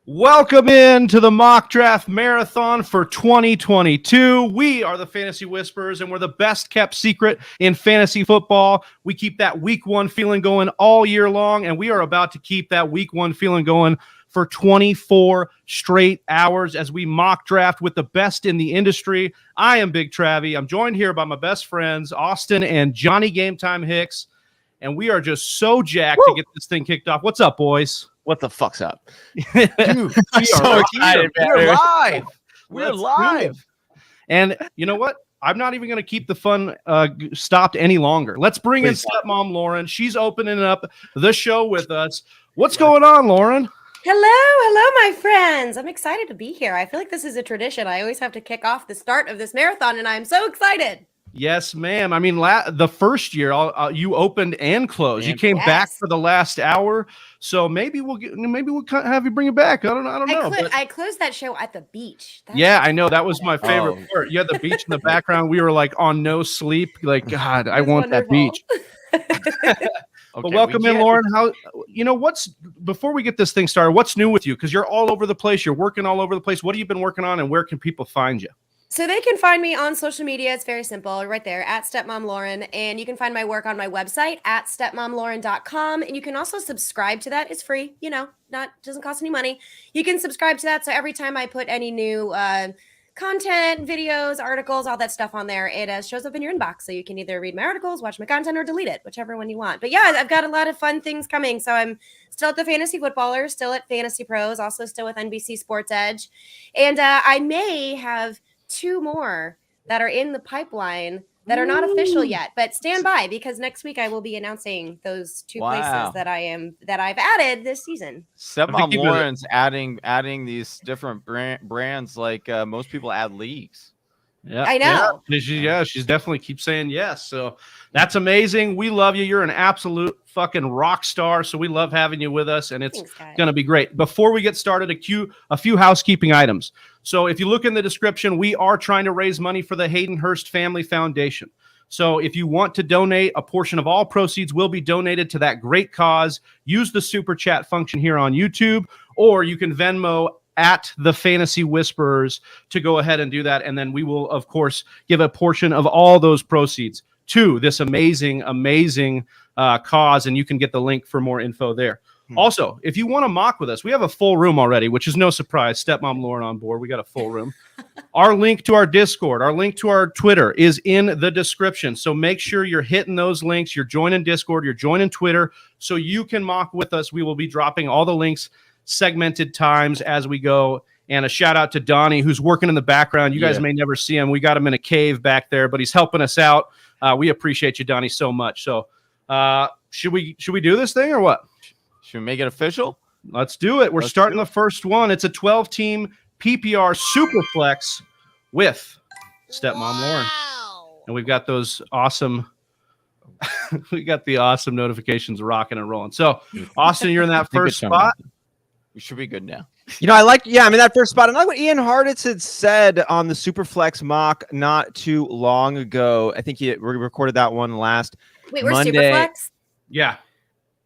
Welcome in to the mock draft marathon for 2022. We are the Fantasy Whisperers, and we're the best kept secret in fantasy football. We keep that week one feeling going all year long, and we are about to keep that week one feeling going for 24 straight hours as we mock draft with the best in the industry. I am Big Travie. I'm joined here by my best friends, Austin and Johnny Game Time Hicks, and we are just so jacked to get this thing kicked off. What's up, boys? What the fuck's up? Dude, I'm so excited. We're live. We're live. And you know what? I'm not even going to keep the fun stopped any longer. Let's bring in stepmom Lauren. She's opening up the show with us. What's going on, Lauren? Hello, my friends. I'm excited to be here. I feel like this is a tradition. I always have to kick off the start of this marathon, and I'm so excited. Yes, ma'am. I mean, the first year you opened and closed. You came back for the last hour, so maybe we'll have you bring it back. I don't know. I closed that show at the beach. I know that was my favorite part. You had the beach in the background. We were like on no sleep. Like, God, I want that beach. But welcome in, Lauren. Before we get this thing started, what's new with you? Because you're all over the place. You're working all over the place. What have you been working on, and where can people find you? So they can find me on social media. It's very simple, right there, at Stepmom Lauren. And you can find my work on my website at stepmomlauren.com. And you can also subscribe to that. It's free, doesn't cost any money. You can subscribe to that. So every time I put any new content, videos, articles, all that stuff on there, it shows up in your inbox. So you can either read my articles, watch my content, or delete it, whichever one you want. But yeah, I've got a lot of fun things coming. So I'm still at the Fantasy Footballers, still at Fantasy Pros, also still with NBC Sports Edge. And I may have 2 more that are in the pipeline that are not official yet, but stand by because next week I will be announcing those 2 places that I've added this season. Stepmom Lauren's adding these different brands like most people add leagues. Yeah, I know. She's definitely keeps saying yes. So that's amazing. We love you. You're an absolute fucking rock star. So we love having you with us, and it's going to be great. Before we get started, a few housekeeping items. So if you look in the description, we are trying to raise money for the Hayden Hurst Family Foundation. So if you want to donate, a portion of all proceeds will be donated to that great cause. Use the super chat function here on YouTube, or you can Venmo at the Fantasy Whisperers to go ahead and do that. And then we will, of course, give a portion of all those proceeds to this amazing cause. And you can get the link for more info there. Also, if you want to mock with us, we have a full room already, which is no surprise. Stepmom Lauren on board. We got a full room. Our link to our Discord, our link to our Twitter is in the description. So make sure you're hitting those links. You're joining Discord. You're joining Twitter so you can mock with us. We will be dropping all the links segmented times as we go. And a shout out to Donnie, who's working in the background. You guys may never see him. We got him in a cave back there, but he's helping us out. We appreciate you, Donnie, so much. So should we do this thing or what? Should we make it official? Let's do it. We're starting the first one. It's a 12-team PPR Superflex with Stepmom Lauren. And we've got those awesome we got the awesome notifications rocking and rolling. So, Austin, you're in that first spot. We should be good now. I'm in that first spot. And I like what Ian Harditz had said on the Superflex mock not too long ago. I think we recorded that one last Monday. We're Superflex? Yeah.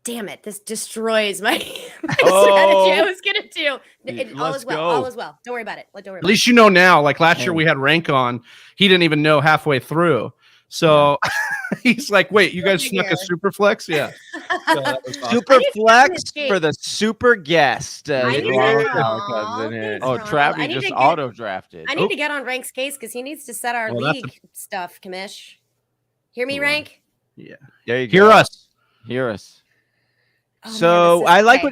Damn it. This destroys my strategy I was going to do. All is well. Don't worry about it. At least you know now. Like last year we had Rank on. He didn't even know halfway through. So he's like, wait, you guys snuck a Superflex? Yeah. So awesome. Superflex for the super guest. Travie just auto-drafted. I need to get on Rank's case because he needs to set our league stuff, Kamish. Hear me, Rank? Yeah. There you go. Hear us. So I like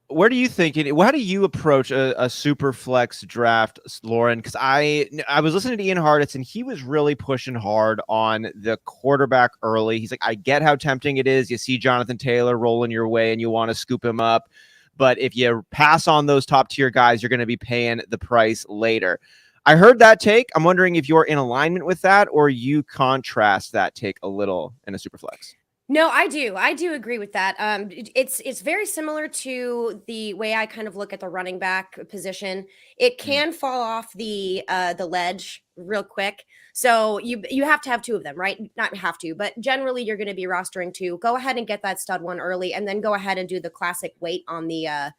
where do you think how do you approach a super flex draft, Lauren? Because I was listening to Ian Harditz and he was really pushing hard on the quarterback early. He's like, I get how tempting it is. You see Jonathan Taylor rolling your way and you want to scoop him up. But if you pass on those top tier guys, you're going to be paying the price later. I heard that take. I'm wondering if you're in alignment with that or you contrast that take a little in a super flex. No, I do. I do agree with that. It's very similar to the way I kind of look at the running back position. It can fall off the ledge real quick. So you have to have 2 of them, right? Not have to, but generally you're going to be rostering 2. Go ahead and get that stud one early, and then go ahead and do the classic wait on the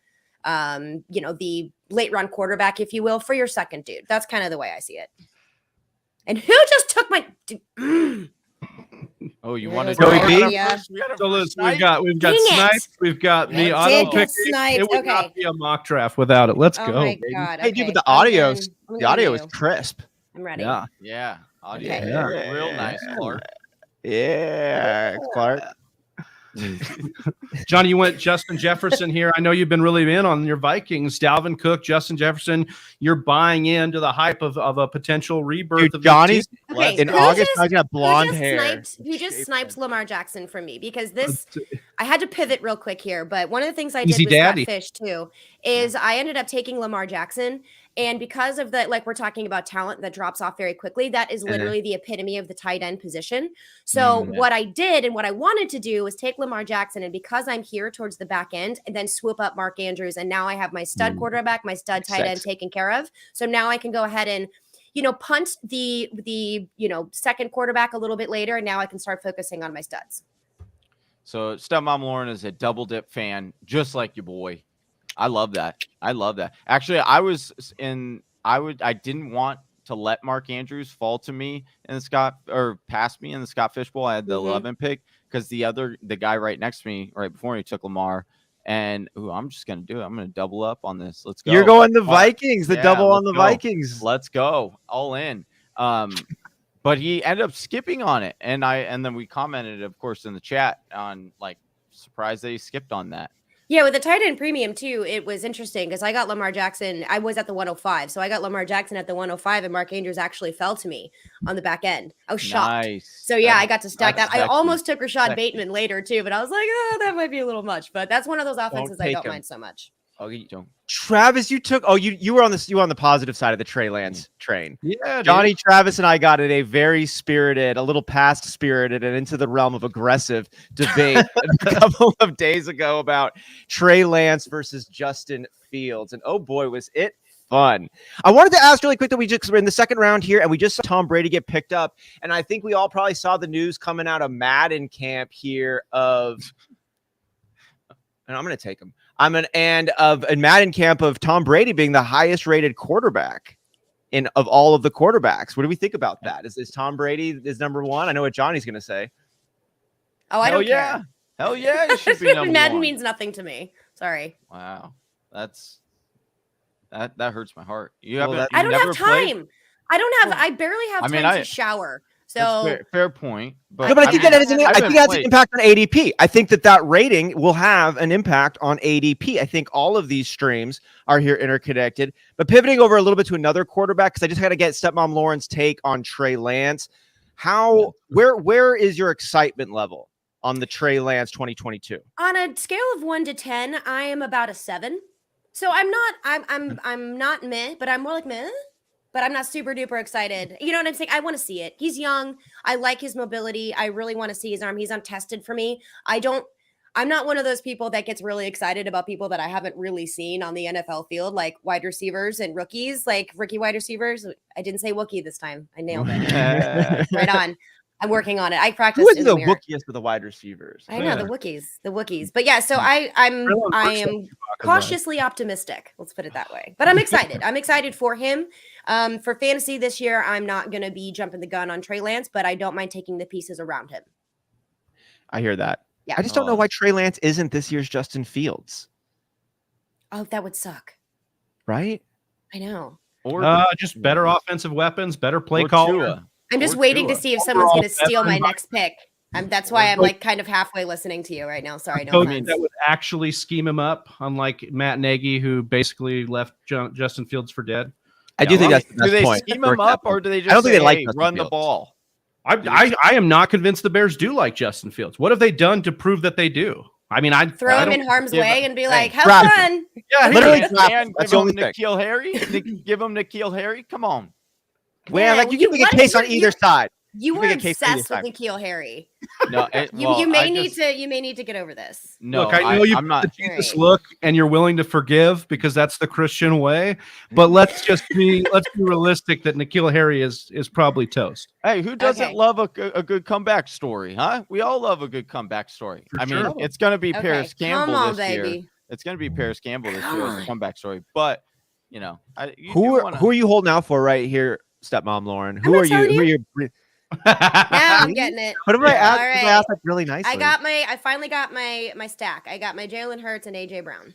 the late run quarterback, if you will, for your second dude. That's kind of the way I see it. And who just took my? Oh, you want to Joey go? B? So listen, we've got Dang it. Snipes, we've got me Let's auto go. picking. Snipes, It would okay. not be a mock draft without it. Let's Oh go. my baby. god! Hey, Okay. dude, but the audio is I'm crisp. ready. Yeah. Yeah, audio. Okay. Yeah. Real nice, Clark. Yeah, Clark. Johnny, you went Justin Jefferson here. I know you've been really in on your Vikings. Dalvin Cook, Justin Jefferson. You're buying into the hype of a potential rebirth Dude, of Johnny's Okay, in who August. just- I got blonde who hair. just sniped Lamar Jackson from me? Because this, this team. I had to pivot real quick here. But one of the things I Easy did with daddy. Scott Fish too is I ended up taking Lamar Jackson, and because of the we're talking about talent that drops off very quickly, that is literally the epitome of the tight end position. So what I did and what I wanted to do was take Lamar Jackson, and because I'm here towards the back end, and then swoop up Mark Andrews, and now I have my stud quarterback, my stud tight end taken care of. So now I can go ahead and punt the second quarterback a little bit later, and now I can start focusing on my studs. So Stepmom Lauren is a double dip fan, just like your boy. I love that. Actually, I didn't want to let Mark Andrews fall to me in the past me in the Scott Fish Bowl. I had the 11 pick because the guy right next to me, right before me, took Lamar. And I'm just gonna do it. I'm gonna double up on this. Let's go. You're going the Vikings, double on the go. Vikings. Let's go. All in. But he ended up skipping on it. And then we commented, of course, in the chat on surprised that he skipped on that. Yeah, with the tight end premium too, it was interesting because I got Lamar Jackson. I was at the 105, so I got Lamar Jackson at the 105, and Mark Andrews actually fell to me on the back end. I was shocked. Nice. So yeah, I got to stack that. That's I sexy. almost took Rashad Bateman later too, but I was like, oh, that might be a little much. But that's one of those offenses I take don't him. mind so much. Oh, you don't. Travis, you were on the positive side of the Trey Lance train. Yeah, Johnny, Travis, and I got in a very spirited, a little past spirited, and into the realm of aggressive debate a couple of days ago about Trey Lance versus Justin Fields. And oh boy, was it fun. I wanted to ask really quick that because we're in the second round here and we just saw Tom Brady get picked up. And I think we all probably saw the news coming out of Madden camp here and I'm going to take him. In Madden camp of Tom Brady being the highest rated quarterback of all of the quarterbacks. What do we think about that? Is Tom Brady is number one? I know what Johnny's going to say. Oh, I don't care. Hell yeah, it should be number Madden one. means nothing to me. Sorry. Wow, that hurts my heart. I don't have time. I barely have time to shower. So fair point. But No, but I think that has an impact on ADP. I think that rating will have an impact on ADP. I think all of these streams are here interconnected. But pivoting over a little bit to another quarterback, because I just got to get Stepmom Lauren's take on Trey Lance. Where is your excitement level on the Trey Lance 2022? On a scale of 1 to 10, I am about a 7. So I'm not meh, but I'm more like meh. But I'm not super duper excited. You know what I'm saying? I want to see it. He's young. I like his mobility. I really want to see his arm. He's untested for me. I'm not one of those people that gets really excited about people that I haven't really seen on the NFL field, like wide receivers and rookies, like rookie wide receivers. I didn't say Wookiee this time. I nailed it. Right on. I'm working on it. I practice. Who is the Wookieest of the wide receivers? I know the Wookiees. But yeah, so I am cautiously optimistic. Let's put it that way. But I'm excited. I'm excited for him. For fantasy this year, I'm not going to be jumping the gun on Trey Lance, but I don't mind taking the pieces around him. I hear that. Yeah. I just don't know why Trey Lance isn't this year's Justin Fields. Oh, that would suck. Right? I know. Or just better offensive weapons, better play caller. I'm just waiting to see if someone's going to steal my next pick. That's why I'm kind of halfway listening to you right now. Sorry, no offense. That would actually scheme him up, unlike Matt Nagy, who basically left Justin Fields for dead. I do think that's the best point. Do they scheme him up, or do they just I don't think they like run the ball? I am not convinced the Bears do like Justin Fields. What have they done to prove that they do? I mean, I'd throw him in harm's way and be like, "Have fun." Yeah, literally. That's the only thing. N'Keal Harry. Give him N'Keal Harry. Come on. Well, you can make a case on either side. You were obsessed with N'Keal Harry. No, you may need to get over this. No, look, I know I'm not the Jesus look, and you're willing to forgive because that's the Christian way. But let's be realistic that N'Keal Harry is probably toast. Hey, who doesn't love a good comeback story, huh? We all love a good comeback story. It's going to be Paris Campbell this year. It's going to be Paris Campbell this year as a comeback story. But, you know, who are you holding out for right here, stepmom Lauren? Who are you? You. Who are you? Now I'm getting it. What am I asking? Right. I asked like really nicely. I finally got my stack. I got my Jalen Hurts and AJ Brown.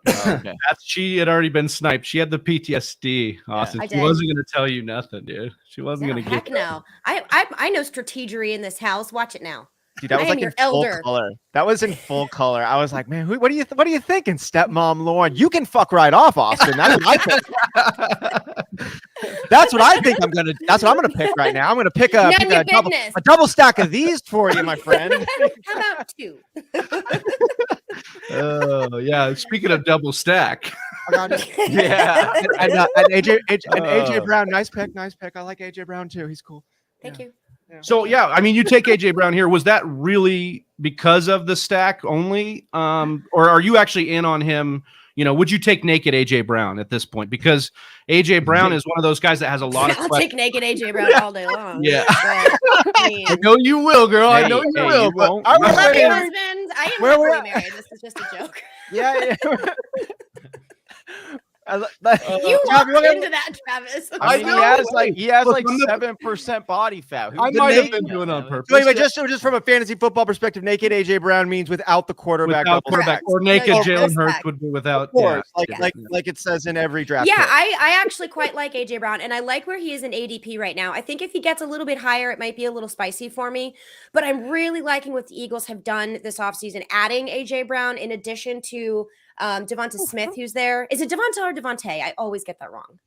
Okay. She had already been sniped. She had the PTSD, Austin. Yeah, she wasn't going to tell you nothing, dude. She wasn't going to get. Heck no. I know strategery in this house. Watch it now. Dude, that was like in full color. That was in full color. I was like, man, what are you thinking, stepmom Lauren? You can fuck right off, Austin. That's what I think. That's what I think that's what I'm gonna pick right now. I'm gonna pick a double stack of these for you, my friend. How about 2? Oh yeah. Speaking of double stack. Yeah. and AJ Brown, nice pick. I like AJ Brown too. He's cool. Thank you. Yeah. So yeah, I mean, you take AJ Brown here. Was that really because of the stack only, or are you actually in on him? You know, would you take naked AJ Brown at this point? Because AJ Brown is one of those guys that has a lot of. I'll take naked AJ Brown all day long. Yeah, I know you will, girl. I know you will. But I love your husband. I am happily married. This is just a joke. Yeah. You walked into that, Travis. I mean, he has like 7% body fat. I might have been doing on purpose. So anyway, just from a fantasy football perspective, naked AJ Brown means without the quarterback. Or naked Jalen Hurts would be without. Of course, like it says in every draft. Yeah, I actually quite like AJ Brown, and I like where he is in ADP right now. I think if he gets a little bit higher, it might be a little spicy for me. But I'm really liking what the Eagles have done this offseason, adding AJ Brown in addition to Devonta Smith, who's there. Is it Devonta or Devontae? I always get that wrong.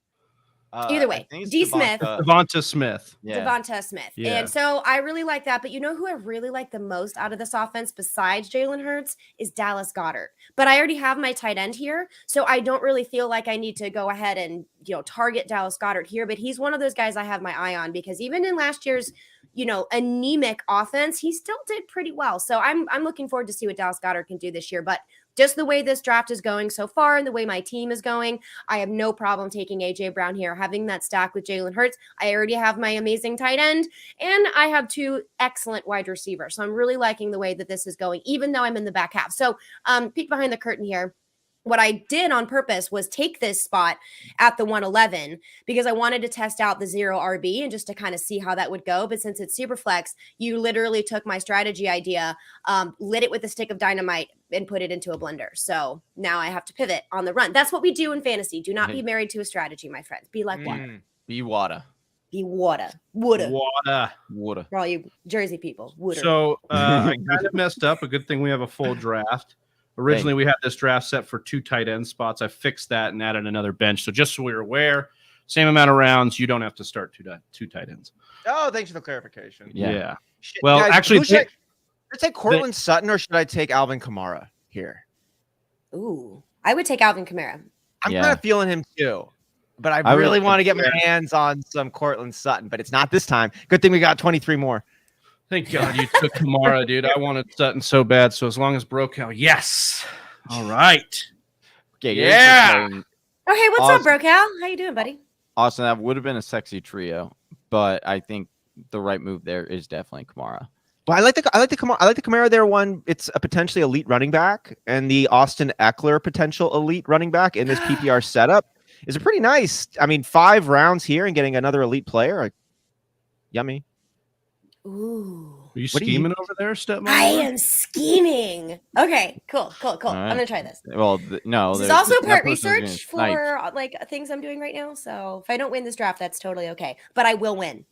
Either way, D. Smith. Devonta Smith. Yeah. Devonta Smith. Yeah. And so I really like that. But you know who I really like the most out of this offense besides Jalen Hurts is Dallas Goedert. But I already have my tight end here. So I don't really feel like I need to go ahead and, target Dallas Goedert here. But he's one of those guys I have my eye on because even in last year's, anemic offense, he still did pretty well. So I'm looking forward to see what Dallas Goedert can do this year. But just the way this draft is going so far and the way my team is going, I have no problem taking AJ Brown here, having that stack with Jalen Hurts. I already have my amazing tight end, and I have 2 excellent wide receivers. So I'm really liking the way that this is going, even though I'm in the back half. So peek behind the curtain here. What I did on purpose was take this spot at the 111 because I wanted to test out the 0 RB and just to kind of see how that would go. But since it's super flex, you literally took my strategy idea, lit it with a stick of dynamite and put it into a blender. So now I have to pivot on the run. That's what we do in fantasy. Do not be married to a strategy, my friends. Be like water. Be water. Be water. Water. Water. For all you Jersey people. Water. So I kind of messed up. A good thing we have a full draft. Originally, we had this draft set for 2 tight end spots. I fixed that and added another bench. So just so we're aware, same amount of rounds. You don't have to start two tight ends. Oh, thanks for the clarification. Yeah. Well, guys, actually, should I take Cortland Sutton or should I take Alvin Kamara here? Ooh, I would take Alvin Kamara. I'm kind of feeling him too, but I really want to get my hands on some Cortland Sutton, but it's not this time. Good thing we got 23 more. Thank God you took Kamara, dude. I wanted Sutton so bad. So as long as Brocal, yes. All right. Okay. Yeah. Oh, hey, what's up, Brocal? How you doing, buddy? Austin, that would have been a sexy trio, but I think the right move there is definitely Kamara. Well, I like the Kamara there one. It's a potentially elite running back, and the Austin Eckler potential elite running back in this PPR setup is a pretty nice. I mean, 5 rounds here and getting another elite player. Yummy. Ooh. Are you scheming over there, stepmom? I am scheming. Okay, cool. Right. I'm gonna try this. Well, no. This is also part research for like things I'm doing right now. So if I don't win this draft, that's totally okay. But I will win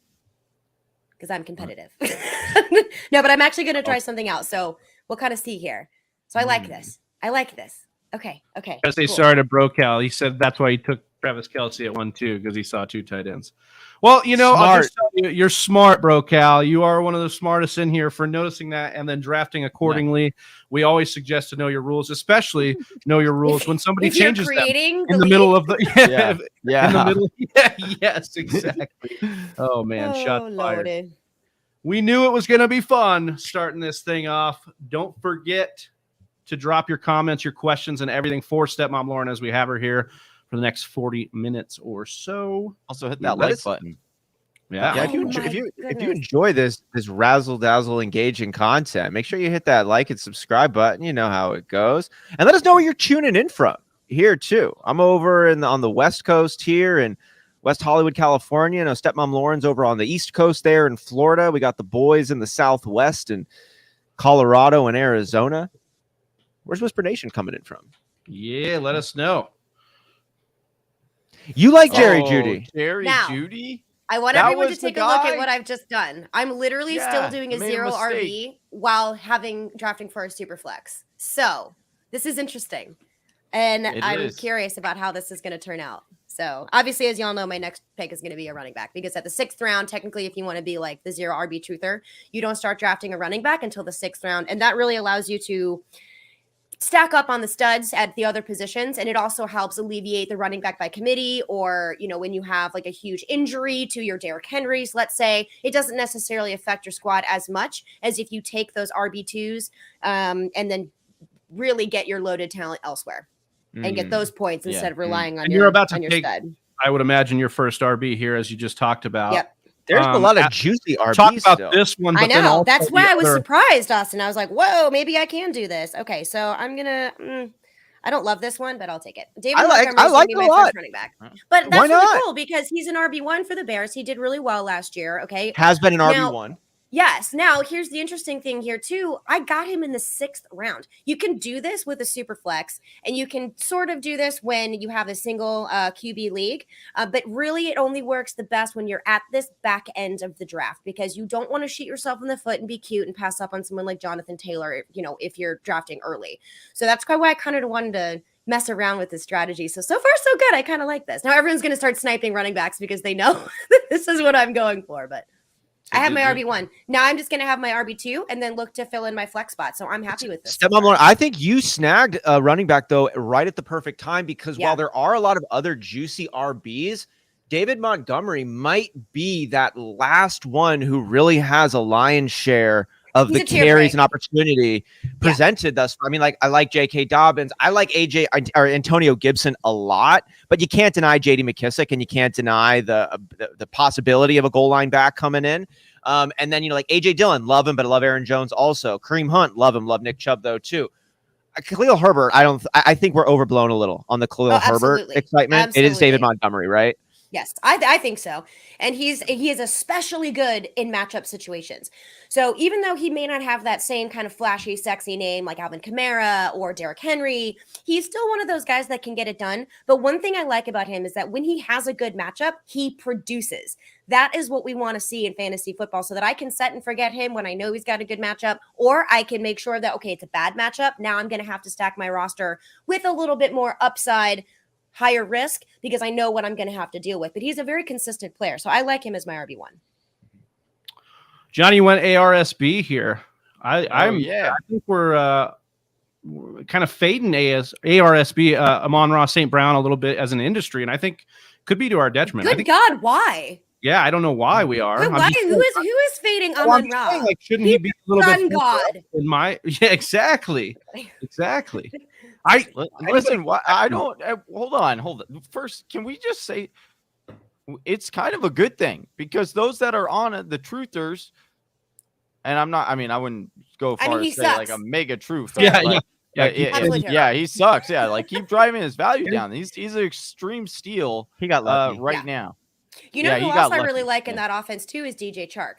because I'm competitive. No, but I'm actually gonna try something else. So we'll kind of see here. So I like this. Okay. I gotta say sorry to Brocal. He said that's why he took Travis Kelce at 1-2 because he saw 2 tight ends. Well, I'll just tell you, you're smart, Brocal. You are one of the smartest in here for noticing that and then drafting accordingly. Yeah. We always suggest to know your rules, especially know your rules when somebody changes them in the middle of the in the middle. Yes, exactly. Oh man, shot fired. We knew it was going to be fun starting this thing off. Don't forget to drop your comments, your questions, and everything for Stepmom Lauren as we have her here for the next 40 minutes or so. Also hit that like button. Yeah. Yeah, if you enjoy this razzle dazzle engaging content, make sure you hit that like and subscribe button. You know how it goes, and let us know where you're tuning in from here too. I'm over on the West Coast here in West Hollywood, California. No, Stepmom Lauren's over on the East Coast there in Florida. We got the boys in the Southwest and Colorado and Arizona. Where's Whisper Nation coming in from? Yeah, let us know. You like Jerry Judy? Jerry Now, Judy? I want That everyone to was the take a look at guy? what I've just done. I'm literally still doing a made a 0 mistake. RB while drafting for a super flex. So this is interesting. And I'm curious about how this is going to turn out. So obviously, as y'all know, my next pick is going to be a running back because at the 6th round, technically, if you want to be like the 0 RB truther, you don't start drafting a running back until the 6th round. And that really allows you to stack up on the studs at the other positions, and it also helps alleviate the running back by committee, or when you have like a huge injury to your Derrick Henrys, let's say, it doesn't necessarily affect your squad as much as if you take those RB2s and then really get your loaded talent elsewhere and get those points instead of relying on your stud. I would imagine your first RB here, as you just talked about. Yep. There's a lot of juicy RBs. Talk about still. this one. But I know. That's why I was other... surprised, Austin. I was like, whoa, maybe I can do this. Okay, so I'm going to I don't love this one, but I'll take it. David Montgomery is going to be my first running back. But that's really cool because he's an RB1 for the Bears. He did really well last year, okay? Has been an RB1. Yes. Now, here's the interesting thing here, too. I got him in the 6th round. You can do this with a super flex, and you can sort of do this when you have a single QB league. But really, it only works the best when you're at this back end of the draft because you don't want to shoot yourself in the foot and be cute and pass up on someone like Jonathan Taylor, if you're drafting early. So that's why I kind of wanted to mess around with this strategy. So far, so good. I kind of like this. Now, everyone's going to start sniping running backs because they know this is what I'm going for, but I have my RB1. Now I'm just going to have my RB2 and then look to fill in my flex spot. So I'm happy with this. I think you snagged a running back, though, right at the perfect time because while there are a lot of other juicy RBs, David Montgomery might be that last one who really has a lion's share of the carries and opportunity presented thus far. I mean, like, I like J.K. Dobbins. I like Antonio Gibson a lot, but you can't deny J.D. McKissick and you can't deny the possibility of a goal line back coming in. And then, like A.J. Dillon, love him, but I love Aaron Jones also. Kareem Hunt, love him, love Nick Chubb, though, too. Khalil Herbert, I think we're overblown a little on the Khalil Herbert excitement. Absolutely. It is David Montgomery, right? Yes, I think so. And he is especially good in matchup situations. So even though he may not have that same kind of flashy, sexy name like Alvin Kamara or Derrick Henry, he's still one of those guys that can get it done. But one thing I like about him is that when he has a good matchup, he produces. That is what we want to see in fantasy football so that I can set and forget him when I know he's got a good matchup, or I can make sure that, okay, it's a bad matchup. Now I'm going to have to stack my roster with a little bit more upside, higher risk, because I know what I'm going to have to deal with. But he's a very consistent player, so I like him as my RB1. Johnny went ARSB here. I think we're kind of fading ARSB, Amon-Ra St. Brown a little bit as an industry, and I think could be to our detriment. Good God, why? Yeah, I don't know why we are. Who is fading Amon-Ra? Like, shouldn't he be a little bit God? In my exactly. Listen. I don't hold on. First, can we just say it's kind of a good thing because those that are on it, the truthers, and I wouldn't go far to say sucks. like a mega truth. Yeah, he sucks. Yeah, like keep driving his value down. He's an extreme steal. He got lucky now. You know who else I really like in that offense too is DJ Chark.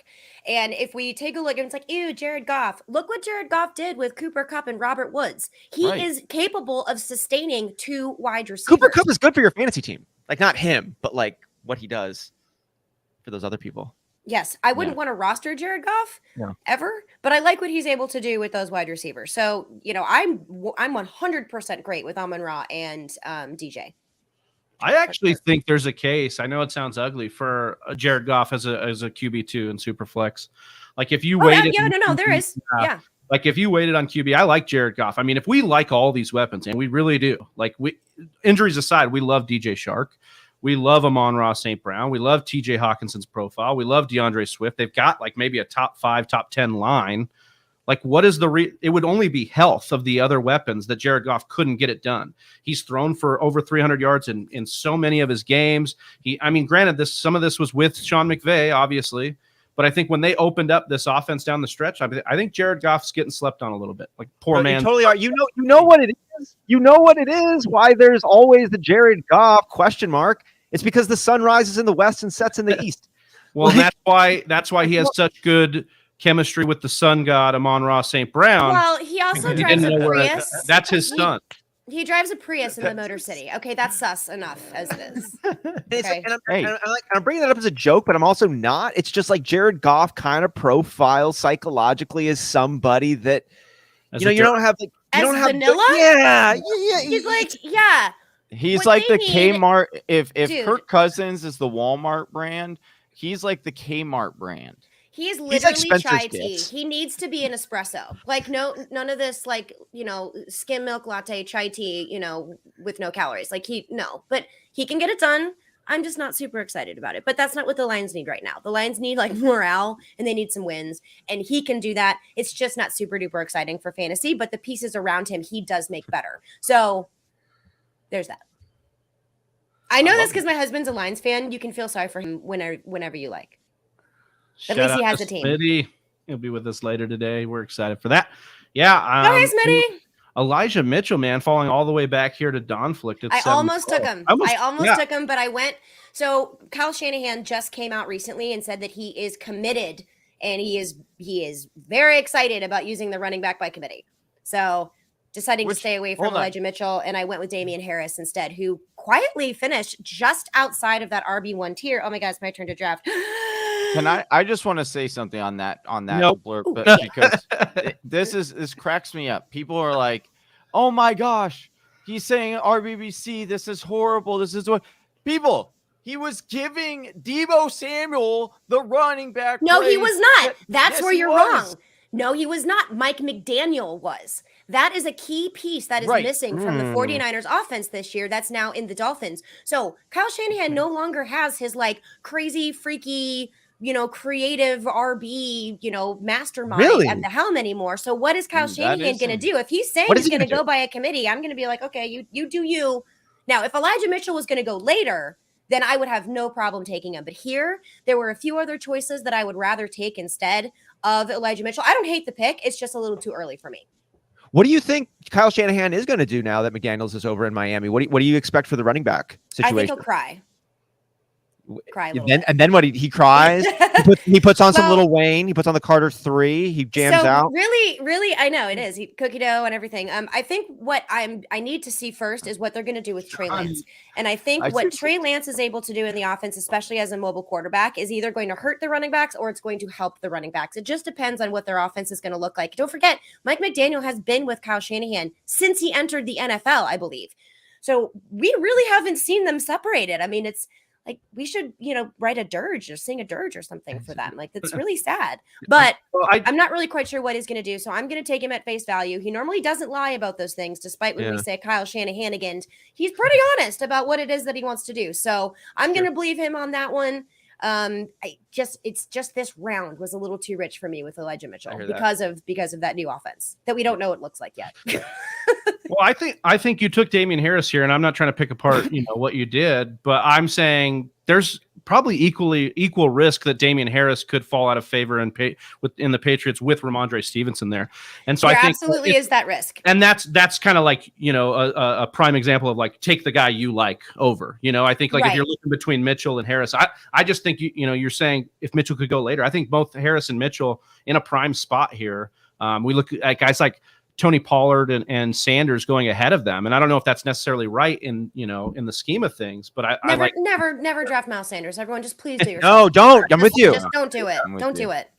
And if we take a look, and it's like, ew, Jared Goff. Look what Jared Goff did with Cooper Kupp and Robert Woods. He is capable of sustaining 2 wide receivers. Cooper Kupp is good for your fantasy team. Like, not him, but like what he does for those other people. Yes, I wouldn't want to roster Jared Goff ever, but I like what he's able to do with those wide receivers. So, I'm 100% great with Amon-Ra and DJ. I actually think there's a case. I know it sounds ugly for Jared Goff as a QB2 in Superflex. Like if you waited, there is. Like if you waited on QB, I like Jared Goff. I mean, if we like all these weapons, and we really do, like injuries aside, we love DJ Chark, we love Amon-Ra St. Brown, we love TJ Hawkinson's profile, we love DeAndre Swift. They've got like maybe a top 5, top 10 line. Like, what is it would only be health of the other weapons that Jared Goff couldn't get it done. He's thrown for over 300 yards in so many of his games. Granted, some of this was with Sean McVay, obviously, but I think when they opened up this offense down the stretch, I think Jared Goff's getting slept on a little bit. Like, poor man. You totally are. You know what it is. You know what it is. Why there's always the Jared Goff question mark. It's because the sun rises in the west and sets in the east. Well, that's why he has such good chemistry with the sun god Amon-Ra St. Brown. Well, he also drives a Prius. That's his son. He drives a Prius in the Motor City. Okay, that's sus enough as it is. Okay. I'm bringing that up as a joke, but I'm also not. It's just like Jared Goff kind of profiles psychologically as somebody that you don't have like you don't have vanilla. Yeah. He's like, yeah. He's What like the they need- Kmart. If Dude. Kirk Cousins is the Walmart brand, he's like the Kmart brand. He is He's like literally Spencer's chai tea. Gifts. He needs to be an espresso. Like none of this like, skim milk latte chai tea, with no calories. Like but he can get it done. I'm just not super excited about it. But that's not what the Lions need right now. The Lions need like morale and they need some wins. And he can do that. It's just not super duper exciting for fantasy, but the pieces around him he does make better. So there's that. I know this because my husband's a Lions fan. You can feel sorry for him whenever you like. At least he has a team. Smitty. He'll be with us later today. We're excited for that. Yeah. Hey, Smitty. Elijah Mitchell, man, falling all the way back here to Donflict. I almost took him. I almost took him, but I went. So Kyle Shanahan just came out recently and said that he is committed and he is very excited about using the running back by committee. So deciding to stay away from Elijah Mitchell, and I went with Damian Harris instead, who quietly finished just outside of that RB1 tier. Oh my God, it's my turn to draft. I just want to say something on that Nope. blurb, because this cracks me up. People are like, "Oh my gosh, he's saying RBBC. This is horrible. This is what people." He was giving Deebo Samuel the running back. No, he was not. That's yes, where he you're was. wrong. No, he was not. Mike McDaniel was. That is a key piece that is missing from the 49ers offense this year. That's now in the Dolphins. So Kyle Shanahan no longer has his like crazy, freaky, creative RB, mastermind at the helm anymore. So what is Kyle Shanahan going to do? If he's saying he's going to go by a committee, I'm going to be like, okay, you do you. Now, if Elijah Mitchell was going to go later, then I would have no problem taking him. But here, there were a few other choices that I would rather take instead of Elijah Mitchell. I don't hate the pick. It's just a little too early for me. What do you think Kyle Shanahan is going to do now that McDaniels is over in Miami? What do you expect for the running back situation? I think he'll cry. And then what? He cries. he puts on some Little Wayne. He puts on the Carter 3. He jams out. Really, I know it is cookie dough and everything. I think what I need to see first is what they're going to do with Trey Lance. And I think what Trey Lance is able to do in the offense, especially as a mobile quarterback, is either going to hurt the running backs or it's going to help the running backs. It just depends on what their offense is going to look like. Don't forget, Mike McDaniel has been with Kyle Shanahan since he entered the NFL, I believe. So we really haven't seen them separated. I mean, it's like we should, write a dirge or sing a dirge or something for them. Like that's really sad. But I'm not really quite sure what he's going to do. So I'm going to take him at face value. He normally doesn't lie about those things, despite when we say Kyle Shanahan again. He's pretty honest about what it is that he wants to do. So I'm going to believe him on that one. It's just this round was a little too rich for me with Elijah Mitchell because of that new offense that we don't know what it looks like yet. Well, I think you took Damian Harris here, and I'm not trying to pick apart, what you did, but I'm saying there's probably equal risk that Damian Harris could fall out of favor in the Patriots with Ramondre Stevenson there, and so I think absolutely is that risk, and that's kind of like a prime example of like take the guy you like over. I think like if you're looking between Mitchell and Harris, I just think you're saying if Mitchell could go later, I think both Harris and Mitchell in a prime spot here. We look at guys like Tony Pollard and Sanders going ahead of them. And I don't know if that's necessarily right in the scheme of things, but never draft Miles Sanders. Everyone just please do yourself. No, don't. I'm with you. Just don't do it. Don't do it.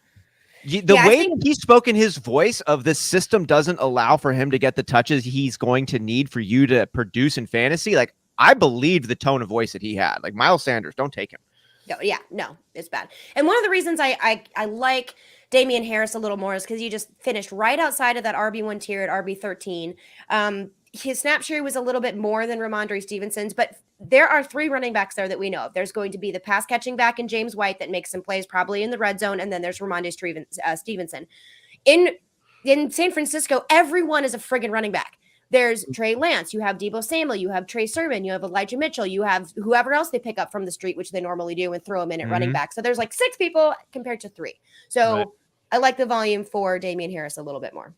The way that he spoke in his voice of this system doesn't allow for him to get the touches he's going to need for you to produce in fantasy. Like I believed the tone of voice that he had. Like Miles Sanders, don't take him. No, it's bad. And one of the reasons I like Damian Harris a little more is because he just finished right outside of that RB1 tier at RB13. His snap share was a little bit more than Ramondre Stevenson's, but there are 3 running backs there that we know of. There's going to be the pass catching back in James White that makes some plays probably in the red zone, and then there's Ramondre Stevenson. In in San Francisco, everyone is a friggin' running back. There's Trey Lance, you have Deebo Samuel, you have Trey Sermon, you have Elijah Mitchell, you have whoever else they pick up from the street, which they normally do, and throw them in at running back. So there's like 6 people compared to 3. So I like the volume for Damian Harris a little bit more.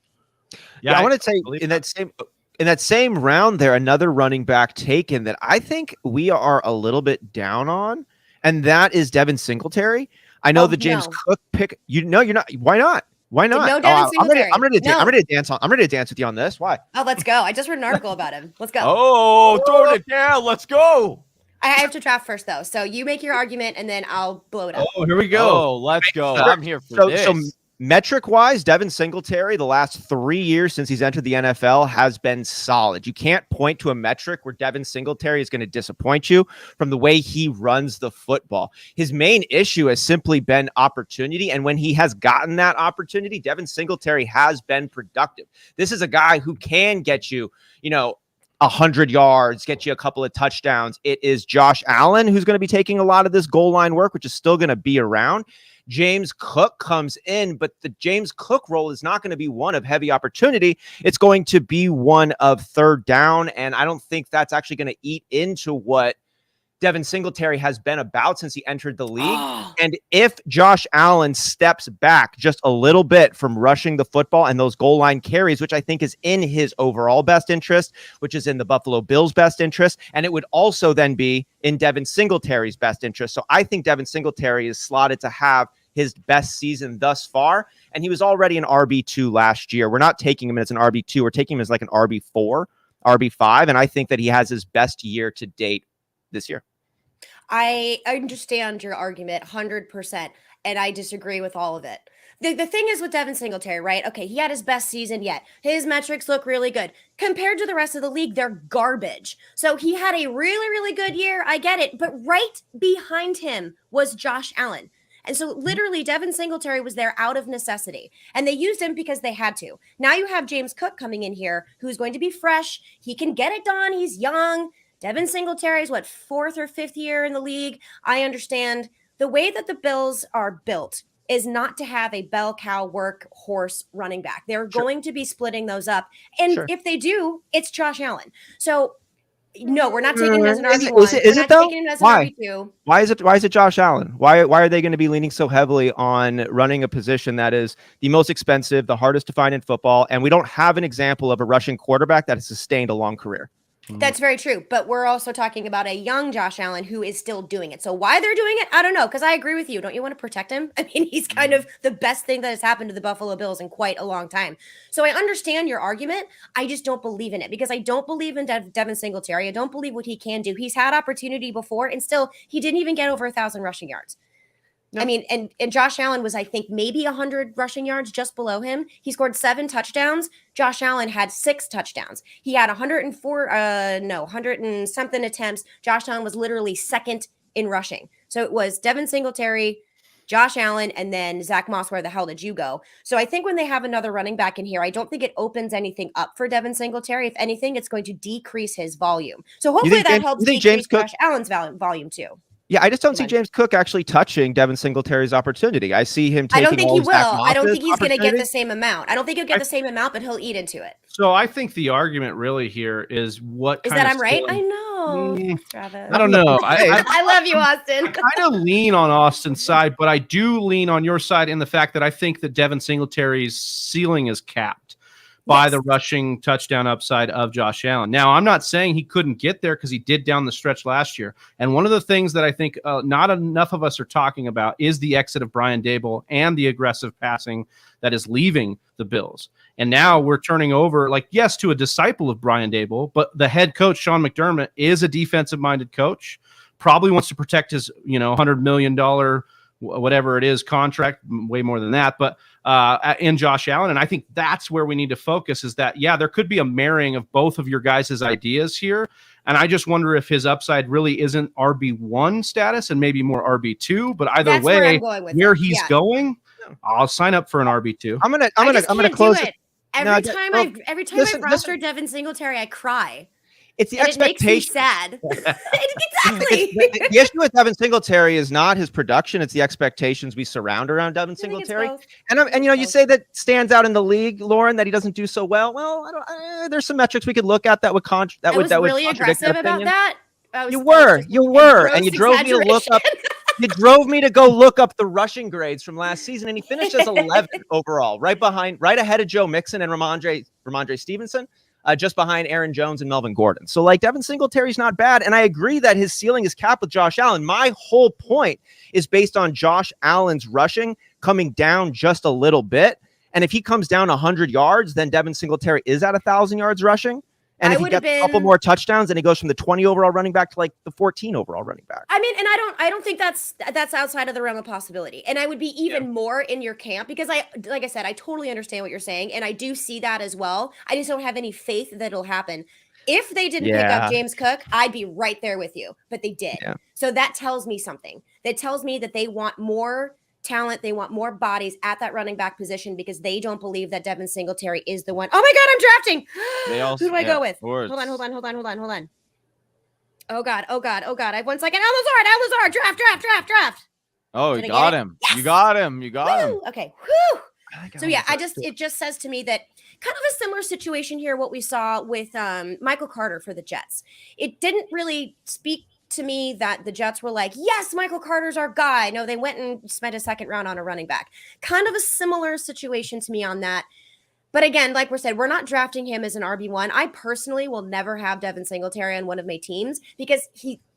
Yeah, I want to say in that same round there, another running back taken that I think we are a little bit down on, and that is Devin Singletary. I know the James Cook pick. You're not. Why not? Why not? No, Devin Singletary. I'm ready to dance on. I'm ready to dance with you on this. Why? Oh, let's go. I just read an article about him. Let's go. Oh, throwing it down. Let's go. I have to draft first, though. So you make your argument, and then I'll blow it up. Oh, here we go. Oh, let's go. I'm here for this. So metric-wise, Devin Singletary, the last 3 years since he's entered the NFL, has been solid. You can't point to a metric where Devin Singletary is going to disappoint you from the way he runs the football. His main issue has simply been opportunity, and when he has gotten that opportunity, Devin Singletary has been productive. This is a guy who can get you, 100 yards, get you a couple of touchdowns. It is Josh Allen who's going to be taking a lot of this goal line work, which is still going to be around. James Cook comes in, but the James Cook role is not going to be one of heavy opportunity. It's going to be one of third down, and I don't think that's actually going to eat into what Devin Singletary has been about since he entered the league. And if Josh Allen steps back just a little bit from rushing the football and those goal line carries, which I think is in his overall best interest, which is in the Buffalo Bills' best interest, and it would also then be in Devin Singletary's best interest. So I think Devin Singletary is slotted to have his best season thus far, and he was already an RB2 last year. We're not taking him as an RB2. We're taking him as like an RB4, RB5, and I think that he has his best year to date this year. I understand your argument 100%, and I disagree with all of it. The thing is with Devin Singletary, right? Okay, he had his best season yet. His metrics look really good. Compared to the rest of the league, they're garbage. So he had a really, really good year. I get it. But right behind him was Josh Allen. And so literally Devin Singletary was there out of necessity, and they used him because they had to. Now you have James Cook coming in here who's going to be fresh. He can get it done. He's young. Devin Singletary is 4th or 5th year in the league. I understand the way that the Bills are built is not to have a bell cow workhorse running back. They're going to be splitting those up. And if they do, it's Josh Allen. So no, we're not taking him as an RB1. Is it though? Why? Why is it Josh Allen? Why are they going to be leaning so heavily on running a position that is the most expensive, the hardest to find in football, and we don't have an example of a rushing quarterback that has sustained a long career? That's very true. But we're also talking about a young Josh Allen who is still doing it. So why they're doing it, I don't know, because I agree with you. Don't you want to protect him? I mean, he's kind of the best thing that has happened to the Buffalo Bills in quite a long time. So I understand your argument. I just don't believe in it because I don't believe in Devin Singletary. I don't believe what he can do. He's had opportunity before, and still, he didn't even get over 1,000 rushing yards. No. I mean, and Josh Allen was, I think, maybe 100 rushing yards just below him. He scored 7 touchdowns. Josh Allen had 6 touchdowns. He had 100 and something attempts. Josh Allen was literally second in rushing. So it was Devin Singletary, Josh Allen, and then Zach Moss. Where the hell did you go? So I think when they have another running back in here, I don't think it opens anything up for Devin Singletary. If anything, it's going to decrease his volume. So hopefully that helps decrease Josh Allen's volume too. Yeah, I just don't see James Cook actually touching Devin Singletary's opportunity. I see him taking. I don't think he will. I don't think he's going to get the same amount. I don't think he'll get the same amount, but he'll eat into it. So I think the argument really here is what is kind that of I'm right? I know. I don't know. I love you, Austin. I kind of lean on Austin's side, but I do lean on your side in the fact that I think that Devin Singletary's ceiling is capped by the rushing touchdown upside of Josh Allen. Now, I'm not saying he couldn't get there because he did down the stretch last year. And one of the things that I think not enough of us are talking about is the exit of Brian Daboll and the aggressive passing that is leaving the Bills. And now we're turning over, yes, to a disciple of Brian Daboll, but the head coach, Sean McDermott, is a defensive-minded coach, probably wants to protect his, $100 million whatever it is contract, way more than that, but in Josh Allen. And I think that's where we need to focus is that, there could be a marrying of both of your guys' ideas here. And I just wonder if his upside really isn't RB1 status and maybe more RB2, but either that's way, where he's going, I'll sign up for an RB2. I'm going to close it. Every time I've rostered Devin Singletary, I cry. It's the and expectation. It makes me sad. Exactly. The issue with Devin Singletary is not his production; it's the expectations we surround around Devin Singletary. And you say that stands out in the league, Lauren, that he doesn't do so well. Well, there's some metrics we could look at that would I was really aggressive about that. You were, and you drove me to look up. You drove me to go look up the rushing grades from last season, and he finished as 11th overall, right ahead of Joe Mixon and Ramondre Stevenson, just behind Aaron Jones and Melvin Gordon. So, Devin Singletary's not bad, and I agree that his ceiling is capped with Josh Allen. My whole point is based on Josh Allen's rushing coming down just a little bit, and if he comes down 100 yards, then Devin Singletary is at 1,000 yards rushing. And if he gets a couple more touchdowns, then he goes from the 20 overall running back to the 14 overall running back. I mean, and I don't think that's outside of the realm of possibility. And I would be even more in your camp because like I said, I totally understand what you're saying. And I do see that as well. I just don't have any faith that it'll happen. If they didn't pick up James Cook, I'd be right there with you, but they did. Yeah. So that tells me something. That tells me that they want more talent. They want more bodies at that running back position because they don't believe that Devin Singletary is the one. Oh my God, I'm drafting. Who do I go with? Hold on. Oh God. I have 1 second. Alazard, draft. Oh, you got him. Yes! You got him. Okay. Whew. So yeah, it just says to me that kind of a similar situation here, what we saw with Michael Carter for the Jets. It didn't really speak to me that the Jets were like, yes, Michael Carter's our guy. No, they went and spent a second round on a running back. Kind of a similar situation to me on that. But again, like we said, we're not drafting him as an RB1. I personally will never have Devin Singletary on one of my teams because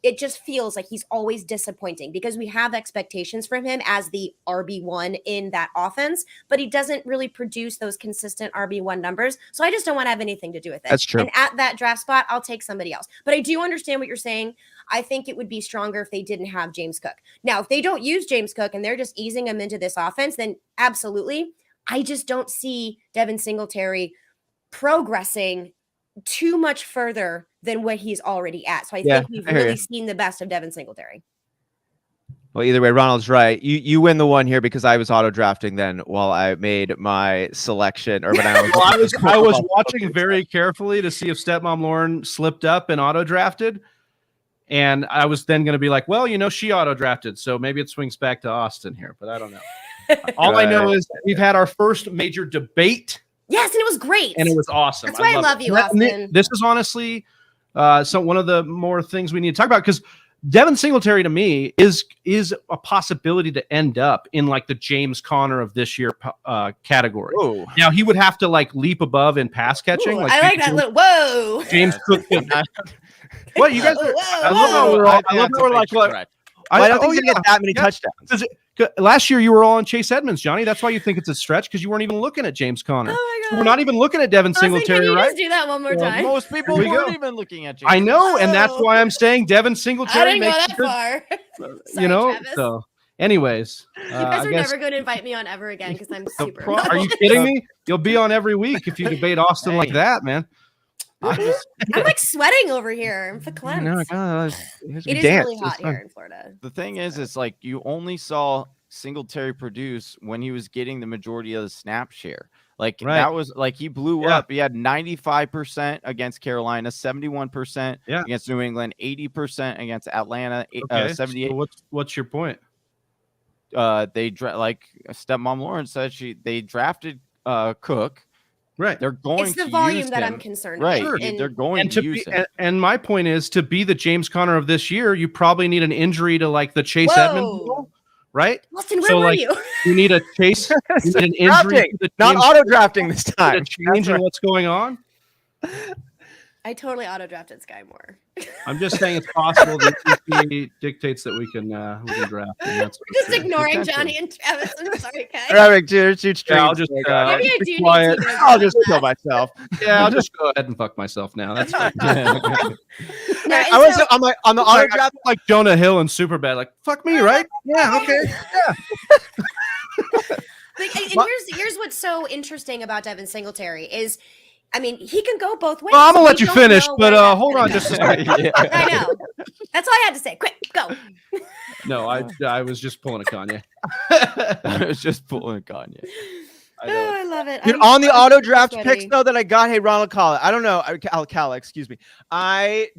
it just feels like he's always disappointing because we have expectations from him as the RB1 in that offense, but he doesn't really produce those consistent RB1 numbers. So I just don't want to have anything to do with it. That's true. And at that draft spot, I'll take somebody else. But I do understand what you're saying. I think it would be stronger if they didn't have James Cook. Now, if they don't use James Cook and they're just easing him into this offense, then absolutely. I just don't see Devin Singletary progressing too much further than what he's already at. So I think we've really seen the best of Devin Singletary. Well, either way, Ronald's right. You win the one here because I was auto drafting then while I made my selection. Or I was watching very carefully to see if Stepmom Lauren slipped up and auto drafted. And I was then going to be like, well, she auto drafted, so maybe it swings back to Austin here, but I don't know. All I know is we've had our first major debate. Yes, and it was great. And it was awesome. That's why I love you, Austin. This is honestly one of the more things we need to talk about because Devin Singletary to me is a possibility to end up in the James Conner of this year category. Whoa. Now he would have to leap above in pass catching. Ooh, I like that little whoa. James Cook. What you guys? I love how we're like. I don't think you get that many touchdowns. Last year you were all on Chase Edmonds, Johnny. That's why you think it's a stretch because you weren't even looking at James Conner. Oh my God. We're not even looking at Devin Singletary, can you right? Just do that one more time. Most people weren't even looking at James. I know, and that's why I'm saying Devin Singletary. I didn't go that far. Sorry, Travis. So. Anyways, you guys are never going to invite me on ever again because I'm super. Are you kidding me? You'll be on every week if you debate Austin like that, man. I'm sweating over here. I'm verklempt. It is really hot here in Florida. The thing is, it's you only saw Singletary produce when he was getting the majority of the snap share. That was he blew up. He had 95% against Carolina, 71% against New England, 80% against Atlanta, 78. So what's your point? They Stepmom Lauren said they drafted Cook. Right. They're going It's the volume that I'm concerned with. Right. And they're going to use him. And my point is to be the James Conner of this year, you probably need an injury to the Chase Edmonds, right? Austin, where were you? You need a Chase. You need an injury. Not auto drafting this time. A change in what's going on. I totally auto drafted Sky Moore. I'm just saying it's possible that he dictates that we can draft. We're just ignoring Johnny and Travis. I'm sorry, guys. I'll just be quiet. I'll just kill myself. Yeah, I'll just go ahead and fuck myself now. That's fine. I was on the auto draft like Jonah Hill and Superbad. Fuck me, right? Yeah. Okay. Yeah. And here's what's so interesting about Devin Singletary is. I mean, he can go both ways. Well, I'm going to let you finish, but hold on just a second. I know. That's all I had to say. Quick, go. No, I was just pulling a Kanye. I was just pulling a Kanye. I love it. Dude, on the auto draft picks though that I got, hey Ronald Call, I don't know, Calla, excuse me. I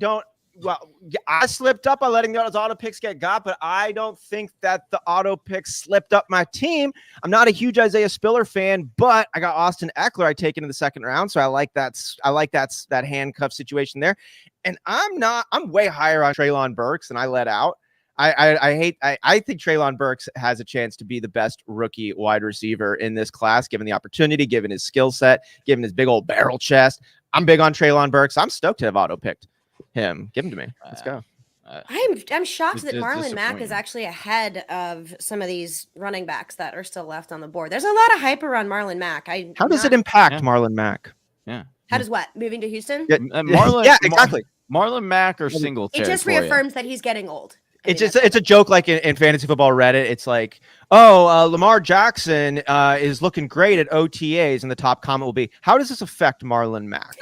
slipped up on letting those auto picks get got, but I don't think that the auto picks slipped up my team. I'm not a huge Isaiah Spiller fan, but I got Austin Eckler I taken in the second round, so I like that handcuff situation there. And I'm way higher on Treylon Burks than I let out. I think Treylon Burks has a chance to be the best rookie wide receiver in this class, given the opportunity, given his skill set, given his big old barrel chest. I'm big on Treylon Burks. I'm stoked to have auto picked him. Give him to me. Let's go. I'm shocked that Marlon Mack is actually ahead of some of these running backs that are still left on the board. There's a lot of hype around Marlon Mack. How does it impact Marlon Mack? Yeah. How does what? Moving to Houston? Yeah, exactly. Marlon Mack or Singletary. It just reaffirms that he's getting old. It's a joke like in fantasy football Reddit. It's like, Lamar Jackson is looking great at OTAs, and the top comment will be, how does this affect Marlon Mack?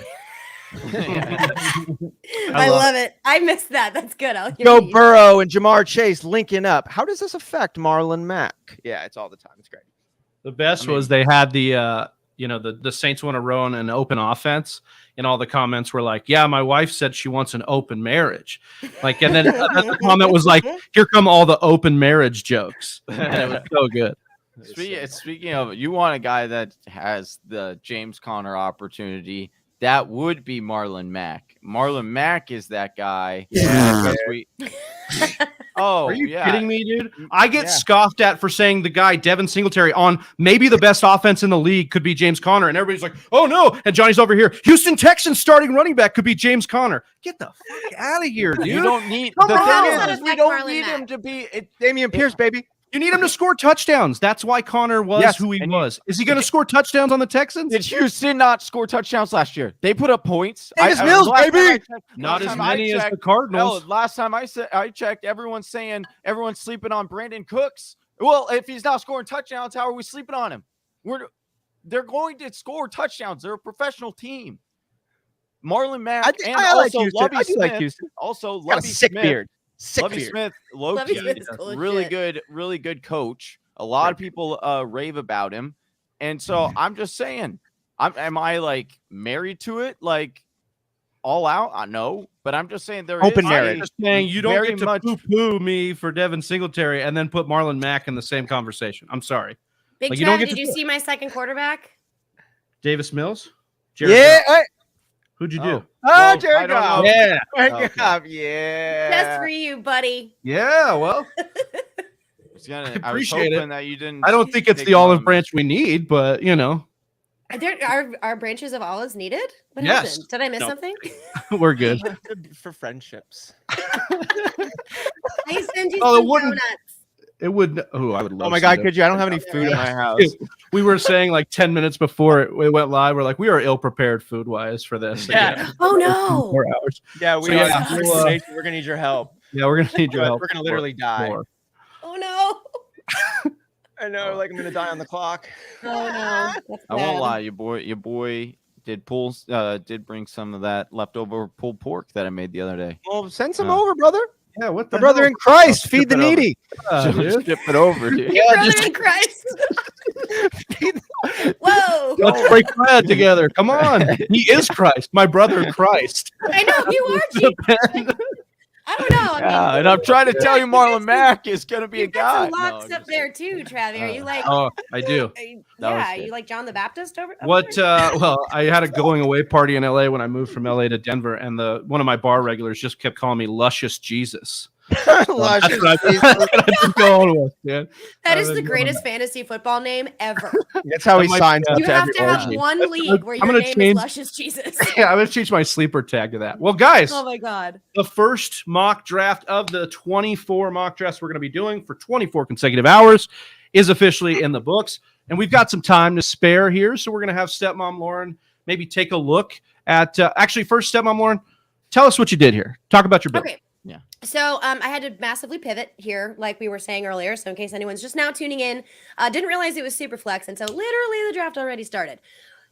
I love it. I missed that. That's good. Joe Burrow and Jamar Chase linking up. How does this affect Marlon Mack? Yeah, it's all the time. It's great. The best was they had the Saints want to run an open offense, and all the comments were like, yeah, my wife said she wants an open marriage. Like, and then the comment was like, here come all the open marriage jokes. And it was so good. Speaking of, you want a guy that has the James Conner opportunity, that would be Marlon Mack. Marlon Mack is that guy. Yeah. Are you kidding me, dude? I get scoffed at for saying the guy Devin Singletary on maybe the best offense in the league could be James Conner, and everybody's like, "Oh no!" And Johnny's over here. Houston Texans starting running back could be James Conner. Get the fuck out of here, dude! You don't need. The thing is we don't need him to be Damian Pierce, baby. You need him to score touchdowns. That's why Conner was who he was. Is he going to score touchdowns on the Texans? Did Houston not score touchdowns last year? They put up points. Mills, baby. Not as many as the Cardinals. Last time I checked, everyone's sleeping on Brandon Cooks. Well, if he's not scoring touchdowns, how are we sleeping on him? They're going to score touchdowns. They're a professional team. Marlon Mack I like Houston. Also, Lovie Smith. Sick beard. Lovie Smith, low-key, really good coach. A lot of people rave about him, and so I'm just saying, am I like married to it, like all out? No, but I'm just saying there open is marriage. Just saying you don't get to poo-poo me for Devin Singletary and then put Marlon Mack in the same conversation. I'm sorry. Big Trev, did you see my second quarterback? Davis Mills? Who'd you do? Jared Goff. Yeah. Jared Goff. Yeah. Just for you, buddy. Yeah, well. I was hoping that you didn't. I don't think it's the olive branch we need, but, you know. Are branches of olives needed? What yes. happened? Did I miss something? We're good. For friendships. I send you some donuts. It would. Oh, I would love. Oh my God, could you? I don't have any food in my house. We were saying like 10 minutes before it went live, we're like, we are ill prepared food wise for this. Yeah. Oh no. 4 hours. Yeah, we're gonna need your help. Yeah, we're gonna need your help. We're gonna literally die. Oh no. I know, like I'm gonna die on the clock. Oh no. I won't lie, your boy did bring some of that leftover pulled pork that I made the other day. Well, send some over, brother. Yeah, what the brother in Christ, feed the needy. Ship it over, dude. Brother in Christ. Whoa. Let's break bread together. Come on. He is Christ, my brother in Christ. I know you are, Chief. I don't know. Yeah, and I'm trying to tell you, Marlon Mack is going to be a guy. Got some locks up there too, Travis. Are you like? Oh, I do. Yeah, you like John the Baptist over? What? Well, I had a going away party in LA when I moved from LA to Denver, and one of my bar regulars just kept calling me Luscious Jesus. That's what I've been going with, man. That is the greatest fantasy football name ever. That's how he signs up you to have every to have orgy. one league where your name is Luscious Jesus. Yeah, I'm going to change my sleeper tag to that. Well, guys. Oh, my God. The first mock draft of the 24 mock drafts we're going to be doing for 24 consecutive hours is officially in the books. And we've got some time to spare here. So we're going to have Stepmom Lauren maybe take a look at actually first, Stepmom Lauren, tell us what you did here. Talk about your build. Okay. Yeah. So I had to massively pivot here, like we were saying earlier. So in case anyone's just now tuning in, didn't realize it was super flex until literally the draft already started.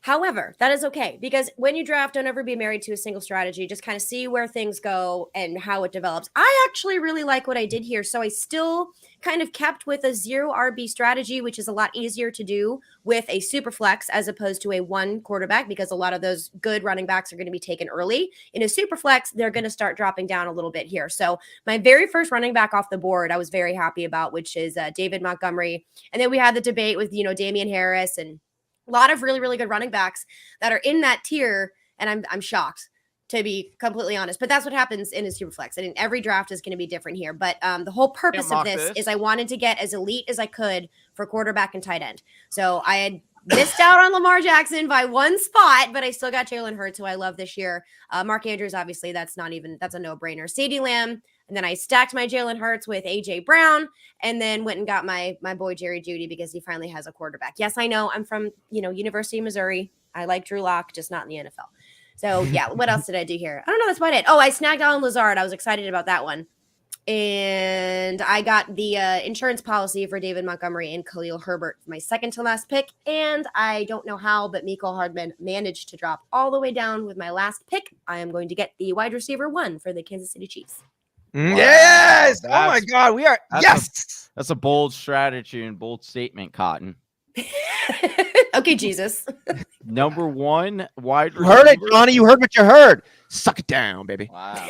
However, that is okay because when you draft, don't ever be married to a single strategy. Just kind of see where things go and how it develops. I actually really like what I did here. So I still kind of kept with a 0 RB strategy, which is a lot easier to do with a super flex as opposed to a 1 quarterback because a lot of those good running backs are going to be taken early. In a super flex, they're going to start dropping down a little bit here. So my very first running back off the board, I was very happy about, which is David Montgomery. And then we had the debate with, Damian Harris and a lot of really, really good running backs that are in that tier, and I'm shocked, to be completely honest. But that's what happens in a super flex. I mean, every draft is going to be different here. But the whole purpose of this is I wanted to get as elite as I could for quarterback and tight end. So I had missed out on Lamar Jackson by 1 spot, but I still got Jalen Hurts, who I love this year. Mark Andrews, obviously, that's a no-brainer. CeeDee Lamb. And then I stacked my Jalen Hurts with A.J. Brown and then went and got my boy Jerry Jeudy because he finally has a quarterback. Yes, I know. I'm from, University of Missouri. I like Drew Lock, just not in the NFL. So, yeah, what else did I do here? I don't know. That's about it. Oh, I snagged Alan Lazard. I was excited about that one. And I got the insurance policy for David Montgomery and Khalil Herbert, my second to last pick. And I don't know how, but Mecole Hardman managed to drop all the way down with my last pick. I am going to get the wide receiver 1 for the Kansas City Chiefs. Wow. Yes! Oh my God, we are That's a bold strategy and bold statement, Cotton. Okay, Jesus. Number 1 wide receiver. You heard it, Johnny. You heard what you heard. Suck it down, baby. Wow.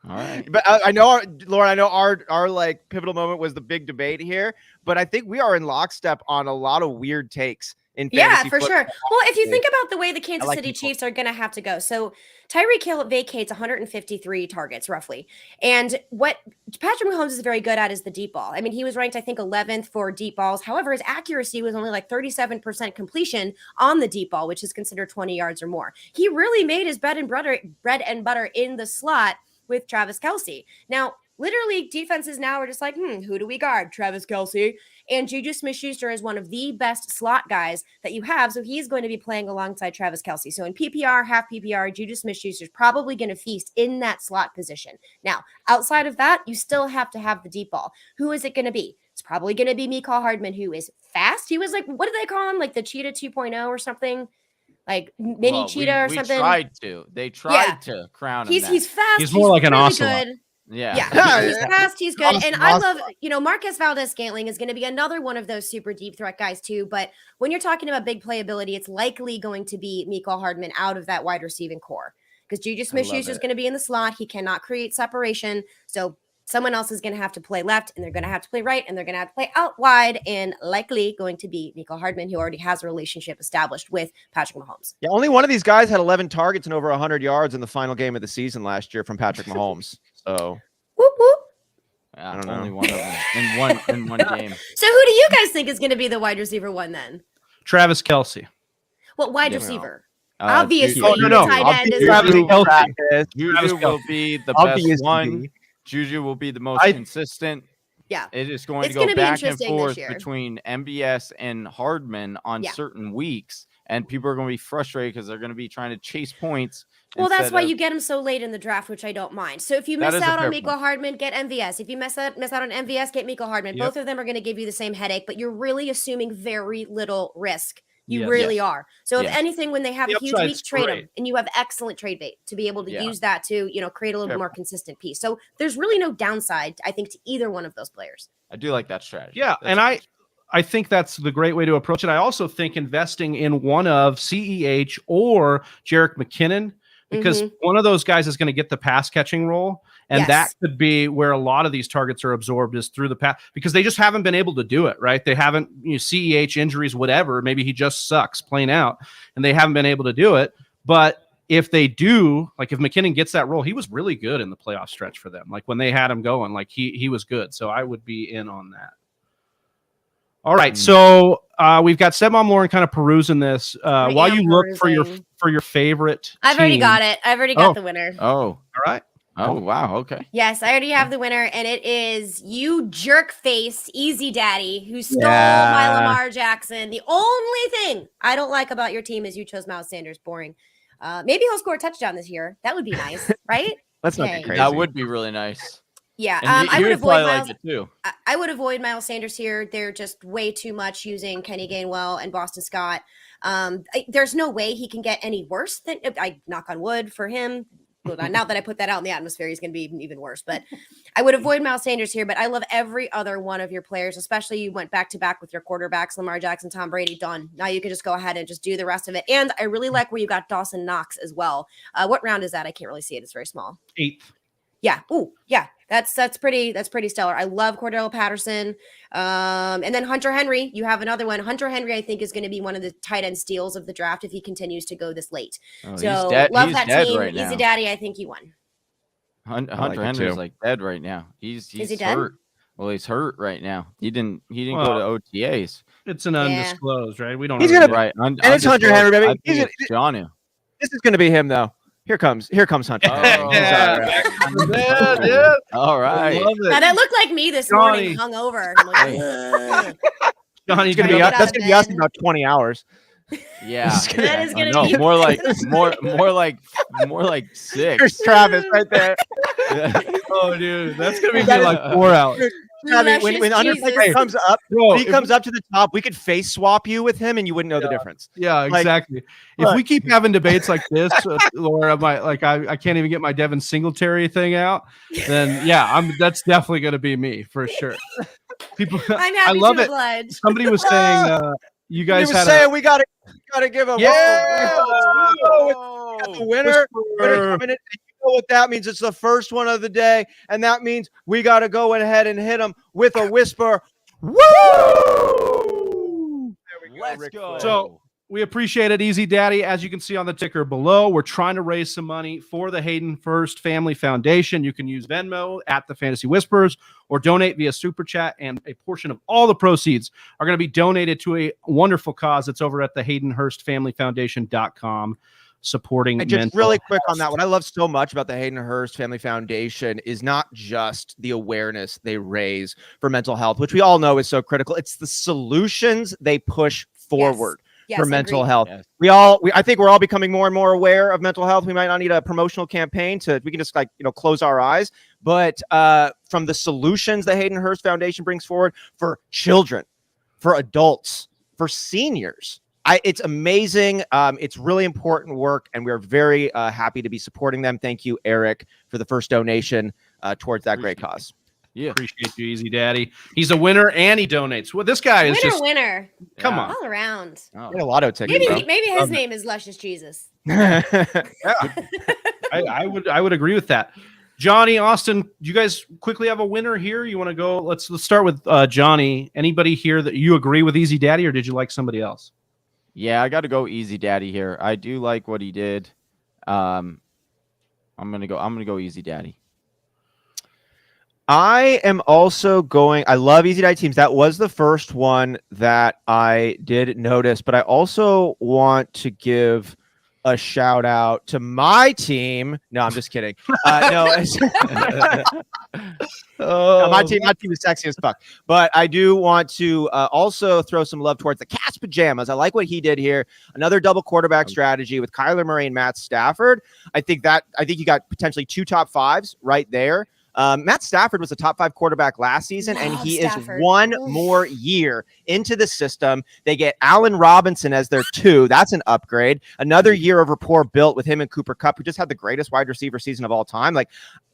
All right. But I know, Lauren, I know our like pivotal moment was the big debate here, but I think we are in lockstep on a lot of weird takes. Yeah, for sure. Well, if you think about the way the Kansas City Chiefs are going to have to go, so Tyreek Hill vacates 153 targets roughly. And what Patrick Mahomes is very good at is the deep ball. I mean, he was ranked, I think, 11th for deep balls. However, his accuracy was only like 37% completion on the deep ball, which is considered 20 yards or more. He really made his bread and butter in the slot with Travis Kelce. Now, literally, defenses now are just like, who do we guard? Travis Kelce. And Juju Smith-Schuster is one of the best slot guys that you have. So he's going to be playing alongside Travis Kelce. So in PPR, half PPR, Juju Smith-Schuster is probably going to feast in that slot position. Now, outside of that, you still have to have the deep ball. Who is it going to be? It's probably going to be Mecole Hardman, who is fast. He was like, what do they call him? Like the Cheetah 2.0 or something? Like mini cheetah or something. They tried to crown him. He's fast. He's more like an really ocelot. good. Yeah. He's fast. He's good. And I love, Marquez Valdez-Scantling is going to be another one of those super deep threat guys too. But when you're talking about big playability, it's likely going to be Mecole Hardman out of that wide receiving core because Juju Smith-Schuster is going to be in the slot. He cannot create separation. So someone else is going to have to play left and they're going to have to play right and they're going to have to play out wide and likely going to be Mecole Hardman, who already has a relationship established with Patrick Mahomes. Yeah, only one of these guys had 11 targets and over 100 yards in the final game of the season last year from Patrick Mahomes. So, whoop, whoop. I don't know. Only one of them in one game. So who do you guys think is going to be the wide receiver 1 then? Travis Kelce. What wide receiver? Obviously, no. Tight end is Travis Kelce. Juju will be the best one. Juju will be the most consistent. Yeah. It is going to go back and forth between MBS and Hardman on certain weeks. And people are going to be frustrated because they're going to be trying to chase points. Well, that's why you get him so late in the draft, which I don't mind. So if you miss out on Mecole Hardman, get MVS. If you miss out on MVS, get Mecole Hardman. Both of them are going to give you the same headache, but you're really assuming very little risk. You really are. So if anything, when they have a huge week, trade them, and you have excellent trade bait to be able to use that to, create a little bit more consistent piece. So there's really no downside, I think, to either one of those players. I do like that strategy. Yeah, I think that's the great way to approach it. I also think investing in one of CEH or Jerick McKinnon, because one of those guys is going to get the pass catching role. And that could be where a lot of these targets are absorbed, is through the pass, because they just haven't been able to do it, right? They haven't, CEH injuries, whatever. Maybe he just sucks plain out, and they haven't been able to do it. But if they do, like if McKinnon gets that role, he was really good in the playoff stretch for them. Like when they had him going, like he was good. So I would be in on that. All right, so we've got Stepmom Lauren kind of perusing this while you look for your favorite. I've already got it. I've already got the winner. Oh, all right. Oh, wow. Okay. Yes, I already have the winner, and it is you jerk face, Easy Daddy, who stole my Lamar Jackson. The only thing I don't like about your team is you chose Miles Sanders. Boring. Maybe he'll score a touchdown this year. That would be nice, right? Let's not be crazy. That would be really nice. Yeah, I would avoid Miles. Like it too. I would avoid Miles Sanders here. They're just way too much using Kenny Gainwell and Boston Scott. There's no way he can get any worse than I knock on wood for him. Well, now that I put that out in the atmosphere, he's going to be even worse. But I would avoid Miles Sanders here. But I love every other one of your players, especially you went back to back with your quarterbacks, Lamar Jackson, Tom Brady, done. Now you can just go ahead and just do the rest of it. And I really like where you got Dawson Knox as well. What round is that? I can't really see it. It's very small. 8th. Yeah. Ooh, yeah. That's pretty stellar. I love Cordell Patterson. And then Hunter Henry, you have another one. Hunter Henry, I think, is going to be one of the tight end steals of the draft if he continues to go this late. Oh, so love that team. Right Easy Daddy, I think you won. Hunter Henry's like dead right now. He's he hurt. Well, he's hurt right now. He didn't go to OTAs. It's an undisclosed, right? We don't. He's really gonna right. And it's Hunter Henry, baby. Jonu. This is gonna be him though. Here comes Hunter. Oh, yeah. All right. Now, that looked like me this morning, hungover. Johnny's that's gonna be us in about 20 hours. Yeah, that is gonna be more like 6. There's Travis right there. Oh, dude, that's gonna be like 4 hours. When Undertaker comes up, he comes up to the top. We could face swap you with him, and you wouldn't know the difference. Yeah, exactly. If we keep having debates like this, Laura, I can't even get my Devin Singletary thing out. Then that's definitely going to be me for sure. People, I'm happy I love to it. oblige. Somebody was saying you guys had saying we gotta give him. Yeah, the winner coming in. What that means, it's the first one of the day, and that means we got to go ahead and hit them with a whisper. Woo! Let's go. So we appreciate it, Easy Daddy. As you can see on the ticker below, we're trying to raise some money for the Hayden Hurst Family Foundation. You can use Venmo at TheFantasyWhisperers or donate via Super Chat, and a portion of all the proceeds are going to be donated to a wonderful cause that's over at the HaydenHurstFamilyFoundation.com. Supporting and just really quick on that, what I love so much about the Hayden Hurst Family Foundation is not just the awareness they raise for mental health, which we all know is so critical. It's the solutions they push forward for mental health. Yes. I think we're all becoming more and more aware of mental health. We might not need a promotional campaign we can just close our eyes. But from the solutions the Hayden Hurst Foundation brings forward for children, for adults, for seniors, it's amazing. It's really important work, and we're very happy to be supporting them. Thank you, Eric, for the first donation towards that great cause. Yeah, appreciate you, Easy Daddy. He's a winner, and he donates. Well, this guy is winner. Come on, all around. A lotto ticket. Maybe his name is Luscious Jesus. I would agree with that. Johnny, Austin, do you guys quickly have a winner here? You want to go? Let's start with Johnny. Anybody here that you agree with Easy Daddy, or did you like somebody else? Yeah, I got to go Easy Daddy here. I do like what he did. I'm gonna go Easy Daddy. I am also going. I love Easy Daddy teams. That was the first one that I did notice, but I also want to give a shout out to my team. No, I'm just kidding. No, my team is sexy as fuck. But I do want to also throw some love towards the Cat's Pajamas. I like what he did here. Another double quarterback strategy with Kyler Murray and Matt Stafford. I think you got potentially 2 top 5s right there. Matt Stafford was a top 5 quarterback last season, and he is one more year into the system. They get Allen Robinson as their 2. That's an upgrade. Another year of rapport built with him and Cooper Kupp, who just had the greatest wide receiver season of all time.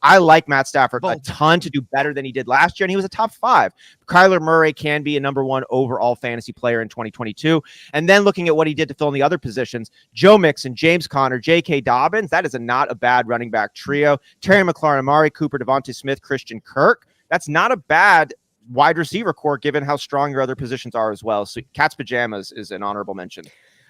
I like Matt Stafford a ton to do better than he did last year, and he was a top 5. Kyler Murray can be a number 1 overall fantasy player in 2022. And then looking at what he did to fill in the other positions, Joe Mixon, James Conner, J.K. Dobbins, that is not a bad running back trio. Terry McLaurin, Amari Cooper, Devontae Smith, Christian Kirk. That's not a bad wide receiver core given how strong your other positions are as well. So Cat's Pajamas is an honorable mention.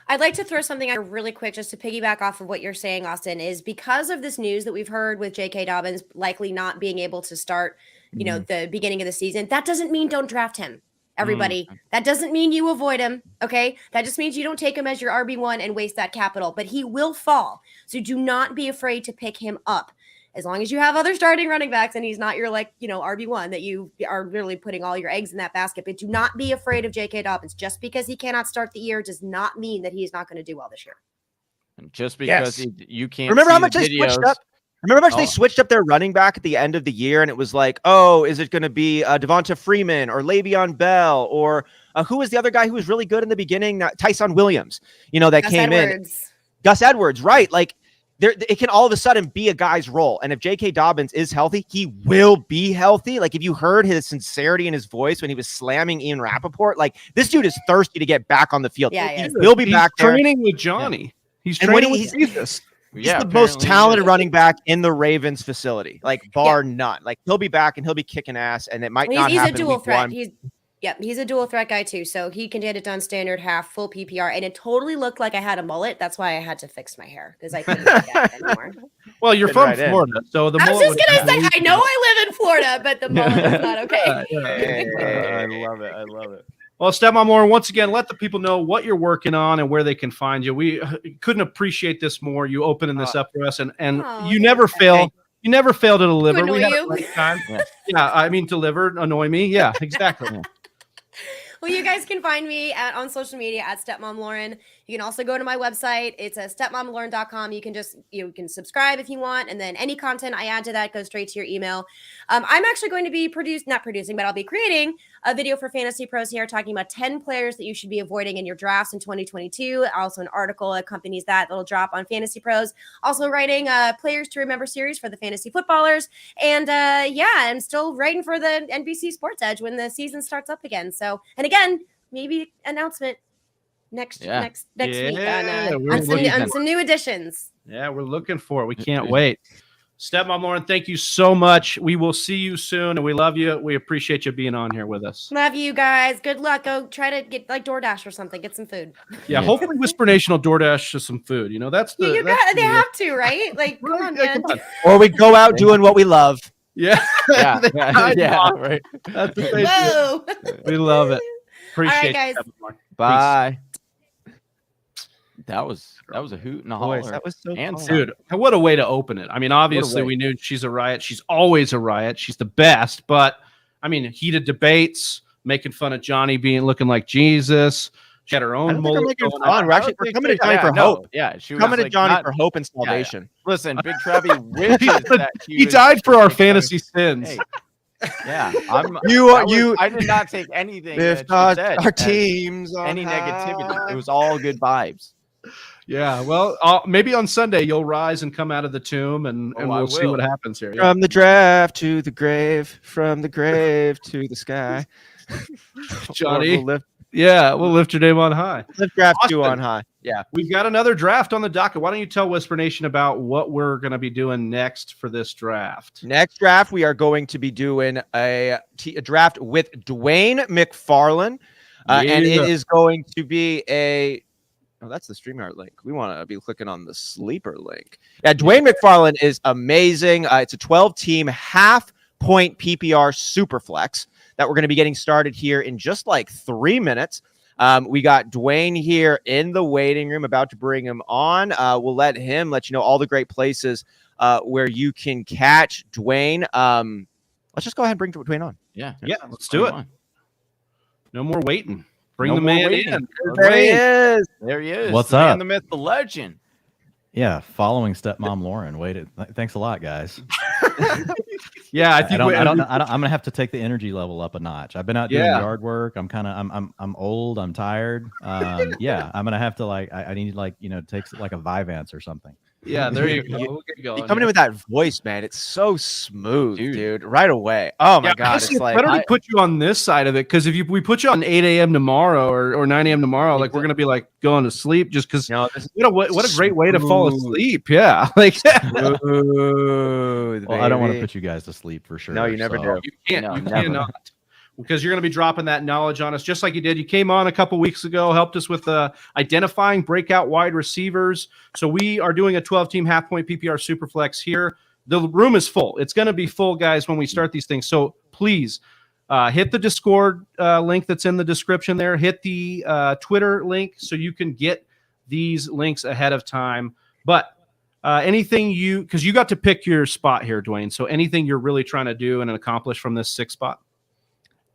I'd like to throw something out really quick just to piggyback off of what you're saying, Austin, is because of this news that we've heard with J.K. Dobbins likely not being able to start, the beginning of the season. That doesn't mean don't draft him, everybody. That doesn't mean you avoid him, okay? That just means you don't take him as your RB1 and waste that capital, but he will fall. So do not be afraid to pick him up. As long as you have other starting running backs and he's not your RB1 that you are really putting all your eggs in that basket. But do not be afraid of J.K. Dobbins. Just because he cannot start the year does not mean that he's not going to do well this year. And just because you can't remember see how much they switched up. Remember how much they switched up their running back at the end of the year, and it was like, oh, is it going to be Devonta Freeman or Le'Veon Bell or Who was the other guy who was really good in the beginning? Tyson Williams, that Gus came Edwards. in. Gus Edwards, right? Like, it can all of a sudden be a guy's role. And if J.K. Dobbins is healthy, he will be healthy. Like, if you heard his sincerity in his voice when he was slamming Ian Rappaport, like, this dude is thirsty to get back on the field. Yeah, He'll be back there. Training with Johnny. Yeah. He's and training with Jesus. He's the most talented running back in the Ravens facility, like, bar none. Like, he'll be back and he'll be kicking ass, and it might not happen. He's a dual threat. He's a dual threat guy too. So he can get it done standard, half, full PPR, and it totally looked like I had a mullet. That's why I had to fix my hair because I couldn't do that anymore. Well, you're from Florida, so the I mullet. was just gonna say, I know I live in Florida, but the mullet is not okay. I love it. I love it. Well, Stepmom Lauren, once again, let the people know what you're working on and where they can find you. We couldn't appreciate this more. You opening this up for us, and you never fail. You never fail to deliver. To we had you. a great time. I mean, deliver, annoy me. Yeah, exactly. Well, you guys can find me on social media at Stepmom Lauren. You can also go to my website. It's stepmomlauren.com. You can subscribe if you want, and then any content I add to that goes straight to your email. I'm actually going to be not producing, but I'll be creating a video for Fantasy Pros here talking about 10 players that you should be avoiding in your drafts in 2022. Also, an article accompanies that'll drop on Fantasy Pros. Also, writing Players to Remember series for the fantasy footballers. And I'm still writing for the NBC Sports Edge when the season starts up again. So, and again, maybe announcement next week on some new additions. Yeah, we're looking for it. We can't wait. Stepmom Lauren, thank you so much. We will see you soon, and we love you. We appreciate you being on here with us. Love you guys. Good luck. Go try to get like DoorDash or something. Get some food. Yeah, hopefully Whisper Nation will DoorDash to some food. That's the they have to, right? Like, come on, man. Or we go out doing what we love. Yeah. Yeah, right. That's what they do. We love it. Appreciate it, guys. Bye. That was a hoot and a holler. That was so fun. Dude, what a way to open it. I mean, obviously we knew she's a riot. She's always a riot. She's the best. But I mean, heated debates, making fun of Johnny looking like Jesus. She had her own mullet. We're coming to Johnny for hope. Yeah, she was coming to Johnny for hope and salvation. Yeah. Listen, Big Trevi wishes that he died for our fantasy sins. Hey. Yeah, I did not take anything. If not our teams, any negativity, it was all good vibes. Yeah, well, maybe on Sunday you'll rise and come out of the tomb, and we'll see what happens here. From the draft to the grave, from the grave to the sky. Johnny, we'll lift your name on high. Lift draft 2 on high. Yeah, we've got another draft on the docket. Why don't you tell Whisper Nation about what we're going to be doing next for this draft? Next draft, we are going to be doing a draft with Dwayne McFarland, and it is going to be that's the StreamYard link. We want to be clicking on the sleeper link. Yeah, Dwayne McFarland is amazing. It's a 12-team half-point PPR superflex that we're going to be getting started here in just like 3 minutes. We got Dwayne here in the waiting room, about to bring him on. We'll let you know all the great places where you can catch Dwayne. Let's just go ahead and bring Dwayne on. Yeah, let's do it. No more waiting. Bring the man in. There he is. There he is. What's the up? Man, the myth, the legend. Yeah, following Stepmom Lauren. Thanks a lot, guys. Yeah, I think I'm gonna have to take the energy level up a notch. I've been out doing yard work. I'm old. I'm tired. I'm gonna have to I need take like a Vyvanse or something. Yeah, there you go. We'll get going. You're coming in with that voice, man. It's so smooth, dude. Right away. Oh my god, it's better to put you on this side of it, because if we put you on 8 a.m. tomorrow or 9 a.m. tomorrow, like we're gonna be like going to sleep just because. What a great way to fall asleep. Yeah, like. Well, I don't want to put you guys to sleep for sure. No, you never do. You can't. You cannot. Because you're going to be dropping that knowledge on us just like you did. You came on a couple weeks ago, helped us with identifying breakout wide receivers. So we are doing a 12-team half-point PPR Superflex here. The room is full. It's going to be full, guys, when we start these things. So please hit the Discord link that's in the description there. Hit the Twitter link so you can get these links ahead of time. But anything because you got to pick your spot here, Dwayne. So anything you're really trying to do and accomplish from this 6th spot?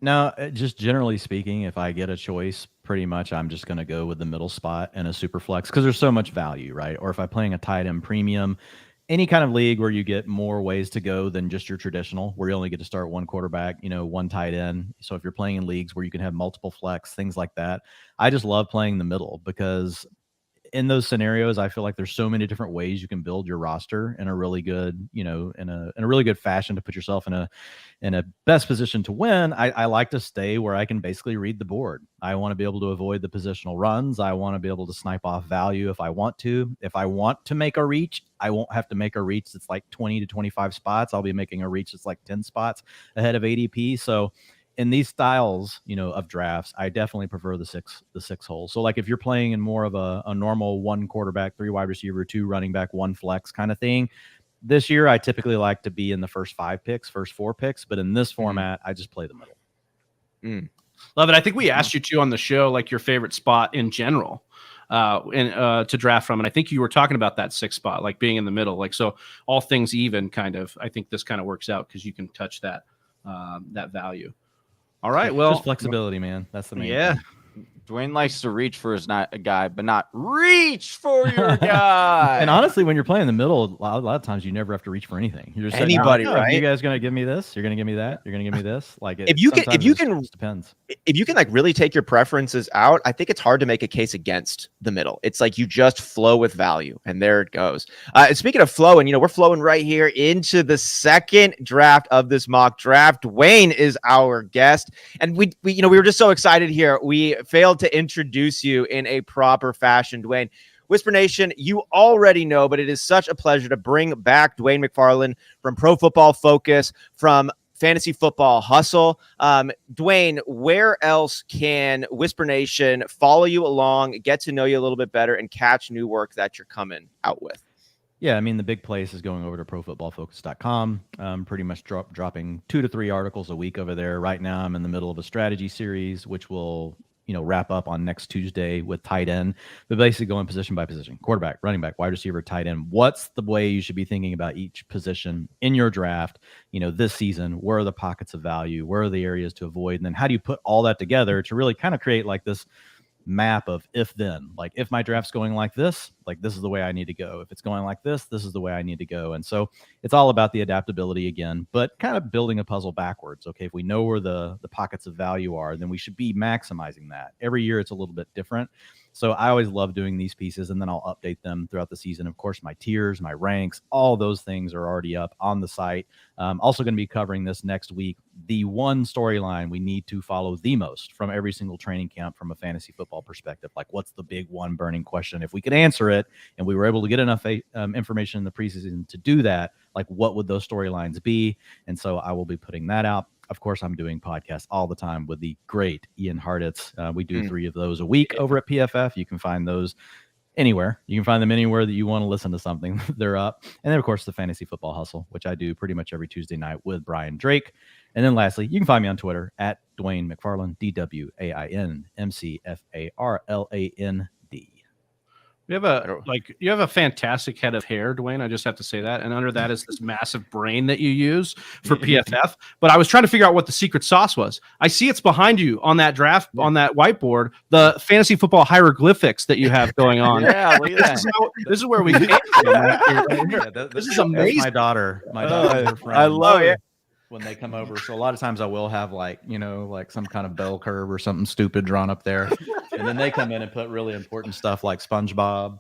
No, just generally speaking, if I get a choice, pretty much I'm just going to go with the middle spot and a super flex because there's so much value, right? Or if I'm playing a tight end premium, any kind of league where you get more ways to go than just your traditional, where you only get to start one quarterback, one tight end. So if you're playing in leagues where you can have multiple flex, things like that, I just love playing the middle, because in those scenarios, I feel like there's so many different ways you can build your roster in a really good, in a really good fashion to put yourself in a best position to win. I like to stay where I can basically read the board. I want to be able to avoid the positional runs. I want to be able to snipe off value if I want to. If I want to make a reach, I won't have to make a reach that's like 20 to 25 spots. I'll be making a reach that's like 10 spots ahead of ADP. So in these styles, of drafts, I definitely prefer the six hole. So like if you're playing in more of a normal 1 quarterback, 3 wide receiver, 2 running back, 1 flex kind of thing, this year I typically like to be in the first 4 picks, but in this format, I just play the middle. Love it. I think we asked you too on the show, like your favorite spot in general to draft from. And I think you were talking about that 6th spot, like being in the middle, like, so all things even kind of, I think this kind of works out because you can touch that value. All right. Well, just flexibility, man. That's the main thing. Dwayne likes to reach for his guy, but not reach for your guy. And honestly, when you're playing in the middle, a lot of times you never have to reach for anything. You're just anybody, right? You guys gonna give me this? You're gonna give me that? You're gonna give me this? Like if you can, depends. If you can like really take your preferences out, I think it's hard to make a case against the middle. It's like you just flow with value, and there it goes. And speaking of flowing, we're flowing right here into the second draft of this mock draft. Dwayne is our guest, and we were just so excited here. We failed to introduce you in a proper fashion, Dwayne. Whisper Nation, you already know, but it is such a pleasure to bring back Dwayne McFarland from Pro Football Focus, from Fantasy Football Hustle. Dwayne, where else can Whisper Nation follow you along, get to know you a little bit better, and catch new work that you're coming out with? Yeah, I mean, the big place is going over to profootballfocus.com. Pretty much dropping 2 to 3 articles a week over there. Right now, I'm in the middle of a strategy series, which will wrap up on next Tuesday with tight end, but basically going position by position: quarterback, running back, wide receiver, tight end. What's the way you should be thinking about each position in your draft, this season? Where are the pockets of value? Where are the areas to avoid? And then how do you put all that together to really kind of create like this map of if then, like if my draft's going like this is the way I need to go. If it's going like this is the way I need to go. And so it's all about the adaptability again, but kind of building a puzzle backwards. Okay, if we know where the pockets of value are, then we should be maximizing that. Every year it's a little bit different. So I always love doing these pieces, and then I'll update them throughout the season. Of course, my tiers, my ranks, all those things are already up on the site. Also going to be covering this next week, the one storyline we need to follow the most from every single training camp from a fantasy football perspective. Like, what's the big one burning question? If we could answer it and we were able to get enough information in the preseason to do that, like what would those storylines be? And so I will be putting that out. Of course, I'm doing podcasts all the time with the great Ian Hartitz. We do 3 of those a week over at PFF. You can find those anywhere. You can find them anywhere that you want to listen to something. They're up. And then, of course, the Fantasy Football Hustle, which I do pretty much every Tuesday night with Brian Drake. And then lastly, you can find me on Twitter at Dwayne McFarland, DWAINMCFARLAND. You have a fantastic head of hair, Dwayne. I just have to say that. And under that is this massive brain that you use for PFF. But I was trying to figure out what the secret sauce was. I see it's behind you on that draft, on that whiteboard, the fantasy football hieroglyphics that you have going on. Yeah, look at that. This is where we came from. This is amazing. My daughter. I love it. When they come over. So a lot of times I will have like some kind of bell curve or something stupid drawn up there. And then they come in and put really important stuff like SpongeBob,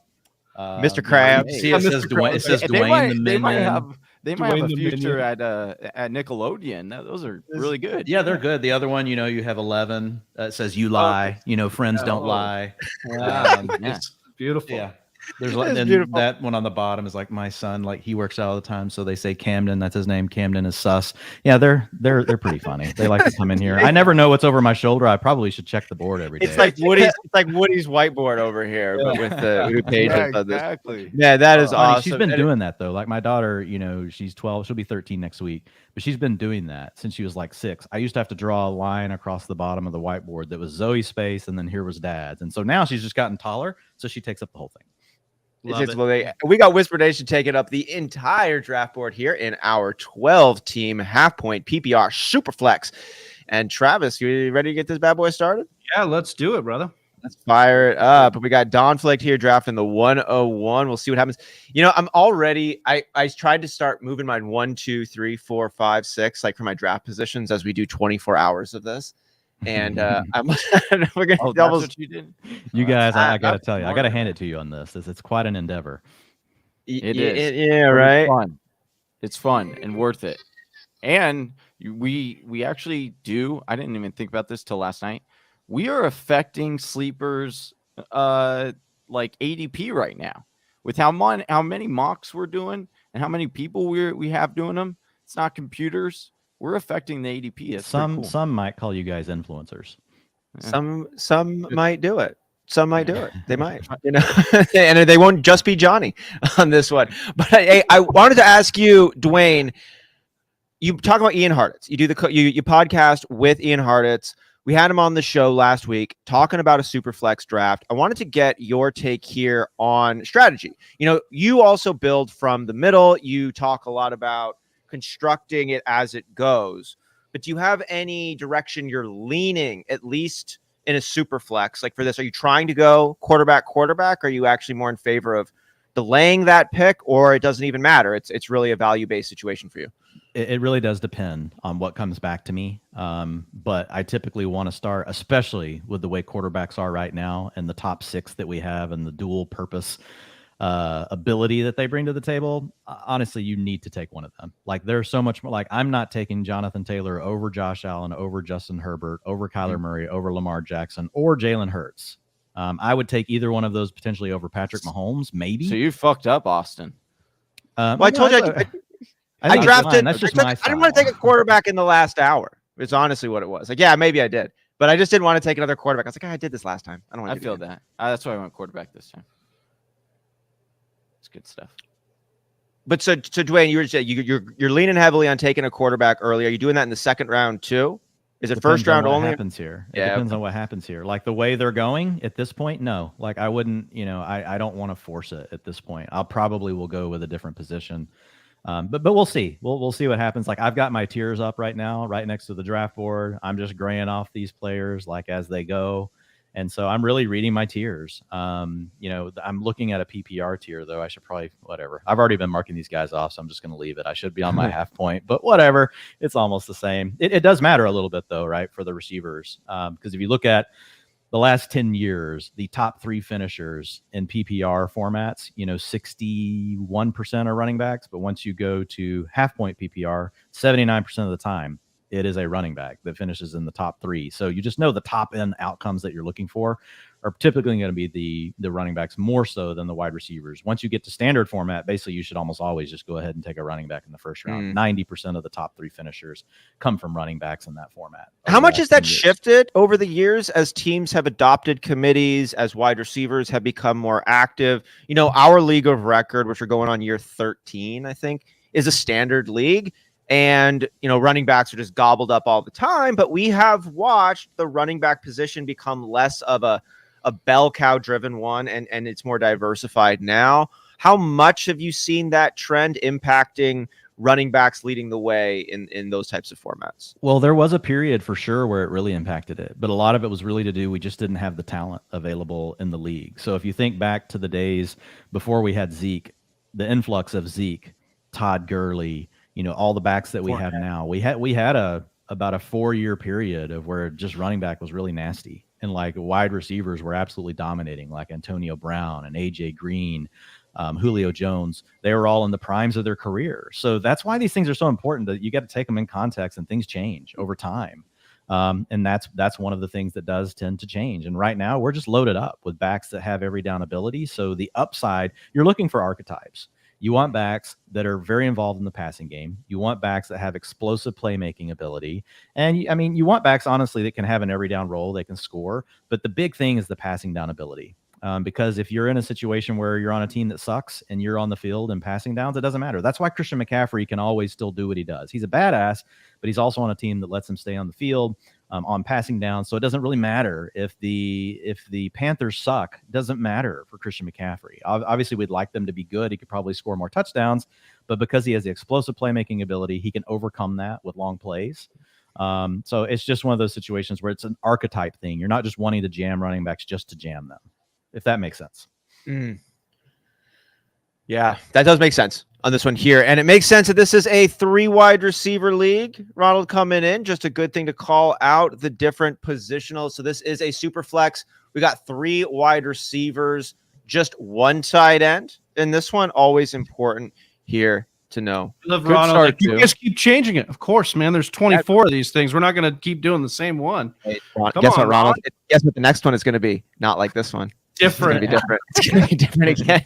Mr. Krabs. See, it says Dwayne the Minion. They might have a future at Nickelodeon. Those are really good. Yeah, they're good. The other one, you have 11. It says "You lie." Friends don't lie. It's beautiful. Yeah. There's that one on the bottom is like my son, like he works out all the time, so they say Camden, that's his name. Camden is sus. Yeah, they're pretty funny. They like to come in here. I never know what's over my shoulder. I probably should check the board every day. It's like Woody's whiteboard over here, but with the pages of this. Exactly. Yeah, that is awesome. She's been doing that though. Like my daughter, she's 12, she'll be 13 next week, but she's been doing that since she was like 6. I used to have to draw a line across the bottom of the whiteboard that was Zoe's space, and then here was Dad's. And so now she's just gotten taller, so she takes up the whole thing. We got Whisper Nation taking up the entire draft board here in our 12-team half-point PPR Superflex. And Travis, you ready to get this bad boy started? Yeah, let's do it, brother. Let's fire it up. We got Donflict here drafting the 101. We'll see what happens. I'm already. I tried to start moving mine 1, 2, 3, 4, 5, 6, like for my draft positions as we do 24 hours of this. And we're gonna that's almost. what you did. You guys, I gotta tell you, I gotta hand it to you on this. It's quite an endeavor. It is. Yeah, right. It's fun and worth it. And we actually do. I didn't even think about this till last night. We are affecting sleepers like ADP right now with how many mocks we're doing and how many people we have doing them. It's not computers. We're affecting the ADP. It's cool. Some might call you guys influencers. Yeah. Some might do it. Some might do it. They might, and they won't just be Johnny on this one. But I wanted to ask you, Dwayne. You talk about Ian Hartitz. You do you podcast with Ian Hartitz. We had him on the show last week talking about a super flex draft. I wanted to get your take here on strategy. You also build from the middle. You talk a lot about constructing it as it goes. But do you have any direction you're leaning, at least in a super flex? Like for this, are you trying to go quarterback? Are you actually more in favor of delaying that pick, or it doesn't even matter? It's really a value-based situation for you. It really does depend on what comes back to me. But I typically want to start, especially with the way quarterbacks are right now and the top 6 that we have and the dual purpose ability that they bring to the table. Honestly, you need to take one of them. Like there's so much more. Like I'm not taking Jonathan Taylor over Josh Allen, over Justin Herbert, over Kyler Murray, over Lamar Jackson, or Jalen Hurts. I would take either one of those potentially over Patrick Mahomes, maybe. So you fucked up, Austin. I told you I drafted. I didn't want to take a quarterback in the last hour. It's honestly what it was. Like, yeah, maybe I did, but I just didn't want to take another quarterback. I was like, I did this last time. I don't want to. I feel that. That's why I went quarterback this time. It's good stuff. But so Dwayne, you're leaning heavily on taking a quarterback early. Are you doing that in the second round too? Is it first round only? Happens here. It depends on what happens here. Like the way they're going at this point, no. Like I wouldn't. I don't want to force it at this point. I'll probably will go with a different position. But we'll see. We'll see what happens. Like I've got my tiers up right now, right next to the draft board. I'm just graying off these players like as they go. And so I'm really reading my tiers. I'm looking at a PPR tier though. I should probably, whatever. I've already been marking these guys off, so I'm just going to leave it. I should be on my half point, but whatever. It's almost the same. It does matter a little bit though, right? For the receivers. Because if you look at the last 10 years, the top 3 finishers in PPR formats, 61% are running backs. But once you go to half point PPR, 79% of the time, it is a running back that finishes in the top 3. So you just know the top end outcomes that you're looking for are typically going to be the running backs more so than the wide receivers. Once you get to standard format, basically you should almost always just go ahead and take a running back in the first round. 90% of the top 3 finishers come from running backs in that format. How much has that shifted over the years as teams have adopted committees, as wide receivers have become more active? Our league of record, which are going on year 13, I think, is a standard league. And, running backs are just gobbled up all the time. But we have watched the running back position become less of a bell cow driven one, and it's more diversified now. How much have you seen that trend impacting running backs leading the way in those types of formats? Well, there was a period for sure where it really impacted it, but a lot of it was really to do, we just didn't have the talent available in the league. So if you think back to the days before we had Zeke, the influx of Zeke, Todd Gurley, all the backs that we have now, we had about a 4-year period of where just running back was really nasty. And like wide receivers were absolutely dominating, like Antonio Brown and AJ Green, Julio Jones. They were all in the primes of their career. So that's why these things are so important, that you got to take them in context, and things change over time. And that's one of the things that does tend to change. And right now we're just loaded up with backs that have every down ability. So the upside, you're looking for archetypes. You want backs that are very involved in the passing game. You want backs that have explosive playmaking ability. And you want backs, honestly, that can have an every down role, they can score. But the big thing is the passing down ability. Because if you're in a situation where you're on a team that sucks and you're on the field and passing downs, it doesn't matter. That's why Christian McCaffrey can always still do what he does. He's a badass, but he's also on a team that lets him stay on the field on passing down. So it doesn't really matter if the Panthers suck. It doesn't matter for Christian McCaffrey. Obviously, we'd like them to be good. He could probably score more touchdowns, but because he has the explosive playmaking ability, he can overcome that with long plays. So it's just one of those situations where it's an archetype thing. You're not just wanting to jam running backs just to jam them, if that makes sense. Yeah, that does make sense on this one here. And it makes sense that this is a 3 wide receiver league. Ronald coming in, just a good thing to call out the different positionals. So this is a super flex. We got 3 wide receivers, just 1 tight end. And this one, always important here to know. I love Ronald. Like, you guys keep changing it. Of course, man. There's 24 of these things. We're not going to keep doing the same one. Hey, guess what, Ronald? Guess what the next one is going to be? Not like this one. Different. It's going to be different again.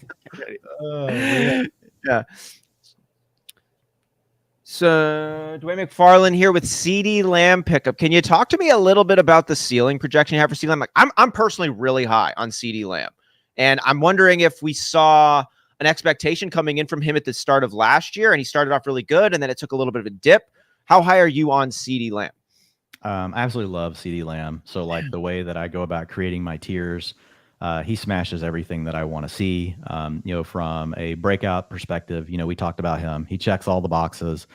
Yeah. So Dwayne McFarland here with CeeDee Lamb pickup. Can you talk to me a little bit about the ceiling projection you have for CeeDee Lamb? Like, I'm personally really high on CeeDee Lamb, and I'm wondering if we saw an expectation coming in from him at the start of last year, and he started off really good, and then it took a little bit of a dip. How high are you on CeeDee Lamb? I absolutely love CeeDee Lamb. So like the way that I go about creating my tiers, he smashes everything that I want to see. From a breakout perspective, we talked about him. He checks all the boxes.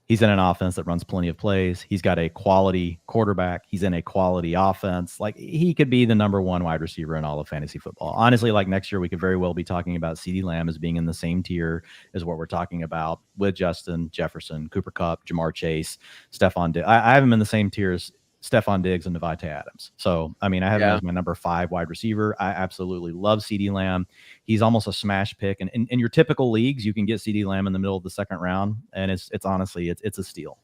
He's in an offense that runs plenty of plays. He's got a quality quarterback. He's in a quality offense. Like, he could be the number 1 wide receiver in all of fantasy football. Honestly, like next year, we could very well be talking about CeeDee Lamb as being in the same tier as what we're talking about with Justin Jefferson, Cooper Kupp, Jamar Chase, Stephon Diggs. I have him in the same tier as Stephon Diggs and Devontae Adams. So, I mean, I have him as my number 5 wide receiver. I absolutely love CeeDee Lamb. He's almost a smash pick. And in your typical leagues, you can get CeeDee Lamb in the middle of the 2nd round. And it's honestly, it's a steal.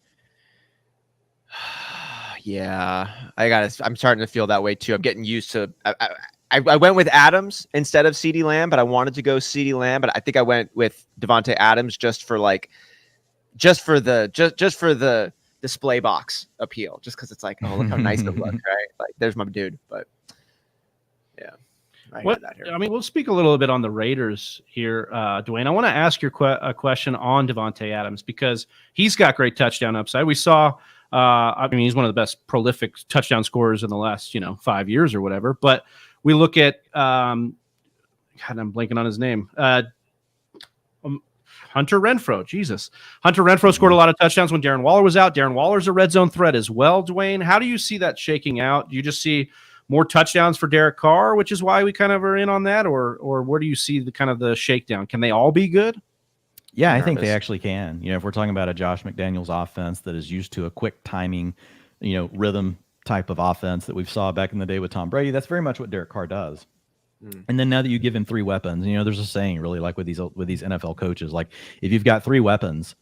Yeah, I'm starting to feel that way too. I'm getting used to, I went with Adams instead of CeeDee Lamb, but I wanted to go CeeDee Lamb, but I think I went with Devontae Adams just for the display box appeal, just because it's like, oh, look how nice it looks, right? Like, there's my dude. But yeah, I mean, we'll speak a little bit on the Raiders here, Dwayne. I want to ask you a question on Devontae Adams, because he's got great touchdown upside. We saw, he's one of the best prolific touchdown scorers in the last 5 years or whatever. But we look at, God, I'm blanking on his name. Hunter Renfrow. Jesus. Hunter Renfrow scored a lot of touchdowns when Darren Waller was out. Darren Waller's a red zone threat as well, Dwayne. How do you see that shaking out? Do you just see more touchdowns for Derek Carr, which is why we kind of are in on that? Or where do you see the shakedown? Can they all be good? Yeah, I think they actually can. If we're talking about a Josh McDaniels offense that is used to a quick timing, rhythm type of offense that we saw back in the day with Tom Brady, that's very much what Derek Carr does. And then now that you give him 3 weapons, there's a saying really like with these NFL coaches, like if you've got 3 weapons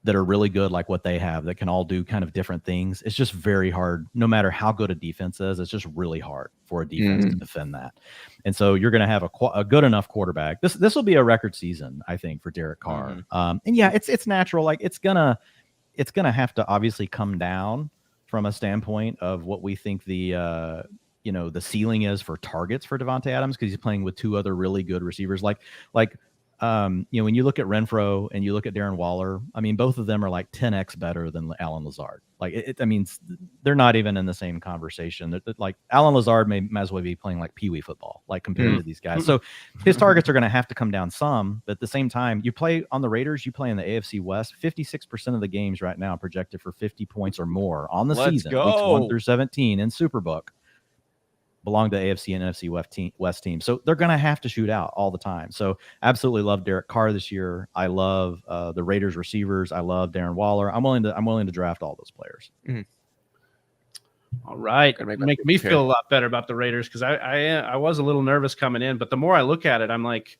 that are really good, like what they have, that can all do kind of different things, it's just very hard. No matter how good a defense is, it's just really hard for a defense to defend that. And so you're going to have a good enough quarterback. This will be a record season, I think, for Derek Carr. And yeah, it's natural. Like it's gonna have to obviously come down from a standpoint of what we think the ceiling is for targets for Devontae Adams, because he's playing with 2 other really good receivers. When you look at Renfrow and you look at Darren Waller, I mean, both of them are like 10x better than Allen Lazard. Like, they're not even in the same conversation. They're like Allen Lazard might as well be playing like peewee football, like compared to these guys. So his targets are going to have to come down some, but at the same time, you play on the Raiders, you play in the AFC West. 56% of the games right now projected for 50 points or more on the season, weeks 1 through 17 in Superbook, belong to AFC and NFC West teams. So they're going to have to shoot out all the time. So absolutely love Derek Carr this year. I love the Raiders receivers. I love Darren Waller. I'm willing to draft all those players. All right. Make me feel a lot better about the Raiders, because I was a little nervous coming in, but the more I look at it, I'm like,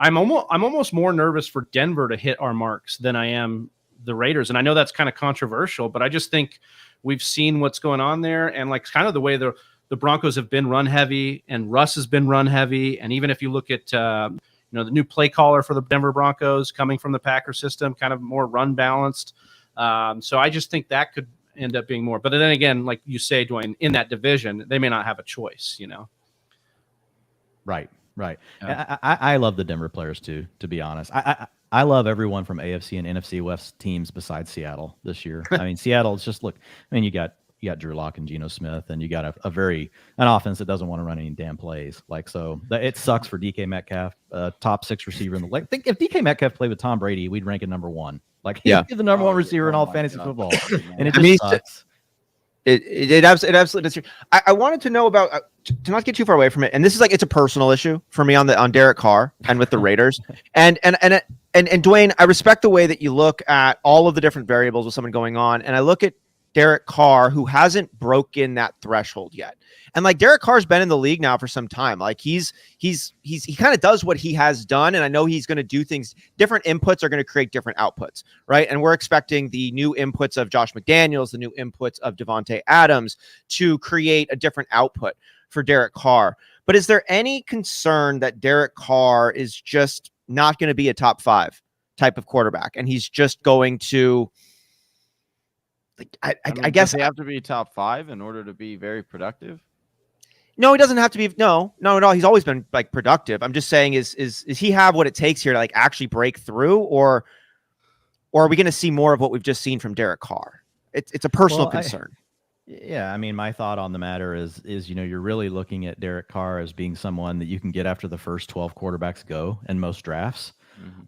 I'm almost more nervous for Denver to hit our marks than I am the Raiders. And I know that's kind of controversial, but I just think we've seen what's going on there, and like kind of the way the Broncos have been run heavy, and Russ has been run heavy. And even if you look at, the new play caller for the Denver Broncos coming from the Packer system, kind of more run balanced. So I just think that could end up being more. But then again, like you say, Dwayne, in that division, they may not have a choice, Right. Yeah. I love the Denver players too, to be honest. I love everyone from AFC and NFC West teams besides Seattle this year. I mean, Seattle is just you got Drew Lock and Geno Smith, and you got an offense that doesn't want to run any damn plays. It sucks for DK Metcalf, top 6 receiver in the league. Think if DK Metcalf played with Tom Brady, we'd rank at number 1. He's the number 1 receiver in all fantasy football, and it just sucks. It absolutely is. I wanted to know about to not get too far away from it, and this is like it's a personal issue for me on Derek Carr and with the Raiders, and Dwayne, I respect the way that you look at all of the different variables with someone going on, and I look at Derek Carr who hasn't broken that threshold yet, and like Derek Carr's been in the league now for some time, like he kind of does what he has done, and I know he's going to do things. Different inputs are going to create different outputs, right? And we're expecting the new inputs of Josh McDaniels, the new inputs of Devontae Adams to create a different output for Derek Carr. But is there any concern that Derek Carr is just not going to be a top 5 type of quarterback, and he's just going to? I guess they have to be top 5 in order to be very productive. No, he doesn't have to be. No. He's always been like productive. I'm just saying, is he have what it takes here to like actually break through, or are we going to see more of what we've just seen from Derek Carr? It's a personal concern. Yeah, I mean, my thought on the matter is you're really looking at Derek Carr as being someone that you can get after the first 12 quarterbacks go in most drafts,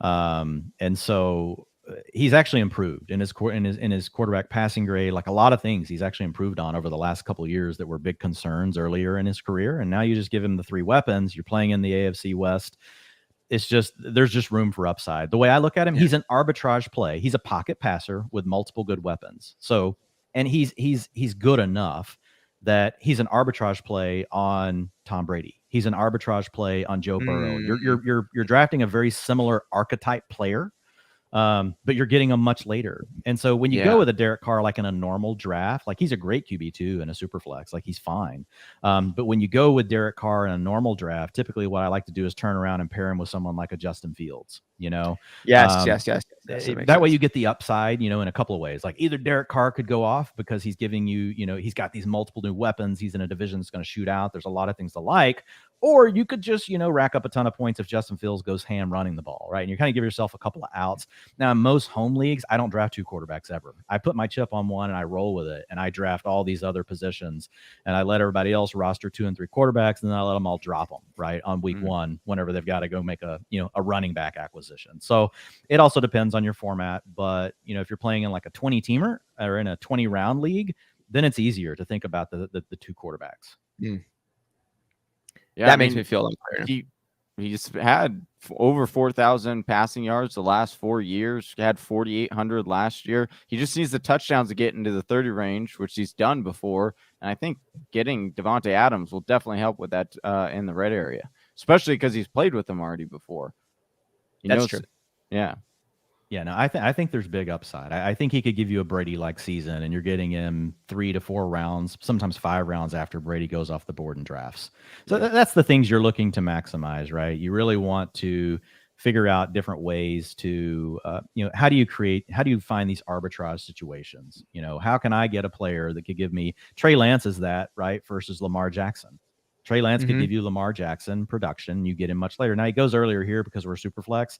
and so he's actually improved in his quarterback passing grade. Like a lot of things he's actually improved on over the last couple of years that were big concerns earlier in his career. And now you just give him the 3 weapons. You're playing in the AFC West. It's just, there's just room for upside. The way I look at him, he's an arbitrage play. He's a pocket passer with multiple good weapons. So, and he's good enough that he's an arbitrage play on Tom Brady. He's an arbitrage play on Joe Burrow. You're drafting a very similar archetype player, but you're getting them much later. And so when you go with a Derek Carr, like in a normal draft, like he's a great QB2 in a super flex, like he's fine. But when you go with Derek Carr in a normal draft, typically what I like to do is turn around and pair him with someone like a Justin Fields, Yes. That way you get the upside, in a couple of ways. Like either Derek Carr could go off because he's giving you, he's got these multiple new weapons. He's in a division that's going to shoot out. There's a lot of things to like. Or you could just, rack up a ton of points if Justin Fields goes ham running the ball, right? And you kind of give yourself a couple of outs. Now, in most home leagues, I don't draft 2 quarterbacks ever. I put my chip on one and I roll with it, and I draft all these other positions, and I let everybody else roster 2 and 3 quarterbacks, and then I let them all drop them, right, on week 1 whenever they've got to go make a running back acquisition. So it also depends on your format, but, if you're playing in like a 20-teamer or in a 20-round league, then it's easier to think about the 2 quarterbacks. Yeah, that makes me feel like he's had over 4,000 passing yards the last 4 years. He had 4,800 last year. He just needs the touchdowns to get into the 30 range, which he's done before. And I think getting Devontae Adams will definitely help with that in the red area, especially because he's played with them already before. That's true. Yeah. Yeah, no, I think there's big upside. I think he could give you a Brady-like season, and you're getting him 3 to 4 rounds, sometimes 5 rounds after Brady goes off the board in drafts. So that's the things you're looking to maximize, right? You really want to figure out different ways to, how do you find these arbitrage situations? How can I get a player that could give me Trey Lance is that, right, versus Lamar Jackson. Trey Lance could give you Lamar Jackson production. You get him much later. Now he goes earlier here because we're super flex.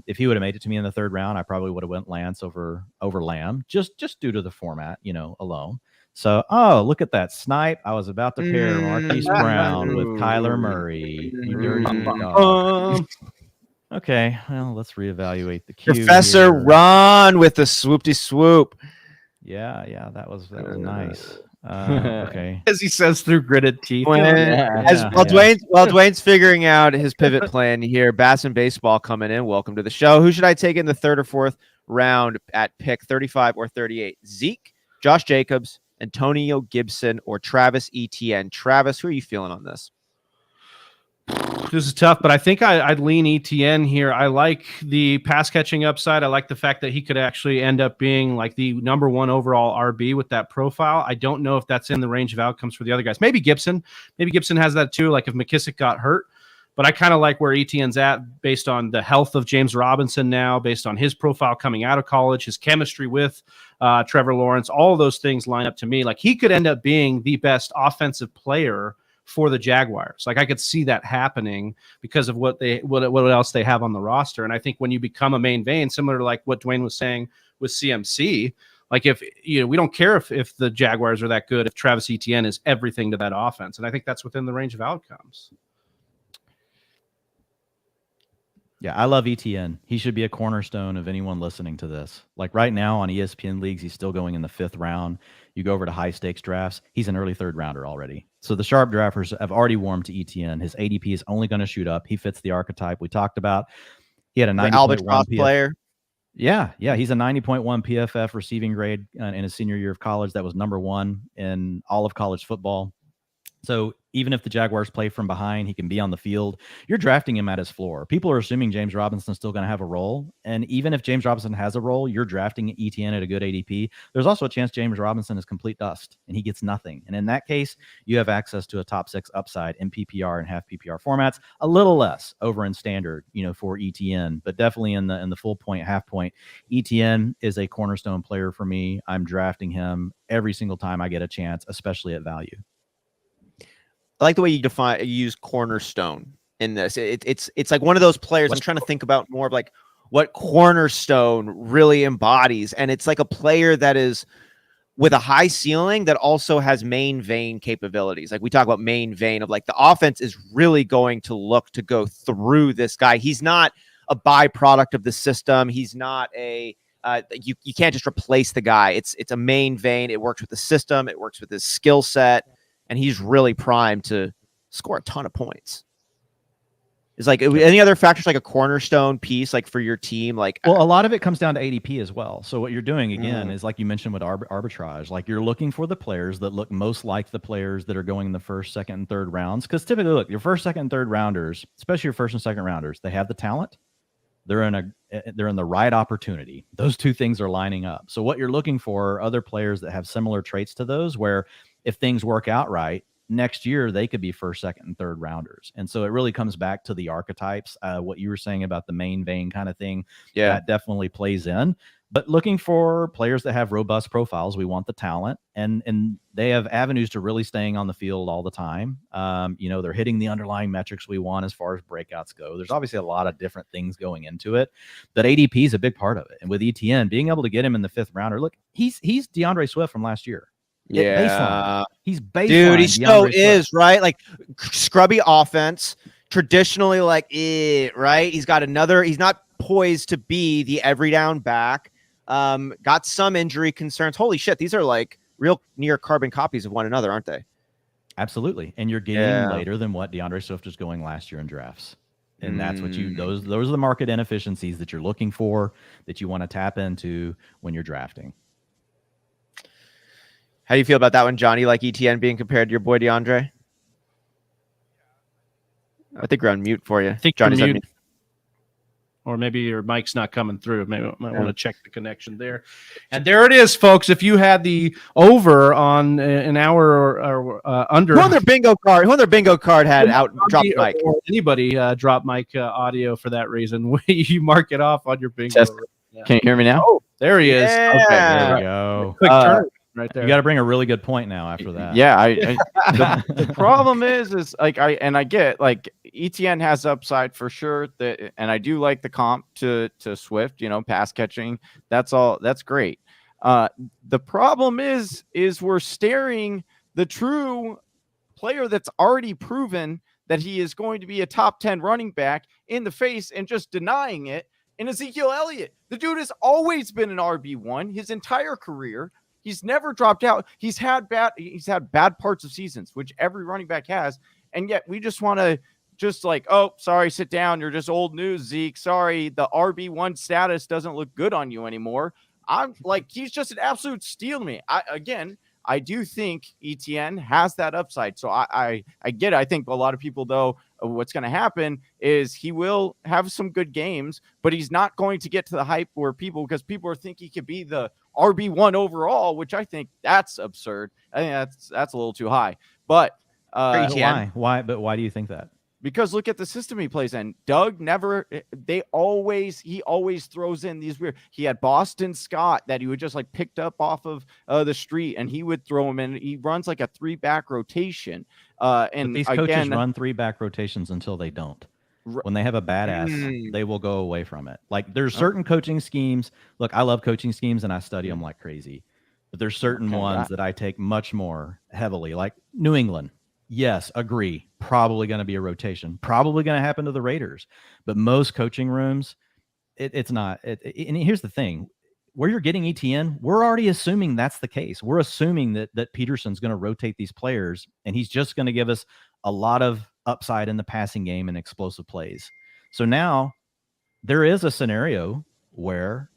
If he would have made it to me in the 3rd round, I probably would have went Lance over Lamb, just due to the format, alone. So, look at that snipe. I was about to pair Marquise Brown with Kyler Murray. You dirty dog. Okay, well, let's reevaluate the queue. Professor here. Ron with the swoop-de-swoop. Yeah, that was nice. Okay. As he says through gritted teeth. Dwayne's figuring out his pivot plan here. Bass and Baseball coming in. Welcome to the show. Who should I take in the 3rd or 4th round at pick 35 or 38? Zeke, Josh Jacobs, Antonio Gibson, or Travis Etienne? Travis, who are you feeling on this? This is tough, but I think I'd lean Etienne here. I like the pass catching upside. I like the fact that he could actually end up being like the number 1 overall RB with that profile. I don't know if that's in the range of outcomes for the other guys. Maybe Gibson has that too. Like if McKissick got hurt, but I kind of like where Etienne's at based on the health of James Robinson now, based on his profile coming out of college, his chemistry with Trevor Lawrence. All of those things line up to me. Like he could end up being the best offensive player for the Jaguars. Like I could see that happening because of what else they have on the roster. And I think when you become a main vein, similar to like what Dwayne was saying with CMC, like if we don't care if the Jaguars are that good, if Travis Etienne is everything to that offense. And I think that's within the range of outcomes. Yeah, I love ETN. He should be a cornerstone of anyone listening to this. Like right now on ESPN leagues, he's still going in the 5th round. You go over to high stakes drafts, he's an early 3rd rounder already. So the sharp drafters have already warmed to ETN. His ADP is only going to shoot up. He fits the archetype we talked about. He had a 90.1 player. Yeah, he's a 90.1 PFF receiving grade in his senior year of college. That was number 1 in all of college football. So even if the Jaguars play from behind, he can be on the field. You're drafting him at his floor. People are assuming James Robinson's still going to have a role. And even if James Robinson has a role, you're drafting ETN at a good ADP. There's also a chance James Robinson is complete dust and he gets nothing. And in that case, you have access to a top 6 upside in PPR and half PPR formats, a little less over in standard, for ETN, but definitely in the full point, half point. ETN is a cornerstone player for me. I'm drafting him every single time I get a chance, especially at value. I like the way you use cornerstone in this. It's like one of those players. I'm trying to think about more of like what cornerstone really embodies. And it's like a player that is with a high ceiling that also has main vein capabilities. Like we talk about main vein of like the offense is really going to look to go through this guy. He's not a byproduct of the system. He's not you can't just replace the guy. It's a main vein. It works with the system. It works with his skill set. And he's really primed to score a ton of points. Is like any other factors like a cornerstone piece like for your team? Like, well, a lot of it comes down to ADP as well. So what you're doing again is like you mentioned with arbitrage, like you're looking for the players that look most like the players that are going in the 1st, 2nd, and 3rd rounds. Because typically, look, your 1st, 2nd, and 3rd rounders, especially your 1st and 2nd rounders, they have the talent. They're in the right opportunity. Those two things are lining up. So what you're looking for are other players that have similar traits to those, where if things work out right, next year they could be 1st, 2nd, and 3rd rounders. And so it really comes back to the archetypes. What you were saying about the main vein kind of thing, that definitely plays in. But looking for players that have robust profiles, we want the talent, and they have avenues to really staying on the field all the time. They're hitting the underlying metrics we want as far as breakouts go. There's obviously a lot of different things going into it, but ADP is a big part of it. And with ETN, being able to get him in the 5th rounder, look, he's DeAndre Swift from last year. Yeah, baseline. He's baseline. Dude, he so is, right? Like scrubby offense, traditionally like right? He's not poised to be the every down back. Got some injury concerns. Holy shit, these are like real near carbon copies of one another, aren't they? Absolutely. And you're getting later than what DeAndre Swift was going last year in drafts. And that's what those are the market inefficiencies that you're looking for, that you want to tap into when you're drafting. How do you feel about that one, Johnny? Like ETN being compared to your boy DeAndre? I think we're on mute for you. I think Johnny's on mute. Or maybe your mic's not coming through. Maybe I might want to check the connection there. And there it is, folks. If you had the over on an hour or under. Who on their bingo card had dropped mic? Or anybody drop mic audio for that reason. You mark it off on your bingo. Yeah. Can you hear me now? Oh, there he is. Yeah. Okay, there we go. Quick turn right there. You got to bring a really good point now after that. Yeah, the problem is like I get like ETN has upside for sure, and I do like the comp to Swift, pass catching. That's great. The problem is we're staring the true player that's already proven that he is going to be a top 10 running back in the face and just denying it in Ezekiel Elliott. The dude has always been an RB1 his entire career. He's never dropped out. He's had bad parts of seasons, which every running back has. And yet we just want to oh, sorry, sit down. You're just old news, Zeke. Sorry, the RB1 status doesn't look good on you anymore. I'm like, he's just an absolute steal to me. I do think ETN has that upside. So I get it. I think a lot of people, though, what's going to happen is he will have some good games, but he's not going to get to the hype because people are thinking he could be the RB1 overall, which I think that's absurd. I think that's a little too high. But why? But why do you think that? Because look at the system he plays in. Doug he always throws in these weird. He had Boston Scott that he would just like picked up off of the street, and he would throw him in. He runs like a 3-back rotation. And but these coaches run 3-back rotations until they don't. When they have a badass, they will go away from it. Like there's certain coaching schemes. Look, I love coaching schemes and I study them like crazy. But there's certain ones that I take much more heavily, like New England. Yes, agree. probably going to be a rotation, probably going to happen to the Raiders. But most coaching rooms, it's not. And here's the thing. Where you're getting ETN, we're already assuming that's the case. We're assuming that Peterson's going to rotate these players, and he's just going to give us a lot of upside in the passing game and explosive plays. So now there is a scenario where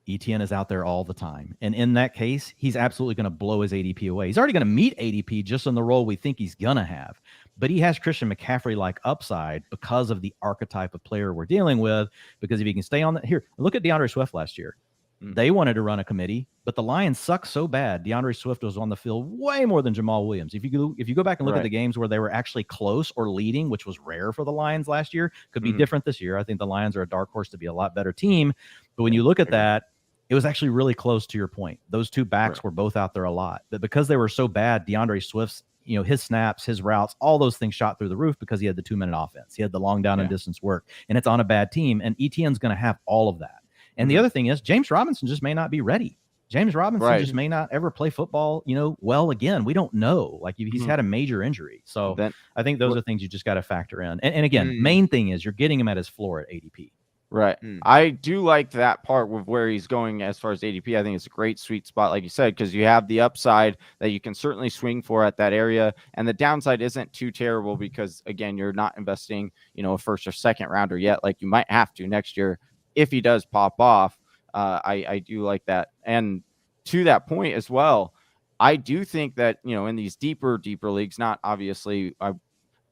ETN is out there all the time. And in that case, he's absolutely going to blow his ADP away. He's already going to meet ADP just in the role we think he's going to have. But he has Christian McCaffrey-like upside because of the archetype of player we're dealing with, because if he can stay on that. Here, look at DeAndre Swift last year. They wanted to run a committee, but the Lions suck so bad. DeAndre Swift was on the field way more than Jamal Williams. If you go back and look at the games where they were actually close or leading, which was rare for the Lions last year, could be different this year. I think the Lions are a dark horse to be a lot better team. But when you look at that, it was actually really close to your point. Those two backs were both out there a lot, but because they were so bad, DeAndre Swift's, his snaps, his routes, all those things shot through the roof because he had the 2-minute offense. He had the long down and distance work, and it's on a bad team. And ETN's going to have all of that. And the other thing is James Robinson just may not be ready. James Robinson just may not ever play football, well again. We don't know. Like he's had a major injury. So I think those are things you just got to factor in. And again, main thing is you're getting him at his floor at ADP. Right. I do like that part with where he's going as far as ADP. I think it's a great sweet spot, like you said, because you have the upside that you can certainly swing for at that area. And the downside isn't too terrible because, again, you're not investing, a first or second rounder yet, like you might have to next year if he does pop off. I do like that. And to that point as well, I do think that, in these deeper leagues, not obviously,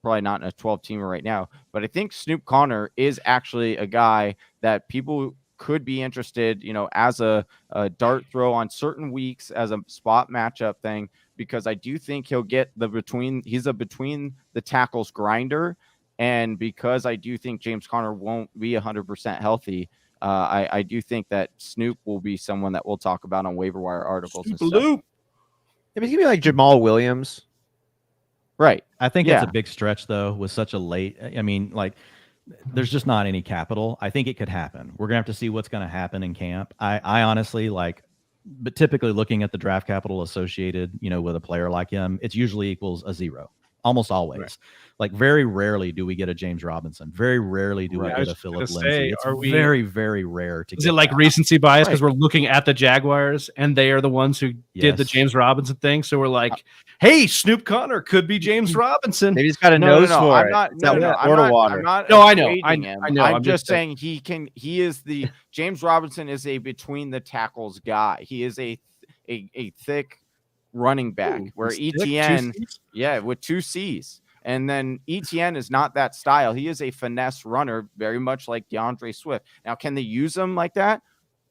probably not in a 12-teamer right now, but I think Snoop Conner is actually a guy that people could be interested, as a dart throw on certain weeks as a spot matchup thing, because I do think he'll get he's a between the tackles grinder. And because I do think James Conner won't be 100% healthy, I do think that Snoop will be someone that we'll talk about on waiver wire articles. And stuff. If he's gonna be like Jamal Williams, right? I think it's a big stretch though with such a late. I mean, like there's just not any capital. I think it could happen. We're gonna have to see what's gonna happen in camp. I honestly but typically looking at the draft capital associated, with a player like him, it's usually equals a 0. Almost always. Right. Like very rarely do we get a James Robinson. Very rarely do we get a Philip Lindsay. It's very, very rare to get. Is it like recency bias because we're looking at the Jaguars and they are the ones who did the James Robinson thing? So we're like, hey, Snoop Conner could be James Robinson. Maybe he's got a nose for it. I'm not I know. I'm just saying he is the James Robinson is a between the tackles guy. He is a thick running back where ETN with 2 C's, and then ETN is not that style. He is a finesse runner, very much like DeAndre Swift. Now, can they use him like that?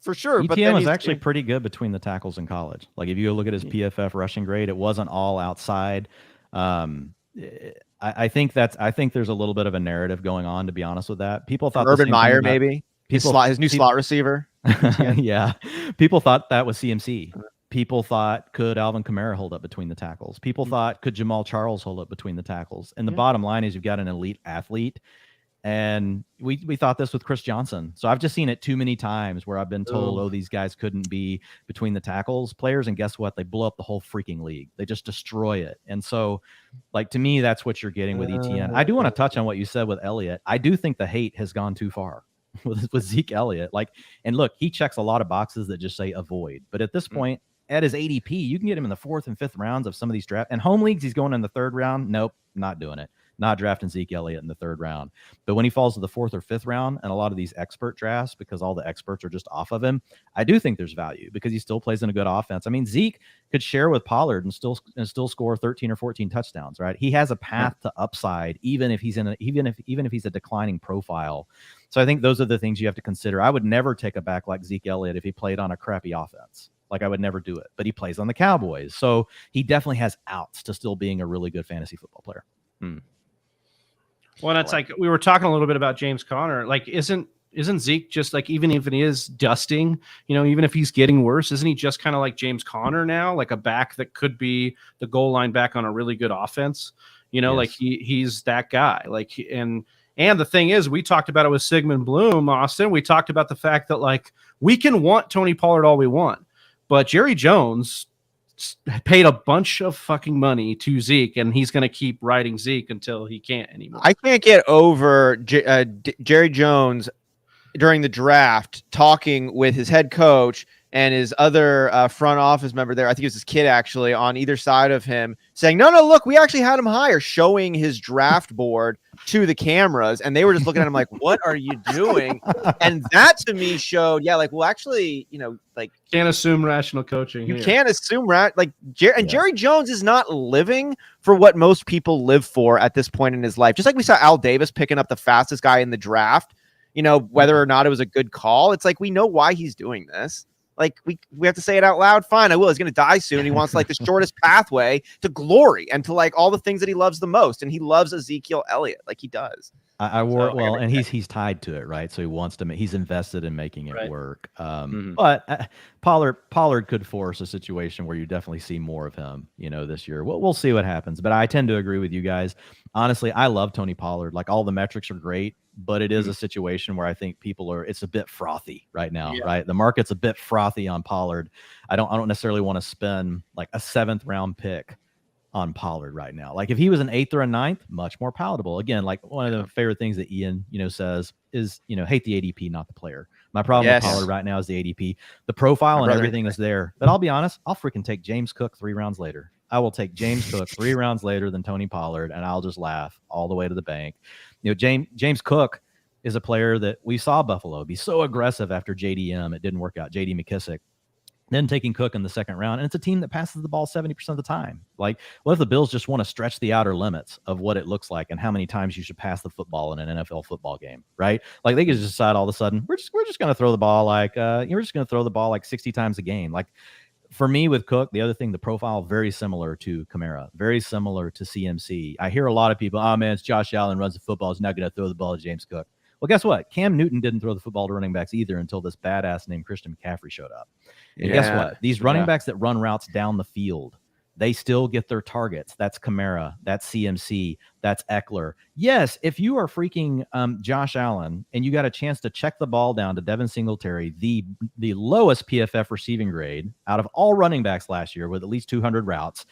For sure. ETN but then was actually pretty good between the tackles in college. Like if you go look at his PFF rushing grade, it wasn't all outside. I think there's a little bit of a narrative going on, to be honest with that. People thought Urban Meyer maybe his new slot receiver. Yeah, people thought that was CMC. People thought, could Alvin Kamara hold up between the tackles? People thought, could Jamal Charles hold up between the tackles? And the bottom line is you've got an elite athlete. And we thought this with Chris Johnson. So I've just seen it too many times where I've been told, these guys couldn't be between the tackles players. And guess what? They blow up the whole freaking league. They just destroy it. And so, to me, that's what you're getting with ETN. I do want to touch on what you said with Elliott. I do think the hate has gone too far with Zeke Elliott. And look, he checks a lot of boxes that just say avoid. But at this point, at his ADP, you can get him in the 4th and 5th rounds of some of these drafts. And home leagues, he's going in the 3rd round. Nope, not doing it. Not drafting Zeke Elliott in the 3rd round. But when he falls to the 4th or 5th round, and a lot of these expert drafts, because all the experts are just off of him, I do think there's value because he still plays in a good offense. I mean, Zeke could share with Pollard and still score 13 or 14 touchdowns, right? He has a path to upside, even if he's even if he's a declining profile. So I think those are the things you have to consider. I would never take a back like Zeke Elliott if he played on a crappy offense. I would never do it, but he plays on the Cowboys. So he definitely has outs to still being a really good fantasy football player. Well, that's like we were talking a little bit about James Conner. Isn't Zeke just even if he is dusting, even if he's getting worse, isn't he just kind of like James Conner now, like a back that could be the goal line back on a really good offense? Yes. He's that guy. And the thing is, we talked about it with Sigmund Bloom, Austin. We talked about the fact that we can want Tony Pollard all we want. But Jerry Jones paid a bunch of fucking money to Zeke, and he's going to keep riding Zeke until he can't anymore. I can't get over Jerry Jones during the draft talking with his head coach and his other front office member there. I think it was his kid actually on either side of him saying, no, look, we actually had him higher, showing his draft board to the cameras. And they were just looking at him like, what are you doing? And that to me showed, well, actually, can't assume rational coaching. You can't assume Jerry Jones is not living for what most people live for at this point in his life. Just like we saw Al Davis picking up the fastest guy in the draft, whether or not it was a good call. It's like, we know why he's doing this. Like we have to say it out loud. Fine, I will. He's going to die soon. He wants the shortest pathway to glory and to all the things that he loves the most. And he loves Ezekiel Elliott like he does. And he's tied to it, right? So he wants to he's invested in making it work. But Pollard could force a situation where you definitely see more of him, this year. We'll see what happens. But I tend to agree with you guys. Honestly, I love Tony Pollard. All the metrics are great, but it is a situation where I think it's a bit frothy right now, right? The market's a bit frothy on Pollard. I don't necessarily want to spend a 7th round pick on Pollard right now. If he was an 8th or a 9th, much more palatable. Again, one of the favorite things that Ian, says is, hate the ADP, not the player. My problem with Pollard right now is the ADP. The profile and everything is there. But I'll be honest, I'll freaking take James Cook 3 rounds later. I will take James Cook 3 rounds later than Tony Pollard, and I'll just laugh all the way to the bank. James Cook is a player that we saw Buffalo be so aggressive after JDM. It didn't work out. JD McKissick. Then taking Cook in the 2nd round, and it's a team that passes the ball 70% of the time. What if the Bills just want to stretch the outer limits of what it looks like and how many times you should pass the football in an NFL football game, right? They could just decide all of a sudden we're just going to throw the ball we're just going to throw the ball 60 times a game. For me with Cook, the other thing, the profile very similar to Kamara, very similar to CMC. I hear a lot of people, oh man, it's Josh Allen runs the football, he's not going to throw the ball to James Cook. Well, guess what? Cam Newton didn't throw the football to running backs either until this badass named Christian McCaffrey showed up. And guess what? These running backs that run routes down the field, they still get their targets. That's Kamara. That's CMC. That's Eckler. Yes, if you are freaking Josh Allen and you got a chance to check the ball down to Devin Singletary, the lowest PFF receiving grade out of all running backs last year with at least 200 routes,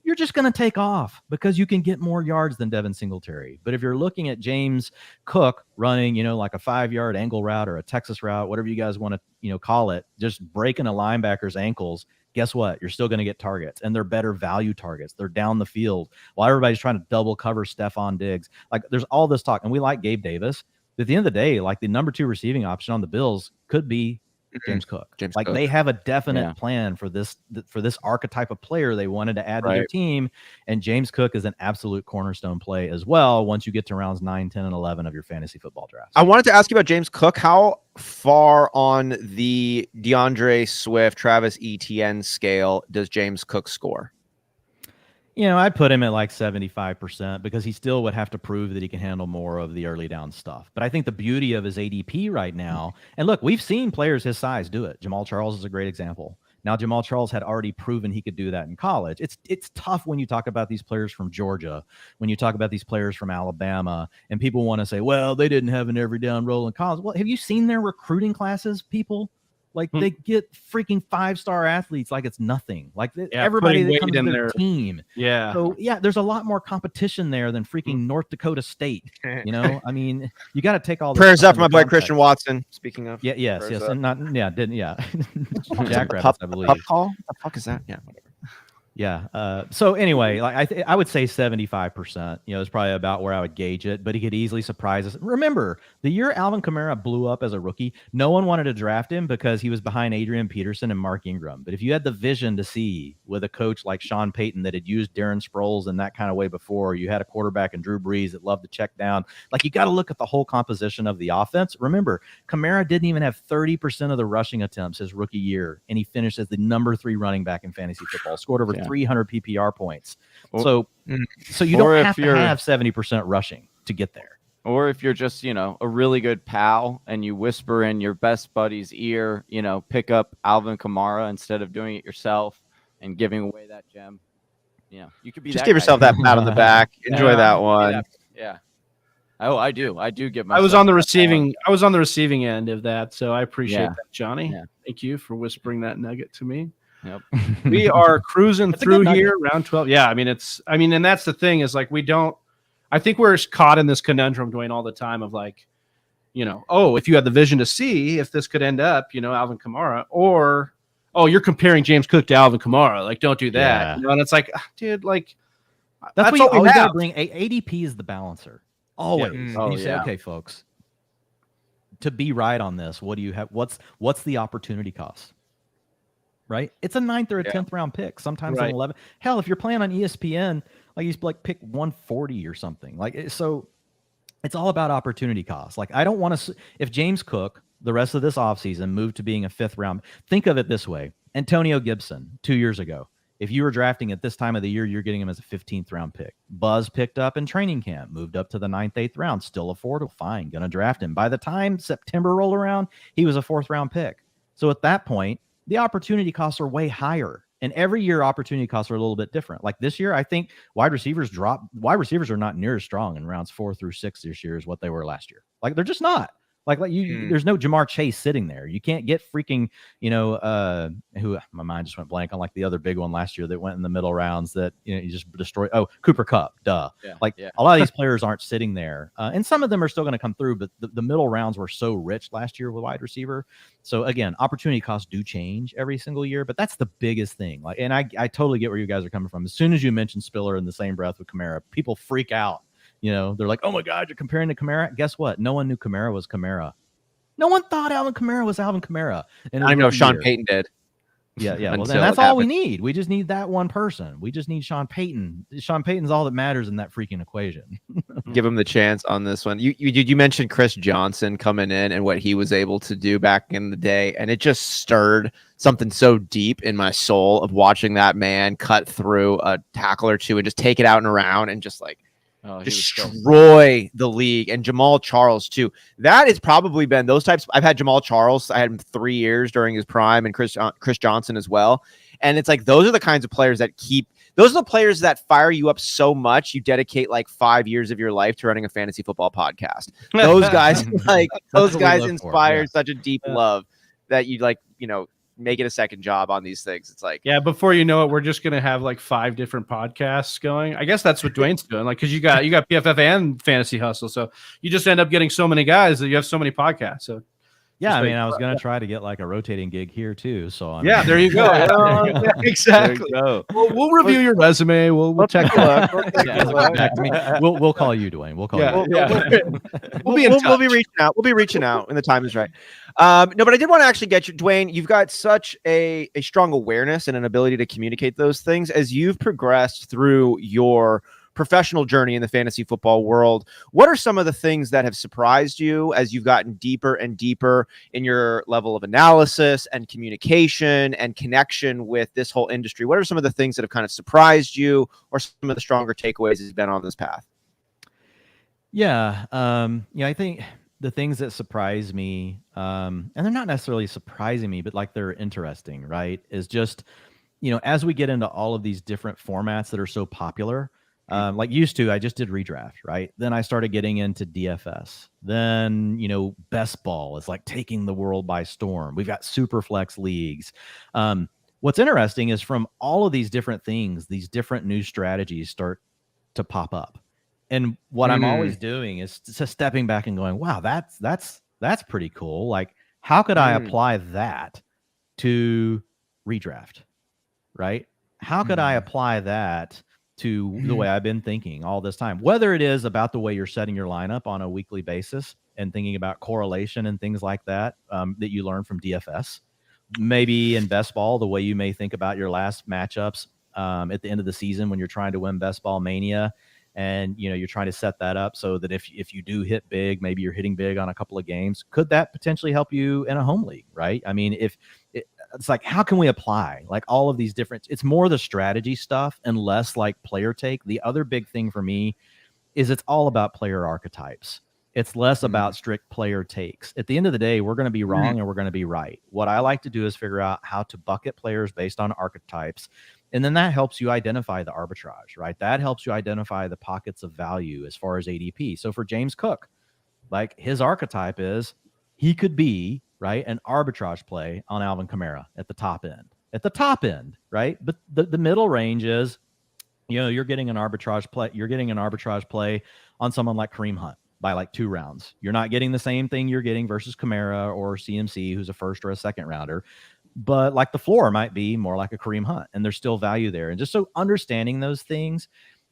you're just going to take off because you can get more yards than Devin Singletary. But if you're looking at James Cook running, a 5-yard angle route or a Texas route, whatever you guys want to, call it, just breaking a linebacker's ankles, guess what? You're still going to get targets, and they're better value targets. They're down the field while everybody's trying to double cover Stephon Diggs. There's all this talk, and we like Gabe Davis. But at the end of the day, the number 2 receiving option on the Bills could be James Cook. Cook. They have a definite plan for this archetype of player they wanted to add to their team, and James Cook is an absolute cornerstone play as well once you get to rounds 9, 10, and 11 of your fantasy football draft. I wanted to ask you about James Cook. How far on the DeAndre Swift, Travis Etienne scale does James Cook score? I'd put him at 75% because he still would have to prove that he can handle more of the early down stuff. But I think the beauty of his ADP right now, and look, we've seen players his size do it. Jamal Charles is a great example. Now, Jamal Charles had already proven he could do that in college. It's tough when you talk about these players from Georgia, when you talk about these players from Alabama, and people want to say, well, they didn't have an every down role in college. Well, have you seen their recruiting classes, people? They get freaking 5-star athletes like it's nothing. Everybody that comes to their team. Yeah. So there's a lot more competition there than freaking North Dakota State. I mean, you got to take all this prayers up for my boy Christian Watson. Speaking of, yes, and Jackrabbits, I believe. Pup call? What the fuck is that? Yeah, whatever. Yeah. So anyway, I would say 75%, is probably about where I would gauge it, but he could easily surprise us. Remember, the year Alvin Kamara blew up as a rookie, no one wanted to draft him because he was behind Adrian Peterson and Mark Ingram. But if you had the vision to see with a coach like Sean Payton that had used Darren Sproles in that kind of way before, you had a quarterback in Drew Brees that loved to check down. You got to look at the whole composition of the offense. Remember, Kamara didn't even have 30% of the rushing attempts his rookie year, and he finished as the number 3 running back in fantasy football, scored over 300 PPR points. So you don't have to have 70% rushing to get there. Or if you're just, a really good pal and you whisper in your best buddy's ear, pick up Alvin Kamara instead of doing it yourself and giving away that gem. You could be just give yourself that pat on the back. Enjoy that one. Yeah. Oh, I do give myself. I was on the receiving end of that, so I appreciate that, Johnny. Yeah. Thank you for whispering that nugget to me. Yep. We are cruising through here, round 12. Yeah, I mean, and that's the thing is like I think we're caught in this conundrum, Dwayne, all the time of like, if you had the vision to see if this could end up, Alvin Kamara, or you're comparing James Cook to Alvin Kamara, like don't do that. Yeah. And it's like, dude, like that's what you always got to bring. ADP is the balancer. Always. Yeah. And you say, okay, folks, to be right on this, what do you have? What's the opportunity cost? Right? It's a 9th or a 10th round pick, sometimes an 11th. Hell, if you're playing on ESPN, like you pick 140 or something. Like, so it's all about opportunity cost. Like, I don't want to, if James Cook, the rest of this offseason, moved to being a 5th round, think of it this way. Antonio Gibson, 2 years ago, if you were drafting at this time of the year, you're getting him as a 15th round pick. Buzz picked up in training camp, moved up to the 9th, 8th round, still affordable. Fine, going to draft him. By the time September rolled around, he was a 4th round pick. So at that point, the opportunity costs are way higher. And every year opportunity costs are a little bit different. Like this year, I think wide receivers are not near as strong in rounds 4 through 6 this year as what they were last year. Like they're just not. Like there's no Jamar Chase sitting there. You can't get freaking, who my mind just went blank on, like the other big one last year that went in the middle rounds that, you just destroyed. Oh, Cooper Kupp, duh. Yeah, a lot of these players aren't sitting there. And some of them are still going to come through, but the middle rounds were so rich last year with wide receiver. So again, opportunity costs do change every single year, but that's the biggest thing. Like, and I totally get where you guys are coming from. As soon as you mention Spiller in the same breath with Kamara, people freak out. They're like, oh my God, you're comparing to Kamara. Guess what? No one knew Kamara was Kamara. No one thought Alvin Kamara was Alvin Kamara. And I know Sean Payton did. Yeah. Well, then that's all we need. We just need that one person. We just need Sean Payton. Sean Payton's all that matters in that freaking equation. Give him the chance on this one. You mentioned Chris Johnson coming in and what he was able to do back in the day, and it just stirred something so deep in my soul of watching that man cut through a tackle or two and just take it out and around and just like destroy the league. And Jamal Charles too. That has probably been those types. I've had Jamal Charles. I had him 3 years during his prime, and Chris Johnson as well. And it's like those are the kinds of players those are the players that fire you up so much you dedicate like 5 years of your life to running a fantasy football podcast. Those guys inspire such a deep love that you make it a second job on these things. It's like, yeah, before you know it, we're just going to have like 5 different podcasts going. I guess that's what Dwayne's doing. Like, cause you got PFF and Fantasy Hustle. So you just end up getting so many guys that you have so many podcasts. So yeah, I mean, I was going to try to get like a rotating gig here too. So there you go. Exactly. We'll review your resume. We'll check it out. We'll call you, Dwayne. We'll call you. We'll be reaching out. We'll be reaching out when the time is right. No, but I did want to actually get you, Dwayne. You've got such a strong awareness and an ability to communicate those things as you've progressed through your professional journey in the fantasy football world. What are some of the things that have surprised you as you've gotten deeper and deeper in your level of analysis and communication and connection with this whole industry? What are some of the things that have kind of surprised you, or some of the stronger takeaways as you've been on this path? Yeah. I think the things that surprise me, and they're not necessarily surprising me, but like they're interesting, right? Is just, as we get into all of these different formats that are so popular, like used to, I just did redraft, right? Then I started getting into DFS. Then, best ball is like taking the world by storm. We've got super flex leagues. What's interesting is from all of these different things, these different new strategies start to pop up. And what I'm always doing is just stepping back and going, wow, that's pretty cool. Like, how could I apply that to redraft, right? How could I apply that to the way I've been thinking all this time, whether it is about the way you're setting your lineup on a weekly basis and thinking about correlation and things like that, that you learn from DFS, maybe in best ball, the way you may think about your last matchups at the end of the season when you're trying to win best ball mania. And, you're trying to set that up so that if you do hit big, maybe you're hitting big on a couple of games, could that potentially help you in a home league, right? I mean, it's like, how can we apply like all of these different, it's more the strategy stuff and less like player take. The other big thing for me is it's all about player archetypes. It's less about strict player takes. At the end of the day, we're going to be wrong and we're going to be right. What I like to do is figure out how to bucket players based on archetypes. And then that helps you identify the arbitrage, right? That helps you identify the pockets of value as far as ADP. So for James Cook, like his archetype is he could be, right, an arbitrage play on Alvin Kamara at the top end. at the top end, right? But the middle range is, you're getting an arbitrage play. You're getting an arbitrage play on someone like Kareem Hunt by like 2 rounds. You're not getting the same thing you're getting versus Kamara or CMC, who's a first or a second rounder. But like the floor might be more like a Kareem Hunt, and there's still value there. And just so understanding those things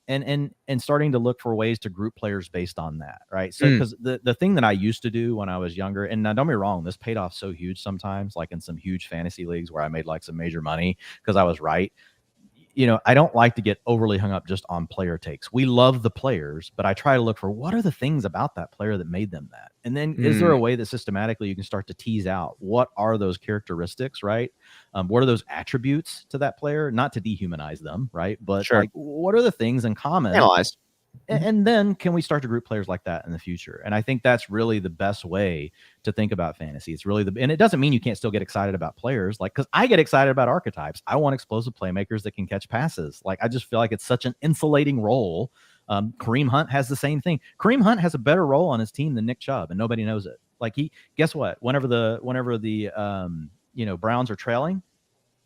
and starting to look for ways to group players based on that, right? So because the thing that I used to do when I was younger, and now don't be wrong, this paid off so huge sometimes, like in some huge fantasy leagues where I made like some major money because I was right. I don't like to get overly hung up just on player takes. We love the players, but I try to look for what are the things about that player that made them that. And then is there a way that systematically you can start to tease out what are those characteristics, right? What are those attributes to that player? Not to dehumanize them, right? But like, what are the things in common? Analyze. And then can we start to group players like that in the future? And I think that's really the best way to think about fantasy. It's really and it doesn't mean you can't still get excited about players, like, because I get excited about archetypes. I want explosive playmakers that can catch passes. Like, I just feel like it's such an insulating role. Kareem Hunt has the same thing. Kareem Hunt has a better role on his team than Nick Chubb, and nobody knows it. Like, guess what? Whenever the Browns are trailing,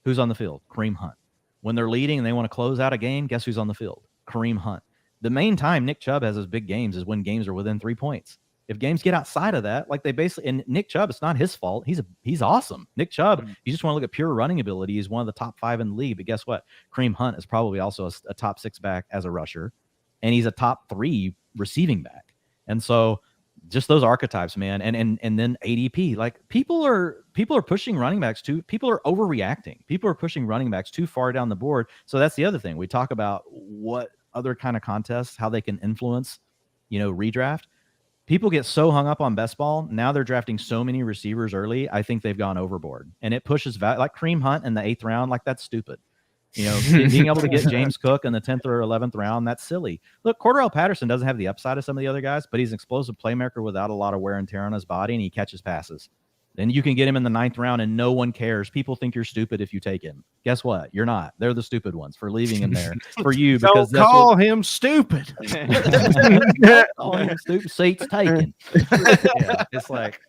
who's on the field? Kareem Hunt. When they're leading and they want to close out a game, guess who's on the field? Kareem Hunt. The main time Nick Chubb has his big games is when games are within 3 points. If games get outside of that, like they basically, and Nick Chubb, it's not his fault. He's awesome. Nick Chubb, you just want to look at pure running ability. He's one of the top 5 in the league. But guess what? Kareem Hunt is probably also a top 6 back as a rusher, and he's a top 3 receiving back. And so just those archetypes, man. And then ADP, like people are pushing running backs too. People are overreacting. People are pushing running backs too far down the board. So that's the other thing. We talk about what other kind of contests, how they can influence, redraft. People get so hung up on best ball. Now they're drafting so many receivers early. I think they've gone overboard, and it pushes value. Like Kareem Hunt in the 8th round, like that's stupid. Being able to get James Cook in the 10th or 11th round, that's silly. Look, Cordarrelle Patterson doesn't have the upside of some of the other guys, but he's an explosive playmaker without a lot of wear and tear on his body, and he catches passes. Then you can get him in the 9th round and no one cares. People think you're stupid if you take him. Guess what? You're not. They're the stupid ones for leaving him there for you. Because don't call him stupid. Call him stupid. Seats taken. It's like,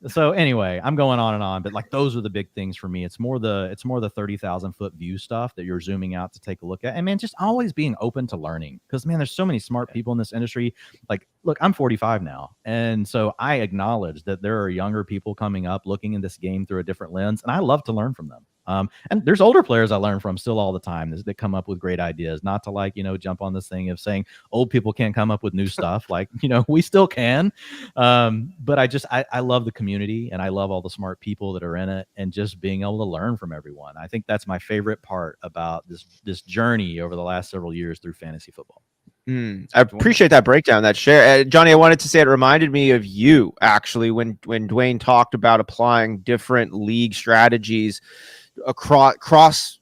So anyway, I'm going on and on, but like those are the big things for me. It's more the 30,000 foot view stuff that you're zooming out to take a look at. And man, just always being open to learning, because man, there's so many smart people in this industry. Like, look, I'm 45 now. And so I acknowledge that there are younger people coming up looking in this game through a different lens. And I love to learn from them. And there's older players I learn from still all the time that come up with great ideas, not to jump on this thing of saying old people can't come up with new stuff. Like, we still can. But I love the community, and I love all the smart people that are in it, and just being able to learn from everyone. I think that's my favorite part about this journey over the last several years through fantasy football. I appreciate that breakdown, that share. Johnny, I wanted to say it reminded me of you, actually, when Dwayne talked about applying different league strategies cross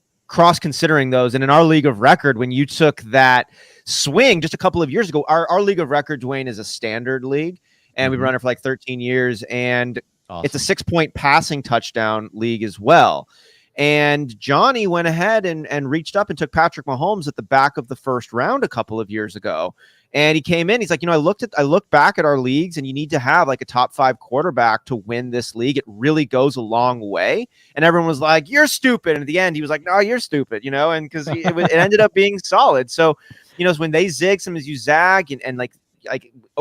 considering those. And in our league of record, when you took that swing just a couple of years ago, our league of record, Dwayne, is a standard league, and we've run it for like 13 years, and awesome. It's a 6-point passing touchdown league as well. And Johnny went ahead and reached up and took Patrick Mahomes at the back of the 1st round a couple of years ago. And he came in, he's like, I looked back at our leagues, and you need to have like a top 5 quarterback to win this league. It really goes a long way. And everyone was like, you're stupid. And at the end, he was like, no, you're stupid, and because it ended up being solid. So, when they zig, sometimes you zag, and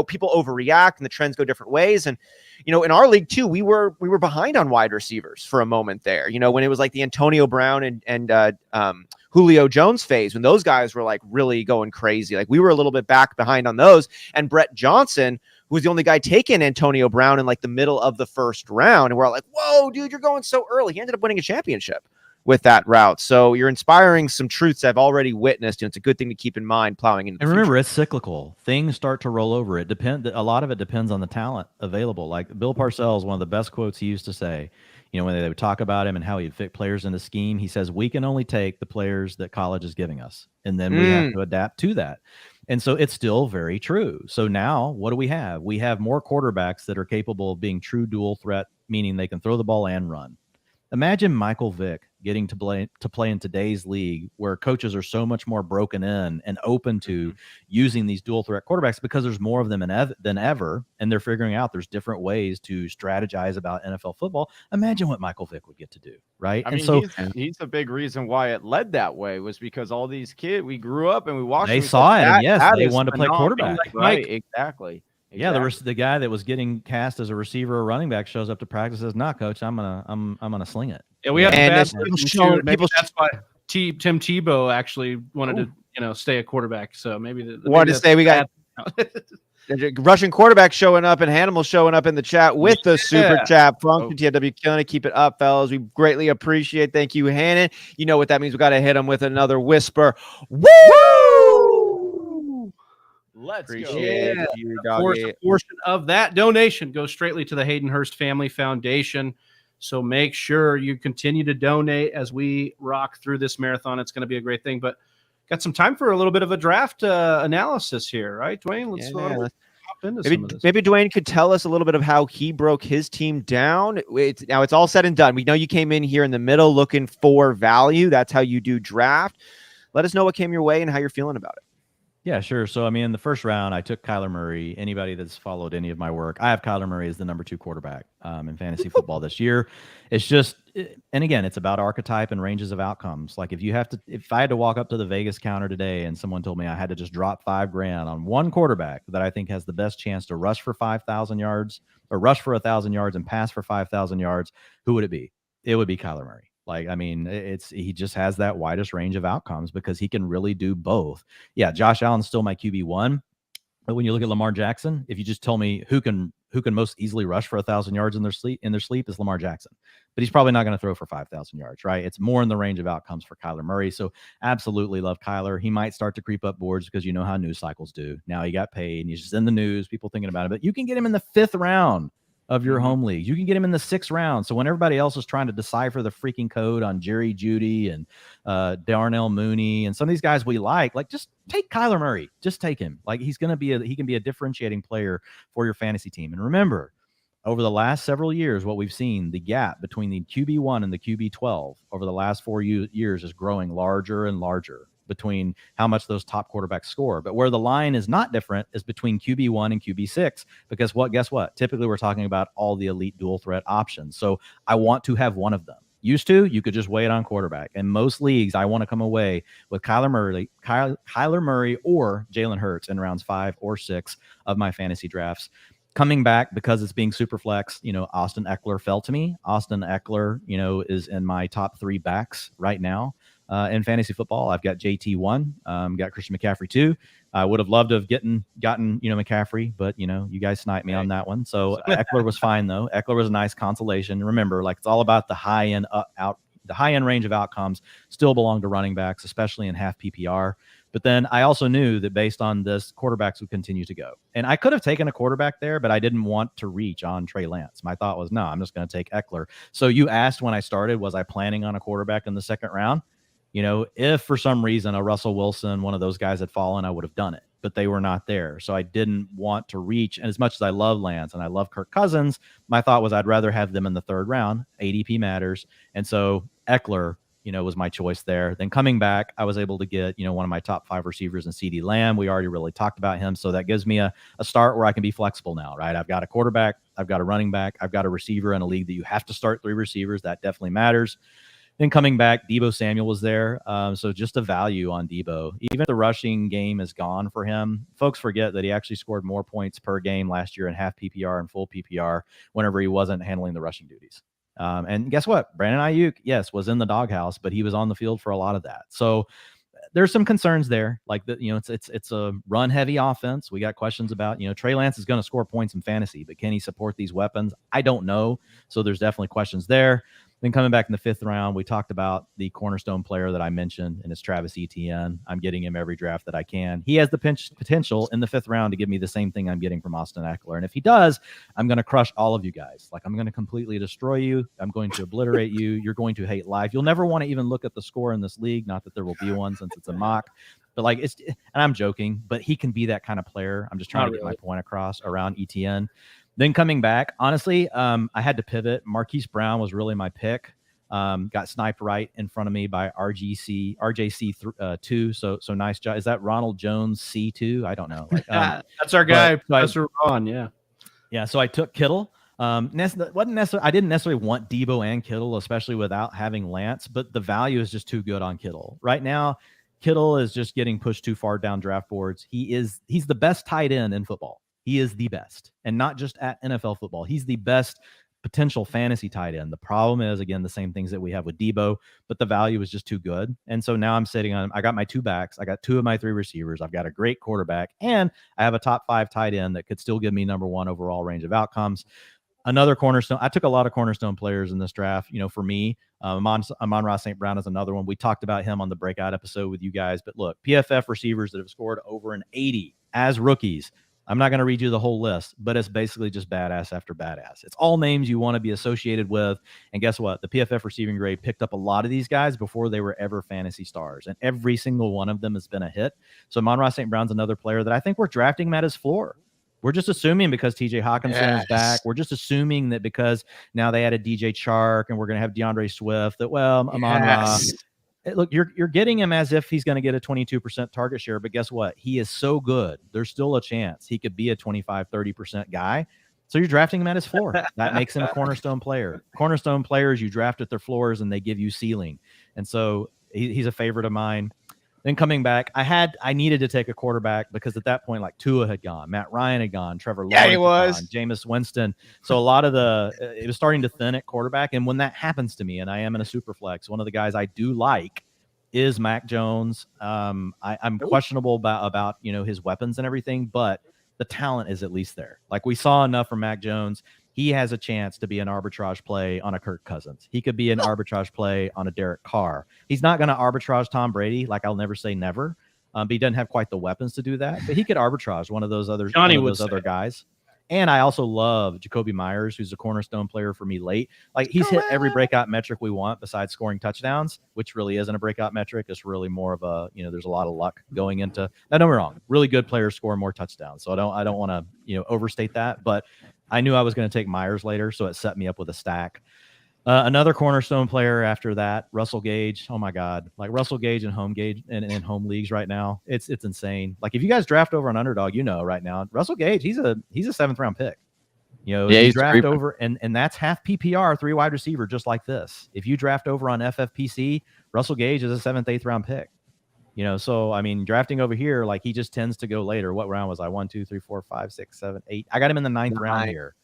people overreact and the trends go different ways. And, in our league too, we were behind on wide receivers for a moment there, when it was like the Antonio Brown and Julio Jones phase, when those guys were like really going crazy. Like, we were a little bit back behind on those. And Brett Johnson, who was the only guy taking Antonio Brown in like the middle of the 1st round. And we're all like, whoa, dude, you're going so early. He ended up winning a championship with that route. So you're inspiring some truths I've already witnessed, and it's a good thing to keep in mind plowing into the remember, future. It's cyclical. Things start to roll over. A lot of it depends on the talent available. Like Bill Parcells, one of the best quotes he used to say, when they would talk about him and how he'd fit players in the scheme, he says, we can only take the players that college is giving us, and then we have to adapt to that. And so it's still very true. So now what do we have? We have more quarterbacks that are capable of being true dual threat, meaning they can throw the ball and run. Imagine Michael Vick getting to play in today's league where coaches are so much more broken in and open to using these dual threat quarterbacks because there's more of them than ever, and they're figuring out there's different ways to strategize about NFL football. Imagine what Michael Vick would get to do, right? I mean, so he's a big reason why it led that way, was because all these kids, we grew up and we watched. They saw it, and yes, they wanted to play quarterback. Right, exactly. Yeah, the guy that was getting cast as a receiver or running back shows up to practice and says, "Nah, coach, I'm gonna sling it." Yeah, we have and maybe that's why Tim Tebow actually wanted to stay a quarterback. So maybe wanted to say we got Russian quarterback showing up and Hannibal showing up in the chat with the super chat function. TFW killing it. Keep it up, fellas. We greatly appreciate. Thank you, Hannon. You know what that means. We got to hit him with another whisper. Woo! Let's appreciate go. You, of course, a portion of that donation goes straightly to the Hayden Hurst Family Foundation. So make sure you continue to donate as we rock through this marathon. It's going to be a great thing. But got some time for a little bit of a draft analysis here, right, Dwayne? Let's hop into some of this. Maybe Dwayne could tell us a little bit of how he broke his team down. Now it's all said and done. We know you came in here in the middle looking for value. That's how you do draft. Let us know what came your way and how you're feeling about it. Yeah, sure. So, I mean, in the first round, I took Kyler Murray. Anybody that's followed any of my work, I have Kyler Murray as the number 2 quarterback in fantasy football this year. It's just, and again, it's about archetype and ranges of outcomes. Like if I had to walk up to the Vegas counter today and someone told me I had to just drop $5,000 on one quarterback that I think has the best chance to rush for 5,000 yards or rush for 1,000 yards and pass for 5,000 yards, who would it be? It would be Kyler Murray. Like, I mean, he just has that widest range of outcomes because he can really do both. Yeah, Josh Allen's still my QB1, but when you look at Lamar Jackson, if you just tell me who can most easily rush for 1,000 yards in their sleep is Lamar Jackson, but he's probably not going to throw for 5,000 yards, right? It's more in the range of outcomes for Kyler Murray. So absolutely love Kyler. He might start to creep up boards because you know how news cycles do. Now he got paid and he's just in the news, people thinking about it, but you can get him in the 5th round of your home league. You can get him in the 6th round. So when everybody else is trying to decipher the freaking code on Jerry Jeudy and Darnell Mooney and some of these guys we like just take Kyler Murray. Just take him. Like he can be a differentiating player for your fantasy team. And remember, over the last several years, what we've seen, the gap between the QB1 and the QB12 over the last 4 years is growing larger and larger between how much those top quarterbacks score. But where the line is not different is between QB1 and QB6, because guess what? Typically, we're talking about all the elite dual threat options. So I want to have one of them. Used to, you could just wait on quarterback. In most leagues, I want to come away with Kyler Murray or Jalen Hurts in rounds 5 or 6 of my fantasy drafts. Coming back because it's being super flex, Austin Eckler fell to me. Austin Eckler, is in my top 3 backs right now. In fantasy football, I've got JT 1, got Christian McCaffrey 2. I would have loved to have gotten McCaffrey, but you guys sniped me on that one. So Eckler was fine though. Eckler was a nice consolation. Remember, like it's all about the high end the high end range of outcomes still belong to running backs, especially in half PPR. But then I also knew that based on this, quarterbacks would continue to go. And I could have taken a quarterback there, but I didn't want to reach on Trey Lance. My thought was, no, I'm just going to take Eckler. So you asked when I started, was I planning on a quarterback in the 2nd round? If for some reason a Russell Wilson, one of those guys had fallen, I would have done it, but they were not there. So I didn't want to reach. And as much as I love Lance and I love Kirk Cousins, my thought was I'd rather have them in the 3rd round. ADP matters. And so Eckler, was my choice there. Then coming back, I was able to get, one of my top 5 receivers in CeeDee Lamb. We already really talked about him. So that gives me a start where I can be flexible now, right? I've got a quarterback, I've got a running back, I've got a receiver in a league that you have to start 3 receivers. That definitely matters. Then coming back, Deebo Samuel was there. So just a value on Deebo. Even if the rushing game is gone for him, folks forget that he actually scored more points per game last year in half PPR and full PPR whenever he wasn't handling the rushing duties. And guess what? Brandon Ayuk, yes, was in the doghouse, but he was on the field for a lot of that. So there's some concerns there. Like it's a run heavy offense. We got questions about, Trey Lance is going to score points in fantasy, but can he support these weapons? I don't know. So there's definitely questions there. Then coming back in the 5th round, we talked about the cornerstone player that I mentioned, and it's Travis Etienne. I'm getting him every draft that I can. He has the potential in the 5th round to give me the same thing I'm getting from Austin Eckler. And if he does, I'm going to crush all of you guys. Like I'm going to completely destroy you. I'm going to obliterate you. You're going to hate life. You'll never want to even look at the score in this league. Not that there will be one since it's a mock. But and I'm joking, but he can be that kind of player. I'm just trying to get my point across around Etienne. Then coming back, honestly, I had to pivot. Marquise Brown was really my pick. got sniped right in front of me by RJC2. So nice job. Is that Ronald Jones C2? I don't know. Like, that's our guy, Professor Ron. Yeah. Yeah. So I took Kittle. Wasn't necessarily. I didn't necessarily want Debo and Kittle, especially without having Lance. But the value is just too good on Kittle right now. Kittle is just getting pushed too far down draft boards. He's the best tight end in football. He is the best, and not just at NFL football. He's the best potential fantasy tight end. The problem is, again, the same things that we have with Debo, but the value is just too good. And so now I'm sitting on, I got my 2 backs. I got 2 of my 3 receivers. I've got a great quarterback, and I have a top 5 tight end that could still give me number 1 overall range of outcomes. Another cornerstone. I took a lot of cornerstone players in this draft. For me, Amon-Ra St. Brown is another one. We talked about him on the breakout episode with you guys, but look, PFF receivers that have scored over an 80 as rookies. I'm not going to read you the whole list, but it's basically just badass after badass. It's all names you want to be associated with. And guess what? The PFF receiving grade picked up a lot of these guys before they were ever fantasy stars. And every single one of them has been a hit. So Amon-Ra St. Brown's another player that I think we're drafting him at his floor. We're just assuming because TJ Hawkinson is back. We're just assuming that because now they added DJ Chark and we're going to have DeAndre Swift that, well, Amon-Ra. Look, you're getting him as if he's going to get a 22% target share, but guess what? He is so good. There's still a chance he could be a 25-30% guy. So you're drafting him at his floor. That makes him a cornerstone player. Cornerstone players, you draft at their floors and they give you ceiling. And so he's a favorite of mine. Then coming back, I needed to take a quarterback because at that point, like Tua had gone, Matt Ryan had gone, Trevor Lawrence had gone, Jameis Winston. So a lot of it was starting to thin at quarterback. And when that happens to me, and I am in a super flex, one of the guys I do like is Mac Jones. I'm questionable about his weapons and everything, but the talent is at least there. Like we saw enough from Mac Jones. He has a chance to be an arbitrage play on a Kirk Cousins. He could be an arbitrage play on a Derek Carr. He's not going to arbitrage Tom Brady. Like I'll never say never, but he doesn't have quite the weapons to do that. But he could arbitrage one of those other other guys. And I also love Jacoby Myers, who's a cornerstone player for me late. Like he's hit every breakout metric we want besides scoring touchdowns, which really isn't a breakout metric. It's really more of a, there's a lot of luck going into. Now, don't get me wrong, really good players score more touchdowns. So I don't want to, overstate that, but I knew I was going to take Myers later, so it set me up with a stack. Another cornerstone player after that, Russell Gage. Oh my God, like Russell Gage and home leagues right now, it's insane. Like if you guys draft over an underdog, right now, Russell Gage, he's a 7th round pick. You draft over, and that's half PPR, 3 wide receiver, just like this. If you draft over on FFPC, Russell Gage is a 7th, 8th round pick. So I mean, drafting over here, like he just tends to go later. What round was I? 1, 2, 3, 4, 5, 6, 7, 8. I got him in the 9th round here.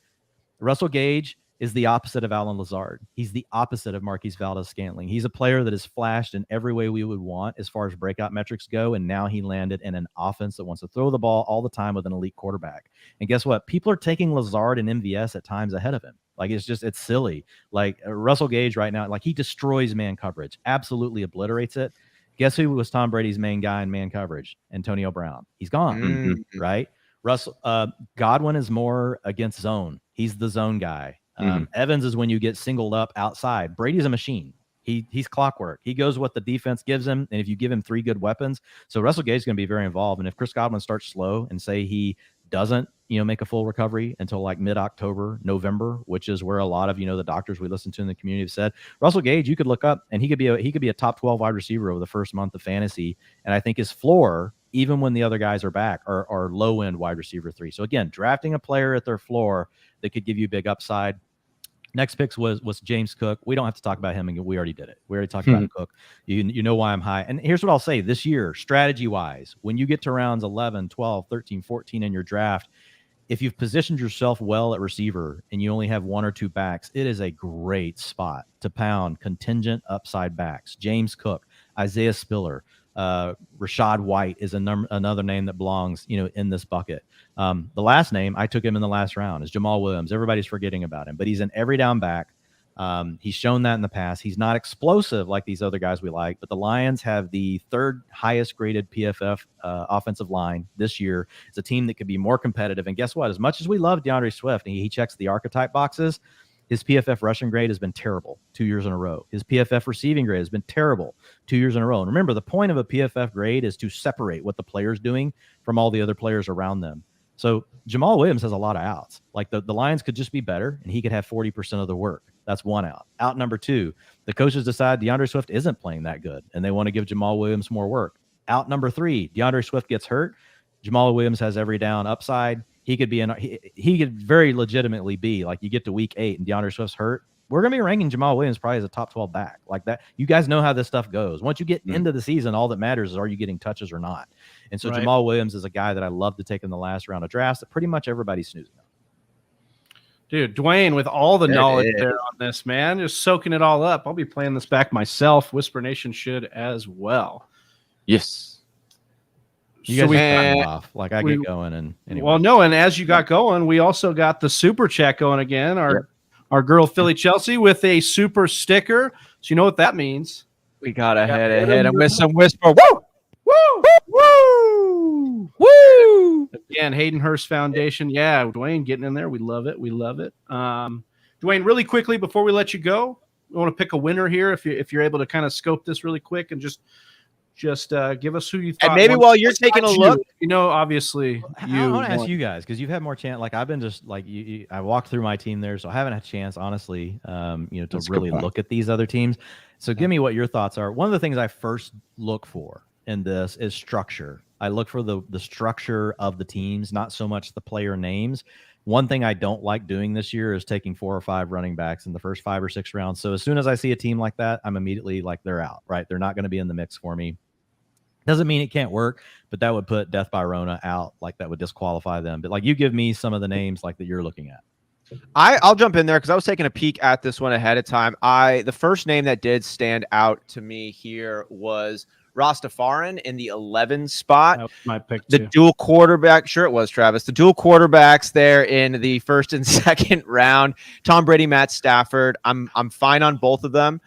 Russell Gage is the opposite of Alan Lazard. He's the opposite of Marquise Valdes-Scantling. He's a player that has flashed in every way we would want as far as breakout metrics go, and now he landed in an offense that wants to throw the ball all the time with an elite quarterback. And guess what? People are taking Lazard and MVS at times ahead of him. Like it's silly. Like Russell Gage right now, like he destroys man coverage, absolutely obliterates it. Guess who was Tom Brady's main guy in man coverage? Antonio Brown. He's gone, right? Godwin is more against zone. He's the zone guy. Evans is when you get singled up outside. Brady's a machine. He's clockwork. He goes what the defense gives him, and if you give him 3 good weapons, so Russell Gage is going to be very involved. And if Chris Godwin starts slow and say he doesn't, make a full recovery until like mid-October, November, which is where a lot of the doctors we listen to in the community have said Russell Gage, you could look up and he could be a top 12 wide receiver over the first month of fantasy. And I think his floor, even when the other guys are back, are low end wide receiver 3. So again, drafting a player at their floor that could give you big upside. Next picks was James Cook. We don't have to talk about him. We already did it. We already talked about Cook. You know why I'm high. And here's what I'll say this year, strategy-wise, when you get to rounds 11, 12, 13, 14 in your draft, if you've positioned yourself well at receiver and you only have 1 or 2 backs, it is a great spot to pound contingent upside backs. James Cook, Isaiah Spiller, Rashad White is another name that belongs, in this bucket. The last name, I took him in the last round, is Jamal Williams. Everybody's forgetting about him, but he's an every down back. He's shown that in the past. He's not explosive like these other guys we like, but the Lions have the 3rd highest graded PFF offensive line this year. It's a team that could be more competitive. And guess what? As much as we love DeAndre Swift, and he checks the archetype boxes, his PFF rushing grade has been terrible 2 years in a row. His PFF receiving grade has been terrible 2 years in a row. And remember, the point of a PFF grade is to separate what the player's doing from all the other players around them. So Jamal Williams has a lot of outs. Like the Lions could just be better, and he could have 40% of the work. That's one out. Out number two, the coaches decide DeAndre Swift isn't playing that good, and they want to give Jamal Williams more work. Out number three, DeAndre Swift gets hurt. Jamal Williams has every down upside. He could be he could very legitimately be like, you get to week 8 and DeAndre Swift's hurt. We're going to be ranking Jamal Williams probably as a top 12 back like that. You guys know how this stuff goes. Once you get into the season, all that matters is, are you getting touches or not? And so Jamal Williams is a guy that I love to take in the last round of drafts that pretty much everybody's snoozing on. Dude, Dwayne, with all the knowledge there on this, man, just soaking it all up. I'll be playing this back myself. Whisper Nation should as well. Yes. You guys got me off. Like I get going, and anyway. Well, no, and as you got going, we also got the super chat going again. Our girl Philly Chelsea with a super sticker. So you know what that means. We got ahead and with some whisper. Woo! Woo! Woo! Woo! Again, Hayden Hurst Foundation. Yeah, Dwayne getting in there. We love it. We love it. Dwayne, really quickly before we let you go, we want to pick a winner here. If you're able to kind of scope this really quick and just give us who you thought. And maybe while you're taking a look, obviously I want to ask you guys, because you've had more chance. Like I've been just like I walked through my team there, so I haven't had a chance, honestly, to really look at these other teams. So give me what your thoughts are. One of the things I first look for in this is structure. I look for the structure of the teams, not so much the player names. One thing I don't like doing this year is taking 4 or 5 running backs in the first 5 or 6 rounds. So as soon as I see a team like that, I'm immediately like, they're out, right? They're not going to be in the mix for me. Doesn't mean it can't work, but that would put Death by Rona out. Like that would disqualify them. But like, you give me some of the names like that you're looking at. I'll jump in there because I was taking a peek at this one ahead of time. The first name that did stand out to me here was Rastafarian in the 11 spot. That was my pick the too. Dual quarterback. Sure, it was Travis. The dual quarterbacks there in the first and second round. Tom Brady, Matt Stafford. I'm fine on both of them.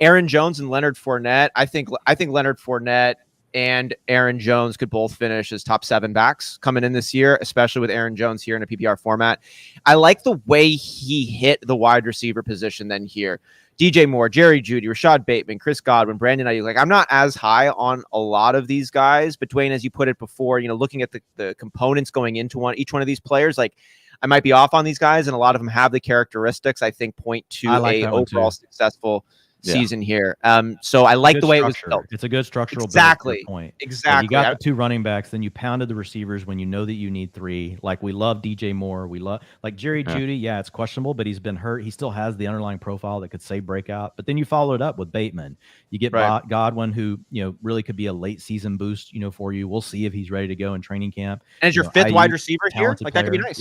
Aaron Jones and Leonard Fournette. I think Leonard Fournette and Aaron Jones could both finish as top 7 backs coming in this year, especially with Aaron Jones here in a PPR format. I like the way he hit the wide receiver position then here. DJ Moore, Jerry Jeudy, Rashad Bateman, Chris Godwin, Brandon Ayuk. Like, I'm not as high on a lot of these guys, but Dwayne, as you put it before, looking at the components going into each one of these players, like I might be off on these guys, and a lot of them have the characteristics I think point to a overall successful season here. So I like the way it was built. It's a good structural exactly point. Exactly. You got the 2 running backs, then you pounded the receivers when you know that you need 3. Like we love DJ Moore. We love like Jerry Jeudy. Yeah, it's questionable, but he's been hurt. He still has the underlying profile that could say breakout. But then you follow it up with Bateman. You get Godwin, who really could be a late season boost. For you. We'll see if he's ready to go in training camp. And as your 5th wide receiver here, like that could be nice.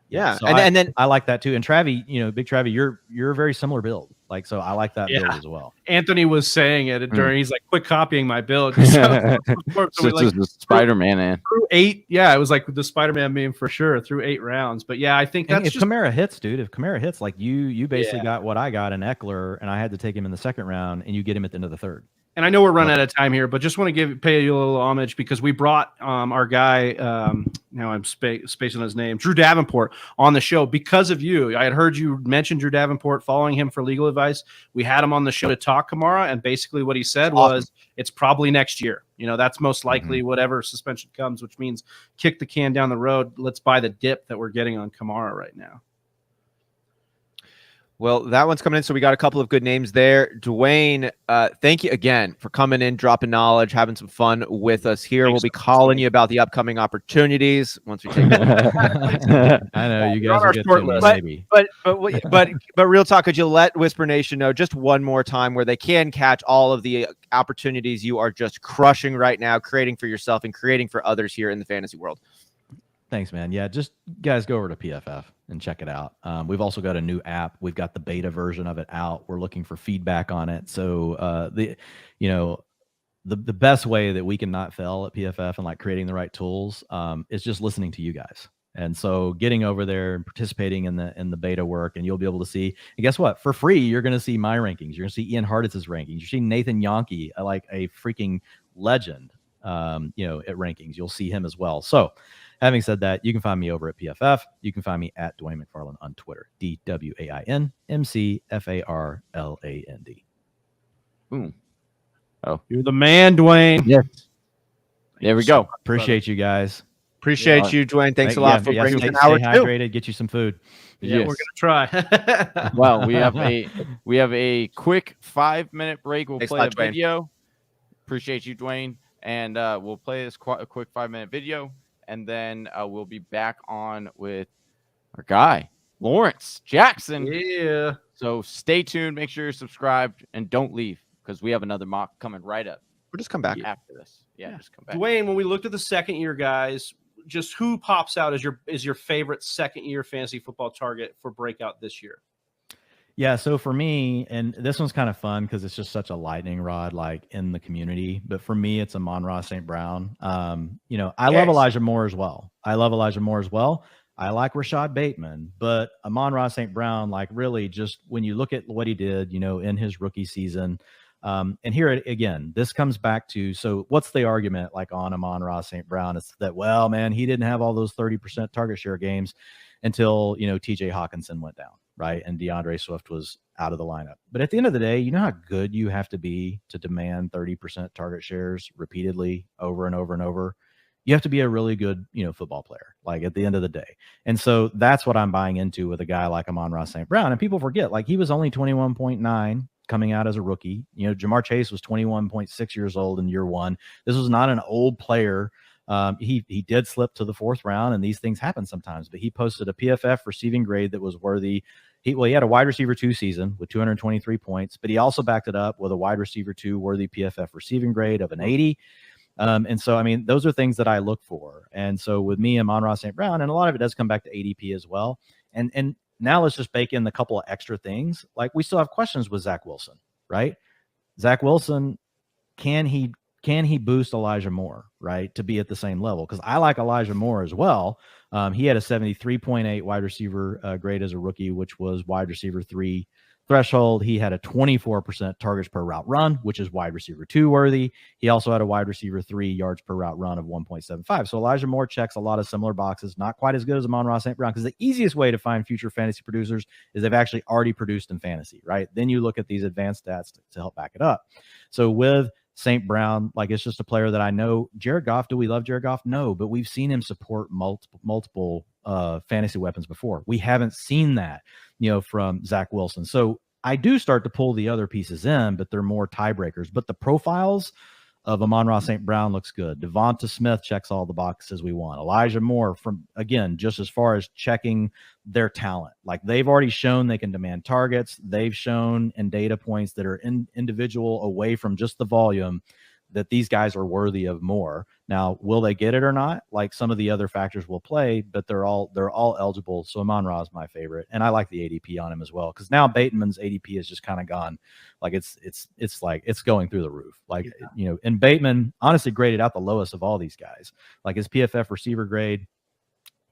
Yeah. So and then I like that too. And Travie, Big Travie, you're a very similar build. Like, so I like that build as well. Anthony was saying it during, he's like, quit copying my build. Spider-Man, man. Through 8. Yeah, it was like the Spider-Man meme for sure through 8 rounds. But yeah, I think that's if Kamara hits, dude, like you basically got what I got in Eckler, and I had to take him in the 2nd round, and you get him at the end of the 3rd. And I know we're running out of time here, but just want to pay you a little homage because we brought our guy, now I'm spacing his name, Drew Davenport, on the show because of you. I had heard you mention Drew Davenport, following him for legal advice. We had him on the show to talk Kamara, and basically what he said was it's probably next year. That's most likely whatever suspension comes, which means kick the can down the road. Let's buy the dip that we're getting on Kamara right now. Well, that one's coming in, so we got a couple of good names there. Dwayne, thank you again for coming in, dropping knowledge, having some fun with us here. We'll be calling you about the upcoming opportunities once we take I know you guys are short list, maybe. But real talk, could you let Whisper Nation know just one more time where they can catch all of the opportunities you are just crushing right now, creating for yourself and creating for others here in the fantasy world? Thanks, man. Yeah, just guys go over to PFF and check it out. We've also got a new app. We've got the beta version of it out. We're looking for feedback on it. So the best way that we can not fail at PFF and like creating the right tools is just listening to you guys. And so getting over there and participating in the beta work, and you'll be able to see. And guess what? For free, you're going to see my rankings. You're going to see Ian Harditz's rankings. You're seeing Nathan Yonke, like a freaking legend. At rankings, you'll see him as well. So. Having said that, you can find me over at PFF. You can find me at Dwayne McFarland on Twitter. DWAINMCFARLAND. Boom. Oh, you're the man, Dwayne. Yes. There we go. Appreciate you guys. Appreciate you, Dwayne. Thanks a lot for bringing stay an hour hydrated. Get you some food. Yeah, we're gonna try. Well, we have a quick 5-minute break. We'll play a video. Appreciate you, Dwayne, and we'll play this a quick 5-minute video, and then we'll be back on with our guy Lawrence Jackson. Yeah. So stay tuned. Make sure you're subscribed and don't leave because we have another mock coming right up. We'll just come back after this. Yeah, just come back. Dwayne, when we looked at the second year guys, just who pops out as your favorite second year fantasy football target for breakout this year? Yeah, so for me, and this one's kind of fun because it's just such a lightning rod like in the community. But for me, it's Amon-Ra St. Brown. I love Elijah Moore as well. I like Rashad Bateman, but Amon-Ra St. Brown, like really just when you look at what he did, in his rookie season, and here again, this comes back to, so what's the argument like on Amon-Ra St. Brown? It's that, well, man, he didn't have all those 30% target share games until, TJ Hawkinson went down, right? And DeAndre Swift was out of the lineup. But at the end of the day, you know how good you have to be to demand 30% target shares repeatedly over and over and over? You have to be a really good, football player, like at the end of the day. And so that's what I'm buying into with a guy like Amon-Ra St. Brown. And people forget, like he was only 21.9 coming out as a rookie. Jamar Chase was 21.6 years old in year one. This was not an old player. He did slip to the fourth round, and these things happen sometimes, but he posted a PFF receiving grade that was worthy. He had a wide receiver 2 season with 223 points, but he also backed it up with a wide receiver 2 worthy PFF receiving grade of an 80. And so, those are things that I look for. And so with me, Amon-Ra St. Brown, and a lot of it does come back to ADP as well. And now let's just bake in a couple of extra things. Like we still have questions with Zach Wilson, right? Zach Wilson, can he boost Elijah Moore, right, to be at the same level? Because I like Elijah Moore as well. He had a 73.8 wide receiver grade as a rookie, which was wide receiver 3 threshold. He had a 24% targets per route run, which is wide receiver 2 worthy. He also had a wide receiver 3 yards per route run of 1.75. So Elijah Moore checks a lot of similar boxes, not quite as good as Amon-Ra St. Brown, because the easiest way to find future fantasy producers is they've actually already produced in fantasy, right? Then you look at these advanced stats to help back it up. So with St. Brown, like it's just a player that I know. Jared Goff, do we love Jared Goff? No, but we've seen him support multiple fantasy weapons before. We haven't seen that, from Zach Wilson. So I do start to pull the other pieces in, but they're more tiebreakers. But the profiles of Amon-Ra St. Brown looks good. Devonta Smith checks all the boxes we want. Elijah Moore, from again, just as far as checking their talent, like they've already shown they can demand targets. They've shown in data points that are individual away from just the volume that these guys are worthy of more. Now, will they get it or not? Like some of the other factors will play, but they're all eligible. So Amon-Ra is my favorite, and I like the ADP on him as well, because now Bateman's ADP has just kind of gone, like it's like it's going through the roof. Like and Bateman honestly graded out the lowest of all these guys. Like his PFF receiver grade,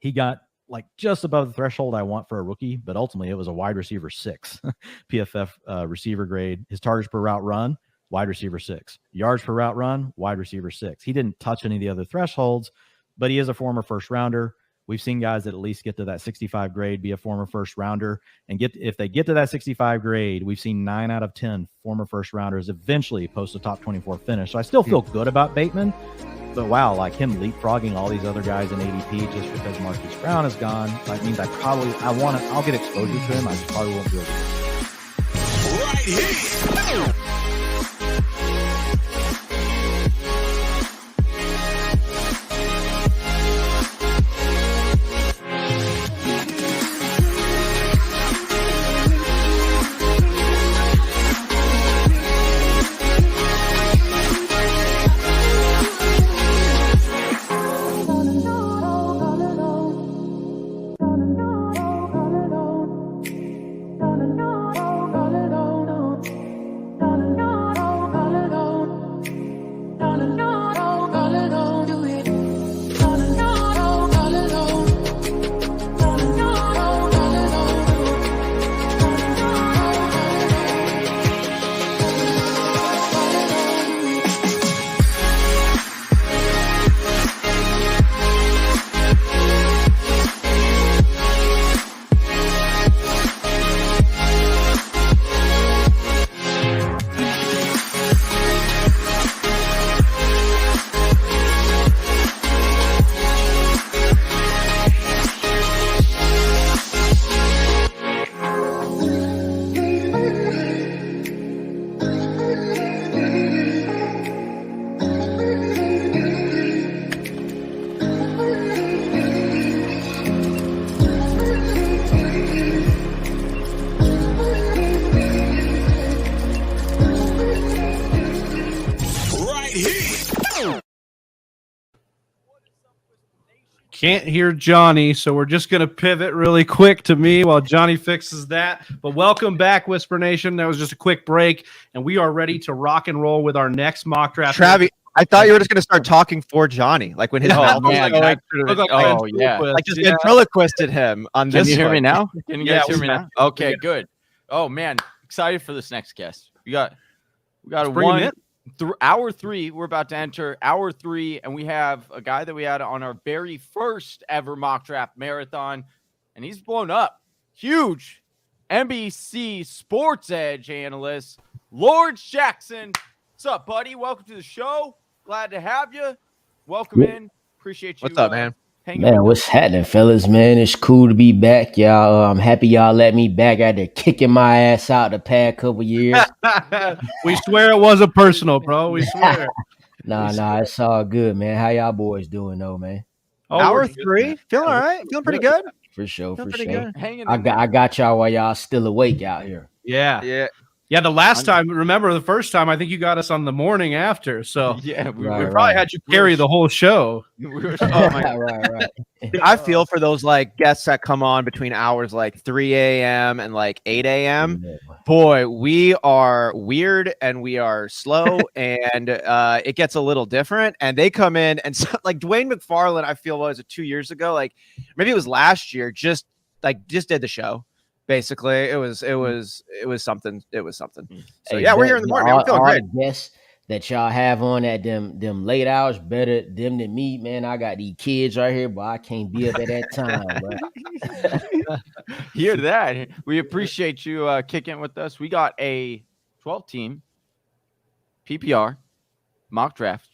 he got like just above the threshold I want for a rookie, but ultimately it was a wide receiver 6 PFF receiver grade. His targets per route run, wide receiver 6. Yards per route run, wide receiver 6. He didn't touch any of the other thresholds, but he is a former first rounder. We've seen guys that at least get to that 65 grade be a former first rounder, and if they get to that 65 grade, we've seen 9 out of 10 former first rounders eventually post a top 24 finish. So I still feel good about Bateman, but wow, like him leapfrogging all these other guys in ADP just because Marquise Brown is gone, that means I'll get exposure to him. I just probably won't do it. Right here. Can't hear Johnny, so we're just going to pivot really quick to me while Johnny fixes that. But welcome back, Whisper Nation. That was just a quick break, and we are ready to rock and roll with our next mock draft. Travis, I thought you were just going to start talking for Johnny, like when his Oh, mouth was man. going, Oh, yeah. like just ventriloquisted him on Can this. you hear me one. now? Can you guys hear me Yeah. now? Okay, good. Oh, man. Excited for this next guest. We got a bring him hour 3. We're about to enter hour 3, and we have a guy that we had on our very first ever mock draft marathon, and he's blown up. Huge NBC Sports Edge analyst, Lawrence Jackson. What's up, buddy? Welcome to the show. Glad to have you. Welcome in. Appreciate you. What's up, man? Man, what's happening, fellas? Man, it's cool to be back, y'all. I'm happy y'all let me back after kicking my ass out the past couple years. We swear it wasn't personal, bro. We swear. Nah, it's all good, man. How y'all boys doing, though, man? Oh, Hour we're good, 3, man. feeling all right, feeling pretty good. For sure, Feeling for pretty sure. good. Hanging in I got y'all while y'all still awake out here. Yeah. The last time, remember the first time, I think you got us on the morning after. So Yeah, we Right. we probably had you carry the whole show. were Oh, my right. I feel for those like guests that come on between hours like 3 a.m. and like 8 a.m. Boy, we are weird and we are slow and it gets a little different. And they come in and so, like Dwayne McFarland, I feel was it 2 years ago? Like maybe it was last year, just did the show. Basically, it was something. It was something. So Hey, yeah, we're here in the morning. We're feeling all great. the guests that y'all have on at them late hours, better them than me, man. I got these kids right here, but I can't be up at that time, bro. Hear that? We appreciate you kicking with us. We got a 12-team PPR mock draft.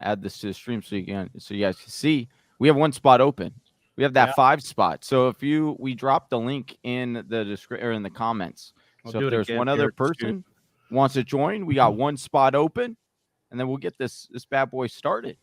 Add this to the stream so you guys can see. We have one spot open. We have that 5 spot. So if we drop the link in the description or in the comments. So if there's one other person wants to join, we got one spot open, and then we'll get this bad boy started.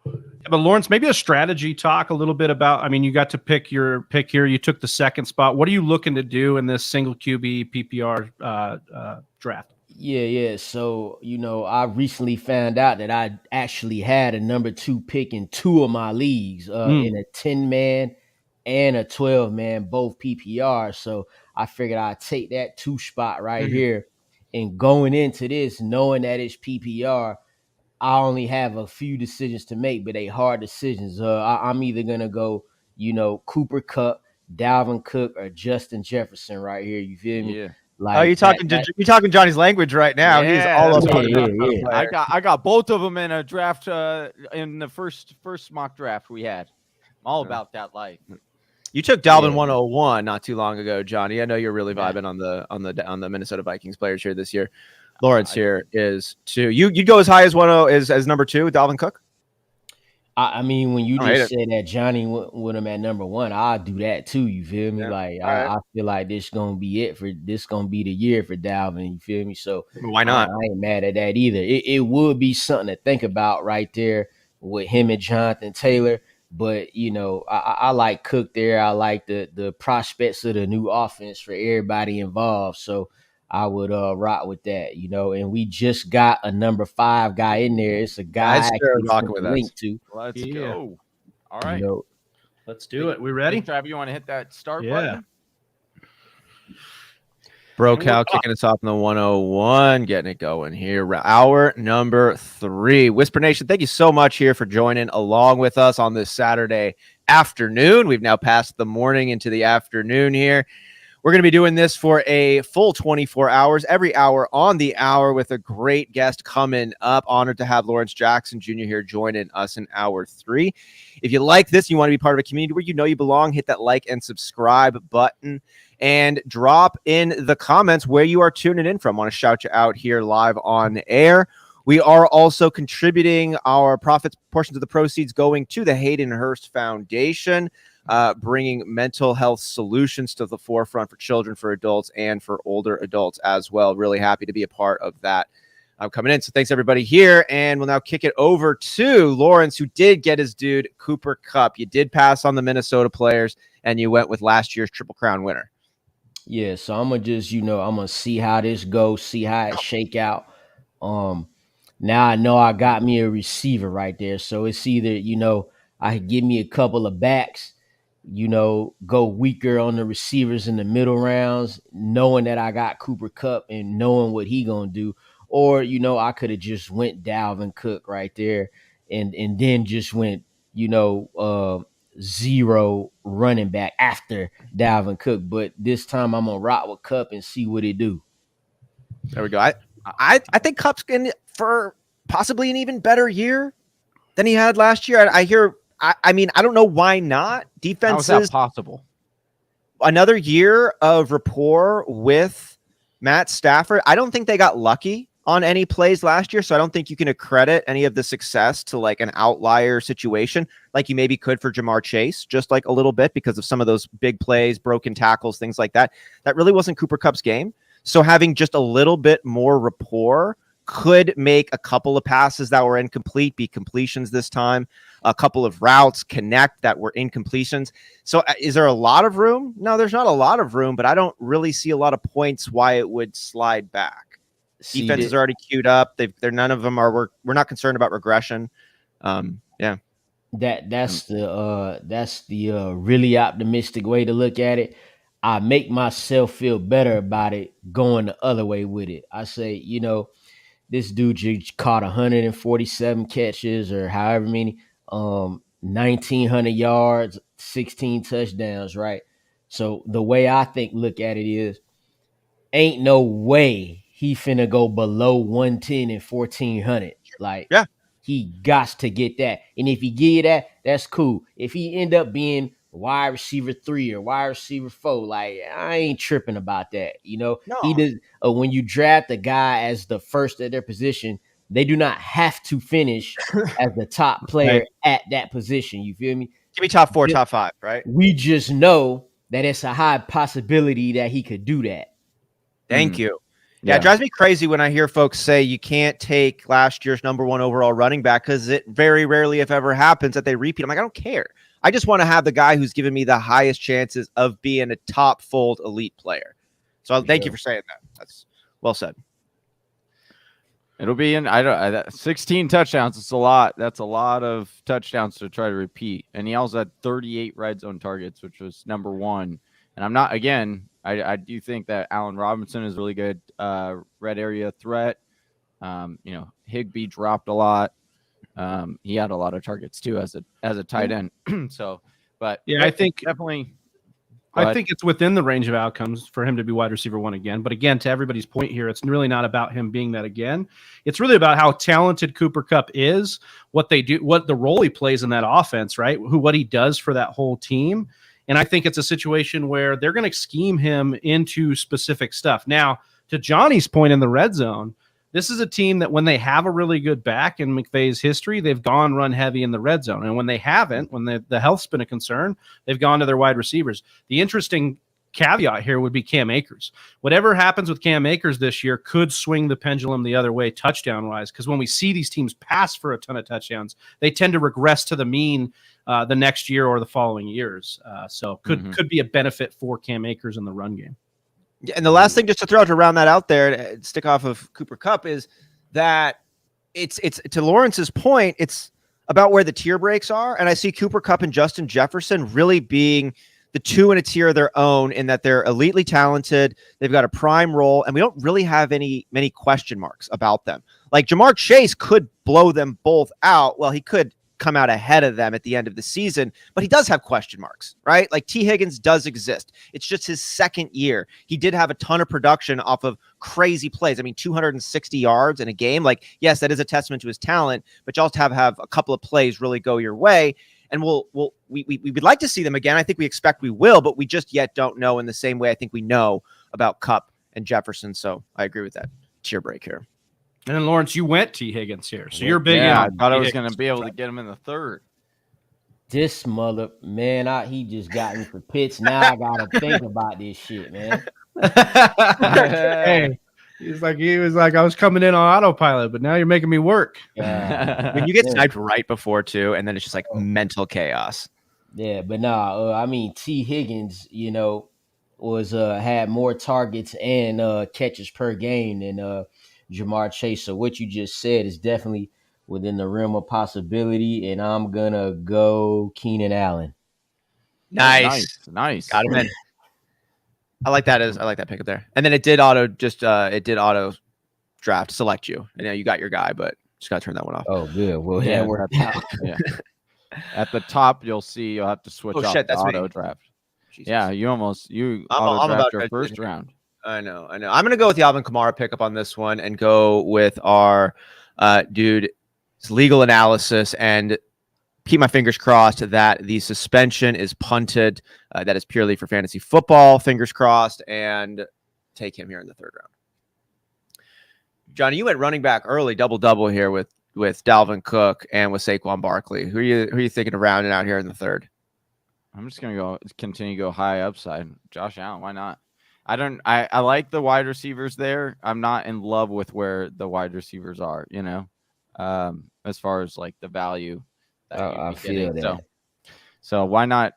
Yeah, but Lawrence, maybe a strategy talk a little bit about. I mean, you got to pick your pick here. You took the second spot. What are you looking to do in this single QB PPR draft? Yeah. So, I recently found out that I actually had a number 2 pick in 2 of my leagues, in a 10-man and a 12-man, both PPR. So I figured I'd take that 2 spot right here. And going into this, knowing that it's PPR, I only have a few decisions to make, but they hard decisions. I'm either going to go, Cooper Kupp, Dalvin Cook, or Justin Jefferson right here. You feel me? Yeah. Like You're talking Johnny's language right now. He's all that's over. Yeah. I got both of them in a draft in the first mock draft we had. I'm all about that life. You took Dalvin 101 not too long ago, Johnny. I know you're really vibing on the Minnesota Vikings players here this year. Lawrence here is 2. You'd go as high as 10 as number 2 with Dalvin Cook. I mean, when you just said that Johnny with him at number 1, I'll do that too. You feel me? Yeah. Like I feel like this gonna be it for this gonna be the year for Dalvin. You feel me? So Why not? I ain't mad at that either. It would be something to think about right there with him and Jonathan Taylor. But I like Cook there. I like the prospects of the new offense for everybody involved. So I would rock with that, and we just got a number 5 guy in there. It's a guy I actually rocking with us. link to. Let's go. All right. Let's do it. We ready? Trav, you want to hit that start button? Bro Cal kicking us off in the 101, getting it going here. Hour number 3. Whisper Nation, thank you so much here for joining along with us on this Saturday afternoon. We've now passed the morning into the afternoon here. We're going to be doing this for a full 24 hours, every hour on the hour with a great guest coming up. Honored to have Lawrence Jackson Jr. here joining us in hour 3. If you like this, you want to be part of a community where you belong, hit that like and subscribe button and drop in the comments where you are tuning in from. I want to shout you out here live on air. We are also contributing our profits, portions of the proceeds going to the Hayden Hurst Foundation, bringing mental health solutions to the forefront for children, for adults, and for older adults as well. Really happy to be a part of that coming in. So thanks everybody here. And we'll now kick it over to Lawrence, who did get his dude Cooper Kupp. You did pass on the Minnesota players and you went with last year's Triple Crown winner. Yeah, so I'm gonna just, I'm gonna see how this goes, see how it shake out. Now I know I got me a receiver right there. So it's either, I could give me a couple of backs, go weaker on the receivers in the middle rounds, knowing that I got Cooper Kupp and knowing what he gonna do. Or, I could have just went Dalvin Cook right there and then just went, zero running back after Dalvin Cook. But this time I'm gonna rock with Kupp and see what it do. There we go. I think Kupp's in for possibly an even better year than he had last year. I mean, I don't know why not. Defenses, how is that possible? Another year of rapport with Matt Stafford. I don't think they got lucky on any plays last year, so I don't think you can accredit any of the success to like an outlier situation like you maybe could for Jamar Chase, just like a little bit because of some of those big plays, broken tackles, things like that. That really wasn't Cooper Kupp's game. So having just a little bit more rapport could make a couple of passes that were incomplete be completions this time, a couple of routes connect that were incompletions. So is there a lot of room? No, there's not a lot of room, but I don't really see a lot of points why it would slide back. Defense is already queued up. They're none of them are. We're not concerned about regression. Yeah, that's the really optimistic way to look at it. I make myself feel better about it going the other way with it. I say, this dude just caught 147 catches or however many, 1,900 yards, 16 touchdowns, right? So the way I look at it is, ain't no way he finna go below 110 and 1,400. Like, yeah, he gots to get that. And if he give you that, that's cool. If he end up being wide receiver 3 or wide receiver 4, like, I ain't tripping about that. No. He does. When you draft a guy as the first at their position, they do not have to finish as the top player at that position. You feel me? Give me top 4, top 5, right? We just know that it's a high possibility that he could do that. Thank you. Yeah, it drives me crazy when I hear folks say you can't take last year's number 1 overall running back because it very rarely, if ever, happens that they repeat. I'm like, I don't care. I just want to have the guy who's given me the highest chances of being a top fold elite player. So thank you for saying that. That's well said. It'll be 16 touchdowns. It's a lot. That's a lot of touchdowns to try to repeat. And he also had 38 red zone targets, which was number 1. And I'm not, again, I do think that Allen Robinson is really good red area threat. Higbee dropped a lot. He had a lot of targets too as a tight end. So, but yeah, I think definitely. I think it's within the range of outcomes for him to be wide receiver 1 again. But again, to everybody's point here, it's really not about him being that again. It's really about how talented Cooper Kupp is, what they do, what the role he plays in that offense, right? What he does for that whole team. And I think it's a situation where they're going to scheme him into specific stuff. Now, to Johnny's point in the red zone, this is a team that when they have a really good back in McVay's history, they've gone run heavy in the red zone. And when they haven't, when the health's been a concern, they've gone to their wide receivers. The interesting caveat here would be Cam Akers. Whatever happens with Cam Akers this year could swing the pendulum the other way touchdown-wise, because when we see these teams pass for a ton of touchdowns, they tend to regress to the mean the next year or the following years. So could be a benefit for Cam Akers in the run game. Yeah, and the last thing, just to throw to round that out there, and stick off of Cooper Kupp, is that it's to Lawrence's point, it's about where the tier breaks are. And I see Cooper Kupp and Justin Jefferson really being the 2 in a tier of their own, in that they're elitely talented. They've got a prime role, and we don't really have many question marks about them. Like Jamar Chase could blow them both out. Well, he could come out ahead of them at the end of the season, but he does have question marks, right? Like T. Higgins does exist. It's just his second year. He did have a ton of production off of crazy plays. I mean, 260 yards in a game. Like, yes, that is a testament to his talent, but you also have a couple of plays really go your way. And we would like to see them again. I think we expect we will, but we just yet don't know in the same way I think we know about Kupp and Jefferson. So I agree with that tier break here. And then Lawrence, you went T. Higgins here, so you're big. Yeah, I thought I was going to be able to get him in the 3rd. This mother man, he just got me for pits. Now I gotta think about this shit, man. Hey, he was like, I was coming in on autopilot, but now you're making me work. When you get sniped right before too, and then it's just like mental chaos. Yeah, but I mean, T. Higgins, was had more targets and catches per game than Jamar Chase. So what you just said is definitely within the realm of possibility, and I'm gonna go Keenan Allen. Nice. Got him in. I like that pickup there. And then it did auto draft select you. And you got your guy, but just gotta turn that one off. Oh, good. Well, that worked out. Yeah. At the top, you'll have to switch off the auto draft. Jesus. Yeah, you auto draft your first round. I know. I'm gonna go with the Alvin Kamara pickup on this one and go with our dude's legal analysis and keep my fingers crossed that the suspension is punted. That is purely for fantasy football. Fingers crossed, and take him here in the third round. Johnny, you went running back early, double here with Dalvin Cook and with Saquon Barkley. Who are you thinking of rounding out here in the third? I'm just gonna continue to go high upside. Josh Allen, why not? I like the wide receivers there. I'm not in love with where the wide receivers are, as far as like the value. I feel that. So why not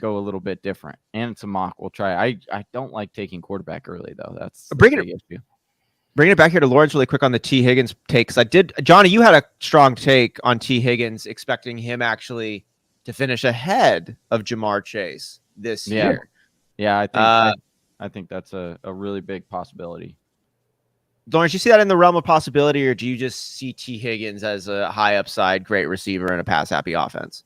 go a little bit different? And it's a mock. We'll try. I don't like taking quarterback early though. That's bringing it back here to Lawrence really quick on the T. Higgins take. Johnny, you had a strong take on T. Higgins, expecting him actually to finish ahead of Jamar Chase this year. Yeah, I think that's a really big possibility. Lawrence, you see that in the realm of possibility, or do you just see T. Higgins as a high upside, great receiver in a pass happy offense?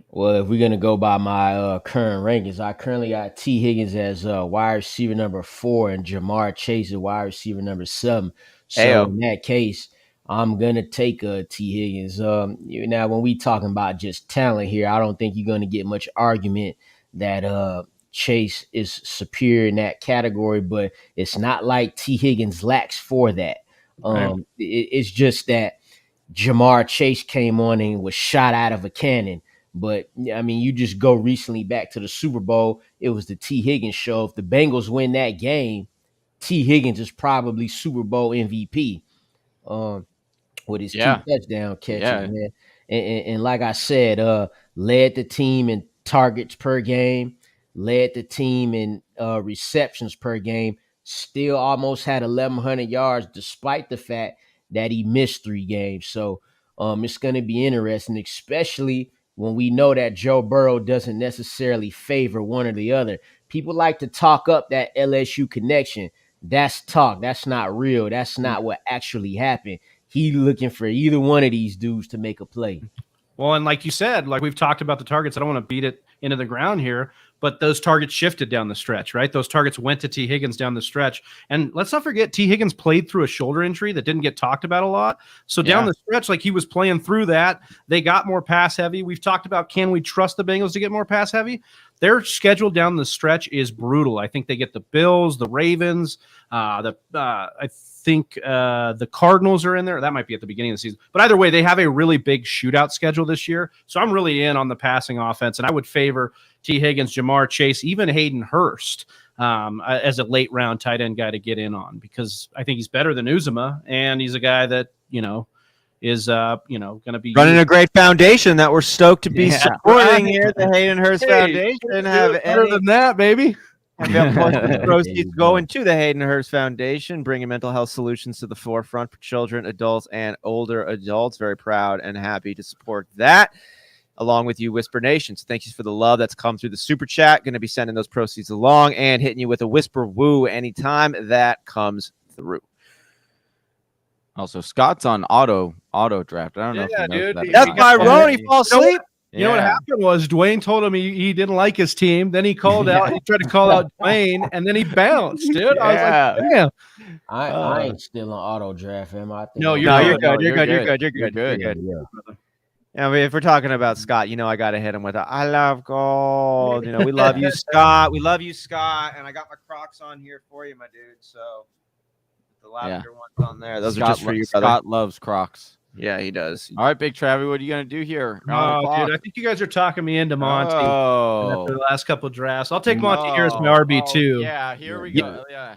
Well, if we're going to go by my current rankings, I currently got T. Higgins as wide receiver number 4 and Jamar Chase as wide receiver number 7. So in that case, I'm going to take T. Higgins. Now, when we talking about just talent here, I don't think you're going to get much argument that Chase is superior in that category, but it's not like T. Higgins lacks for that. It's just that Jamar Chase came on and was shot out of a cannon. But, I mean, you just go recently back to the Super Bowl. It was the T. Higgins show. If the Bengals win that game, T. Higgins is probably Super Bowl MVP with his 2 touchdown catches, man. And like I said, led the team in targets per game, led the team in receptions per game, still almost had 1,100 yards despite the fact that he missed 3 games. So it's going to be interesting, especially when we know that Joe Burrow doesn't necessarily favor one or the other. People like to talk up that LSU connection. That's talk. That's not real. That's not what actually happened. He looking for either one of these dudes to make a play. Well, and like you said, like we've talked about the targets, I don't want to beat it into the ground here, but those targets shifted down the stretch, right? Those targets went to T. Higgins down the stretch. And let's not forget, T. Higgins played through a shoulder injury that didn't get talked about a lot. So down the stretch, like he was playing through that. They got more pass heavy. We've talked about, can we trust the Bengals to get more pass heavy? Their schedule down the stretch is brutal. I think they get the Bills, the Ravens, I think the Cardinals are in there. That might be at the beginning of the season. But either way, they have a really big shootout schedule this year. So I'm really in on the passing offense, and I would favor T. Higgins, Jamar Chase, even Hayden Hurst as a late round tight end guy to get in on, because I think he's better than Uzomah, and he's a guy that, is going to be running a great foundation that we're stoked to be supporting here at the Hayden Hurst Foundation. Better than that, baby. And proceeds going to the Hayden Hurst Foundation, bringing mental health solutions to the forefront for children, adults, and older adults. Very proud and happy to support that, along with you, Whisper Nation. So thank you for the love that's come through the super chat. Going to be sending those proceeds along and hitting you with a Whisper Woo anytime that comes through. Also, Scott's on auto draft. I don't know if you know that. That's By Rona. He falls asleep. You know what happened was Dwayne told him he didn't like his team. Then he called out. He tried to call out Dwayne, and then he bounced, dude. I was like, damn. I ain't still on auto draft, am I? You're good. You're good. Yeah, I mean, if we're talking about Scott, I got to hit him with I love gold. We love you, Scott. We love you, Scott. And I got my Crocs on here for you, my dude. So the lavender ones on there. Those are just for you, brother. Scott loves Crocs. Yeah, he does. All right, Big Travi, what are you going to do here? Oh, dude, I think you guys are talking me into Monty after the last couple of drafts. I'll take Monty here as my RB2. Yeah, here we go. Yeah.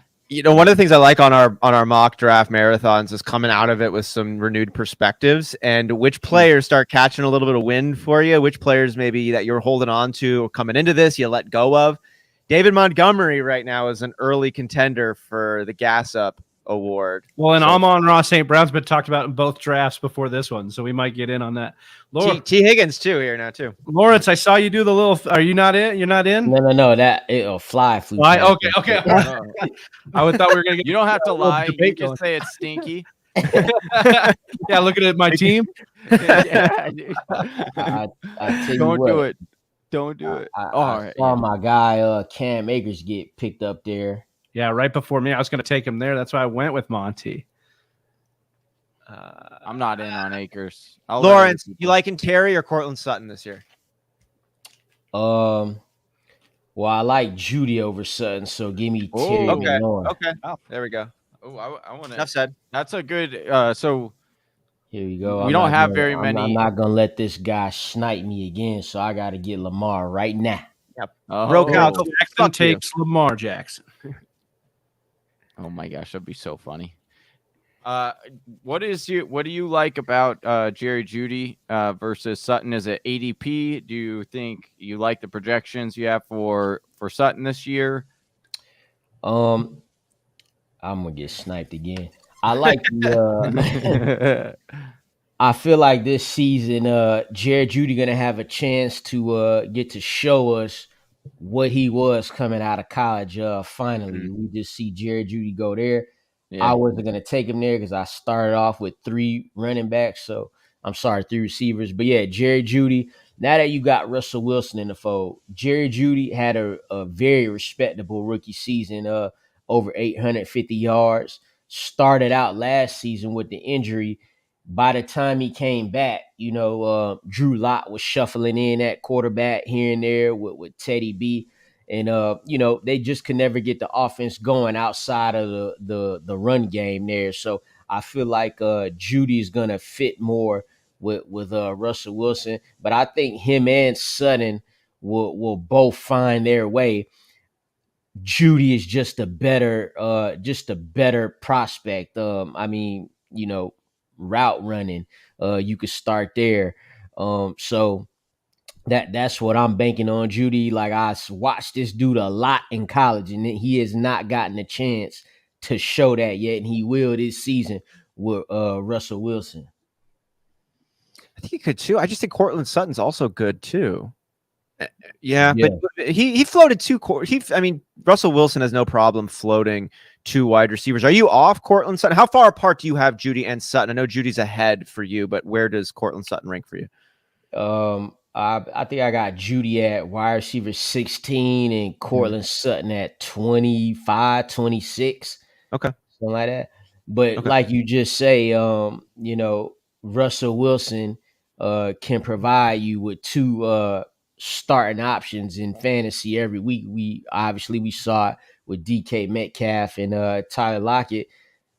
One of the things I like on our mock draft marathons is coming out of it with some renewed perspectives and which players start catching a little bit of wind for you, which players maybe that you're holding on to coming into this you let go of. David Montgomery right now is an early contender for the gas up award. Well, and So- Amon-Ra St. Brown's been talked about in both drafts before this one, so we might get in on that. T. Higgins too here now too. Lawrence, I saw you do the little. Are you not in? You're not in? No. That it'll fly. Why? Okay. I thought we were gonna get. You don't have to lie. You debate just going. say it's stinky. Yeah, looking at my team. Yeah, dude. I tell you Don't what, do it. Don't do it. All right. saw my guy Cam Akers get picked up there. Yeah, right before me. I was going to take him there. That's why I went with Monty. I'm not in on Akers. I'll let Lawrence, other people- you liking Terry or Cortland Sutton this year? Well, I like Judy over Sutton, so give me Oh, Terry. okay. and Lauren. Okay. There we go. Oh, I want Enough to. said. That's a good. So Here we go. We don't have very I'm many- not gonna let this guy snipe me again, so I got to get Lamar right now. Bro, Cal, go Jackson fuck you. takes Lamar Jackson. Oh my gosh, that'd be so funny. What do you like about Jerry Jeudy versus Sutton? Is it ADP? Do you think you like the projections you have for Sutton this year? I'm gonna get sniped again. I like the. I feel like this season, Jerry Jeudy gonna have a chance to get to show us what he was coming out of college. Finally, we just see Jerry Jeudy go there. Yeah. I wasn't gonna take him there because I started off with 3 running backs. So I'm sorry, 3 receivers. But yeah, Jerry Jeudy. Now that you got Russell Wilson in the fold, Jerry Jeudy had a very respectable rookie season, over 850 yards. Started out last season with the injury. By the time he came back, Drew Lock was shuffling in at quarterback here and there with Teddy B. And, they just could never get the offense going outside of the run game there. So I feel like Jeudy is going to fit more with Russell Wilson. But I think him and Sutton will both find their way. Jeudy is just a better prospect. Route running. You could start there. So that's what I'm banking on. Jeudy, like I watched this dude a lot in college, and he has not gotten a chance to show that yet, and he will this season with Russell Wilson. I think he could too. I just think Cortland Sutton's also good too. Yeah. But he floated 2 Russell Wilson has no problem floating 2 wide receivers. Are you off Cortland Sutton? How far apart do you have Jeudy and Sutton? I know Judy's ahead for you, but where does Cortland Sutton rank for you? I think I got Jeudy at wide receiver 16 and Cortland Sutton at 25, 26. Okay. Something like that. But like you just say, Russell Wilson can provide you with 2 starting options in fantasy every week. We saw it with DK Metcalf and Tyler Lockett.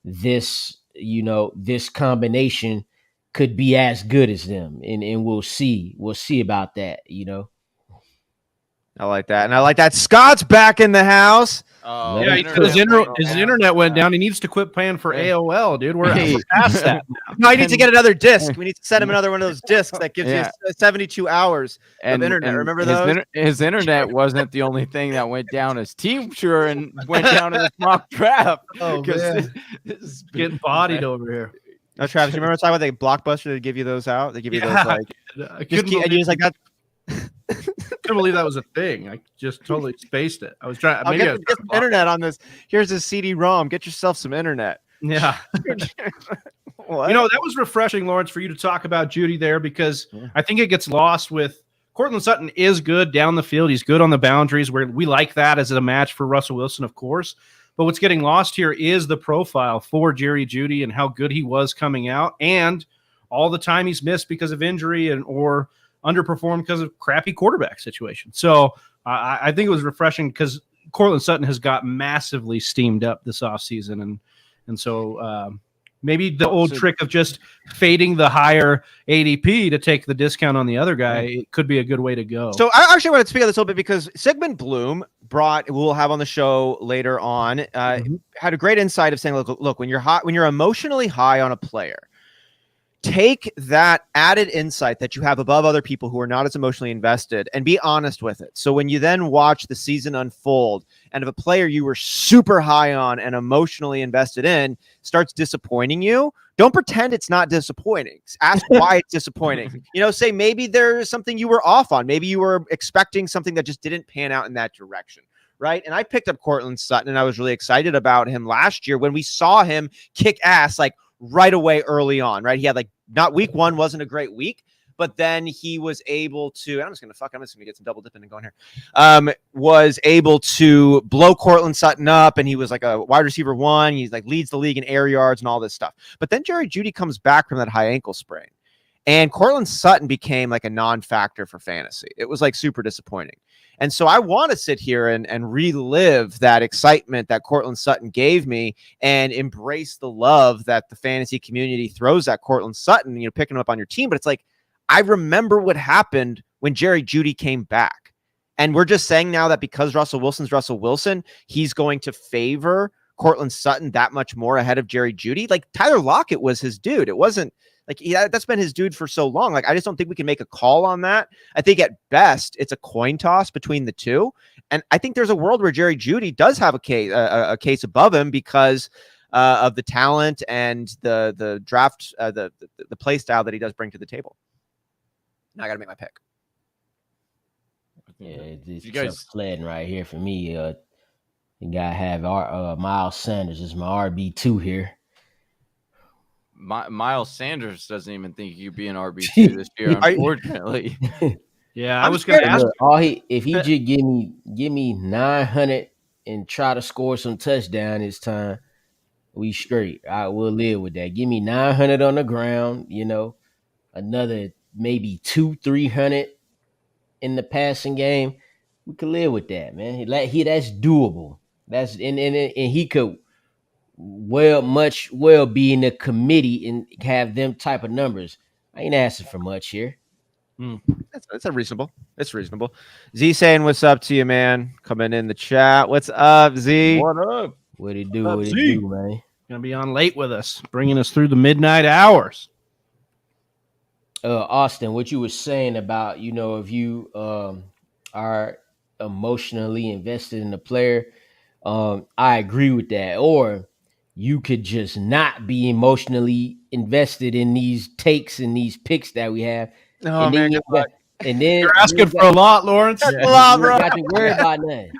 This combination could be as good as them, and we'll see about that. I like that, and I like that. Scott's back in the house. Oh, Yeah, his internet went down. He needs to quit paying for AOL, dude. We're past that. No, I need to get another disc. We need to send him another one of those discs that gives you 72 hours of internet. Remember those? His internet wasn't the only thing that went down. His team sure and went down in this mock draft. Oh, man. Getting bodied over here. No, Travis, you remember talking about the Blockbuster? They give you those out. They give you those like. I couldn't and you just like that. couldn't believe that was a thing. I just totally spaced it. I was trying. I'll Maybe get some internet on this. Here's a CD-ROM. Get yourself some internet. Yeah. What? That was refreshing, Lawrence, for you to talk about Jeudy there, because I think it gets lost with Cortland Sutton is good down the field. He's good on the boundaries, where we like that as a match for Russell Wilson, of course. But what's getting lost here is the profile for Jerry Jeudy and how good he was coming out, and all the time he's missed because of injury or underperformed because of crappy quarterback situation. So I think it was refreshing because Cortland Sutton has got massively steamed up this offseason. And so maybe the old trick of just fading the higher ADP to take the discount on the other guy, it could be a good way to go. So I actually want to speak on this a little bit because Sigmund Bloom we'll have on the show later on, had a great insight of saying, look, when you're emotionally high on a player, take that added insight that you have above other people who are not as emotionally invested and be honest with it. So when you then watch the season unfold and if a player you were super high on and emotionally invested in starts disappointing you, don't pretend it's not disappointing. Ask why it's disappointing. Say maybe there's something you were off on. Maybe you were expecting something that just didn't pan out in that direction. Right. And I picked up Courtland Sutton and I was really excited about him last year when we saw him kick ass like right away early on. Right. He had not week one wasn't a great week, but then he was able to, I'm just going to get some double dipping and going here. Was able to blow Courtland Sutton up and he was like a wide receiver 1. He's like leads the league in air yards and all this stuff. But then Jerry Jeudy comes back from that high ankle sprain and Courtland Sutton became like a non-factor for fantasy. It was like super disappointing. And so I want to sit here and relive that excitement that Courtland Sutton gave me and embrace the love that the fantasy community throws at Courtland Sutton, picking him up on your team. But it's like, I remember what happened when Jerry Jeudy came back. And we're just saying now that because Russell Wilson's Russell Wilson, he's going to favor Courtland Sutton that much more ahead of Jerry Jeudy. Like Tyler Lockett was his dude. It wasn't like that's been his dude for so long. Like I just don't think we can make a call on that. I think at best it's a coin toss between the two. And I think there's a world where Jerry Jeudy does have a case above him because of the talent and the draft, the play style that he does bring to the table. Now I got to make my pick. Yeah, it's sledding right here for me. You gotta have our Miles Sanders is my RB2 here. Miles Sanders doesn't even think he could be an RB2 this year, unfortunately. Yeah, I was going to ask. If he just give me 900 and try to score some touchdown this time, we straight. I will live with that. Give me 900 on the ground. Another maybe 200-300 in the passing game. We could live with that, man. That's doable. That's and he could well be in the committee and have them type of numbers. I ain't asking for much here. That's reasonable. It's reasonable. Z saying what's up to you, man? Coming in the chat. What's up, Z? What up? What it do, man? Gonna be on late with us, bringing us through the midnight hours. Austin, what you were saying about, if you are emotionally invested in the player, I agree with that. Or you could just not be emotionally invested in these takes and these picks that we have. Oh, man, and then you're asking for a lot, Lawrence. You got to worry about nothing.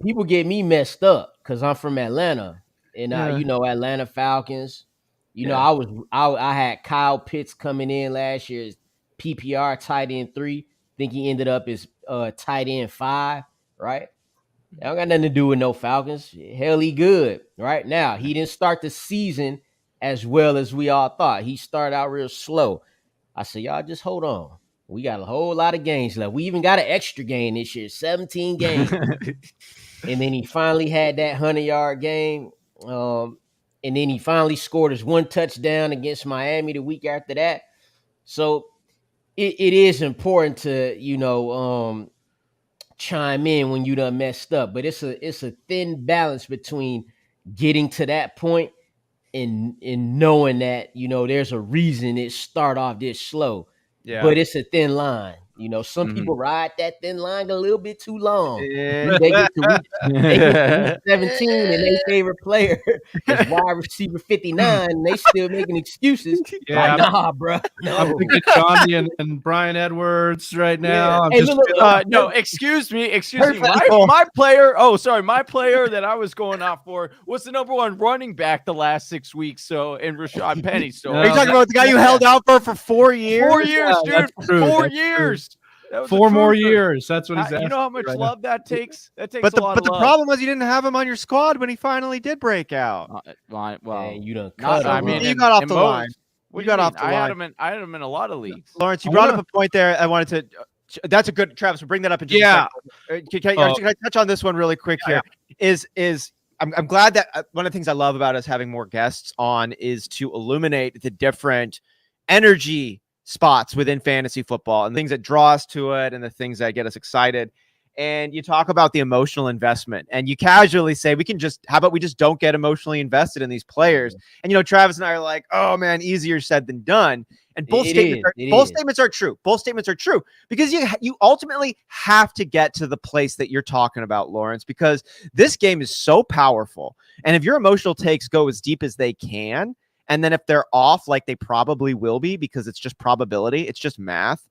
People get me messed up because I'm from Atlanta, and Atlanta Falcons. I had Kyle Pitts coming in last year as PPR tight end 3. Think he ended up as tight end 5, right? That don't got nothing to do with no Falcons. Hell, he good. Right now, he didn't start the season as well as we all thought. He started out real slow. I said, y'all just hold on. We got a whole lot of games left. We even got an extra game this year, 17 games. And then he finally had that 100-yard game. And then he finally scored his 1 touchdown against Miami the week after that. So it is important to, chime in when you done messed up. But it's a thin balance between getting to that point and knowing that, there's a reason it start off this slow. Yeah. But it's a thin line. Some people ride that thin line a little bit too long. Yeah. They get to week 17 and their favorite player is wide receiver 59 and they still making excuses. Yeah, nah, bro. No. I'm thinking Johnny and Brian Edwards right now. Yeah. No, excuse me. My player. Oh, sorry. My player that I was going off for was the number 1 running back the last 6 weeks. So, and Rashad Penny. So, are you talking about the guy you held out for 4 years? 4 years, dude. 4 years. 4 more years. That's what he's asking. You know how much love that takes? That takes but a lot of love. The problem was you didn't have him on your squad when he finally did break out. Well, man, you done cut him. You got off the line. We got off the line. I had him in a lot of leagues. Lawrence, you brought up a point there. I wanted to. That's a good, Travis. We'll bring that up in just a second. Can I touch on this one really quick here? I'm glad that one of the things I love about us having more guests on is to illuminate the different energy spots within fantasy football and things that draw us to it and the things that get us excited. and you talk about the emotional investment, and you casually say, how about we just don't get emotionally invested in these players? And, Travis and I are like, oh man, easier said than done. And both statements are true. Both statements are true because you ultimately have to get to the place that you're talking about, Lawrence, because this game is so powerful. And if your emotional takes go as deep as they can, and then if they're off, like they probably will be, because it's just probability, it's just math.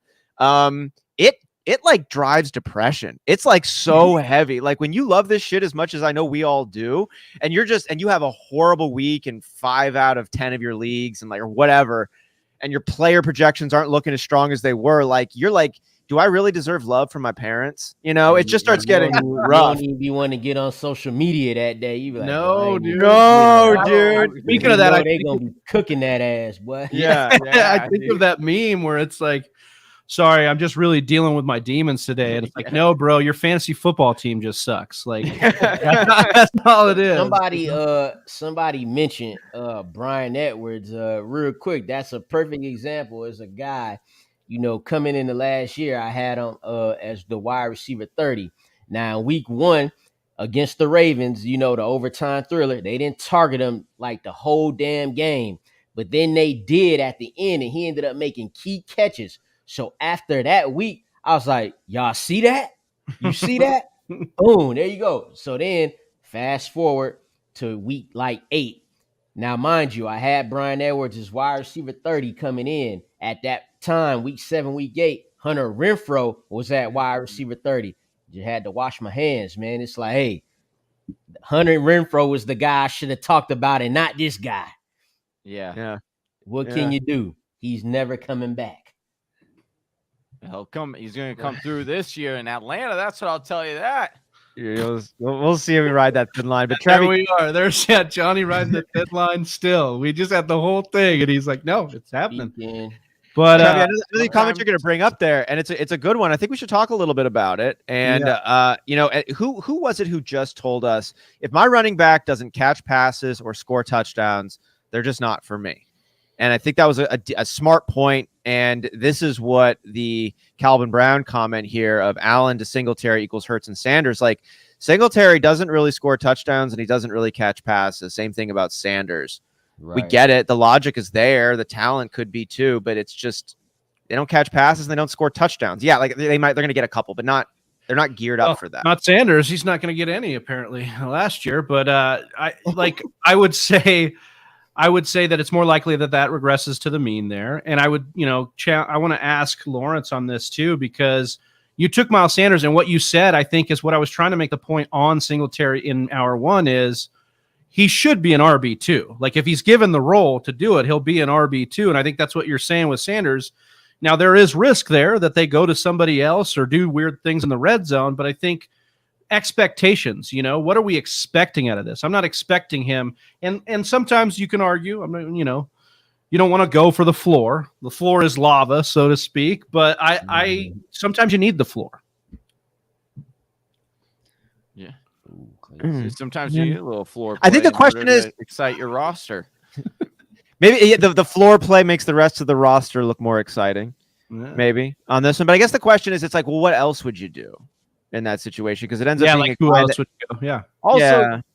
It like drives depression. It's like so heavy. Like when you love this shit as much as I know we all do, and you have a horrible week in 5 out of 10 of your leagues and or whatever, and your player projections aren't looking as strong as they were, like you're like, do I really deserve love from my parents? It just starts getting rough. You don't even want to get on social media that day. You be like, no, dude. Speaking of that, they're gonna be cooking that ass, boy. Yeah, I think of that meme where it's like, sorry, I'm just really dealing with my demons today. And it's like, no, bro, your fantasy football team just sucks. Like, that's all it is. Somebody mentioned Brian Edwards real quick. That's a perfect example. As a guy, coming in the last year, I had him as the wide receiver 30. Now, in week 1 against the Ravens, the overtime thriller, they didn't target him like the whole damn game. But then they did at the end, and he ended up making key catches. So after that week, I was like, y'all see that? You see that? Boom, there you go. So then fast forward to week 8. Now, mind you, I had Brian Edwards as wide receiver 30 coming in. At that time, week 7, week 8, Hunter Renfrow was at wide receiver 30. You had to wash my hands, man. It's like, hey, Hunter Renfrow was the guy I should have talked about and not this guy. Yeah. What can you do? He's never coming back. He's going to come through this year in Atlanta. That's what I'll tell you that. We'll see if we ride that thin line. But there we are. There's Johnny riding the thin line still. We just had the whole thing, and he's like, no, it's happening. But another comment you're going to bring up there, and it's a good one. I think we should talk a little bit about it. And who was it who just told us, if my running back doesn't catch passes or score touchdowns, they're just not for me? And I think that was a smart point. And this is what the Calvin Brown comment here of Allen to Singletary equals Hurts and Sanders. Like, Singletary doesn't really score touchdowns and he doesn't really catch passes. Same thing about Sanders. Right. We get it. The logic is there. The talent could be too, but it's just they don't catch passes and they don't score touchdowns. Yeah, like they're going to get a couple, but they're not geared up for that. Not Sanders. He's not going to get any apparently last year. But I would say that it's more likely that regresses to the mean there. And I would, I want to ask Lawrence on this too, because you took Miles Sanders, and what you said, I think, is what I was trying to make the point on Singletary in hour 1 is he should be an RB2. Like, if he's given the role to do it, he'll be an RB2. And I think that's what you're saying with Sanders. Now, there is risk there that they go to somebody else or do weird things in the red zone, but I think expectations, what are we expecting out of this? I'm not expecting him. And sometimes you can argue, you don't want to go for the floor. The floor is lava, so to speak, but I sometimes you need the floor. Yeah. Sometimes you need a little floor play. I think the question is excite your roster. Maybe the floor play makes the rest of the roster look more exciting. Yeah. Maybe on this one. But I guess the question is, it's like, well, what else would you do in that situation? Because it ends up being like who else would go? Yeah.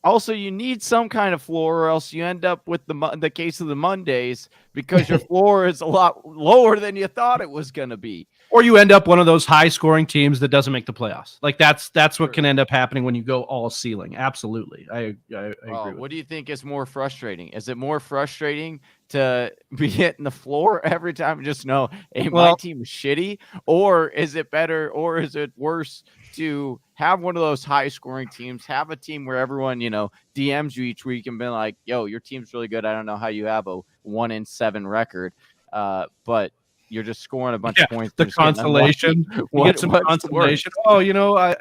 Also, you need some kind of floor, or else you end up with the case of the Mondays, because your floor is a lot lower than you thought it was going to be. Or you end up one of those high-scoring teams that doesn't make the playoffs. Like that's what can end up happening when you go all ceiling. Absolutely, I agree. What do you think is more frustrating? Is it more frustrating to be hitting the floor every time and just know, hey, my team is shitty, or is it better, or is it worse to have one of those high-scoring teams, have a team where everyone DMs you each week and been like, yo, your team's really good. I don't know how you have a 1-7 record, but you're just scoring a bunch of points. The consolation. You get some consolation. Oh,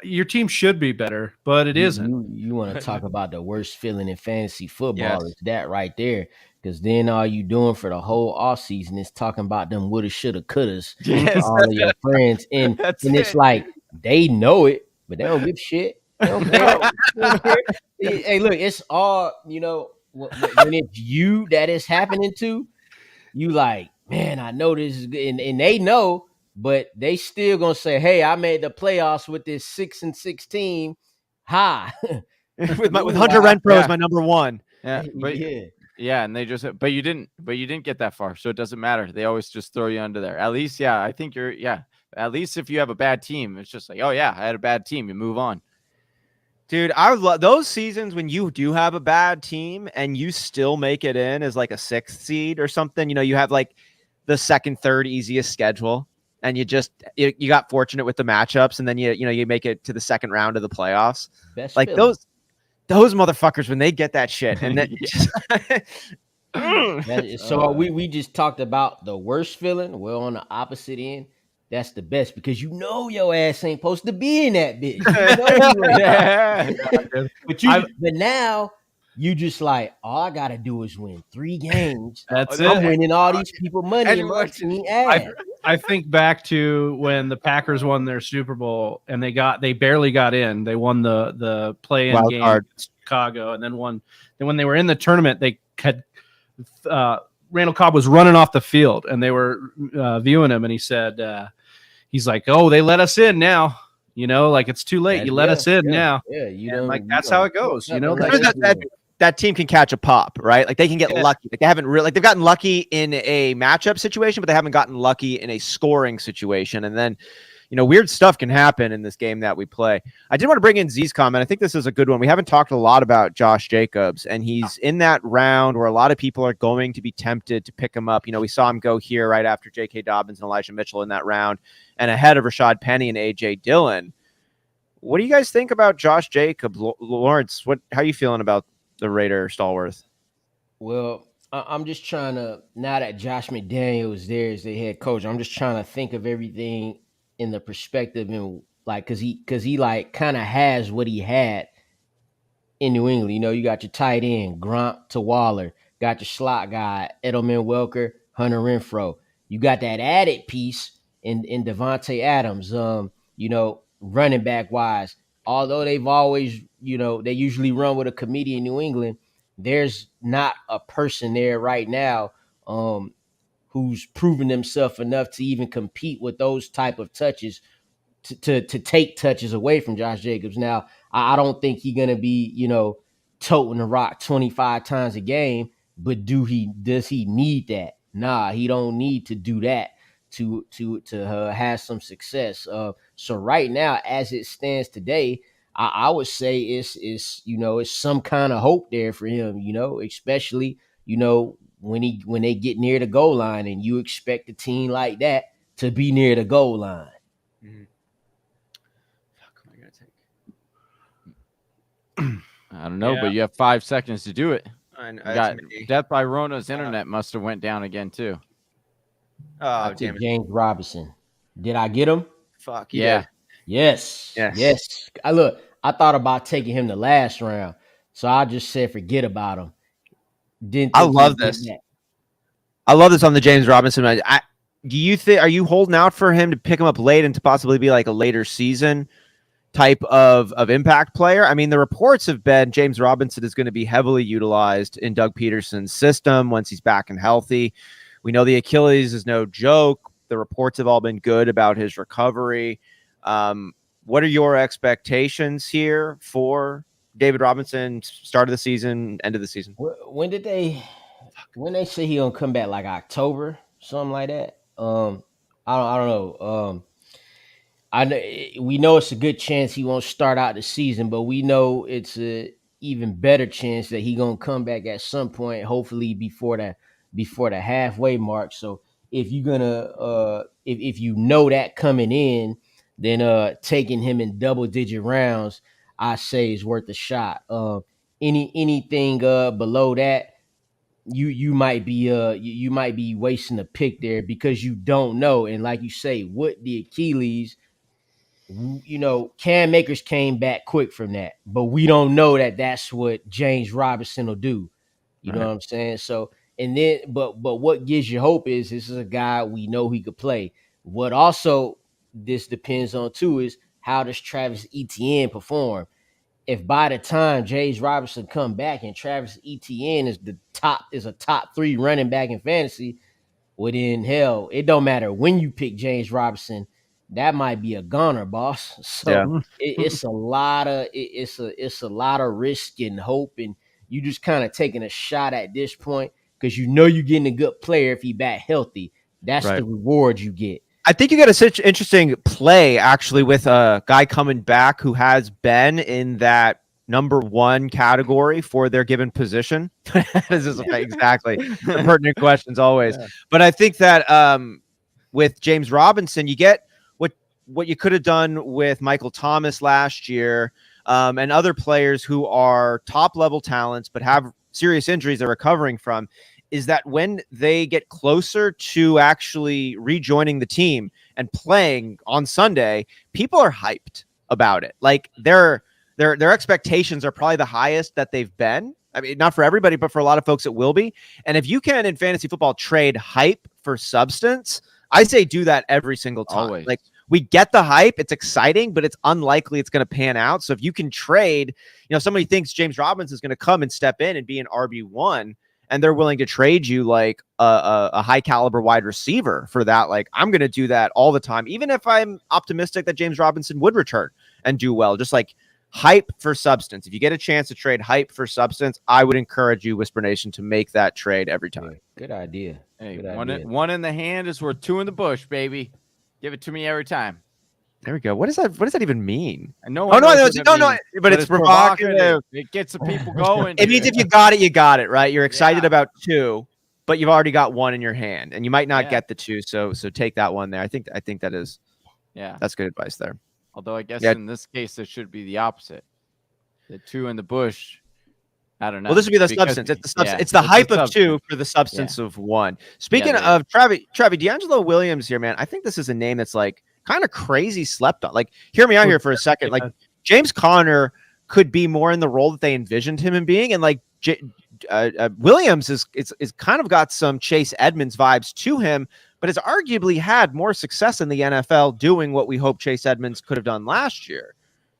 your team should be better, but it isn't. You want to talk about the worst feeling in fantasy football? Is that right there? Because then all you doing for the whole offseason is talking about them woulda, shoulda, couldas. Yes. All of your friends. And it's like they know it, but they don't give shit. They don't care. Hey, look, it's all, when it's you that is happening to, you like, man, I know this is good. And they know, but they still gonna say, "Hey, I made the playoffs with this 6-6 team." Ha! with Hunter Renfroe as my number one. Yeah, but yeah, and they just but you didn't get that far, so it doesn't matter. They always just throw you under there. At least, yeah, I think at least if you have a bad team, it's just like, oh yeah, I had a bad team, you move on. Dude, I would love those seasons when you do have a bad team and you still make it in as like a 6th seed or something. You know, you have like the second, third easiest schedule, and you got fortunate with the matchups, and then you make it to the second round of the playoffs. Best like feeling. those motherfuckers when they get that shit, and then so we just talked about the worst feeling. Well, on the opposite end, that's the best, because your ass ain't supposed to be in that bitch. But now you just like, all I gotta do is win 3 games. That's I'm it. winning all these people money and my team ass. I think back to when the Packers won their Super Bowl and they barely got in. They won the play-in game against Chicago, and then when they were in the tournament, they had Randall Cobb was running off the field, and they were viewing him, and he said, he's like, "Oh, they let us in now. You know, like it's too late. You let us in now." Yeah, that's how it goes. You know, that team can catch a pop, right? Like they can get lucky. Like they haven't really, like they've gotten lucky in a matchup situation, but they haven't gotten lucky in a scoring situation. And then, weird stuff can happen in this game that we play. I did want to bring in Z's comment. I think this is a good one. We haven't talked a lot about Josh Jacobs, and he's in that round where a lot of people are going to be tempted to pick him up. We saw him go here right after J.K. Dobbins and Elijah Mitchell in that round, and ahead of Rashad Penny and A.J. Dillon. What do you guys think about Josh Jacobs? Lawrence, how are you feeling about the Raider stalwart? Well, I'm just trying to, now that Josh McDaniel is there as the head coach, I'm just trying to think of everything in the perspective, and like, cause he like kind of has what he had in New England. You got your tight end, Gronk to Waller, got your slot guy, Edelman, Welker, Hunter Renfrow. You got that added piece in Devontae Adams, running back wise, although they've always, they usually run with a committee in New England, there's not a person there right now who's proven themselves enough to even compete with those type of touches to take touches away from Josh Jacobs. Now, I don't think he's going to be, toting the rock 25 times a game, but does he need that? Nah, he don't need to do that to have some success. So right now, as it stands today, I would say it's some kind of hope there for him, especially, when they get near the goal line, and you expect a team like that to be near the goal line. Mm-hmm. Fuck, am I gonna take? I don't know, but you have 5 seconds to do it. Death by Rona's internet must have went down again too. Oh, damn it. James Robinson. Did I get him? Fuck yeah. Yes. I thought about taking him the last round, so I just said forget about him. I love this. I love this on the James Robinson. Do you think, are you holding out for him to pick him up late and to possibly be like a later season type of impact player? I mean, the reports have been James Robinson is going to be heavily utilized in Doug Peterson's system once he's back and healthy. We know the Achilles is no joke. The reports have all been good about his recovery. What are your expectations here for David Robinson, start of the season, end of the season? When they say he gonna come back, like October, something like that? I don't know. We know it's a good chance he won't start out the season, but we know it's a even better chance that he gonna come back at some point, hopefully before the halfway mark. So if you're gonna if you know that coming in, then taking him in double-digit rounds, I say is worth a shot. Anything below that, you might be wasting a pick there, because you don't know. And like you say, with the Achilles, Cam Akers came back quick from that, but we don't know that that's what James Robinson will do. You know what I'm saying? So, and then, but what gives you hope is this is a guy we know he could play. What also this depends on too is how does Travis Etienne perform? If by the time James Robinson come back and Travis Etienne is a top 3 running back in fantasy, well then hell, it don't matter when you pick James Robinson, that might be a goner, boss. So it's a lot of it's a lot of risk and hope, and you just kind of taking a shot at this point because you know you're getting a good player if he back healthy. That's the reward you get. I think you got a such interesting play actually with a guy coming back who has been in that number one category for their given position. This is exactly the pertinent questions always. Yeah. But I think that with James Robinson, you get what you could have done with Michael Thomas last year and other players who are top level talents but have serious injuries they're recovering from, is that when they get closer to actually rejoining the team and playing on Sunday, people are hyped about it. Like their expectations are probably the highest that they've been. I mean, not for everybody, but for a lot of folks it will be. And if you can in fantasy football trade hype for substance, I say do that every single time. Always. Like we get the hype, it's exciting, but it's unlikely it's going to pan out. So if you can trade, somebody thinks James Robinson is going to come and step in and be an RB1, and they're willing to trade you like a high caliber wide receiver for that. Like I'm going to do that all the time, even if I'm optimistic that James Robinson would return and do well. Just like hype for substance. If you get a chance to trade hype for substance, I would encourage you, Whisper Nation, to make that trade every time. Yeah, good idea. Hey, good idea. One in the hand is worth two in the bush, baby. Give it to me every time. There we go. What does that even mean? No, but it's provocative. It gets the people going. It means if you got it, you got it, right? You're excited about two, but you've already got one in your hand, and you might not get the two. So take that one there. I think that is, that's good advice there. Although I guess in this case it should be the opposite. The two in the bush. I don't know. Well, this would be the substance. It's the substance. It's the hype of two for the substance of one. Speaking of Travis D'Angelo Williams here, man, I think this is a name that's like kind of crazy slept on. Like, hear me out here for a second. Like, James Conner could be more in the role that they envisioned him in being, and like Williams is kind of got some Chase Edmonds vibes to him, but has arguably had more success in the NFL doing what we hope Chase Edmonds could have done last year,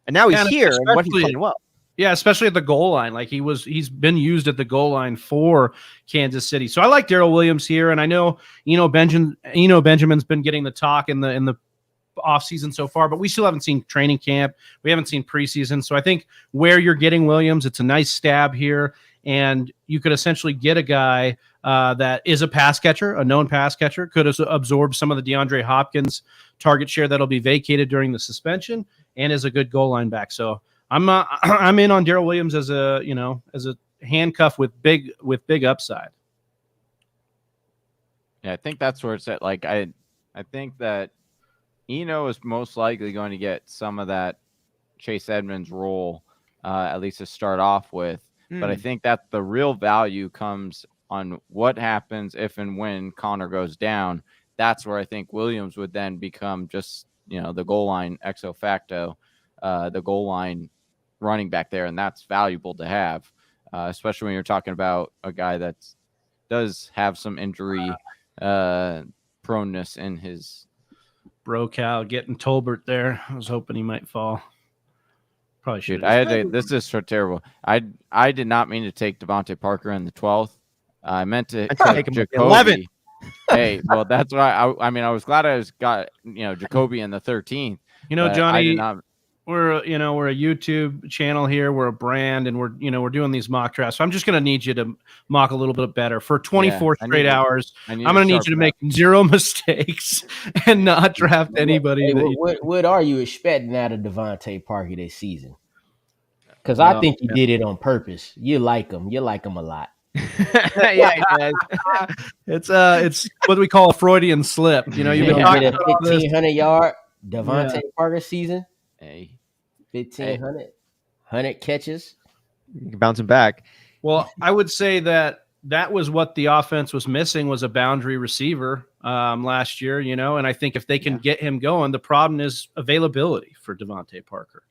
and now he's here and what he's playing well. Yeah, especially at the goal line. Like he's been used at the goal line for Kansas City. So I like Darrell Williams here, and I know Benjamin's been getting the talk in the offseason so far, but we still haven't seen training camp. We haven't seen preseason. So I think where you're getting Williams, it's a nice stab here, and you could essentially get a guy that is a pass catcher, a known pass catcher, could absorb some of the DeAndre Hopkins target share that'll be vacated during the suspension, and is a good goal line back. So I'm in on Darrell Williams as a handcuff with big upside. Yeah, I think that's where it's at. Like I think that Eno is most likely going to get some of that Chase Edmonds role, at least to start off with. But I think that the real value comes on what happens if and when Conner goes down. That's where I think Williams would then become just, the goal line ex facto, the goal line running back there. And that's valuable to have, especially when you're talking about a guy that does have some injury proneness in his. Bro Cal getting Tolbert there. I was hoping he might fall. Probably should. This is so terrible. I did not mean to take Devontae Parker in the 12th. I meant to take Jacoby. 11. Hey, well, that's why I was glad I got Jacoby in the 13th. Johnny, we're a YouTube channel here. We're a brand, and we're doing these mock drafts. So I'm just gonna need you to mock a little bit better for 24 straight hours. I'm gonna need you to make zero mistakes and not draft anybody. Hey, what are you expecting out of Devontae Parker this season? Because I think you did it on purpose. You like him. You like him a lot. Yeah, it's what we call a Freudian slip. You've been talking about 1,500 yard Devontae Parker season. Hey, 1,500, 100 catches. You can bounce him back. Well, I would say that was what the offense was missing, was a boundary receiver last year, and I think if they can get him going, the problem is availability for Devontae Parker.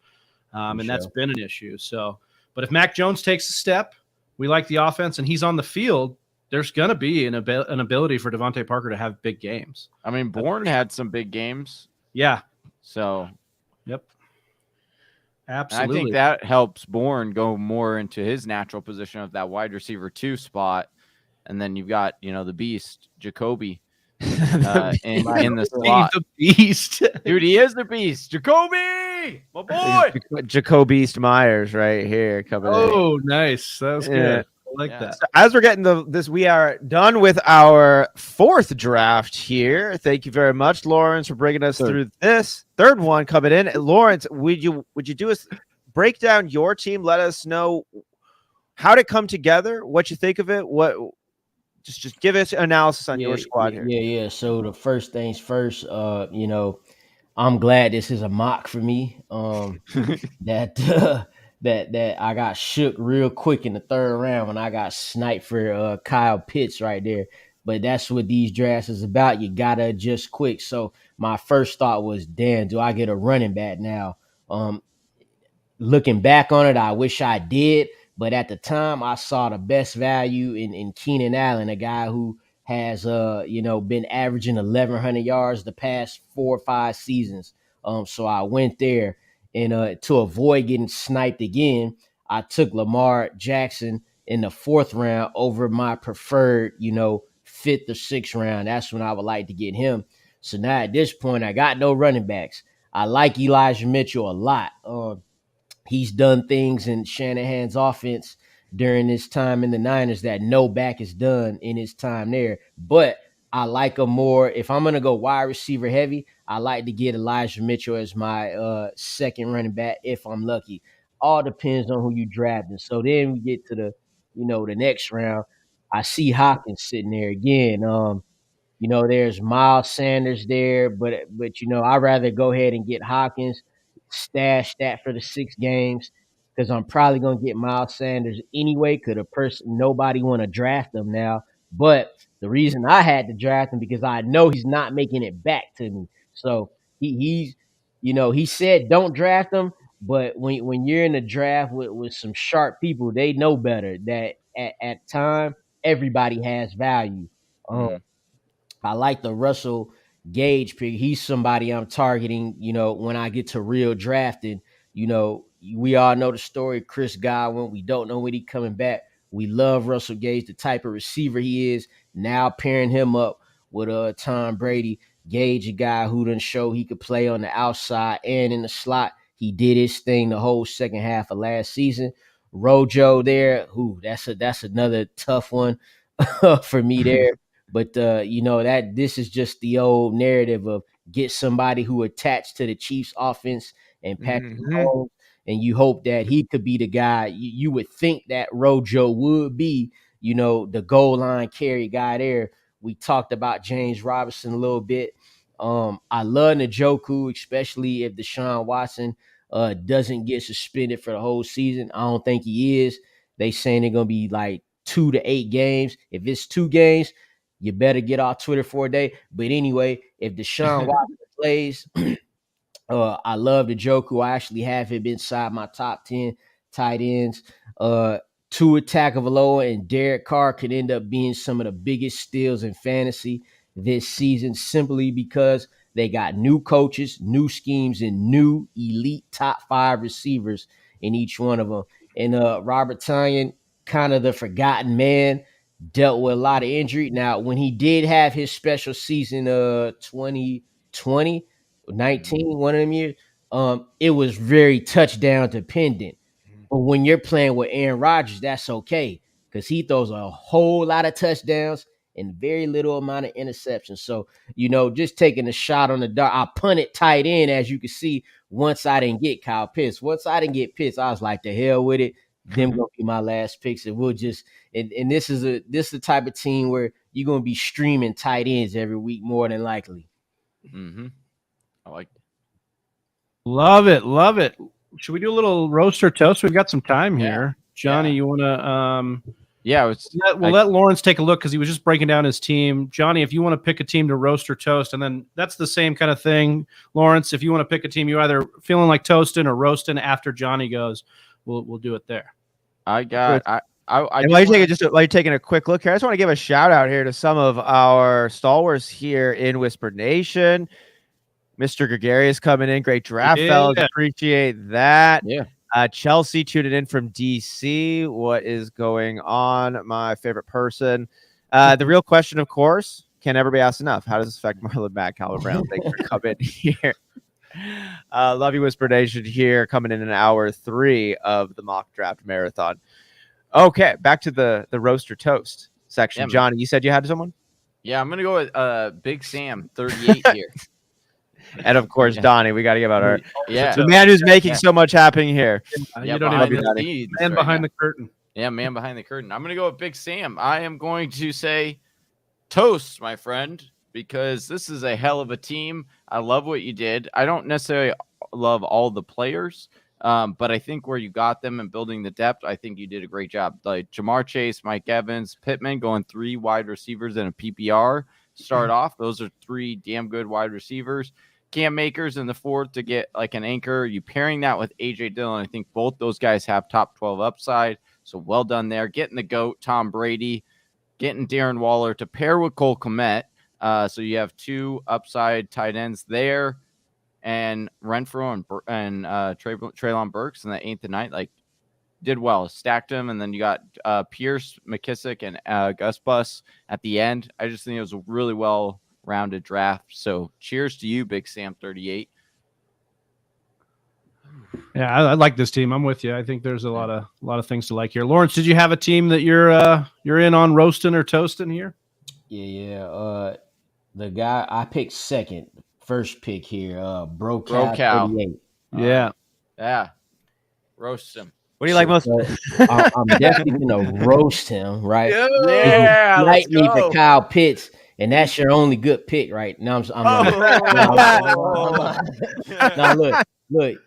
And that's been an issue. So, but if Mac Jones takes a step, we like the offense, and he's on the field, there's going to be an ability for Devontae Parker to have big games. I mean, Bourne had some big games. Yeah. So, yep. Absolutely. And I think that helps Bourne go more into his natural position of that wide receiver 2 spot. And then you've got, the beast, Jacoby. in the slot. The beast. Dude, he is the beast. Jacoby, my boy. Jacoby Myers right here coming in. Oh, nice. That was good. I like Yeah. that. So as we're getting this, we are done with our fourth draft here. Thank you very much, Lawrence, for bringing us through this third one coming in. Lawrence, would you do us break down your team? Let us know how it come together, what you think of it, what. Just give us analysis on your squad here. Yeah. So the first things first, you know, I'm glad this is a mock for me. That I got shook real quick in the third round when I got sniped for Kyle Pitts right there. But that's what these drafts is about. You gotta adjust quick. So my first thought was, damn, do I get a running back now? Looking back on it, I wish I did. But at the time, I saw the best value in Keenan Allen, a guy who has been averaging 1,100 yards the past 4 or 5 seasons. So I went there, and to avoid getting sniped again, I took Lamar Jackson in the 4th round over my preferred, 5th or 6th round. That's when I would like to get him. So now at this point, I got no running backs. I like Elijah Mitchell a lot. He's done things in Shanahan's offense during his time in the Niners that no back has done in his time there. But I like him more. If I'm going to go wide receiver heavy, I like to get Elijah Mitchell as my second running back if I'm lucky. All depends on who you drafting. So then we get to the next round. I see Hopkins sitting there again. There's Miles Sanders there, but I'd rather go ahead and get Hopkins, stash that for the 6 games, because I'm probably gonna get Miles Sanders anyway. Nobody want to draft him now. But the reason I had to draft him because I know he's not making it back to me. So he said don't draft him, but when you're in a draft with some sharp people, they know better that at time everybody has value. I like the Russell Gage pick. He's somebody I'm targeting, when I get to real drafting. We all know the story of Chris Godwin. We don't know when he's coming back. We love Russell Gage, the type of receiver he is. Now pairing him up with Tom Brady. Gage, a guy who done show he could play on the outside and in the slot. He did his thing the whole second half of last season. Rojo there, that's another tough one for me there. But this is just the old narrative of get somebody who attached to the Chiefs offense and Patrick Mahomes, and you hope that he could be the guy. You would think that Rojo would be, the goal line carry guy there. We talked about James Robinson a little bit. I love Njoku, especially if Deshaun Watson doesn't get suspended for the whole season. I don't think he is. They saying they're gonna be like 2 to 8 games. If it's 2 games, you better get off Twitter for a day. But anyway, if Deshaun Watson plays, I love Njoku. I actually have him inside my top 10 tight ends. Tua Tagovailoa and Derek Carr could end up being some of the biggest steals in fantasy this season simply because they got new coaches, new schemes, and new elite top 5 receivers in each one of them. And Robert Tonyan, kind of the forgotten man, dealt with a lot of injury. Now, when he did have his special season, 2020, 19, one of them years, it was very touchdown dependent. But when you're playing with Aaron Rodgers, that's okay because he throws a whole lot of touchdowns and very little amount of interceptions. So, just taking a shot on the dart. I punted tight end, as you can see, once I didn't get Kyle Pitts. Once I didn't get Pitts, I was like, the hell with it. Them gonna be my last picks, and we'll just and this is the type of team where you're gonna be streaming tight ends every week more than likely. I like it. Love it. Should we do a little roast or toast? We've got some time here. Johnny, you want to? We'll let Lawrence take a look because he was just breaking down his team. Johnny, if you want to pick a team to roast or toast, and then that's the same kind of thing. Lawrence, if you want to pick a team, you're either feeling like toasting or roasting after Johnny goes. We'll do it there. While you're taking a quick look here, I just want to give a shout out here to some of our stalwarts here in Whisper Nation. Mr. Gregarious coming in, great draft, fellas. Appreciate that. Yeah. Chelsea tuning in from DC. What is going on? My favorite person. The real question, of course, can never be asked enough. How does this affect Marlon Mack, Kyler Brown? Thanks for coming here. Love you, Whisper Nation, here coming in hour 3 of the mock draft marathon. Okay, back to the roast or toast section. Yeah, Johnny, you said you had someone? Yeah, I'm gonna go with Big Sam, 38 here. And of course, Donnie, we got to give out our the man who's making so much happening here. You don't even man behind the curtain. Yeah, man behind the curtain. I'm gonna go with Big Sam. I am going to say toast, my friend, because this is a hell of a team. I love what you did. I don't necessarily love all the players, but I think where you got them and building the depth, I think you did a great job. Like Jamar Chase, Mike Evans, Pittman, going 3 wide receivers in a PPR. Start off. Those are 3 damn good wide receivers. Cam Akers in the 4th to get like an anchor. You pairing that with A.J. Dillon. I think both those guys have top 12 upside. So well done there. Getting the GOAT, Tom Brady, getting Darren Waller to pair with Cole Kmet. So you have 2 upside tight ends there. And Renfro and Treylon Burks in the 8th and 9th, like, did well. Stacked them. And then you got Pierce, McKissick, and Gus Bus at the end. I just think it was a really well-rounded draft. So cheers to you, Big Sam 38. Yeah, I like this team. I'm with you. I think there's a lot of things to like here. Lawrence, did you have a team that you're in on roasting or toasting here? Yeah. The guy I picked second, first pick here, Brocow. 38. Yeah. Roast him. What do you like most? I'm definitely gonna roast him, right? Yeah, Like me for Kyle Pitts, and that's your only good pick, right? Now look,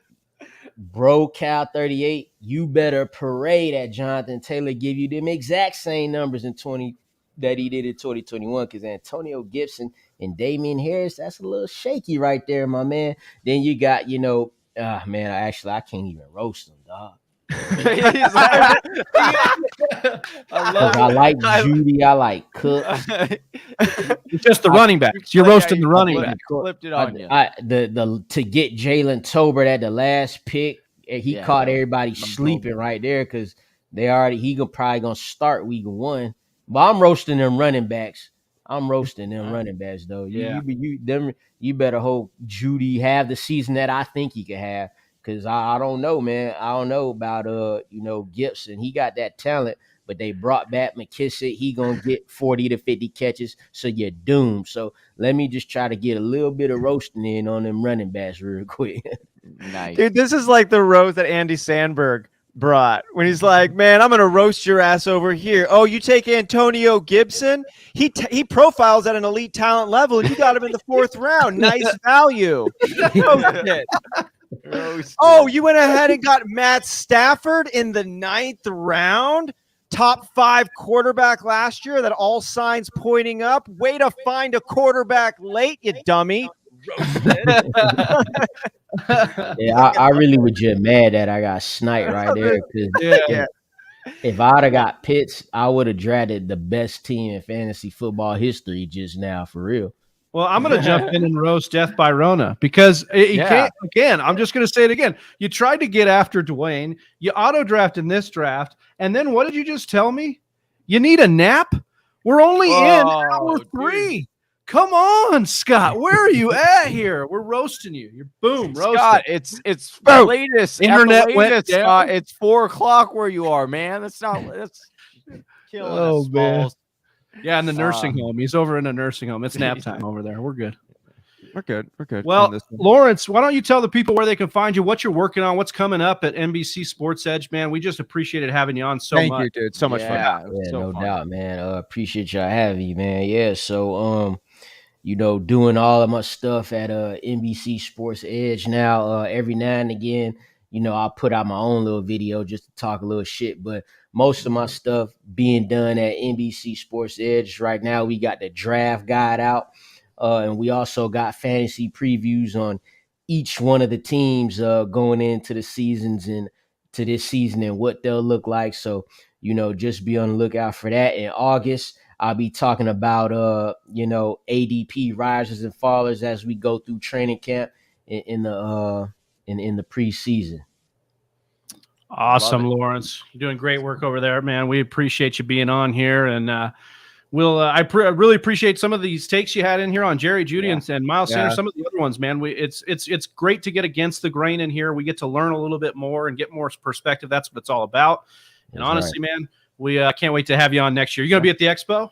bro, Cal 38. You better parade at Jonathan Taylor. Give you them exact same numbers in 20 that he did in 2021. Because Antonio Gibson and Damian Harris, that's a little shaky right there, my man. Then you got, I can't even roast him, dog. I like Judy. I like Cook. It's just the running backs. You're roasting the running back. Flipped it on you. To get Jalen Tolbert at the last pick, he caught everybody sleeping right there because probably gonna start week 1. But I'm roasting them running backs. Running backs though. You better hope Judy have the season that I think he could have. Because I don't know, man. I don't know about Gibson. He got that talent, but they brought back McKissick. He gonna get 40 to 50 catches, so you're doomed. So let me just try to get a little bit of roasting in on them running backs real quick. Nice. Dude, this is like the roast that Andy Sandberg brought when he's like, man, I'm gonna roast your ass over here. Oh, you take Antonio Gibson? He profiles at an elite talent level, and you got him in the 4th round. Nice value. Oh, you went ahead and got Matt Stafford in the 9th round, top 5 quarterback last year. That all signs pointing up. Way to find a quarterback late, you dummy. I really was just mad that I got sniped right there. If I'd have got Pitts, I would have drafted the best team in fantasy football history just now, for real. Well, I'm going to jump in and roast Death by Rona because can't, again, I'm just going to say it again. You tried to get after Dwayne. You auto-draft in this draft. And then what did you just tell me? You need a nap? We're only in hour 3. Dude. Come on, Scott. Where are you at here? We're roasting you. You're boom, roasting. Scott, it's the latest. Internet went down. Scott, it's 4:00 where you are, man. That's killing us, balls. Yeah, in the nursing home. He's over in a nursing home. It's nap time over there. We're good. We're good. Well, Lawrence, why don't you tell the people where they can find you, what you're working on, what's coming up at NBC Sports Edge, man? We just appreciated having you on so much. Thank you, dude. So much fun. Yeah, no doubt, man. Appreciate y'all having me, man. Yeah, so doing all of my stuff at NBC Sports Edge now. Every now and again, I'll put out my own little video just to talk a little shit, but most of my stuff being done at NBC Sports Edge right now. We got the draft guide out, and we also got fantasy previews on each one of the teams going into the seasons and to this season and what they'll look like. So, just be on the lookout for that. In August, I'll be talking about ADP risers and fallers as we go through training camp in the preseason. Awesome, Lawrence. You're doing great work over there, man. We appreciate you being on here, and I really appreciate some of these takes you had in here on Jerry Jeudy and Miles Sanders. Some of the other ones, man. It's great to get against the grain in here. We get to learn a little bit more and get more perspective. That's what it's all about. And honestly, man, we can't wait to have you on next year. You gonna be at the expo?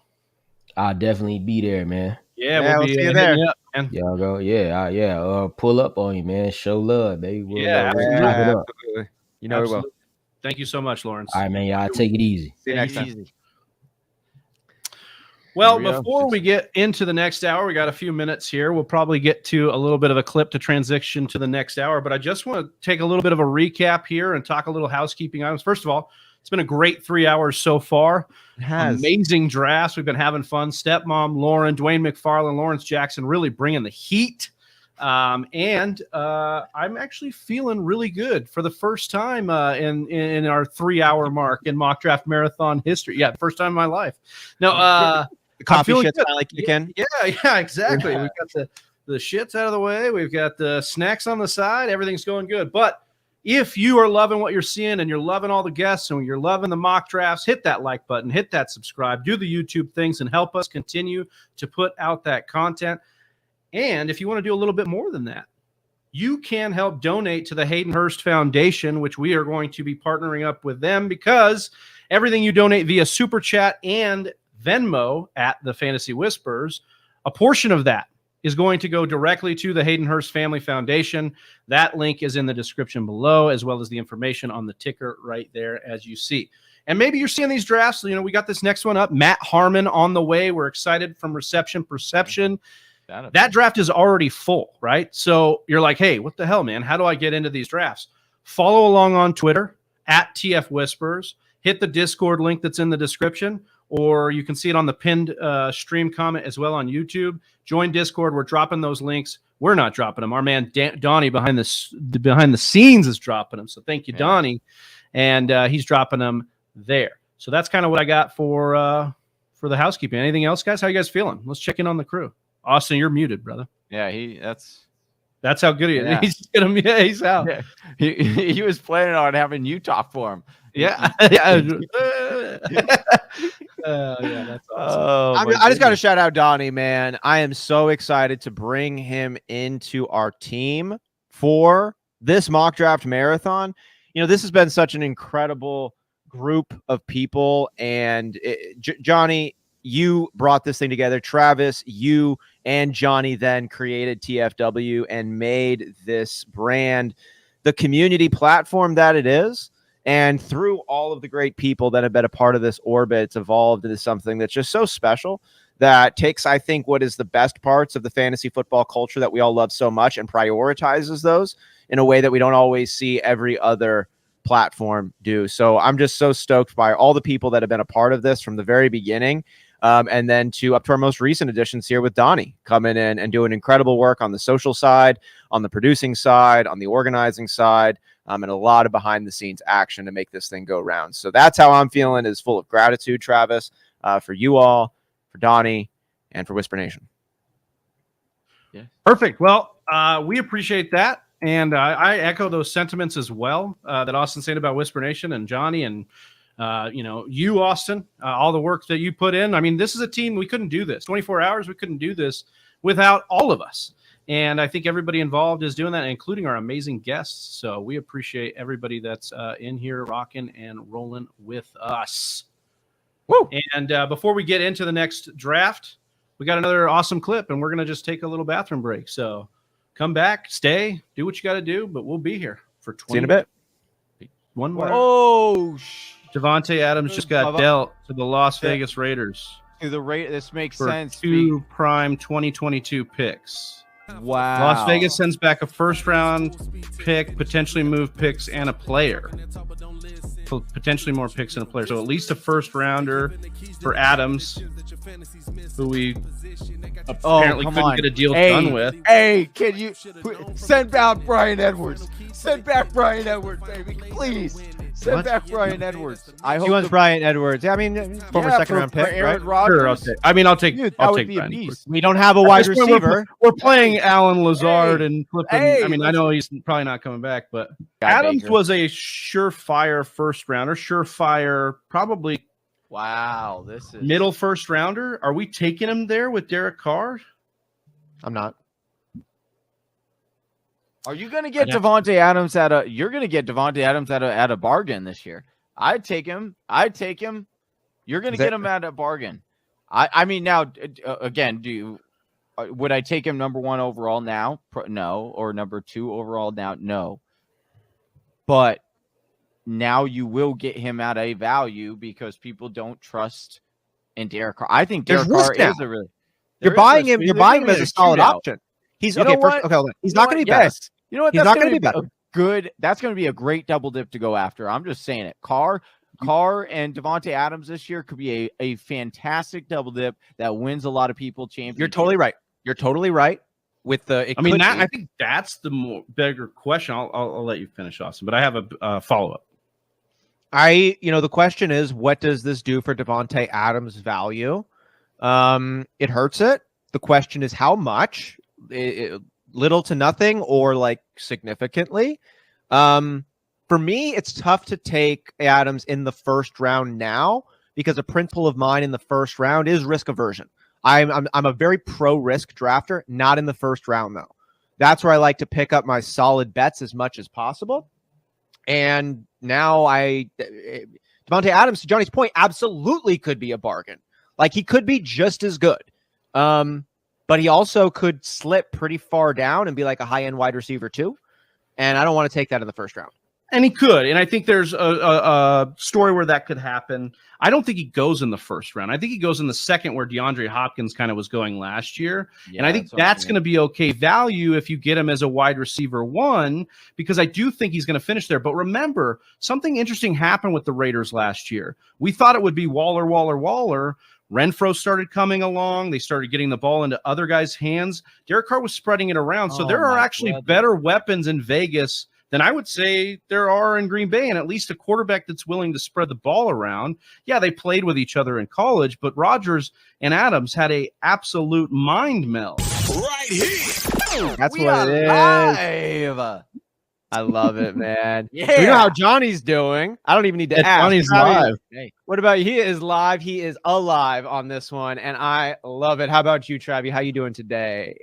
I'll definitely be there, man. Yeah, we'll be see you there. Y'all go, pull up on you, man. Show love, baby. We'll, absolutely. You know we will. Thank you so much, Lawrence. All right, man. Y'all take it easy. See you next time. Well, before we get into the next hour, we got a few minutes here. We'll probably get to a little bit of a clip to transition to the next hour, but I just want to take a little bit of a recap here and talk a little housekeeping items. First of all, it's been a great 3 hours so far. It has. Amazing drafts. We've been having fun. Stepmom Lauren, Dwayne McFarland, Lawrence Jackson really bringing the heat. And I'm actually feeling really good for the first time in our 3 hour mark in mock draft marathon history. Yeah, first time in my life. No, the coffee shit's kind of like you can. Yeah, exactly. We've got the shits out of the way. We've got the snacks on the side. Everything's going good. But if you are loving what you're seeing and you're loving all the guests and you're loving the mock drafts, hit that like button, hit that subscribe, do the YouTube things, and help us continue to put out that content. And if you want to do a little bit more than that, you can help donate to the Hayden Hurst Foundation, which we are going to be partnering up with them, because everything you donate via Super Chat and Venmo at the Fantasy Whispers, a portion of that is going to go directly to the Hayden Hurst Family Foundation. That link is in the description below, as well as the information on the ticker right there as you see. And maybe you're seeing these drafts. You know, we got this next one up. Matt Harmon on the way. We're excited from Reception Perception. That draft is already full, right? So you're like, hey, what the hell, man? How do I get into these drafts? Follow along on Twitter at TF Whispers. Hit the Discord link that's in the description, or you can see it on the pinned stream comment as well on YouTube. Join Discord. We're dropping those links. We're not dropping them. Our man Donnie behind the scenes is dropping them. So thank you, Donnie, and he's dropping them there. So that's kind of what I got for the housekeeping. Anything else, guys? How you guys feeling? Let's check in on the crew. Austin, you're muted, brother. Yeah, that's how good he is. Yeah. He's out. Yeah. He was planning on having you talk for him. Yeah. That's awesome. I just got to shout out Donnie, man. I am so excited to bring him into our team for this mock draft marathon. You know, this has been such an incredible group of people, and Johnny, you brought this thing together. Travis, you and Johnny then created TFW and made this brand the community platform that it is. And through all of the great people that have been a part of this orbit, it's evolved into something that's just so special that takes, I think, what is the best parts of the fantasy football culture that we all love so much and prioritizes those in a way that we don't always see every other platform do. So I'm just so stoked by all the people that have been a part of this from the very beginning. And then up to our most recent additions here with Donnie coming in and doing incredible work on the social side, on the producing side, on the organizing side, and a lot of behind the scenes action to make this thing go round. So that's how I'm feeling, is full of gratitude, Travis, for you all, for Donnie, and for Whisper Nation. Yeah. Perfect. Well, we appreciate that. And I echo those sentiments as well that Austin said about Whisper Nation and Johnny and you, Austin, all the work that you put in. I mean, this is a team. We couldn't do this 24 hours. We couldn't do this without all of us. And I think everybody involved is doing that, including our amazing guests. So we appreciate everybody that's in here rocking and rolling with us. Woo! And before we get into the next draft, we got another awesome clip, and we're going to just take a little bathroom break. So come back, stay, do what you got to do, but we'll be here for 20 See you in a bit. One more. Oh, Devontae Adams just got dealt to the Las Vegas Raiders. This makes for sense. 2 prime 2022 picks. Wow. Las Vegas sends back a first-round pick, potentially move picks, and a player. Potentially more picks and a player. So at least a first-rounder for Adams, who we apparently couldn't get a deal done with. Hey, can you send back Brian Edwards? Send back Brian Edwards, baby. Please. Send back Brian Edwards. I hope he wants Brian Edwards. Yeah, I mean, former second-round pick, Aaron right? Rodgers. Sure, I'll take Dude, I'll that take would be a Brian beast. Edwards. We don't have a wide receiver. We're playing Alan Lazard and flipping. Hey, I mean, I know he's probably not coming back, but Adams was a surefire first rounder. Surefire, probably Wow, this is middle first rounder. Are we taking him there with Derek Carr? I'm not. Are you going to get Devontae Adams you're going to get Devontae Adams at a bargain this year? I'd take him. You're going to get him at a bargain. I mean, now, again, would I take him number 1 overall now? No. Or number 2 overall now? No. But now you will get him at a value because people don't trust in Derek Carr. I think Derek Carr is a really. You're buying him as a solid option. He's okay. He's not going to be better. You know what? He's not going to be better. That's going to be a great double dip to go after. I'm just saying it. Carr and Devontae Adams this year could be a fantastic double dip that wins a lot of people championships. You're totally right. With the, I think that's the bigger question. I'll let you finish, Austin, but I have a follow up. The question is, what does this do for Devontae Adams' value? It hurts it. The question is how much, little to nothing or like significantly. For me, it's tough to take Adams in the first round now because a principle of mine in the first round is risk aversion. I'm a very pro risk drafter, not in the first round though. That's where I like to pick up my solid bets as much as possible. And now Devontae Adams, to Johnny's point, absolutely could be a bargain. Like he could be just as good. But he also could slip pretty far down and be like a high-end wide receiver too. And I don't want to take that in the first round. And he could. And I think there's a story where that could happen. I don't think he goes in the first round. I think he goes in the second where DeAndre Hopkins kind of was going last year. Yeah, and I think that's going to be okay value if you get him as a wide receiver 1, because I do think he's going to finish there. But remember, something interesting happened with the Raiders last year. We thought it would be Waller. Renfro started coming along. They started getting the ball into other guys' hands. Derek Carr was spreading it around. So there are actually better weapons in Vegas than I would say there are in Green Bay, and at least a quarterback that's willing to spread the ball around. Yeah, they played with each other in college, but Rodgers and Adams had a absolute mind meld. Right here. That's what it is. Live. I love it, man. Yeah. You know how Johnny's doing. I don't even need to ask. Johnny's live. Hey. What about he is live? He is alive on this one, and I love it. How about you, Travi? How you doing today?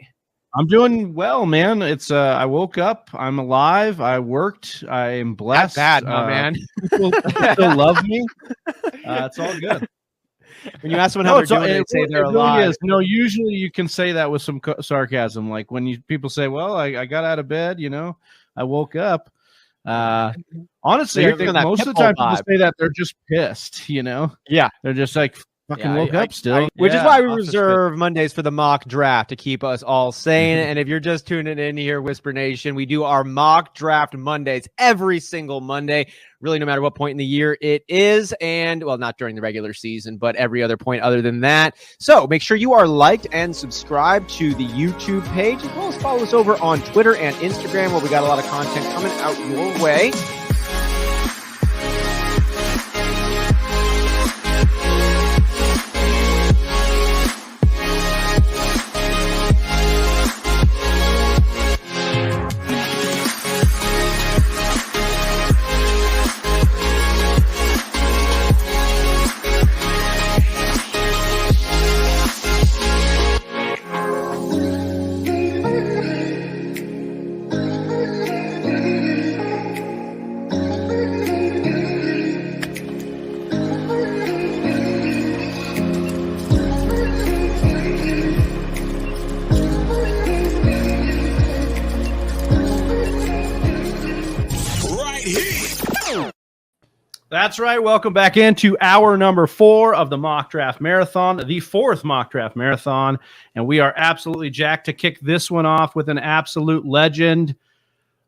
I'm doing well, man. It's I woke up. I'm alive. I worked. I am blessed. Not bad, my man. People still love me. It's all good. When you ask someone how they're doing, they say they're alive. Is. No, usually you can say that with some sarcasm. Like when people say, "Well, I got out of bed," I woke up. Honestly, I think most of the time people say that they're just pissed. Yeah, they're just like. Fucking woke up still. Which is why we reserve Mondays for the mock draft to keep us all sane. And if you're just tuning in here, Whisper Nation, we do our mock draft Mondays every single Monday, really no matter what point in the year it is. And, well, not during the regular season, but every other point other than that. So make sure you are liked and subscribed to the YouTube page, as well as follow us over on Twitter and Instagram, where we got a lot of content coming out your way. That's right. Welcome back into hour number 4 of the Mock Draft Marathon, the 4th Mock Draft Marathon. And we are absolutely jacked to kick this one off with an absolute legend,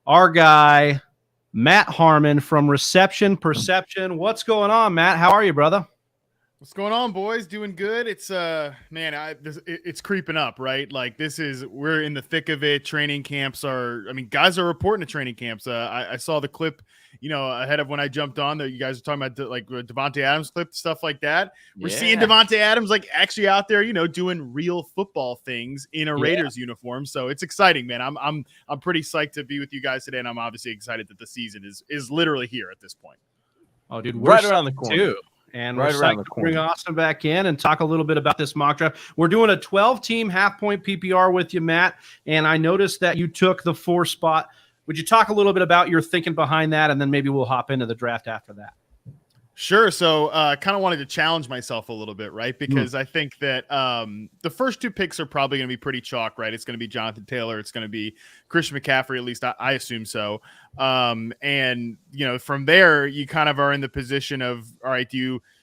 our guy, Matt Harmon from Reception Perception. What's going on, Matt? How are you, brother? What's going on, boys? Doing good. It's it's creeping up, right? Like we're in the thick of it. Training camps guys are reporting to training camps. I saw the clip, ahead of when I jumped on that. You guys are talking about like Devontae Adams clip, stuff like that. We're seeing Devontae Adams like actually out there, doing real football things in a Raiders uniform. So it's exciting, man. I'm pretty psyched to be with you guys today, and I'm obviously excited that the season is literally here at this point. Oh, dude, we're right around the corner. Too. And Right we're around psyched the to bring corner. Austin back in and talk a little bit about this mock draft. We're doing a 12-team half-point PPR with you, Matt. And I noticed that you took the 4 spot. Would you talk a little bit about your thinking behind that, and then maybe we'll hop into the draft after that? Sure. So kind of wanted to challenge myself a little bit, right? Because I think that the first 2 picks are probably going to be pretty chalk, right? It's going to be Jonathan Taylor. It's going to be Christian McCaffrey, at least I assume so. And, from there, you kind of are in the position of, all right, do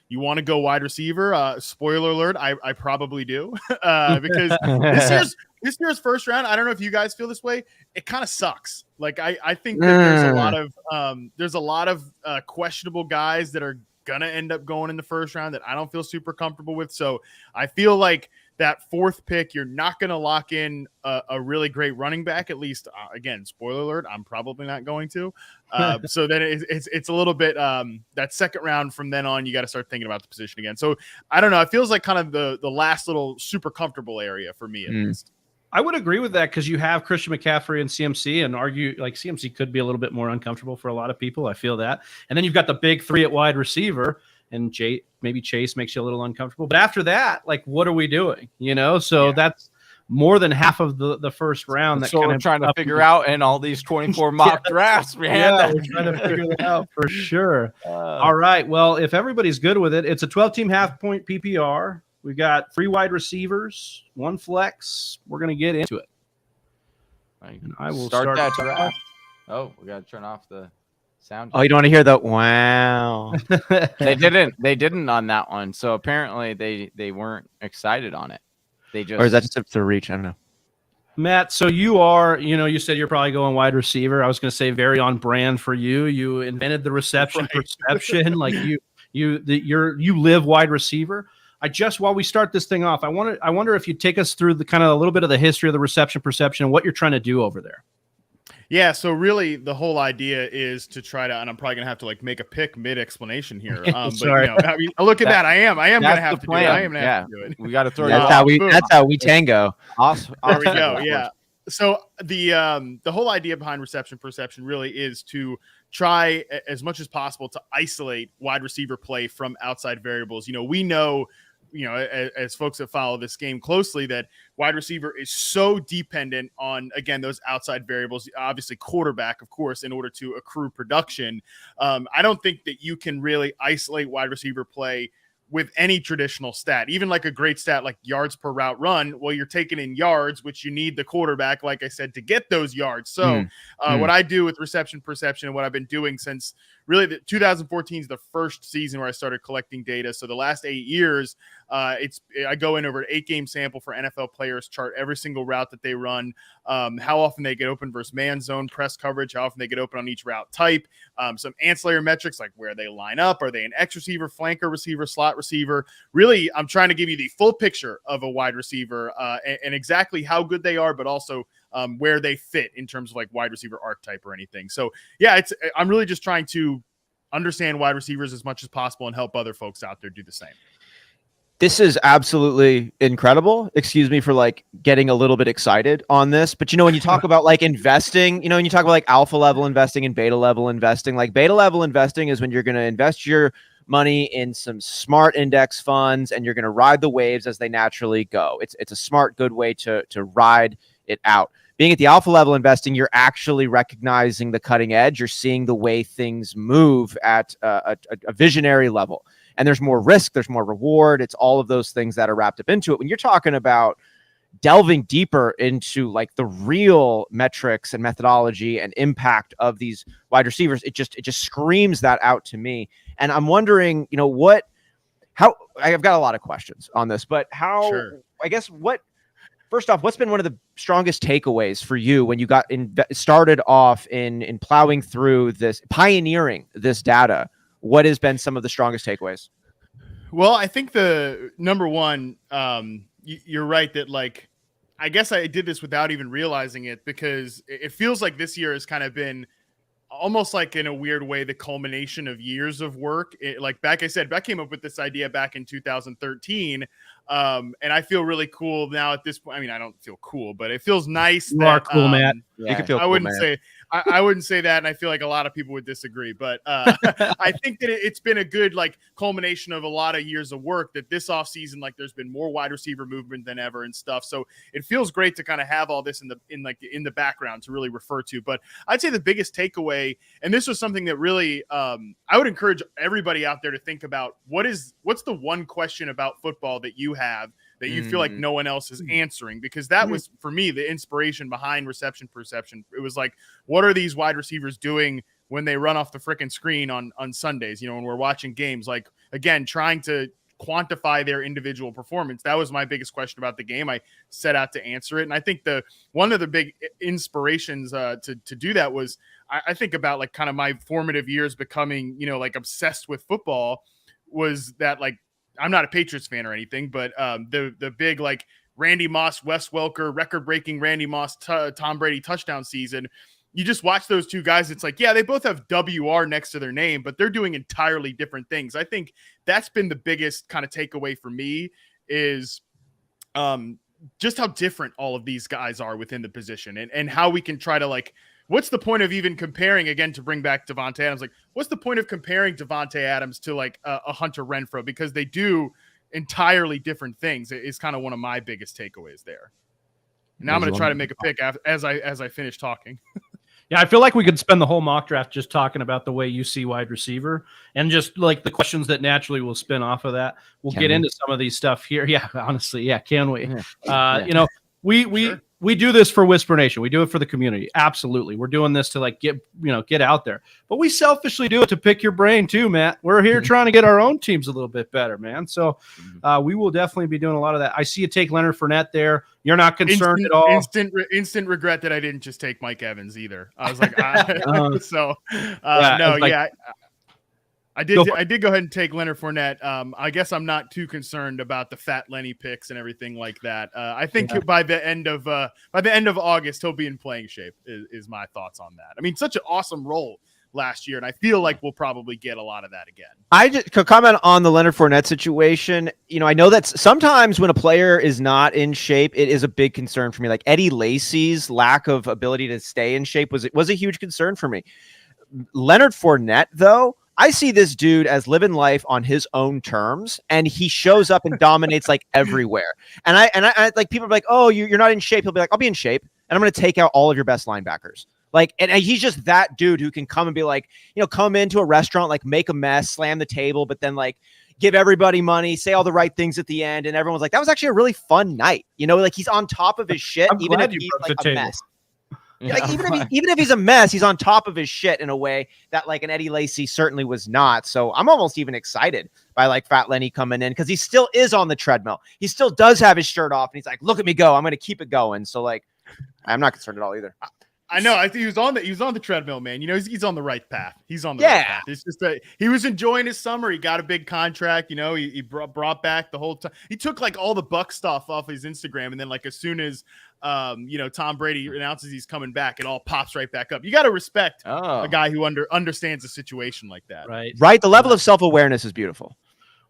you want to go wide receiver? Spoiler alert, I probably do. Because this year's first round, I don't know if you guys feel this way. It kind of sucks. Like I think that there's a lot of questionable guys that are gonna end up going in the first round that I don't feel super comfortable with. So I feel like that 4th pick, you're not gonna lock in a really great running back. At least, again, spoiler alert, I'm probably not going to. So then it's a little bit that second round from then on, you got to start thinking about the position again. So I don't know. It feels like kind of the last little super comfortable area for me at least. I would agree with that because you have Christian McCaffrey and CMC, and argue like CMC could be a little bit more uncomfortable for a lot of people. I feel that. And then you've got the big 3 at wide receiver, and maybe Chase makes you a little uncomfortable. But after that, like, what are we doing? So that's more than half of the first round. That's what we're trying to figure out in all these 24 mock drafts, man. Yeah, we're trying to figure that out for sure. All right. Well, if everybody's good with it, it's a 12-team half-point PPR. We've got 3 wide receivers, 1 flex. We're going to get into it. And I will start that off. draft. Oh, we got to turn off the sound. Oh, you don't want to hear the wow? They didn't on that one. So apparently they weren't excited on it. They just, or is that just a reach? I don't know. Matt, so you are, you said you're probably going wide receiver. I was going to say very on brand for you. You invented the reception perception. Like you live wide receiver. While we start this thing off, I wonder if you take us through the kind of a little bit of the history of the reception perception and what you're trying to do over there. Yeah, so really the whole idea is to try to, and I'm probably gonna have to like make a pick mid explanation here. But look at that. I am gonna have to do it. I am gonna have to do it. We got to throw That's how we tango. Awesome. There we go. Yeah. So the whole idea behind reception perception really is to try as much as possible to isolate wide receiver play from outside variables. We know, as folks that follow this game closely, that wide receiver is so dependent on, again, those outside variables, obviously quarterback, of course, in order to accrue production. I don't think that you can really isolate wide receiver play with any traditional stat, even like a great stat like yards per route run. Well, you're taking in yards, which you need the quarterback, like I said, to get those yards. So what I do with reception perception and what I've been doing since really 2014 is the first season where I started collecting data. So the last 8 years, I go in over an 8-game sample for NFL players, chart every single route that they run, how often they get open versus man zone press coverage, how often they get open on each route type, some ancillary metrics like where they line up. Are they an X receiver, flanker receiver, slot receiver? Really, I'm trying to give you the full picture of a wide receiver and exactly how good they are, but also where they fit in terms of like wide receiver archetype or anything. So yeah, I'm really just trying to understand wide receivers as much as possible and help other folks out there do the same. This is absolutely incredible. Excuse me for like getting a little bit excited on this, but when you talk about like investing, when you talk about like alpha level investing and beta level investing, like beta level investing is when you're going to invest your money in some smart index funds and you're going to ride the waves as they naturally go. It's a smart, good way to ride it out. Being at the alpha level investing, you're actually recognizing the cutting edge. You're seeing the way things move at a visionary level. And there's more risk, there's more reward. It's all of those things that are wrapped up into it. When you're talking about delving deeper into like the real metrics and methodology and impact of these wide receivers, it just screams that out to me. And I'm wondering, how I've got a lot of questions on this, but first off, what's been one of the strongest takeaways for you when you got started off in plowing through this, pioneering this data? What has been some of the strongest takeaways? Well, I think the number one, you're right that like, I guess I did this without even realizing it because it feels like this year has kind of been almost like in a weird way, the culmination of years of work. I came up with this idea back in 2013. And I feel really cool now at this point. I mean, I don't feel cool, but it feels nice. You are cool, Matt. You can feel I cool, wouldn't man. say I wouldn't say that, and I feel like a lot of people would disagree. But I think that it's been a good like culmination of a lot of years of work. That this offseason, like there's been more wide receiver movement than ever and stuff. So it feels great to kind of have all this in the background to really refer to. But I'd say the biggest takeaway, and this was something that really I would encourage everybody out there to think about: what's the one question about football that you have that you feel like no one else is answering? Because that was, for me, the inspiration behind reception perception. It was like, what are these wide receivers doing when they run off the freaking screen on Sundays, when we're watching games? Like, again, trying to quantify their individual performance. That was my biggest question about the game. I set out to answer it. And I think one of the big inspirations to do that was, I think about like kind of my formative years becoming, like obsessed with football, was that like, I'm not a Patriots fan or anything, but the big like Randy Moss, Wes Welker, record-breaking Randy Moss, Tom Brady touchdown season. You just watch those two guys. It's like, yeah, they both have WR next to their name, but they're doing entirely different things. I think that's been the biggest kind of takeaway for me is just how different all of these guys are within the position and how we can try to like, what's the point of even comparing, again, to bring back Davante Adams? Like, what's the point of comparing Davante Adams to like a Hunter Renfrow? Because they do entirely different things. It's kind of one of my biggest takeaways there. Now I'm going to try to make a pick as I finish talking. Yeah, I feel like we could spend the whole mock draft just talking about the way you see wide receiver and just like the questions that naturally will spin off of that. We'll get into some of these stuff here. Yeah, honestly, yeah, can we? Yeah. We do this for Whisper Nation. We do it for the community. Absolutely. We're doing this to like get out there. But we selfishly do it to pick your brain too, Matt. We're here trying to get our own teams a little bit better, man. So we will definitely be doing a lot of that. I see you take Leonard Fournette there. You're not concerned at all. Instant regret that I didn't just take Mike Evans either. I was like, I did go ahead and take Leonard Fournette. I guess I'm not too concerned about the fat Lenny picks and everything like that. I think by the end of August, he'll be in playing shape is my thoughts on that. I mean, such an awesome role last year, and I feel like we'll probably get a lot of that again. I just could comment on the Leonard Fournette situation. I know that sometimes when a player is not in shape, it is a big concern for me. Like Eddie Lacy's lack of ability to stay in shape was a huge concern for me. Leonard Fournette, though, I see this dude as living life on his own terms, and he shows up and dominates like everywhere. And I like people are like, oh, you're not in shape. He'll be like, I'll be in shape, and I'm going to take out all of your best linebackers. Like, and he's just that dude who can come and be like, come into a restaurant, like make a mess, slam the table, but then like give everybody money, say all the right things at the end, and everyone's like, that was actually a really fun night. Like he's on top of his shit, even if he's like a mess. Yeah. Like even if he's a mess, he's on top of his shit in a way that like an Eddie Lacy certainly was not. So I'm almost even excited by like Fat Lenny coming in because he still is on the treadmill. He still does have his shirt off, and he's like, "Look at me go! I'm going to keep it going." So like, I'm not concerned at all either. I know. I think he was on the treadmill, man. He's on the right path. He's on the right path. It's just that he was enjoying his summer. He got a big contract. He brought back the whole time. He took like all the Buck stuff off his Instagram, and then like as soon as Tom Brady announces he's coming back, it all pops right back up. You got to respect a guy who understands a situation like that. Right. The level of self-awareness is beautiful.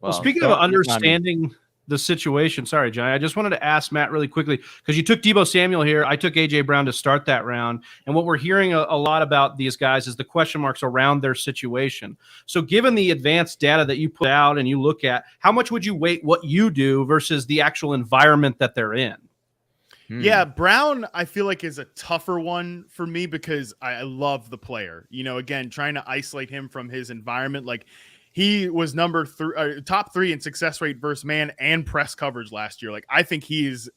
Well, speaking of understanding the situation, sorry, Johnny, I just wanted to ask Matt really quickly because you took Deebo Samuel here. I took AJ Brown to start that round. And what we're hearing a lot about these guys is the question marks around their situation. So given the advanced data that you put out and you look at, how much would you weight what you do versus the actual environment that they're in? Yeah, Brown, I feel like is a tougher one for me because I love the player. Again, trying to isolate him from his environment. Like he was top 3 in success rate versus man and press coverage last year. Like I think he's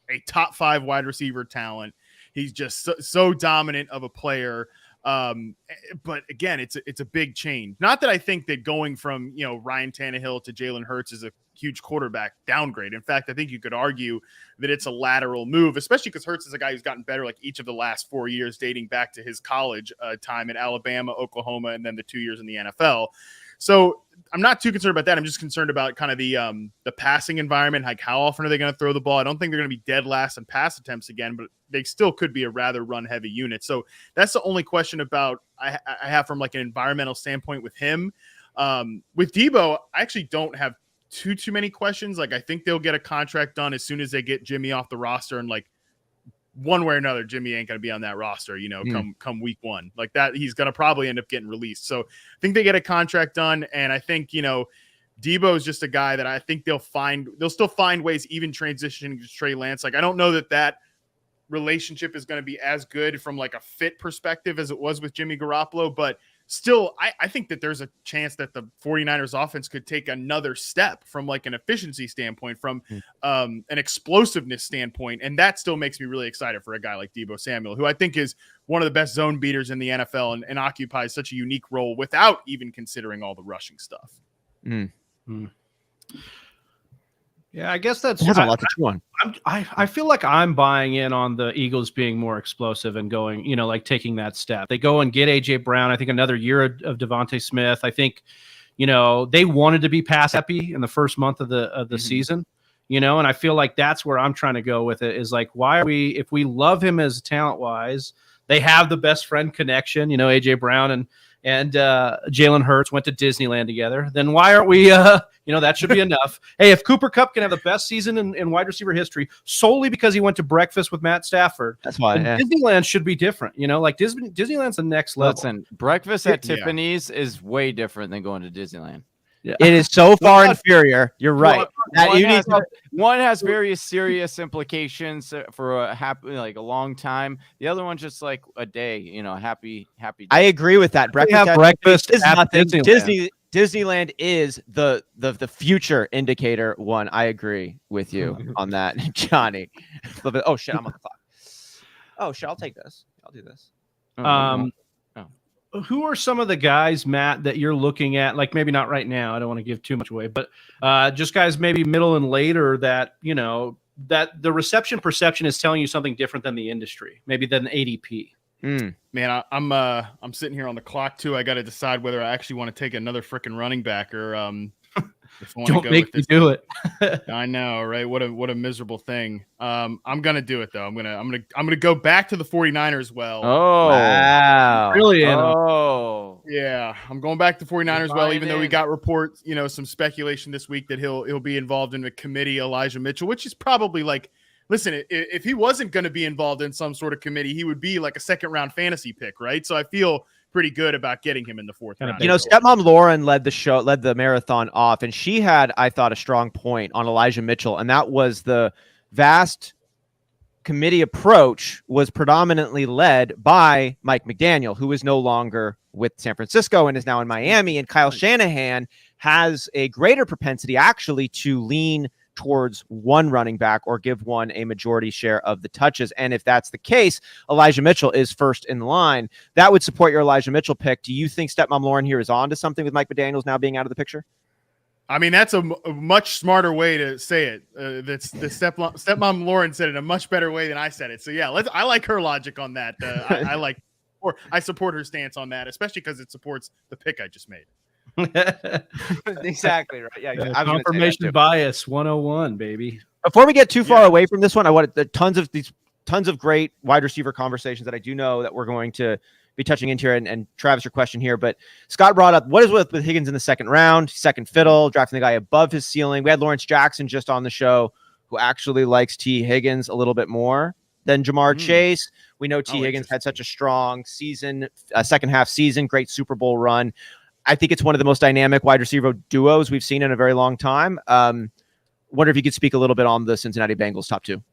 a top 5 wide receiver talent. He's just so dominant of a player. But again, it's a big change. Not that I think that going from Ryan Tannehill to Jalen Hurts is a huge quarterback downgrade. In fact, I think you could argue that it's a lateral move, especially because Hurts is a guy who's gotten better like each of the last 4 years, dating back to his college time in Alabama, Oklahoma, and then the 2 years in the NFL. So I'm not too concerned about that. I'm just concerned about kind of the passing environment. Like how often are they going to throw the ball? I don't think they're going to be dead last in pass attempts again, but they still could be a rather run heavy unit. So that's the only question about I have from like an environmental standpoint with him. With Deebo, I actually don't have too many questions. Like I think they'll get a contract done as soon as they get Jimmy off the roster and like one way or another, Jimmy ain't going to be on that roster, come week one. Like that, he's going to probably end up getting released. So I think they get a contract done. And I think, Debo is just a guy that I think they'll still find ways, even transitioning to Trey Lance. Like, I don't know that relationship is going to be as good from like a fit perspective as it was with Jimmy Garoppolo, but still, I think that there's a chance that the 49ers offense could take another step from like an efficiency standpoint, from an explosiveness standpoint. And that still makes me really excited for a guy like Deebo Samuel, who I think is one of the best zone beaters in the NFL and occupies such a unique role without even considering all the rushing stuff. Yeah, I guess that's a lot to chew on. I feel like I'm buying in on the Eagles being more explosive and going, like taking that step. They go and get AJ Brown. I think another year of Devontae Smith. I think, they wanted to be pass happy in the first month of the season, and I feel like that's where I'm trying to go with it, is like, why are we, if we love him as talent wise, they have the best friend connection, AJ Brown and Jalen Hurts went to Disneyland together, then why aren't we, that should be enough. Hey, if Cooper Kupp can have the best season in wide receiver history solely because he went to breakfast with Matt Stafford, that's why Disneyland should be different. Like Disneyland's the next level. Listen, breakfast at Tiffany's is way different than going to Disneyland. Yeah. It is so far inferior. You're right. One has very serious implications for a long time. The other one's just like a day, happy day. I agree with that. Breakfast is at nothing. Disneyland. Disneyland is the future indicator one. I agree with you on that, Johnny. Oh shit, I'm on the clock. Oh shit, I'll take this. I'll do this. Who are some of the guys, Matt, that you're looking at? Like, maybe not right now, I don't want to give too much away, but just guys maybe middle and later that, that the reception perception is telling you something different than the industry, maybe than ADP. Man, I'm sitting here on the clock too. I got to decide whether I actually want to take another freaking running back or if I don't make me do it. I know, right? What a miserable thing. I'm gonna do it though. I'm gonna go back to the 49ers. Well, oh wow, really? Yeah, I'm going back to 49ers. Well, even though we got reports, some speculation this week that he'll be involved in the committee, Elijah Mitchell, which is probably like, listen, if he wasn't going to be involved in some sort of committee, he would be like a second round fantasy pick, right? So I feel pretty good about getting him in the fourth round. Stepmom Lauren led the marathon off, and she had, I thought, a strong point on Elijah Mitchell, and that was the vast committee approach was predominantly led by Mike McDaniel, who is no longer with San Francisco and is now in Miami, and Kyle Shanahan has a greater propensity actually to lean towards one running back or give one a majority share of the touches. And if that's the case, Elijah Mitchell is first in line. That would support your Elijah Mitchell pick. Do you think Stepmom Lauren here is on to something with Mike McDaniels now being out of the picture? I mean, that's a much smarter way to say it. That's the Stepmom Lauren said it a much better way than I said it. So yeah, I like her logic on that. I support her stance on that, especially because it supports the pick I just made. Exactly right. Yeah, confirmation bias 101, baby. Before we get too far away from this one, I wanted tons of great wide receiver conversations that I do know that we're going to be touching into here. And Travis, your question here, but Scott brought up what is with Higgins in the second round, second fiddle, drafting the guy above his ceiling. We had Lawrence Jackson just on the show, who actually likes T. Higgins a little bit more than Jamar Chase. We know T. Higgins had such a strong season, second half season, great Super Bowl run. I think it's one of the most dynamic wide receiver duos we've seen in a very long time. Wonder if you could speak a little bit on the Cincinnati Bengals top two.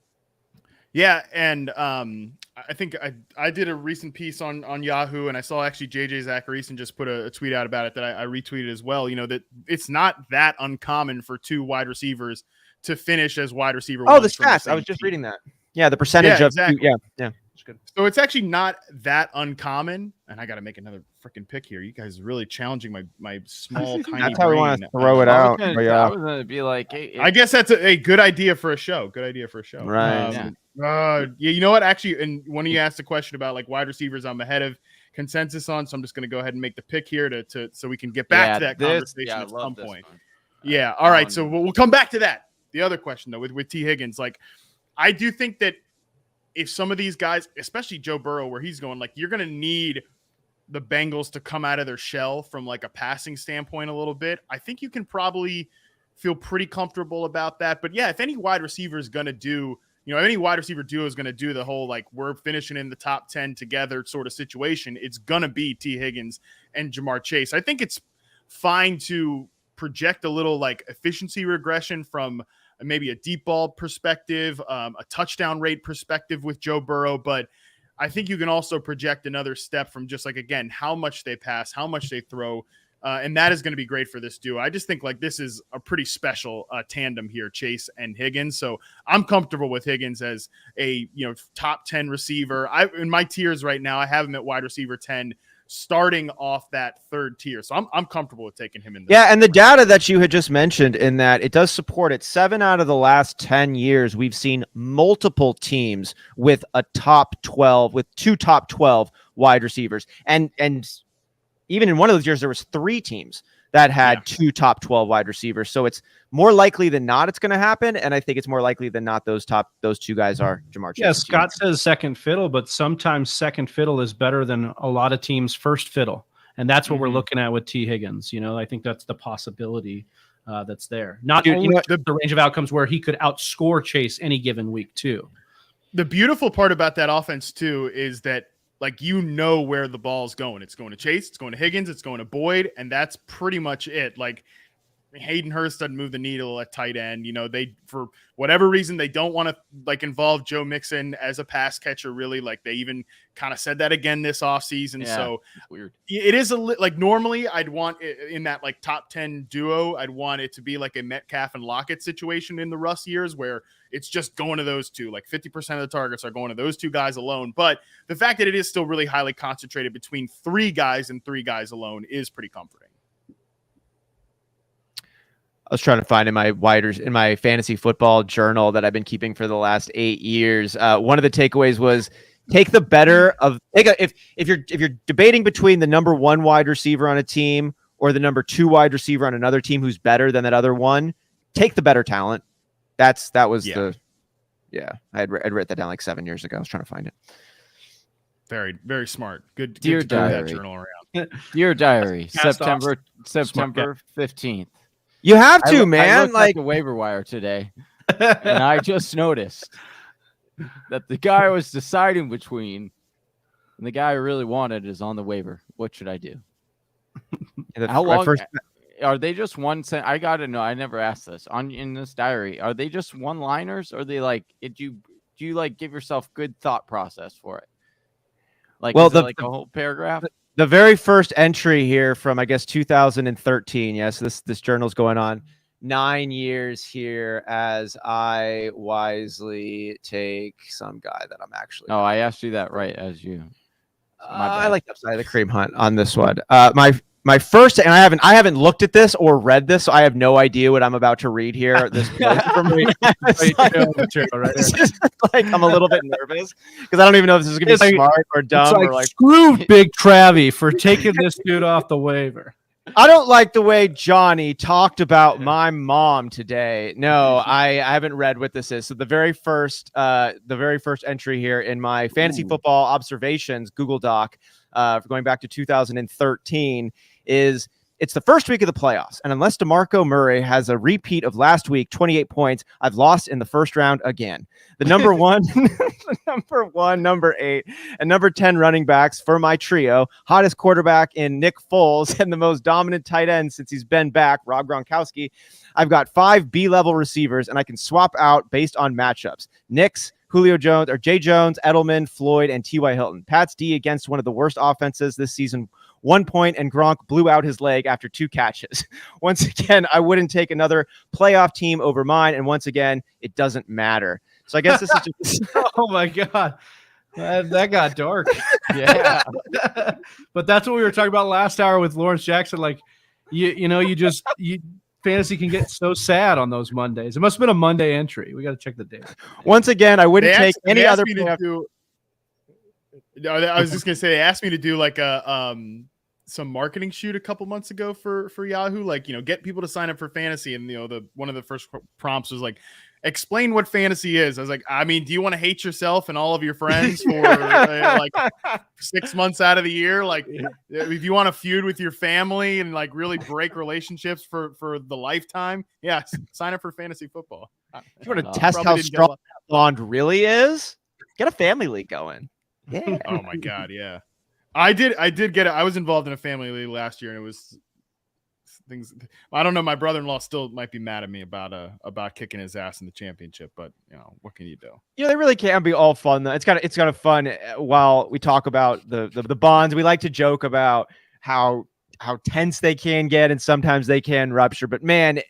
Yeah, and I think I did a recent piece on Yahoo, and I saw actually JJ Zacharyson just put a tweet out about it that I retweeted as well. That it's not that uncommon for two wide receivers to finish as wide receiver. Oh, the stats. I was just reading that. Yeah, the percentage of exactly. Yeah. Good. So it's actually not that uncommon, and I got to make another freaking pick here. You guys are really challenging my small tiny. That's how brain. we want to throw it out. I was gonna be like, hey, I guess that's a good idea for a show. Right. You know what? Actually, and when you asked the question about like wide receivers, I'm ahead of consensus on, so I'm just going to go ahead and make the pick here to so we can get back to that conversation at some point. Yeah. All right. So we'll come back to that. The other question though, with T. Higgins, like I do think that if some of these guys, especially Joe Burrow, where he's going, like you're going to need the Bengals to come out of their shell from like a passing standpoint a little bit. I think you can probably feel pretty comfortable about that. But yeah, if any wide receiver is going to do any wide receiver duo is going to do the whole, like, we're finishing in the top 10 together sort of situation, it's going to be T. Higgins and Jamar Chase. I think it's fine to project a little like efficiency regression from maybe a deep ball perspective, a touchdown rate perspective with Joe Burrow, but I think you can also project another step from just like, again, how much they pass, how much they throw, and that is going to be great for this duo. I just think like this is a pretty special tandem here, Chase and Higgins. So I'm comfortable with Higgins as a top 10 receiver. In my tiers right now, I have him at wide receiver 10, starting off that third tier. So I'm comfortable with taking him in there. Yeah, and the data that you had just mentioned in that it does support it. 7 out of the last 10 years, we've seen multiple teams with a top 12, with 2 top 12 wide receivers. And even in one of those years, there was 3 teams that had 2 top 12 wide receivers. So it's more likely than not it's going to happen. And I think it's more likely than not those 2 guys are Jamar Chase. Yeah, Scott says second fiddle, but sometimes second fiddle is better than a lot of teams' first fiddle. And that's what we're looking at with T. Higgins. I think that's the possibility that's there. Not only the range of outcomes where he could outscore Chase any given week too. The beautiful part about that offense too is that, like, where the ball's going. It's going to Chase, it's going to Higgins, it's going to Boyd, and that's pretty much it. Like, Hayden Hurst doesn't move the needle at tight end. They, for whatever reason, they don't want to like involve Joe Mixon as a pass catcher, really. Like, they even kind of said that again this offseason. Yeah, so it's weird. It is like normally I'd want it in that like top 10 duo. I'd want it to be like a Metcalf and Lockett situation in the Russ years where it's just going to those two. Like 50% of the targets are going to those 2 guys alone. But the fact that it is still really highly concentrated between 3 guys and 3 guys alone is pretty comforting. I was trying to find in my fantasy football journal that I've been keeping for the last 8 years. One of the takeaways was take the better of if you're debating between the number 1 wide receiver on a team or the number 2 wide receiver on another team who's better than that other one, take the better talent. I had written that down like 7 years ago. I was trying to find it. Very, very smart. Good. Dear good to turn diary. that journal around. Dear diary, September 15th. You have to, I man. looked at the waiver wire today, and I just noticed that the guy I was deciding between and the guy I really wanted is on the waiver. What should I do? How long are they? Just one cent? I gotta know. I never asked this in this diary. Are they just one-liners, or are they like? Do you like give yourself good thought process for it? Like, well, a whole paragraph. The very first entry here from, I guess, 2013. Yes, this journal's going on 9 years here as I wisely take some guy that I'm actually. Oh, I asked you that right as you. I like the upside of the cream hunt on this one. My first, and I haven't looked at this or read this, so I have no idea what I'm about to read here. This from me, like I'm a little bit nervous because I don't even know if this is gonna be smart or dumb. Or like screw Big Travie for taking this dude off the waiver. I don't like the way Johnny talked about my mom today. No, I haven't read what this is. So the very first entry here in my fantasy football observations Google Doc, going back to 2013, is it's the first week of the playoffs, and unless DeMarco Murray has a repeat of last week, 28 points, I've lost in the first round again. The number 1, number 8, and number 10 running backs for my trio, hottest quarterback in Nick Foles, and the most dominant tight end since he's been back, Rob Gronkowski. I've got 5 B-level receivers, and I can swap out based on matchups. Knicks, Julio Jones, or Jay Jones, Edelman, Floyd, and T.Y. Hilton. Pat's D against one of the worst offenses this season. 1 point, and Gronk blew out his leg after 2 catches. Once again, I wouldn't take another playoff team over mine, and once again, it doesn't matter. So I guess this is just... Oh, my God. That got dark. Yeah. But that's what we were talking about last hour with Lawrence Jackson. Like, fantasy can get so sad on those Mondays. It must have been a Monday entry. We got to check the date. Once again, I wouldn't take any other. I was just gonna say they asked me to do like a some marketing shoot a couple months ago for Yahoo, like get people to sign up for fantasy, and one of the first prompts was like explain what fantasy is. I was like, I mean, do you want to hate yourself and all of your friends for like 6 months out of the year? Like, if you want to feud with your family and like really break relationships for the lifetime, yeah, sign up for fantasy football. If you want to test how strong that bond really is, get a family league going. Yeah. Oh my God, yeah. I did get it. I was involved in a family league last year, and it was things. I don't know. My brother-in-law still might be mad at me about kicking his ass in the championship, but what can you do? They really can be all fun though. It's kind of fun while we talk about the bonds. We like to joke about how tense they can get, and sometimes they can rupture. But man,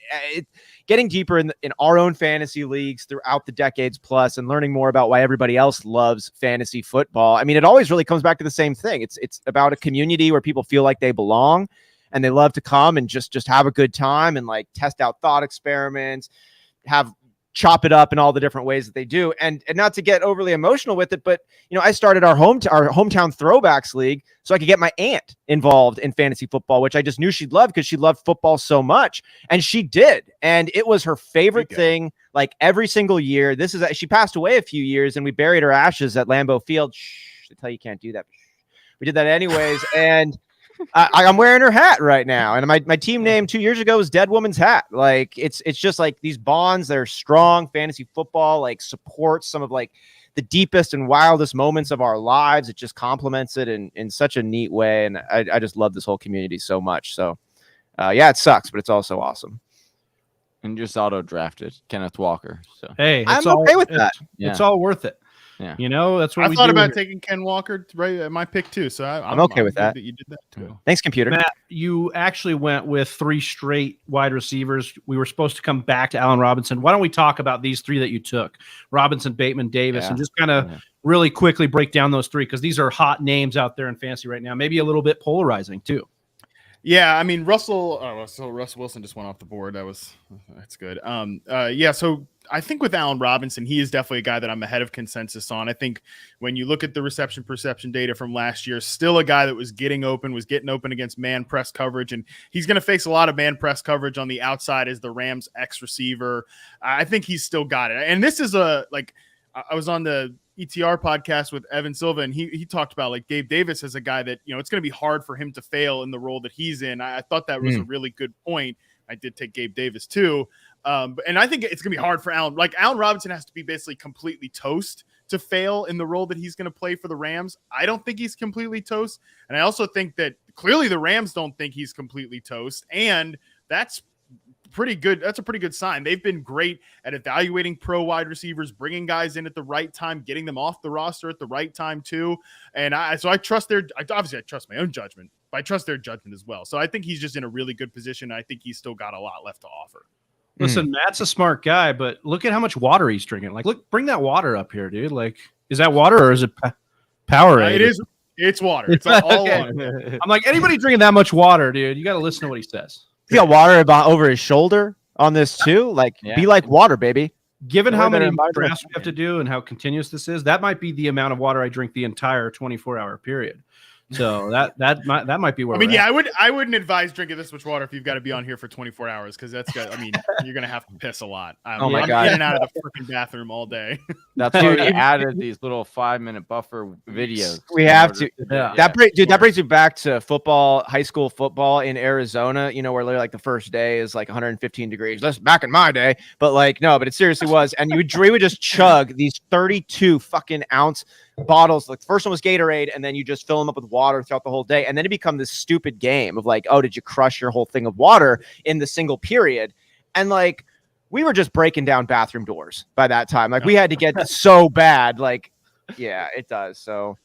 getting deeper in our own fantasy leagues throughout the decades plus, and learning more about why everybody else loves fantasy football. I mean, it always really comes back to the same thing. It's about a community where people feel like they belong, and they love to come and just have a good time and like test out thought experiments, chop it up in all the different ways that they do. And not to get overly emotional with it, but I started our hometown throwbacks league so I could get my aunt involved in fantasy football, which I just knew she'd love because she loved football so much. And she did. And it was her favorite thing, like every single year. She passed away a few years and we buried her ashes at Lambeau Field. Shh, they tell you can't do that. We did that anyways. And I'm wearing her hat right now, and my team name 2 years ago was Dead Woman's Hat. Like it's just like these bonds that are strong. Fantasy football like supports some of like the deepest and wildest moments of our lives. It just complements it in such a neat way, and I just love this whole community so much. So yeah, it sucks, but it's also awesome. And just auto drafted Kenneth Walker. So hey, I'm okay with that. It's all worth it. Yeah, that's what I thought about taking Ken Walker right at my pick too. So I'm okay with that. You did that too. Thanks, computer. Matt, you actually went with 3 straight wide receivers. We were supposed to come back to Allen Robinson. Why don't we talk about these 3 that you took? Robinson, Bateman, Davis, and just kind of really quickly break down those 3 because these are hot names out there in fantasy right now. Maybe a little bit polarizing too. Yeah, I mean Russ Wilson just went off the board. That's good. Yeah, so I think with Allen Robinson, he is definitely a guy that I'm ahead of consensus on. I think when you look at the reception perception data from last year, still a guy that was getting open against man press coverage, and he's going to face a lot of man press coverage on the outside as the Rams X receiver. I think he's still got it. And this is I was on the ETR podcast with Evan Silva, and he talked about like Gabe Davis as a guy that, it's going to be hard for him to fail in the role that he's in. I thought that was a really good point. I did take Gabe Davis too. And I think it's going to be hard for Allen. Like Allen Robinson has to be basically completely toast to fail in the role that he's going to play for the Rams. I don't think he's completely toast. And I also think that clearly the Rams don't think he's completely toast. And that's pretty good. That's a pretty good sign. They've been great at evaluating pro wide receivers, bringing guys in at the right time, getting them off the roster at the right time too. And I trust obviously I trust my own judgment, but I trust their judgment as well. So I think he's just in a really good position. I think he's still got a lot left to offer. Listen, Matt's a smart guy, but look at how much water he's drinking. Like, look, bring that water up here, dude. Like, is that water or is it Powerade? It is. It's water. It's all okay. Water. I'm like, anybody drinking that much water, dude, you got to listen to what he says. He got water over his shoulder on this too. Like, be like water, baby. Given how many drafts we have to do and how continuous this is, that might be the amount of water I drink the entire 24-hour period. So that might be where. I mean, I wouldn't advise drinking this much water if you've got to be on here for 24 hours because you're gonna have to piss a lot. Oh my God, in and out of the freaking bathroom all day. That's why we added these little 5-minute buffer videos. We have to. That brings me back to football, high school football in Arizona. Where literally like the first day is like 115 degrees. That's back in my day, but like no, but it seriously was. And we would just chug these 32 fucking ounce bottles. Like the first one was Gatorade, and then you just fill them up with water throughout the whole day, and then it becomes this stupid game of like, oh, did you crush your whole thing of water in the single period? And like we were just breaking down bathroom doors by that time. Like we had to get so bad. Like yeah, it does. So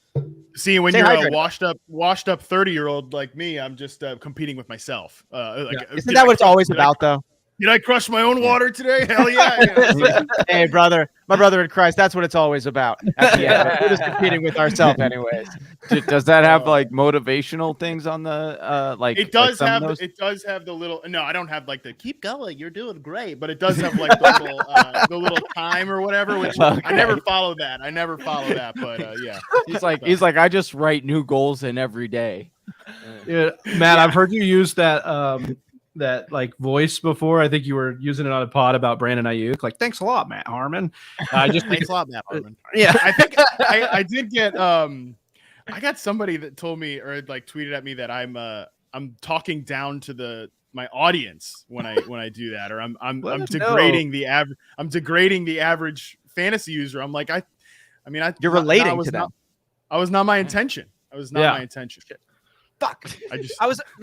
see, when you're a washed up 30-year-old like me, I'm just competing with myself. Isn't that what it's always about though? Did I crush my own water today? Hell yeah. Hey, brother, my brother in Christ, that's what it's always about. At the end. We're just competing with ourselves anyways. Does that have like motivational things on the like? It does have the little. No, I don't have like the keep going. You're doing great, but it does have like the little time or whatever. Which okay. I never follow that. But yeah, he's like I just write new goals in every day. Yeah, Matt, I've heard you use that. that like voice before. I think you were using it on a pod about Brandon Ayuk. Like, thanks a lot, Matt Harmon. I just think Thanks a lot, Matt Harmon. yeah. I think I did get I got somebody that told me or like tweeted at me that I'm talking down to my audience when I do that, or I'm degrading the average. I'm degrading the average fantasy user. I'm like You're relating to them. I was not my intention. I was not my intention. Fuck.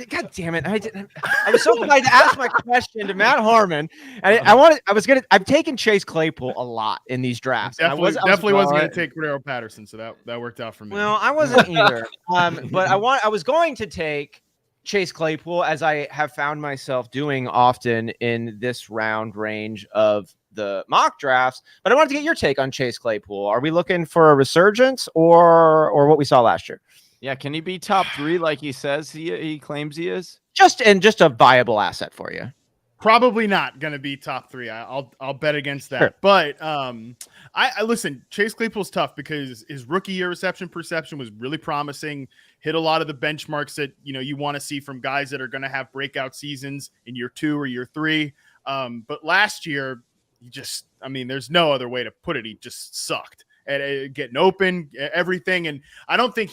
God damn it. I was so glad to ask my question to Matt Harmon. And I've taken Chase Claypool a lot in these drafts. Definitely wasn't going to take Cordero Patterson. So that worked out for me. Well, I wasn't either. But I was going to take Chase Claypool, as I have found myself doing often in this round range of the mock drafts. But I wanted to get your take on Chase Claypool. Are we looking for a resurgence or what we saw last year? Yeah, can he be top 3 like he says he claims he is? Just a viable asset for you. Probably not going to be top 3. I'll bet against that. Sure. But I listen. Chase Claypool's tough because his rookie year reception perception was really promising. Hit a lot of the benchmarks that you want to see from guys that are going to have breakout seasons in year 2 or year 3. But last year, there's no other way to put it. He just sucked at getting open, everything, and I don't think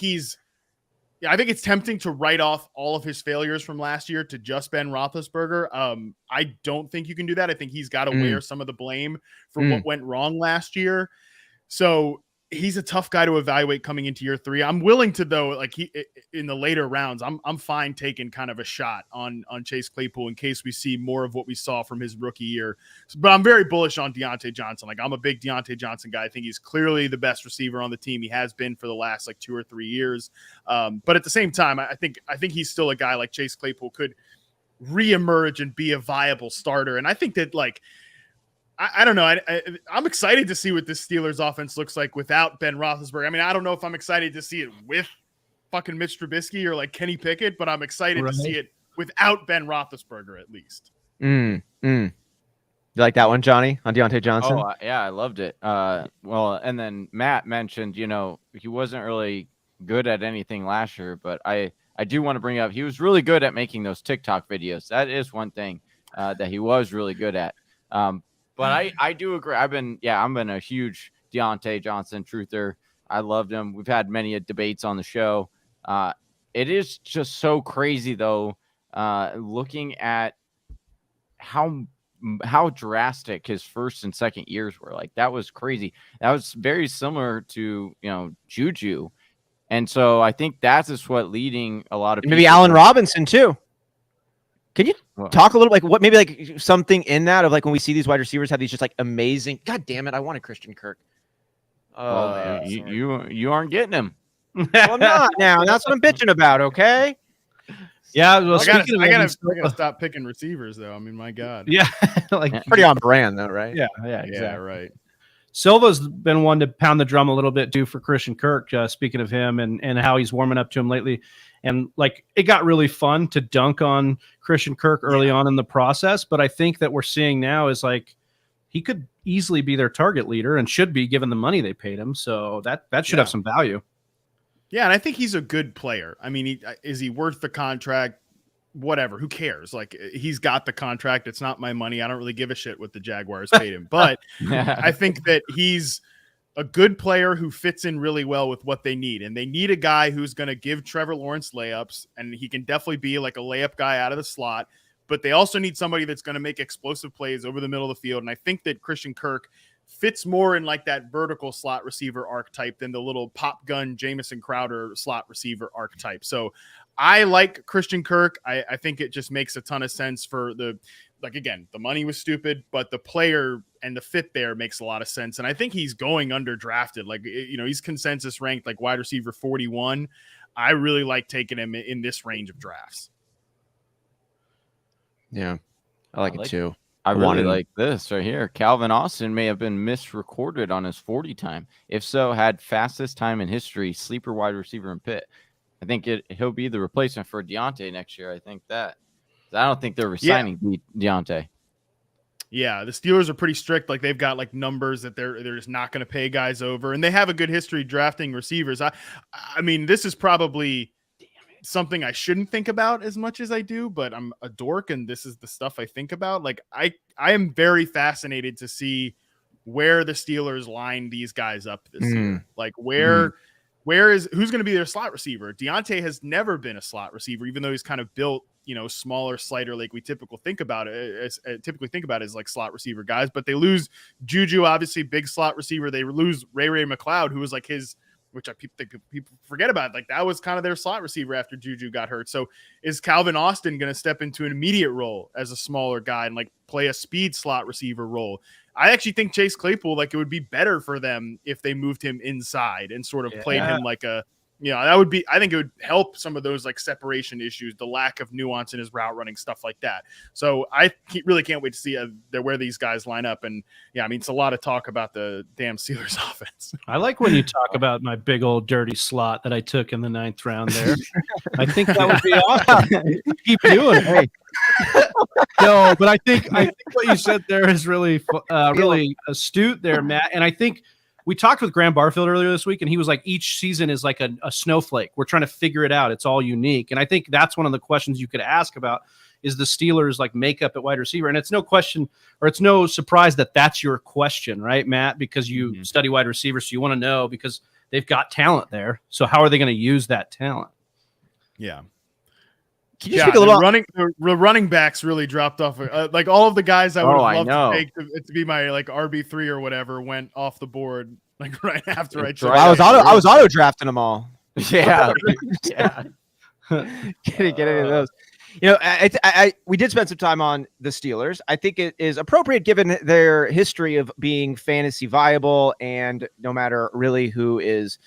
I think it's tempting to write off all of his failures from last year to just Ben Roethlisberger. I don't think you can do that. I think he's got to wear some of the blame for what went wrong last year. So he's a tough guy to evaluate coming into year 3. I'm willing to, though, like in the later rounds, I'm fine taking kind of a shot on Chase Claypool in case we see more of what we saw from his rookie year. But I'm very bullish on Deontay Johnson. Like, I'm a big Deontay Johnson guy. I think he's clearly the best receiver on the team. He has been for the last 2 or 3 years. But at the same time, I think he's still a guy like Chase Claypool could reemerge and be a viable starter. And I think that I don't know. I'm excited to see what this Steelers offense looks like without Ben Roethlisberger. I mean, I don't know if I'm excited to see it with fucking Mitch Trubisky or Kenny Pickett, but I'm excited to see it without Ben Roethlisberger at least. You like that one, Johnny, on Deontay Johnson? Oh, yeah, I loved it. Well, and then Matt mentioned, he wasn't really good at anything last year, but I do want to bring up he was really good at making those TikTok videos. That is one thing that he was really good at. But I do agree. I'm been a huge Deontay Johnson truther. I loved him. We've had many debates on the show. It is just so crazy, though, looking at how drastic his first and second years were. That was crazy. That was very similar to, Juju. And so I think that's just what leading a lot of people. Maybe Allen Robinson, too. Can you talk a little something in that of when we see these wide receivers have these just amazing? God damn it! I wanted Christian Kirk. Oh, man, you aren't getting him. Well, I'm not now. That's what I'm bitching about. Okay. Yeah. Well, I gotta stop picking receivers though. I mean, my God. Yeah. Pretty on brand though, right? Yeah. Exactly. Yeah. Right. Silva's been one to pound the drum a little bit too for Christian Kirk. Speaking of him and how he's warming up to him lately. And it got really fun to dunk on Christian Kirk early on in the process. But I think that we're seeing now is he could easily be their target leader and should be given the money they paid him. So that should have some value. Yeah. And I think he's a good player. I mean, is he worth the contract? Whatever. Who cares? He's got the contract. It's not my money. I don't really give a shit what the Jaguars paid him. But I think that he's a good player who fits in really well with what they need. And they need a guy who's going to give Trevor Lawrence layups, and he can definitely be a layup guy out of the slot. But they also need somebody that's going to make explosive plays over the middle of the field. And I think that Christian Kirk fits more in that vertical slot receiver archetype than the little pop gun Jamison Crowder slot receiver archetype. So I like Christian Kirk. I think it just makes a ton of sense for again, the money was stupid, but the player and the fit there makes a lot of sense. And I think he's going underdrafted. He's consensus ranked wide receiver 41. I really like taking him in this range of drafts. Yeah, I like it too. I really like this right here. Calvin Austin may have been misrecorded on his 40 time. If so, had fastest time in history, sleeper wide receiver in Pitt. I think he'll be the replacement for Deontay next year. I think that. I don't think they're resigning Deontay. Yeah, the Steelers are pretty strict. They've got numbers that they're just not going to pay guys over, and they have a good history drafting receivers. I mean, this is probably something I shouldn't think about as much as I do, but I'm a dork and this is the stuff I think about. Like I am very fascinated to see where the Steelers line these guys up this year. Like who's going to be their slot receiver? Deontay has never been a slot receiver, even though he's kind of built, smaller, slighter, like we typically think about it as like slot receiver guys, but they lose Juju, obviously big slot receiver. They lose Ray McLeod, who was like his, which people forget about. Like that was kind of their slot receiver after Juju got hurt. So is Calvin Austin going to step into an immediate role as a smaller guy and like play a speed slot receiver role? I actually think Chase Claypool, like it would be better for them if they moved him inside and sort of played him like I think it would help some of those like separation issues, the lack of nuance in his route running, stuff like that. So I really can't wait to see where these guys line up. And it's a lot of talk about the damn Steelers offense. I like when you talk about my big old dirty slot that I took in the 9th round there. I think that would be awesome. Keep doing it. No, but I think what you said there is really astute there, Matt. And I think we talked with Graham Barfield earlier this week, and he was like, each season is like a snowflake. We're trying to figure it out. It's all unique. And I think that's one of the questions you could ask about is the Steelers like makeup at wide receiver. And it's no question, or it's no surprise that that's your question, right, Matt? Because you study wide receivers, so you want to know because they've got talent there. So how are they going to use that talent? Yeah. Can you speak a little the running backs really dropped off. Like all of the guys I would have loved to take to be my like RB3 or whatever went off the board like right after I was auto drafting them all. Yeah. Can't get any of those. We did spend some time on the Steelers. I think it is appropriate given their history of being fantasy viable, and no matter really who is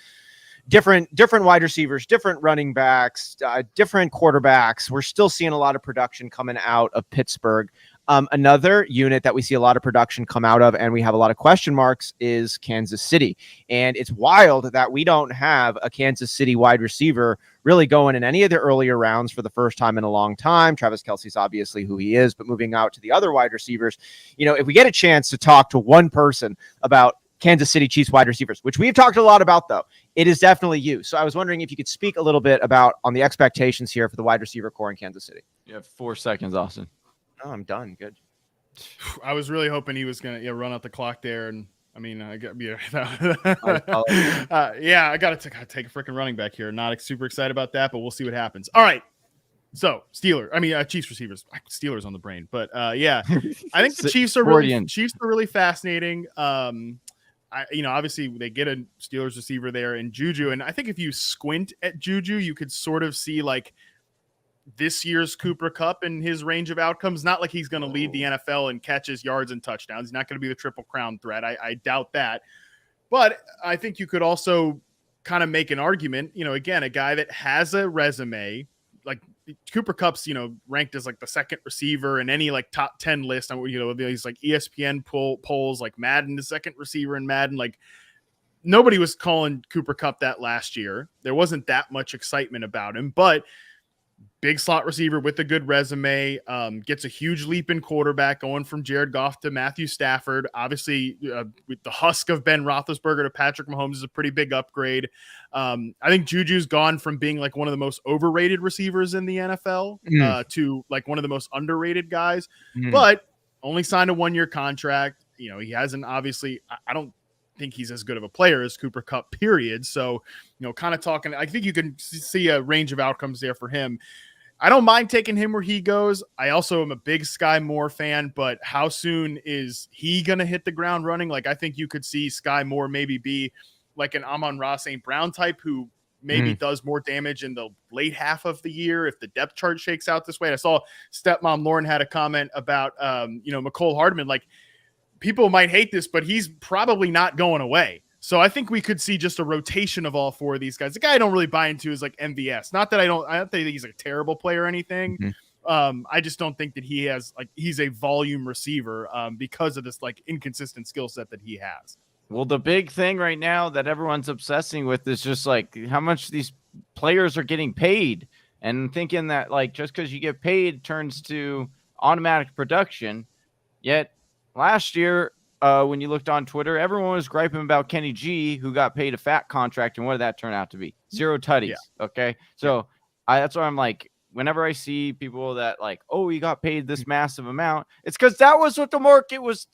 different wide receivers, different running backs, different quarterbacks. We're still seeing a lot of production coming out of Pittsburgh. Another unit that we see a lot of production come out of, and we have a lot of question marks, is Kansas City. And it's wild that we don't have a Kansas City wide receiver really going in any of the earlier rounds for the first time in a long time. Travis Kelce's obviously who he is, but moving out to the other wide receivers, if we get a chance to talk to one person about Kansas City Chiefs wide receivers, which we've talked a lot about, though, it is definitely you. So I was wondering if you could speak a little bit on the expectations here for the wide receiver core in Kansas City. You have 4 seconds, Austin. Oh, I'm done. Good. I was really hoping he was going to run out the clock there. And I mean, I got I got to take a freaking running back here. Not super excited about that, but we'll see what happens. All right. So Chiefs receivers, Steelers on the brain, but I think the Chiefs are really fascinating. Obviously they get a Steelers receiver there in Juju. And I think if you squint at Juju, you could sort of see like this year's Cooper Kupp and his range of outcomes. Not like he's going to lead the NFL in catches, yards, and touchdowns. He's not going to be the Triple Crown threat. I doubt that. But I think you could also kind of make an argument, again, a guy that has a resume, like Cooper Kupp's, ranked as like the second receiver in any like top 10 list. These like ESPN polls, like Madden, the second receiver in Madden. Like nobody was calling Cooper Kupp that last year. There wasn't that much excitement about him, but big slot receiver with a good resume, gets a huge leap in quarterback going from Jared Goff to Matthew Stafford. Obviously, with the husk of Ben Roethlisberger to Patrick Mahomes is a pretty big upgrade. I think Juju's gone from being like one of the most overrated receivers in the NFL to like one of the most underrated guys, but only signed a 1-year contract. He hasn't obviously, I don't think he's as good of a player as Cooper Kupp, period. So, kind of talking, I think you can see a range of outcomes there for him. I don't mind taking him where he goes. I also am a big Sky Moore fan, but how soon is he going to hit the ground running? Like, I think you could see Sky Moore maybe be like an Amon-Ra St. Brown type who maybe does more damage in the late half of the year if the depth chart shakes out this way. And I saw Stepmom Lauren had a comment about, McCole Hardman. Like, people might hate this, but he's probably not going away. So I think we could see just a rotation of all 4 of these guys. The guy I don't really buy into is like MVS. Not that I don't think he's a terrible player or anything. I just don't think that he's a volume receiver because of this like inconsistent skill set that he has. Well, the big thing right now that everyone's obsessing with is just like how much these players are getting paid, and thinking that like just because you get paid turns to automatic production. Yet last year, when you looked on Twitter, everyone was griping about Kenny G, who got paid a fat contract. And what did that turn out to be? 0 tutties. Yeah. Okay. So that's why I'm like, whenever I see people that like, oh, you got paid this massive amount, it's because that was what the market was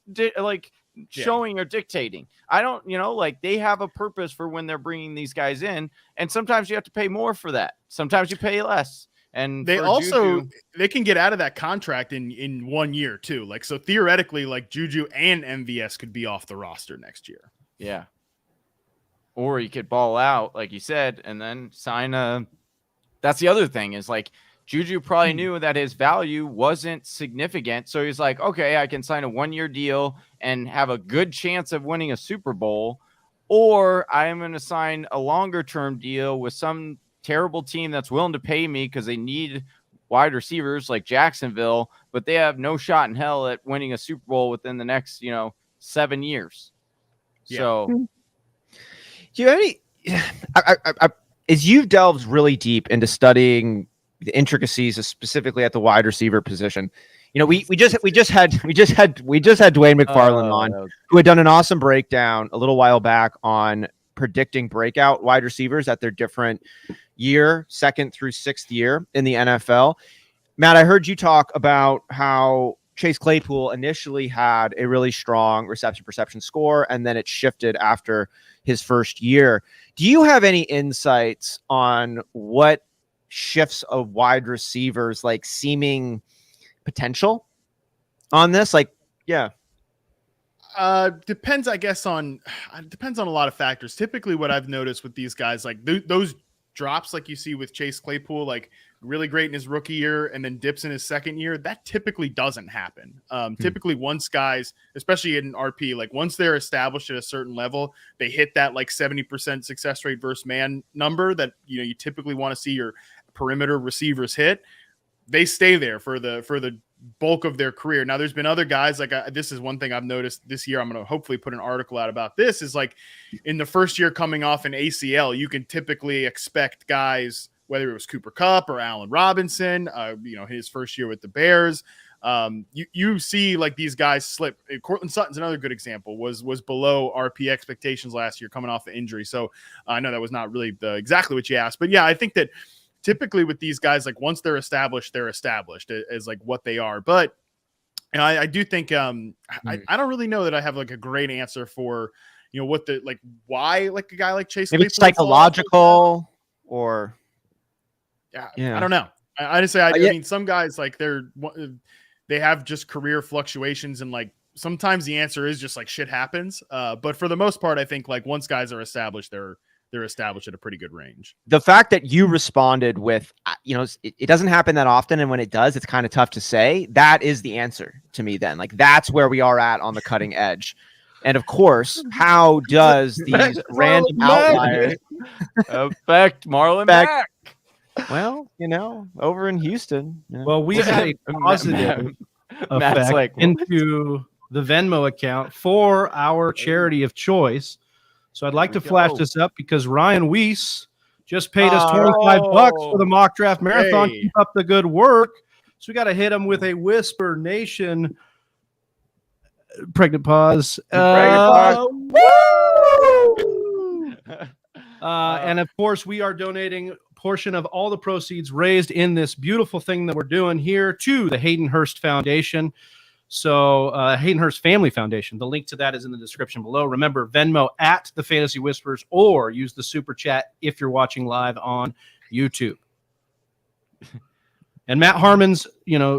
showing or dictating. I don't, like they have a purpose for when they're bringing these guys in, and sometimes you have to pay more for that. Sometimes you pay less. And they also they can get out of that contract in 1 year too. Like, so theoretically, like Juju and MVS could be off the roster next year. Yeah. Or you could ball out, like you said, and then sign a. That's the other thing is like Juju probably knew that his value wasn't significant. So he's like, okay, I can sign a 1-year deal and have a good chance of winning a Super Bowl. Or I am going to sign a longer term deal with some terrible team that's willing to pay me because they need wide receivers like Jacksonville, but they have no shot in hell at winning a Super Bowl within the next, 7 years. Yeah. So, do you have any? As you've delved really deep into studying the intricacies, specifically at the wide receiver position, we just had Dwayne McFarland on, who had done an awesome breakdown a little while back on predicting breakout wide receivers at their different year, 2nd through 6th year in the NFL. Matt, I heard you talk about how Chase Claypool initially had a really strong reception perception score, and then it shifted after his first year. Do you have any insights on what shifts of wide receivers, like seeming potential on this? Like, yeah. Depends, I guess, depends on a lot of factors. Typically what I've noticed with these guys, like those drops, like you see with Chase Claypool, like really great in his rookie year and then dips in his second year, that typically doesn't happen. Typically once guys, especially in RP, like once they're established at a certain level, they hit that like 70% success rate versus man number that, you typically want to see your perimeter receivers hit. They stay there for the bulk of their career. Now there's been other guys like this is one thing I've noticed this year. I'm going to hopefully put an article out about this, is like in the first year coming off an ACL, you can typically expect guys, whether it was Cooper Kupp or Allen Robinson, his first year with the Bears, you see like these guys slip. Cortland Sutton's another good example, was below RP expectations last year coming off the injury. So I know that was not really exactly what you asked, but yeah, I think that typically with these guys, like once they're established as like what they are. But I do think I don't really know that I have like a great answer for, what why like a guy like Chase. Maybe it's psychological or. Yeah. I don't know. I just say, I mean, some guys like they have just career fluctuations, and like sometimes the answer is just like shit happens. But for the most part, I think like once guys are established, they're established at a pretty good range. The fact that you responded with, it doesn't happen that often, and when it does, it's kind of tough to say. That is the answer to me. Then, like that's where we are at on the cutting edge. And of course, how does these random outliers affect Marlon Mack? Well, over in Houston. Well, we had a positive effect into the Venmo account for our charity of choice. So I'd like to flash this up because Ryan Weiss just paid us $25 for the mock draft marathon. Hey. Keep up the good work. So we got to hit him with a Whisper Nation pregnant pause. And of course, we are donating a portion of all the proceeds raised in this beautiful thing that we're doing here to the Hayden Hurst Foundation. So Hayden Hurst Family Foundation. The link to that is in the description below. Remember, Venmo at TheFantasyWhisperers, or use the super chat if you're watching live on YouTube. And Matt Harmon's,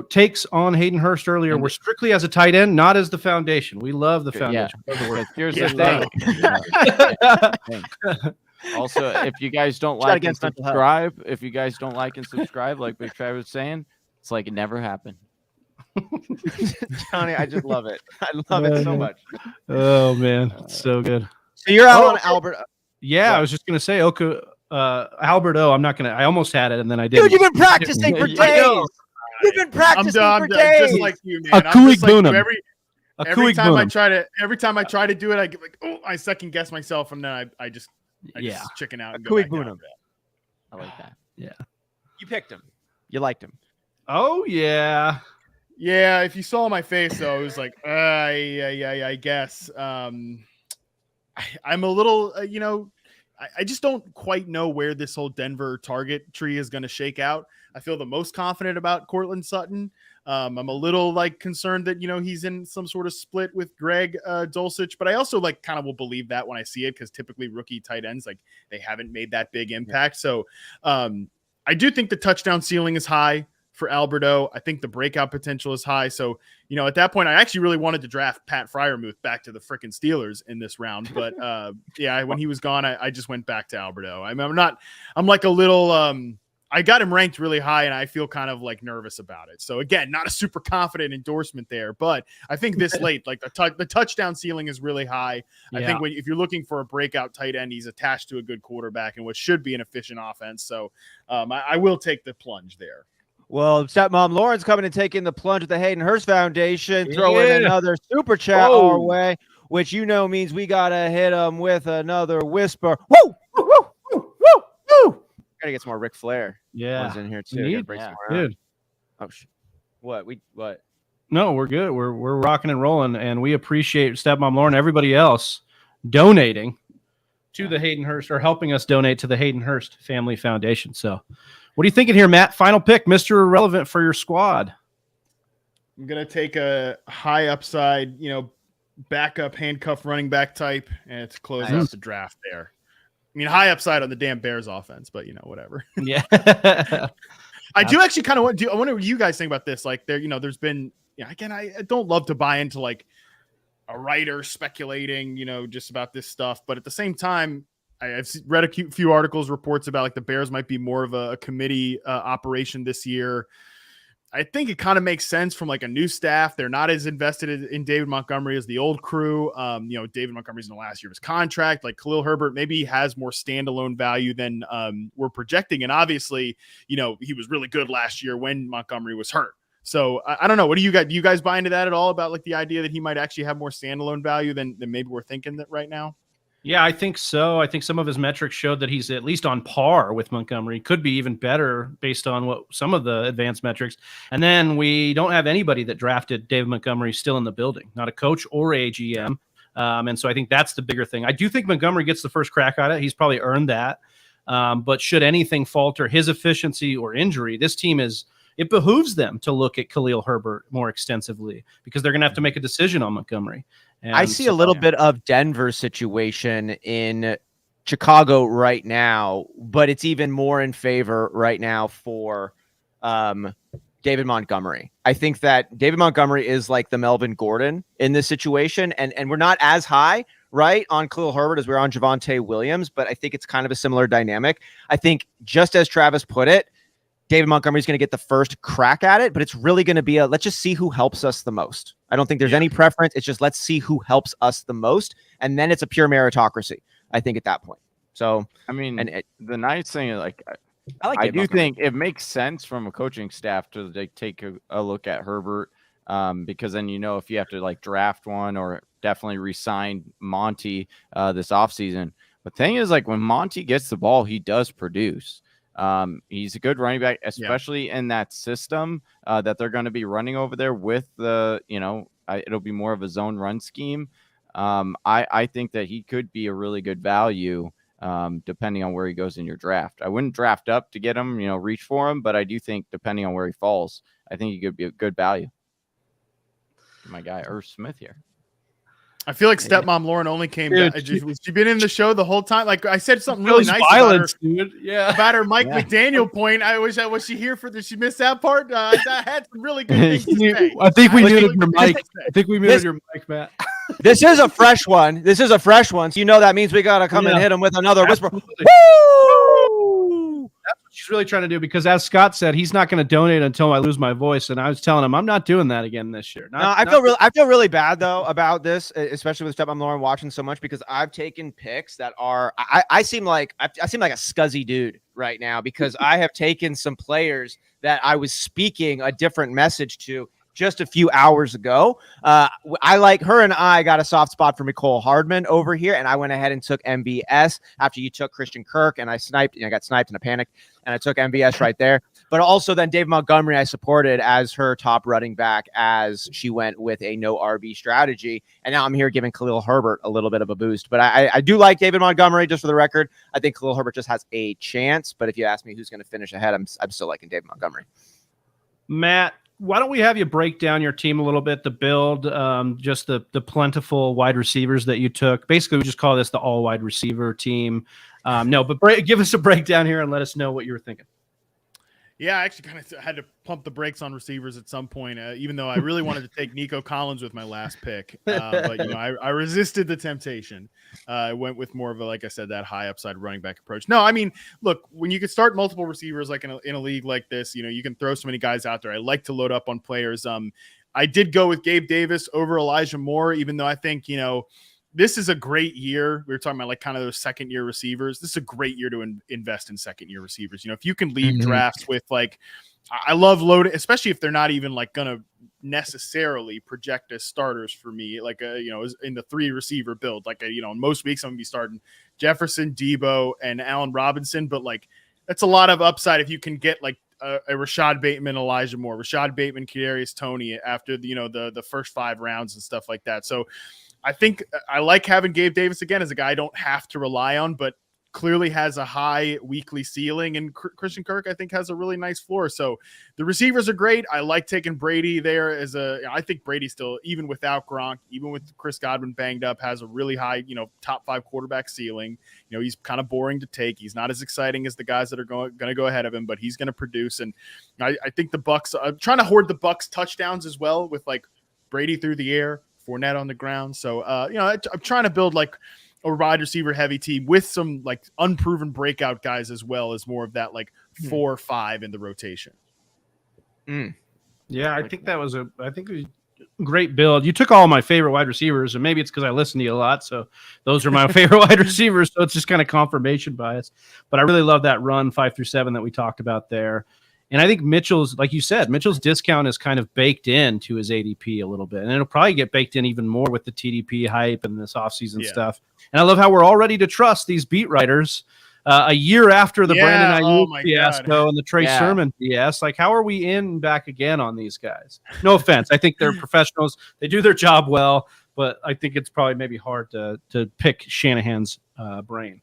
takes on Hayden Hurst earlier were strictly as a tight end, not as the foundation. We love the foundation. Yeah. Here's the thing. Also, if you guys don't like and subscribe, like Big Trey was saying, it's like it never happened. Johnny, I just love it. I love it so much. Oh man, it's so good. So you're out on Albert. Yeah, I was just gonna say Albert O. I'm not gonna. I almost had it and then I didn't. Dude, you've been practicing for days. You've been practicing for days. Just like you, man. Every time I try to do it, I get like, I second guess myself, and then I just chicken out. I like that. Yeah. You picked him. You liked him. Oh yeah. Yeah. If you saw my face, though, it was like, I guess. I'm a little, I just don't quite know where this whole Denver target tree is going to shake out. I feel the most confident about Cortland Sutton. I'm a little like concerned that, he's in some sort of split with Greg Dulcich, but I also like kind of will believe that when I see it, because typically rookie tight ends, like they haven't made that big impact. So I do think the touchdown ceiling is high for Alberto. I think the breakout potential is high. So, at that point, I actually really wanted to draft Pat Freiermuth back to the frickin' Steelers in this round. But when he was gone, I just went back to Alberto. I'm like a little, I got him ranked really high, and I feel kind of like nervous about it. So again, not a super confident endorsement there, but I think this late, like the touchdown ceiling is really high. Yeah. I think if you're looking for a breakout tight end, he's attached to a good quarterback and what should be an efficient offense. So I will take the plunge there. Well, stepmom Lauren's coming and taking the plunge at the Hayden Hurst Foundation, throwing another super chat our way, which means we gotta hit him with another whisper. Woo! Woo! Woo! Woo! Woo! Gotta get some more Ric Flair. Yeah, in here too. Dude. Oh, what? No, we're good. We're rocking and rolling, and we appreciate stepmom Lauren, everybody else donating to the Hayden Hurst, or helping us donate to the Hayden Hurst Family Foundation. So, what are you thinking here, Matt? Final pick, Mr. Irrelevant for your squad. I'm gonna take a high upside, backup handcuff running back type, and to close out the draft there. I mean, high upside on the damn Bears offense, but whatever. Yeah. I do actually kind of I wonder what you guys think about this. Like there's been, again, I don't love to buy into like a writer speculating, just about this stuff. But at the same time, I've read a few articles, reports about like the Bears might be more of a committee operation this year. I think it kind of makes sense from like a new staff. They're not as invested in David Montgomery as the old crew. David Montgomery's in the last year of his contract. Like Khalil Herbert maybe has more standalone value than we're projecting. And obviously, he was really good last year when Montgomery was hurt. So I don't know. What do you guys buy into that at all, about like the idea that he might actually have more standalone value than maybe we're thinking that right now? Yeah, I think so. I think some of his metrics showed that he's at least on par with Montgomery. Could be even better based on what some of the advanced metrics. And then we don't have anybody that drafted David Montgomery still in the building, not a coach or a GM. And so I think that's the bigger thing. I do think Montgomery gets the first crack at it. He's probably earned that. But should anything falter, his efficiency or injury, this team it behooves them to look at Khalil Herbert more extensively, because they're going to have to make a decision on Montgomery. And I see a little bit of Denver's situation in Chicago right now, but it's even more in favor right now for David Montgomery. I think that David Montgomery is like the Melvin Gordon in this situation, and we're not as high, right, on Khalil Herbert as we're on Javonte Williams, but I think it's kind of a similar dynamic. I think, just as Travis put it, David Montgomery is going to get the first crack at it, but it's really going to be let's just see who helps us the most. I don't think there's any preference. It's just, let's see who helps us the most. And then it's a pure meritocracy, I think, at that point. So, I mean, the nice thing is, like, I do think it makes sense from a coaching staff to take a look at Herbert, because then, if you have to like draft one or definitely re-sign Monty this offseason. The thing is, like, when Monty gets the ball, he does produce. He's a good running back, especially in that system that they're going to be running over there with the, it'll be more of a zone run scheme. I think that he could be a really good value depending on where he goes in your draft. I wouldn't draft up to get him, reach for him, but I do think depending on where he falls, I think he could be a good value. My guy, Irv Smith here. I feel like stepmom Lauren only came back. Was she been in the show the whole time? Like, I said something really nice about her Mike McDaniel point. Was she here did she miss that part? I had some really good things to say. I think we muted your mic. I think we muted your mic, Matt. This is a fresh one. So that means we got to come and hit him with another whisper. Woo! That's what she's really trying to do, because as Scott said, he's not going to donate until I lose my voice. And I was telling him, I'm not doing that again this year. I feel really bad though about this, especially with stepmom Lauren watching so much, because I've taken picks that are, I seem like a scuzzy dude right now, because I have taken some players that I was speaking a different message to, just a few hours ago. I like her, and I got a soft spot for Mecole Hardman over here, and I went ahead and took MVS after you took Christian Kirk, and I got sniped in a panic, and I took MVS right there. But also then Dave Montgomery I supported as her top running back as she went with a no RB strategy, and now I'm here giving Khalil Herbert a little bit of a boost. But I do like David Montgomery, just for the record. I think Khalil Herbert just has a chance, but if you ask me who's going to finish ahead, I'm still liking David Montgomery. Matt, why don't we have you break down your team a little bit, the build, just the plentiful wide receivers that you took. Basically, we just call this the all wide receiver team. Give us a breakdown here and let us know what you were thinking. Yeah, I actually kind of had to pump the brakes on receivers at some point, even though I really wanted to take Nico Collins with my last pick. But, I resisted the temptation. I went with more of a, like I said, that high upside running back approach. No, I mean, look, when you can start multiple receivers like in a league like this, you can throw so many guys out there. I like to load up on players. I did go with Gabe Davis over Elijah Moore, even though I think, this is a great year. We were talking about like kind of those second year receivers. This is a great year to invest in second year receivers. If you can leave drafts with like, I love loading, especially if they're not even like going to necessarily project as starters for me. Like, in the 3 receiver build, like, most weeks I'm gonna be starting Jefferson, Debo, and Allen Robinson. But like, that's a lot of upside if you can get like a Rashad Bateman, Elijah Moore, Rashad Bateman, Kadarius Toney after the first 5 rounds and stuff like that. So I think I like having Gabe Davis again as a guy I don't have to rely on, but clearly has a high weekly ceiling. And Christian Kirk, I think, has a really nice floor. So the receivers are great. I like taking Brady there I think Brady still, even without Gronk, even with Chris Godwin banged up, has a really high, top 5 quarterback ceiling. He's kind of boring to take. He's not as exciting as the guys that are going to go ahead of him, but he's going to produce. And I think the Bucs, I'm trying to hoard the Bucs touchdowns as well with like Brady through the air, Fournette on the ground. So, I'm trying to build like a wide receiver heavy team with some like unproven breakout guys as well as more of that like 4 or 5 in the rotation. Yeah, I think that was a great build. You took all my favorite wide receivers, and maybe it's because I listen to you a lot. So those are my favorite wide receivers. So it's just kind of confirmation bias. But I really love that run 5 through 7 that we talked about there. And I think Mitchell's, like you said, Mitchell's discount is kind of baked into his ADP a little bit. And it'll probably get baked in even more with the TDP hype and this offseason stuff. And I love how we're all ready to trust these beat writers a year after the Brandon Ayuk fiasco and the Trey Sermon BS. Like, how are we back again on these guys? No offense. I think they're professionals. They do their job well. But I think it's probably maybe hard to pick Shanahan's brain.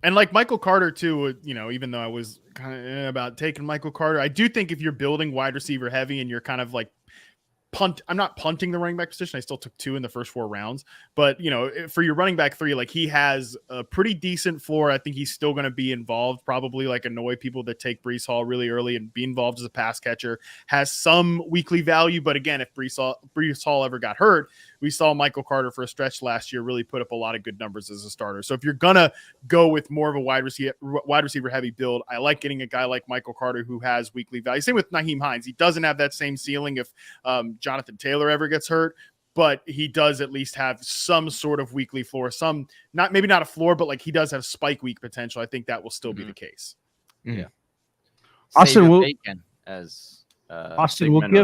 And like Michael Carter too, even though I was kind of about taking Michael Carter, I do think if you're building wide receiver heavy and you're kind of like I'm not punting the running back position. I still took 2 in the first 4 rounds, but for your running back 3, like he has a pretty decent floor. I think he's still going to be involved, probably like annoy people that take Breece Hall really early and be involved as a pass catcher, has some weekly value. But again, if Breece Hall ever got hurt, we saw Michael Carter for a stretch last year really put up a lot of good numbers as a starter. So if you're going to go with more of a wide receiver heavy build, I like getting a guy like Michael Carter who has weekly value. Same with Nyheim Hines. He doesn't have that same ceiling if Jonathan Taylor ever gets hurt, but he does at least have some sort of weekly floor, maybe not a floor, but like he does have spike week potential. I think that will still be the case. Yeah. Austin will give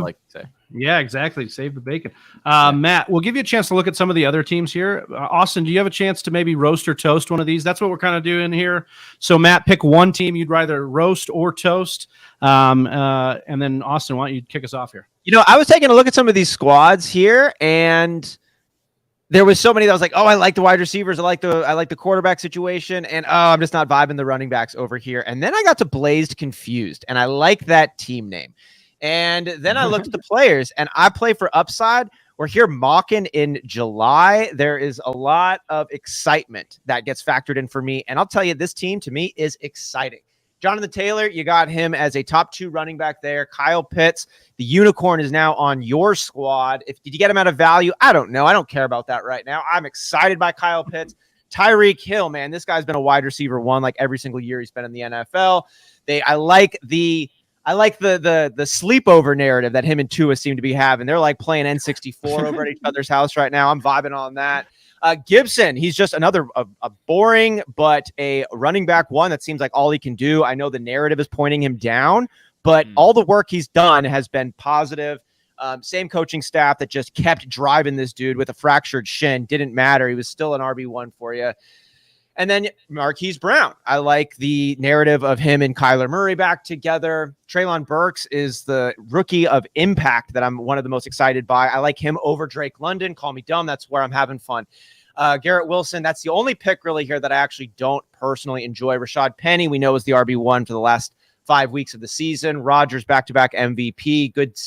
like to say. Yeah, exactly. Save the bacon. Matt, we'll give you a chance to look at some of the other teams here. Austin, do you have a chance to maybe roast or toast one of these? That's what we're kind of doing here. So Matt, pick one team you'd rather roast or toast. And then Austin, why don't you kick us off here? I was taking a look at some of these squads here, and there was so many that I was like, oh, I like the wide receivers. I like the quarterback situation. And I'm just not vibing the running backs over here. And then I got to Blazed Confused, and I like that team name. And then I looked at the players, and I play for upside. We're here mocking in July. There is a lot of excitement that gets factored in for me. And I'll tell you, this team to me is exciting. Jonathan Taylor, you got him as a top 2 running back there. Kyle Pitts, the unicorn, is now on your squad. Did you get him out of value? I don't know. I don't care about that right now. I'm excited by Kyle Pitts. Tyreek Hill, man, this guy's been a wide receiver 1 like every single year he's been in the NFL. I like the sleepover narrative that him and Tua seem to be having. They're like playing N64 over at each other's house right now. I'm vibing on that. Gibson, he's just another a boring, but a running back 1 that seems like all he can do. I know the narrative is pointing him down, but all the work he's done has been positive. Same coaching staff that just kept driving this dude with a fractured shin. Didn't matter. He was still an RB1 for you. And then Marquise Brown. I like the narrative of him and Kyler Murray back together. Treylon Burks is the rookie of impact that I'm one of the most excited by. I like him over Drake London. Call me dumb. That's where I'm having fun. Garrett Wilson, that's the only pick really here that I actually don't personally enjoy. Rashad Penny, we know, is the RB1 for the last 5 weeks of the season. Rodgers back-to-back MVP. Good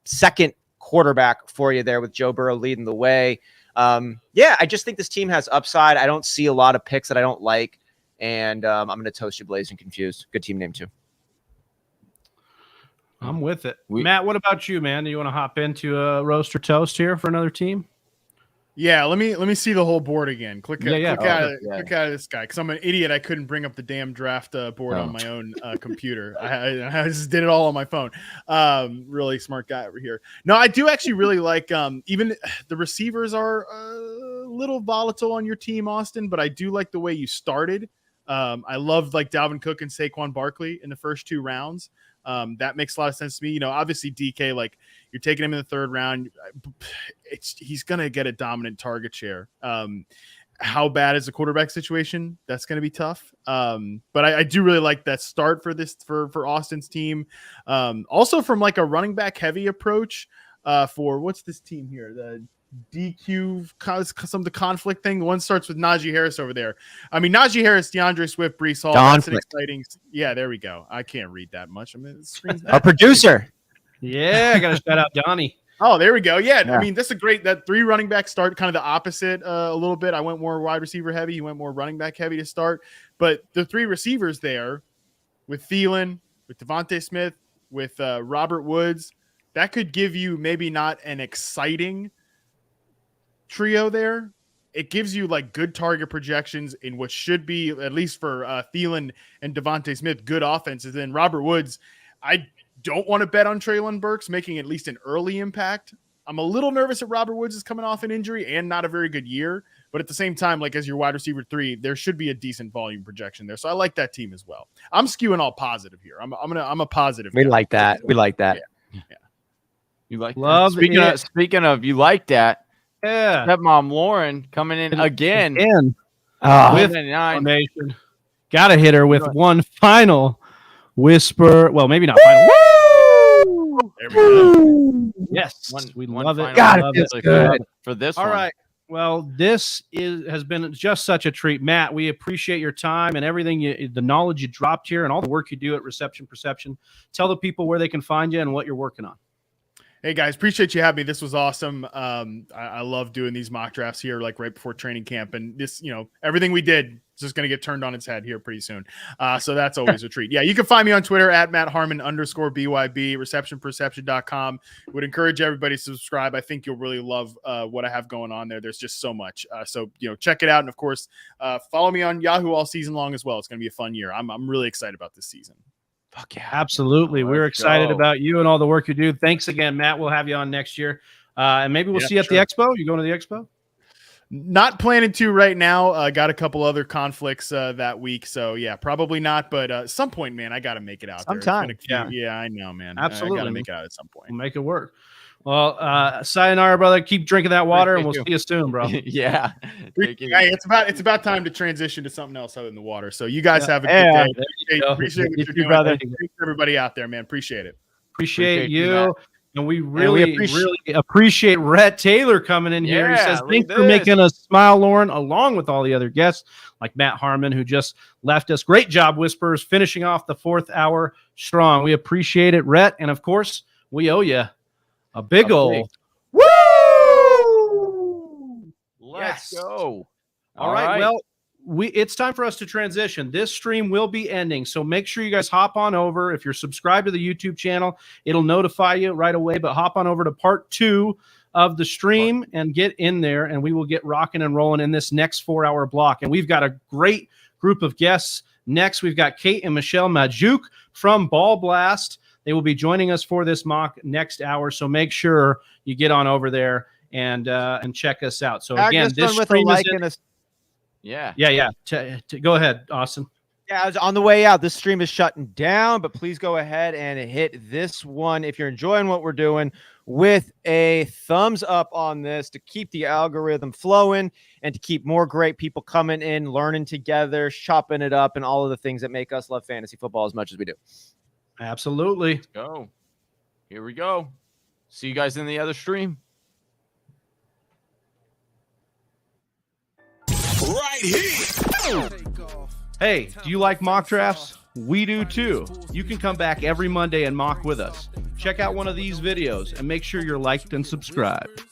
second quarterback for you there with Joe Burrow leading the way. I just think this team has upside. I don't see a lot of picks that I don't like, and I'm going to toast you blazed and confused. Good team name, too. I'm with it. Matt, what about you, man? Do you want to hop into a roast or toast here for another team? Yeah, let me see the whole board again. Click out of this guy because I'm an idiot. I couldn't bring up the damn draft board on my own computer. I just did it all on my phone. Really smart guy over here. No, I do actually really like even the receivers are a little volatile on your team, Austin, but I do like the way you started. I loved like Dalvin Cook and Saquon Barkley in the first 2 rounds. That makes a lot of sense to me. Obviously DK, like you're taking him in the 3rd round. He's going to get a dominant target share. How bad is the quarterback situation? That's going to be tough. But I do really like that start for Austin's team. Also from like a running back heavy approach for what's this team here? The DQ, some of the conflict thing. One starts with Najee Harris over there. I mean, Najee Harris, DeAndre Swift, Breece Hall. That's an exciting. Yeah, there we go. I can't read that much. I mean, our producer. Yeah, I got to shout out Donnie. Oh, there we go. Yeah, I mean, that's that 3 running back start, kind of the opposite a little bit. I went more wide receiver heavy. He went more running back heavy to start. But the 3 receivers there with Thielen, with Devontae Smith, with Robert Woods, that could give you maybe not an exciting trio there. It gives you like good target projections in what should be, at least for Thielen and Devontae Smith, good offenses. Then Robert Woods, I don't want to bet on Treylon Burks making at least an early impact. I'm a little nervous that Robert Woods is coming off an injury and not a very good year, but at the same time, like as your wide receiver 3, there should be a decent volume projection there. So I like that team as well. I'm skewing all positive here. I'm a positive. We like that. We like that. Yeah. You like love that? Speaking of you like that. Yeah. Stepmom Lauren coming in again. With information. Got to hit her with one final whisper. Well, maybe not final. Woo! There we go. Yes. We love it. God, it's good. For this All one. right. Well, this has been just such a treat. Matt, we appreciate your time and everything, the knowledge you dropped here and all the work you do at Reception Perception. Tell the people where they can find you and what you're working on. Hey guys, appreciate you having me. This was awesome. I love doing these mock drafts here, like right before training camp, and this, everything we did is just going to get turned on its head here pretty soon. So that's always a treat. Yeah, you can find me on Twitter at @MattHarmon_BYB, receptionperception.com. Would encourage everybody to subscribe. I think you'll really love what I have going on there. There's just so much. So check it out, and of course, follow me on Yahoo all season long as well. It's going to be a fun year. I'm really excited about this season. Fuck yeah. Absolutely. We're excited about you and all the work you do. Thanks again, Matt. We'll have you on next year. And maybe we'll see you at the expo. You going to the expo? Not planning to right now. Got a couple other conflicts that week. So yeah, probably not. But at some point, man, I got to make it out sometime. There. Yeah, I know, man. Absolutely. I got to make it out at some point. We'll make it work. Well, sayonara, brother. Keep drinking that water, and we'll see you soon, bro. Yeah. Hey, it's about time to transition to something else other than the water. So you guys have a good day. Appreciate what you're doing, brother. Thanks everybody out there, man. Appreciate it. Appreciate you. And we really appreciate Rhett Taylor coming in here. He says, thanks for making us smile, Lauren, along with all the other guests like Matt Harmon, who just left us. Great job, Whisperers, finishing off the 4th hour strong. We appreciate it, Rhett. And of course, we owe you a big old woo! Let's go. All right. Well, it's time for us to transition. This stream will be ending, so make sure you guys hop on over. If you're subscribed to the YouTube channel, it'll notify you right away, but hop on over to part 2 of the stream and get in there, and we will get rocking and rolling in this next 4-hour block. And we've got a great group of guests. Next, we've got Kate and Michelle Majuk from Ball Blast. They will be joining us for this mock next hour, so make sure you get on over there and check us out. So again, this stream is Yeah. Yeah. Go ahead, Austin. Yeah, on the way out, this stream is shutting down, but please go ahead and hit this one if you're enjoying what we're doing with a thumbs up on this to keep the algorithm flowing and to keep more great people coming in, learning together, chopping it up, and all of the things that make us love fantasy football as much as we do. Absolutely. Let's go. Here we go. See you guys in the other stream. Right here. Hey, do you like mock drafts? We do too. You can come back every Monday and mock with us. Check out one of these videos and make sure you're liked and subscribed.